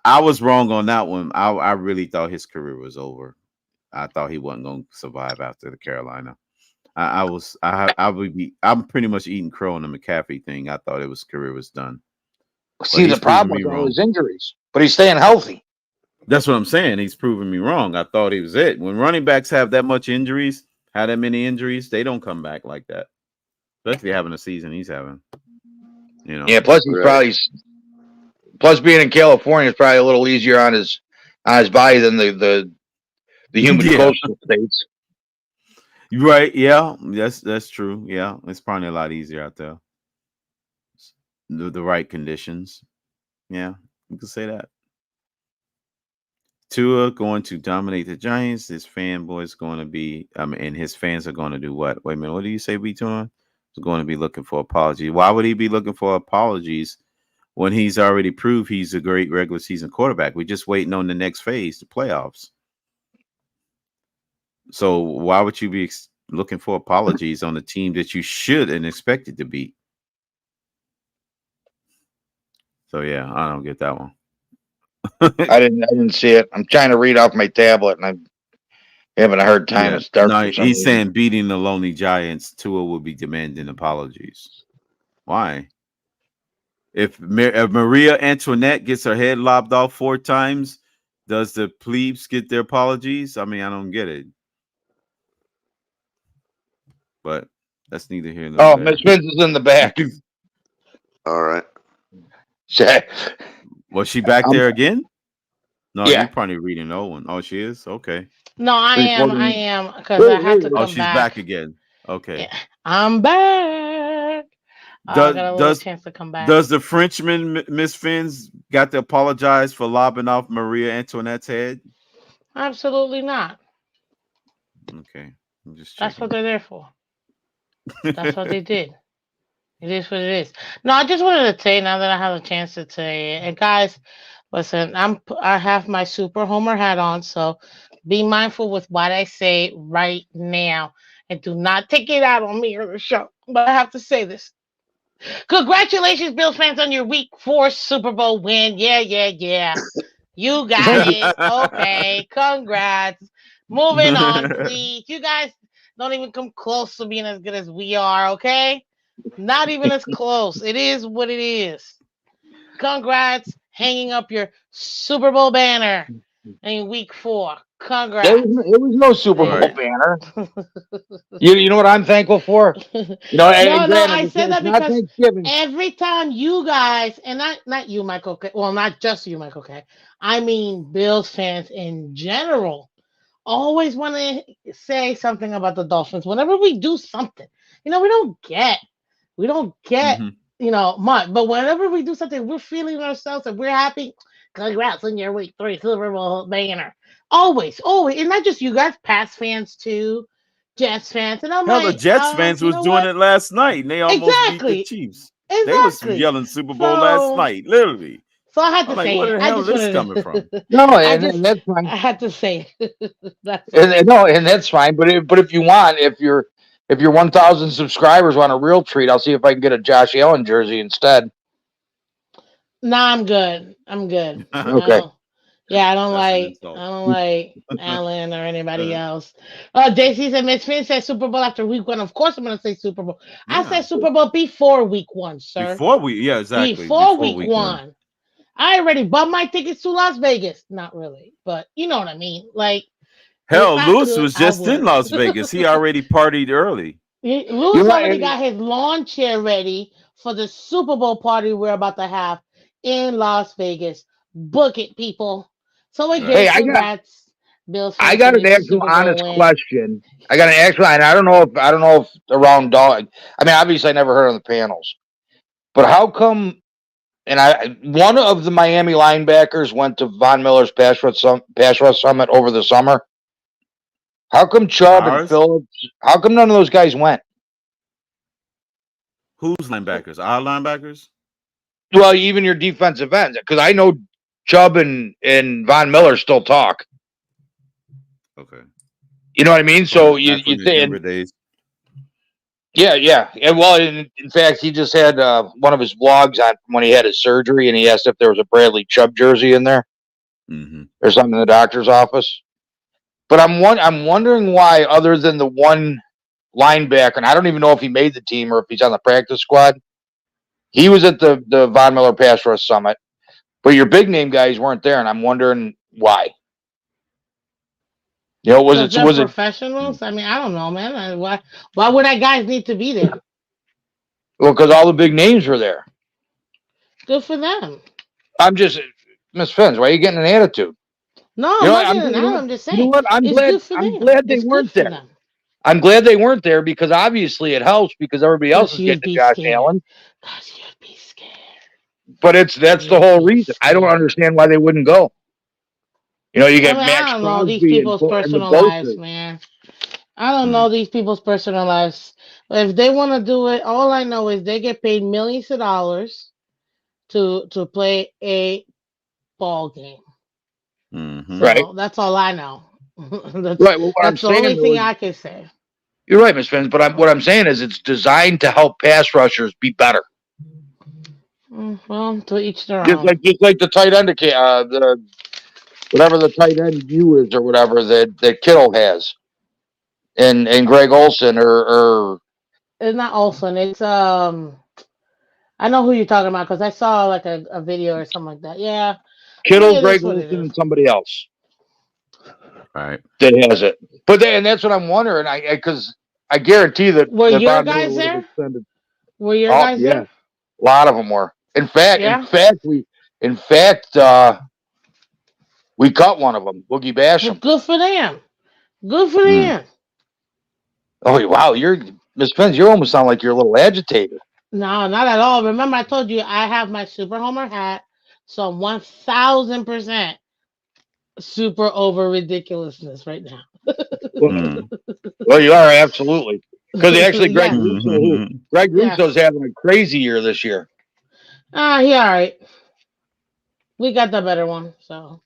Speaker 5: I was wrong on that one. I really thought his career was over. I thought he wasn't going to survive after the Carolina. I'm pretty much eating crow on the McCaffrey thing. I thought his career was done.
Speaker 14: See, the problem with all his injuries, but he's staying healthy.
Speaker 5: That's what I'm saying. He's proving me wrong. I thought he was it. When running backs have that many injuries, they don't come back like that. Especially having a season he's having.
Speaker 14: Yeah, plus plus being in California is probably a little easier on his body than the humid coastal states.
Speaker 5: Right, yeah. That's true. Yeah. It's probably a lot easier out there. The right conditions. Yeah, you can say that. Tua going to dominate the Giants. His fanboys going to be, and his fans are going to do what? Wait a minute, what do you say, B2? He's going to be looking for apologies. Why would he be looking for apologies when he's already proved he's a great regular season quarterback? We're just waiting on the next phase, the playoffs. So why would you be looking for apologies on a team that you should and expected to beat? So yeah, I don't get that one.
Speaker 14: I didn't see it. I'm trying to read off my tablet, and I'm having a hard time to start.
Speaker 5: No, he's saying beating the lonely Giants, Tua will be demanding apologies. Why? If Maria Antoinette gets her head lopped off 4 times, does the plebes get their apologies? I mean, I don't get it. But that's neither here nor there.
Speaker 14: Oh, Miss Vince is in the back.
Speaker 3: All right.
Speaker 5: Was she back there again? No,
Speaker 14: yeah.
Speaker 5: You're probably reading the old one. Oh, she is? Okay.
Speaker 10: No, I am, because I have to come back.
Speaker 5: Oh, she's back again. Okay.
Speaker 10: Yeah, I'm back. I got a little chance to come back.
Speaker 5: Does the Frenchman, Miss Fins, got to apologize for lobbing off Maria Antoinette's head?
Speaker 10: Absolutely not.
Speaker 5: Okay.
Speaker 10: That's what they're there for. That's what they did. It is what it is. No, I just wanted to say now that I have a chance to say it. And guys, listen, I have my Super Homer hat on, so be mindful with what I say right now, and do not take it out on me or the show. But I have to say this. Congratulations, Bills fans, on your Week 4 Super Bowl win. Yeah. You got it. Okay, congrats. Moving on, please. You guys don't even come close to being as good as we are, okay? Not even as close. It is what it is. Congrats, hanging up your Super Bowl banner in Week 4. Congrats.
Speaker 14: It was no Super Bowl banner. You know what I'm thankful for?
Speaker 10: No, I said that because every time you guys, and not you, Michael K. Well, not just you, Michael K. I mean Bills fans in general always want to say something about the Dolphins. Whenever we do something, we don't get much. But whenever we do something, we're feeling ourselves and we're happy. Congrats on your Week 3 Super Bowl banner. Always. And not just you guys, Pats fans too, Jets fans. And I'm
Speaker 5: the Jets fans was doing it last night, and they almost beat the Chiefs. Exactly. They was yelling Super Bowl last night, literally.
Speaker 10: So I had to say
Speaker 5: where the hell is this coming from?
Speaker 14: No, and that's fine.
Speaker 10: I had to say it.
Speaker 14: And that's fine. But if you want, if your 1,000 subscribers want a real treat, I'll see if I can get a Josh Allen jersey instead.
Speaker 10: Nah, I'm good.
Speaker 14: Okay.
Speaker 10: I don't like Allen or anybody else. JC said Miss Finn said Super Bowl after Week 1. Of course I'm gonna say Super Bowl. I said Super Bowl before Week 1, sir.
Speaker 5: Exactly.
Speaker 10: Before week 1. I already bought my tickets to Las Vegas. Not really, but you know what I mean. Like,
Speaker 5: hell, Lewis was just in Las Vegas. He already partied early.
Speaker 10: Lewis already got his lawn chair ready for the Super Bowl party we're about to have in Las Vegas. Book it, people. So again, congrats, Bills.
Speaker 14: I got an actual honest question. I got an actual, and I don't know if around dog. I mean, obviously, I never heard on the panels. But how come? And one of the Miami linebackers went to Von Miller's pass rush summit over the summer. How come Chubb and Phillips? How come none of those guys went?
Speaker 5: Whose linebackers? Our linebackers?
Speaker 14: Well, even your defensive ends, because I know Chubb and Von Miller still talk.
Speaker 5: Okay.
Speaker 14: You know what I mean? So you think. Yeah. And well, in fact, he just had one of his vlogs on when he had his surgery, and he asked if there was a Bradley Chubb jersey in there or something in the doctor's office. But I'm wondering why, other than the one linebacker, and I don't even know if he made the team or if he's on the practice squad. He was at the Von Miller Pass Rush Summit, but your big name guys weren't there, and I'm wondering why. You know, was it
Speaker 10: professionals? I mean, I don't know, man. Why would that guys need to be there?
Speaker 14: Well, because all the big names were there.
Speaker 10: Good for them.
Speaker 14: I'm just, Miss Fins, why are you getting an attitude?
Speaker 10: No, I'm just saying.
Speaker 14: You know what? I'm glad they weren't there. I'm glad they weren't there because obviously it helps because everybody else is getting to Josh Allen.
Speaker 10: Because you'd be scared.
Speaker 14: But that's the whole reason. I don't understand why they wouldn't go. You know, you get Max
Speaker 10: I don't know these people's personal lives, man. I don't know these people's personal lives. If they want to do it, all I know is they get paid millions of dollars to play a ball game. So that's all I know. That's the only thing I can say.
Speaker 14: You're right, Ms. Fins, but what I'm saying is it's designed to help pass rushers be better.
Speaker 10: Well, to each their
Speaker 14: own. Just like the tight end, whatever the tight end view is or whatever that Kittle has, and Greg Olsen or
Speaker 10: it's not Olsen. It's I know who you're talking about because I saw like a video or something like that. Yeah,
Speaker 14: Kittle, Greg Olsen, and somebody else.
Speaker 5: Right.
Speaker 14: That has it, but that's what I'm wondering. Because I guarantee that
Speaker 10: were your guys there? Were your guys there?
Speaker 14: A lot of them were. In fact, we cut one of them, Boogie Basham.
Speaker 10: Well, good for them. Good for them.
Speaker 14: Oh wow, Miss Fins. You almost sound like you're a little agitated.
Speaker 10: No, not at all. Remember, I told you I have my Super Homer hat, so 1,000% super over ridiculousness right now.
Speaker 14: Well, you are absolutely because actually Greg Russo's having a crazy year this year.
Speaker 10: He all right. We got the better one, so.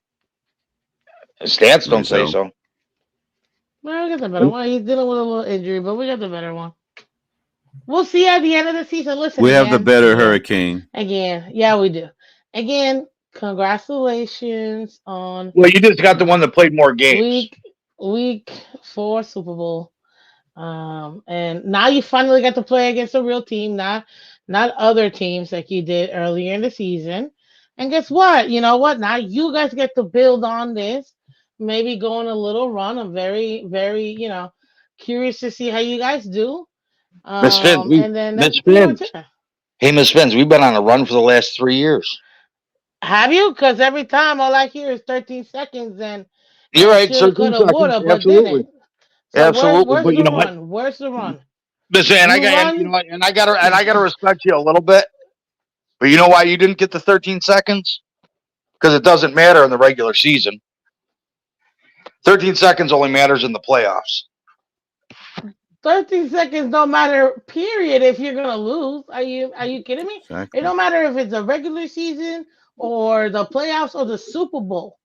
Speaker 14: Stats don't say so.
Speaker 10: Well, we got the better one. He's dealing with a little injury, but we got the better one. We'll see at the end of the season. Listen,
Speaker 5: we have the better Hurricane.
Speaker 10: Again, yeah, we do. Again, congratulations on.
Speaker 14: Well, you just got the one that played more games.
Speaker 10: Week 4 Super Bowl, and now you finally got to play against a real team, not other teams like you did earlier in the season. And guess what? You know what? Now you guys get to build on this. Maybe go on a little run. I'm very, very, curious to see how you guys do.
Speaker 14: Miss Fins, Hey, Miss Fins, we've been on a run for the last 3 years.
Speaker 10: Have you? Because every time all I hear is 13 seconds, and
Speaker 14: you're right. So absolutely,
Speaker 10: so absolutely. Where's the run?
Speaker 14: Listen, and I got to respect you a little bit. But you know why you didn't get the 13 seconds? Because it doesn't matter in the regular season. 13 seconds only matters in the playoffs.
Speaker 10: 13 seconds don't matter, period, if you're going to lose. Are you kidding me? Exactly. It don't matter if it's a regular season or the playoffs or the Super Bowl.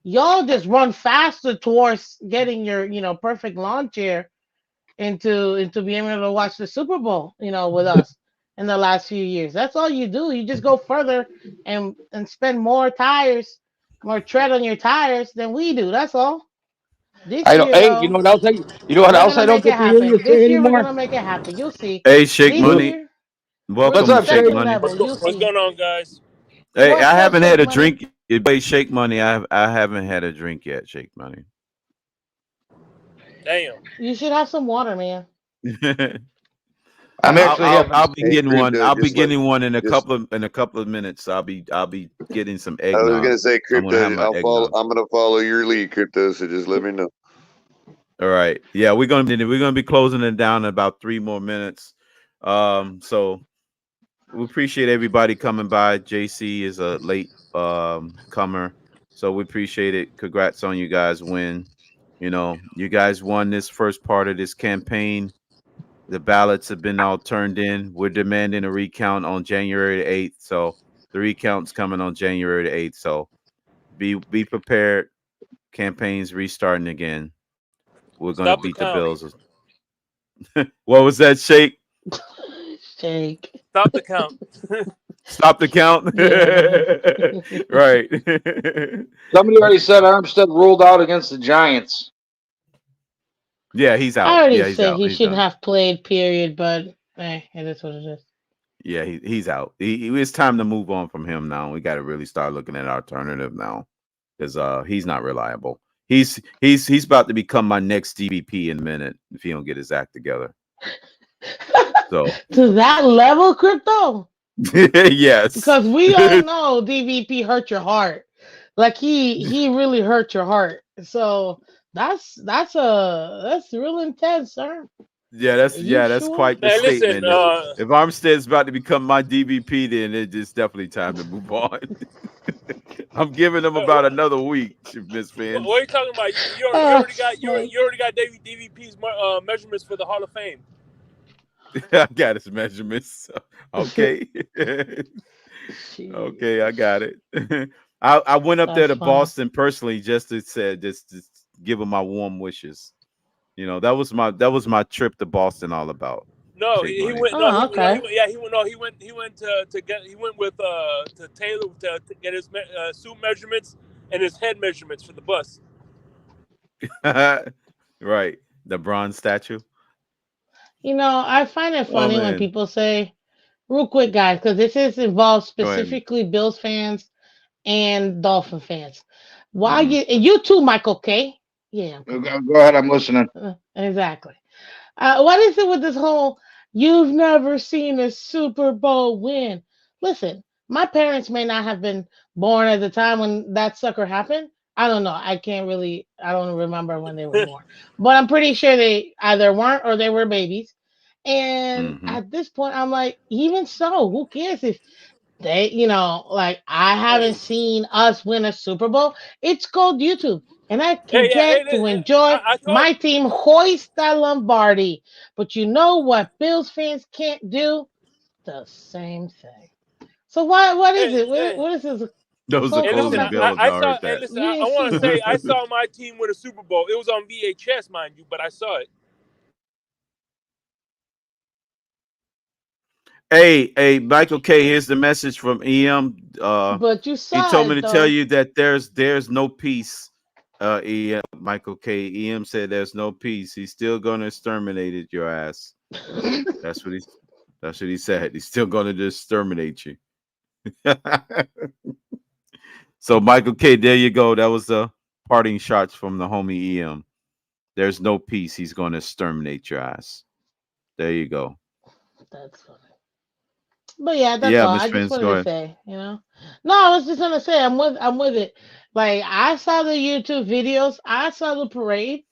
Speaker 10: Y'all just run faster towards getting your, perfect lawn chair into being able to watch the Super Bowl, with us in the last few years. That's all you do. You just go further and spend more tread on your tires than we do. That's all.
Speaker 14: You know what else? You know what else I don't get to hear you say anymore?
Speaker 10: We're gonna make it happen. You'll see.
Speaker 5: Hey, Shake Money. Welcome,
Speaker 14: what's up,
Speaker 5: Shake Money?
Speaker 9: What's going on, guys?
Speaker 5: Hey, I haven't had a drink. Hey, Shake Money. I haven't had a drink yet. Shake Money.
Speaker 9: Damn.
Speaker 10: You should have some water, man.
Speaker 5: I'll be getting one. I'll be getting one in a couple of minutes. I'll be getting some eggnog.
Speaker 3: I was gonna say, Crypto. I'm gonna follow your lead, Crypto. So just let me know.
Speaker 5: All right. Yeah, we're gonna be closing it down in about 3 more minutes. So we appreciate everybody coming by. JC is a late comer, so we appreciate it. Congrats on you guys win. You know, you guys won this first part of this campaign. The ballots have been all turned in. We're demanding a recount on January the 8th. So the recount's coming on January the 8th. So be prepared. Campaign's restarting again. We're gonna beat the Bills. What was that, Shake?
Speaker 6: Shake.
Speaker 9: Stop the count.
Speaker 5: Stop the count. Right.
Speaker 14: Somebody already said Armstead ruled out against the Giants.
Speaker 5: Yeah, he's out.
Speaker 10: I already
Speaker 5: Yeah, he's
Speaker 10: said
Speaker 5: out.
Speaker 10: he
Speaker 5: He's
Speaker 10: shouldn't
Speaker 5: done.
Speaker 10: have played, period, but it is what it is.
Speaker 5: Yeah, he's out. It's time to move on from him now. We got to really start looking at alternative now, because he's not reliable. He's about to become my next DVP in a minute if he don't get his act together. So
Speaker 10: to that level, Crypto?
Speaker 5: Yes.
Speaker 10: Because we all know DVP hurt your heart. Like he really hurt your heart. So that's real intense, sir.
Speaker 5: Yeah, that's quite the statement.
Speaker 9: Listen,
Speaker 5: if Armstead's about to become my DVP, then it's definitely time to move on. I'm giving him about another week, misfans.
Speaker 9: What are you talking about? You already got DVP's measurements for the Hall of Fame.
Speaker 5: I got his measurements. Okay. Okay, I got it. I went up there to Boston personally just to give him my warm wishes. You know, that was my trip to Boston all about.
Speaker 9: No, he went. No, okay. He went with to Taylor to get his suit measurements and his head measurements for the bus.
Speaker 5: Right, the bronze statue.
Speaker 10: You know, I find it funny when people say, real quick, guys, because this involves specifically Bills fans and Dolphin fans. Why you too, Michael K? Yeah.
Speaker 14: Go ahead, I'm listening.
Speaker 10: Exactly. What is it with this whole you've never seen a Super Bowl win? Listen, my parents may not have been born at the time when that sucker happened. I don't know. I don't remember when they were born. But I'm pretty sure they either weren't or they were babies. And at this point, I'm like, even so, who cares if they, like I haven't seen us win a Super Bowl. It's called YouTube. And I can get to enjoy my team hoist that Lombardi. But you know what Bills fans can't do? The same thing. So what is it? What is this?
Speaker 5: Those are closing Bills.
Speaker 9: I want to say I saw my team win a Super Bowl. It was on VHS, mind you, but I saw it.
Speaker 5: Hey, Michael K. Here's the message from EM.
Speaker 10: But you saw
Speaker 5: he told me to
Speaker 10: though.
Speaker 5: tell you that there's no peace. EM, Michael K. EM said there's no peace. He's still gonna exterminate your ass. That's what he said. He's still gonna exterminate you. So Michael K. There you go. That was the parting shots from the homie EM. There's no peace. He's gonna exterminate your ass. There you go.
Speaker 10: That's funny. But yeah, that's all. I just wanted to say, No, I was just gonna say I'm with it. Like I saw the YouTube videos, I saw the parade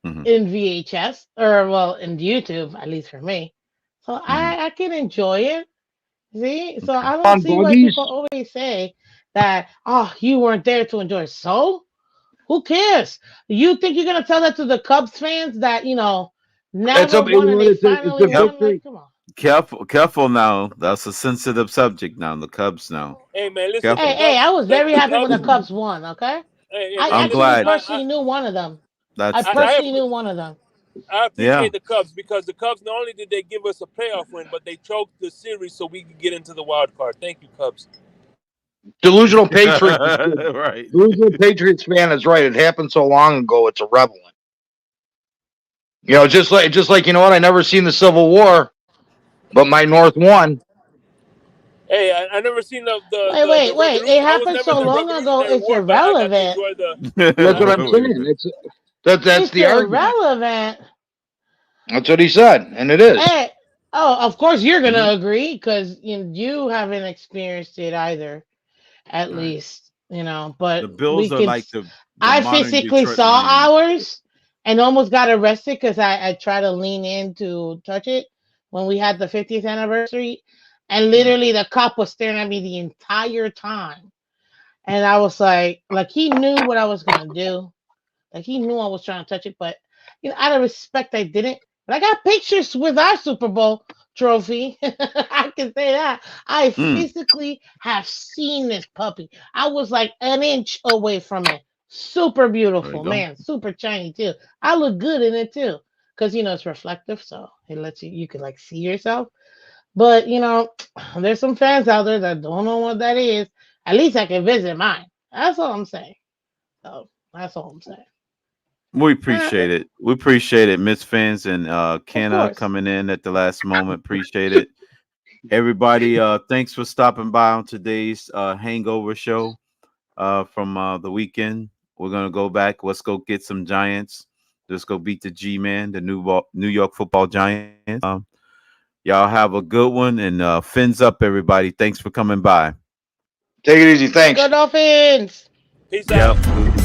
Speaker 10: in VHS, or in YouTube, at least for me. So I can enjoy it. See? So I don't see why people always say that, you weren't there to enjoy it. So who cares? You think you're gonna tell that to the Cubs fans that, never won and they finally won? Like, come on.
Speaker 5: Careful now. That's a sensitive subject now. The Cubs now.
Speaker 9: Hey man, listen.
Speaker 10: Hey, I was very happy when the Cubs won. Okay,
Speaker 5: I'm glad.
Speaker 10: I personally knew one of them. I knew one of them.
Speaker 9: I appreciate the Cubs because the Cubs not only did they give us a playoff win, but they choked the series so we could get into the wild card. Thank you, Cubs.
Speaker 14: Delusional Patriots.
Speaker 5: Right.
Speaker 14: Delusional Patriots fan is right. It happened so long ago. It's irrelevant. Just like you know what? I never seen the Civil War. But my North won.
Speaker 9: Hey, I never seen the
Speaker 10: wait. It happened so long ago. It's irrelevant.
Speaker 14: That's what I'm saying. That's the argument.
Speaker 10: Irrelevant.
Speaker 14: That's what he said, and it is.
Speaker 10: Hey, of course you're gonna agree because you haven't experienced it either. At least But
Speaker 5: the Bills are like the
Speaker 10: I physically saw ours and almost got arrested because I tried to lean in to touch it when we had the 50th anniversary, And literally the cop was staring at me the entire time. And I was like he knew what I was gonna do. Like he knew I was trying to touch it, but out of respect, I didn't. But I got pictures with our Super Bowl trophy. I can say that. I physically have seen this puppy. I was like an inch away from it. Super beautiful, man. Super shiny too. I look good in it too. Because it's reflective, so it lets you can like see yourself. But there's some fans out there that don't know what that is. At least I can visit mine. That's all I'm saying. So that's all I'm saying.
Speaker 5: We appreciate it. We appreciate it, Miss Fans and Kenna coming in at the last moment. Appreciate it. Everybody, thanks for stopping by on today's Hangover show from the weekend. We're gonna go back. Let's go get some Giants. Let's go beat the G-Man, the New York Football Giants. Y'all have a good one, and fins up, everybody. Thanks for coming by.
Speaker 14: Take it easy. Thanks.
Speaker 10: Go Dolphins.
Speaker 9: Peace out.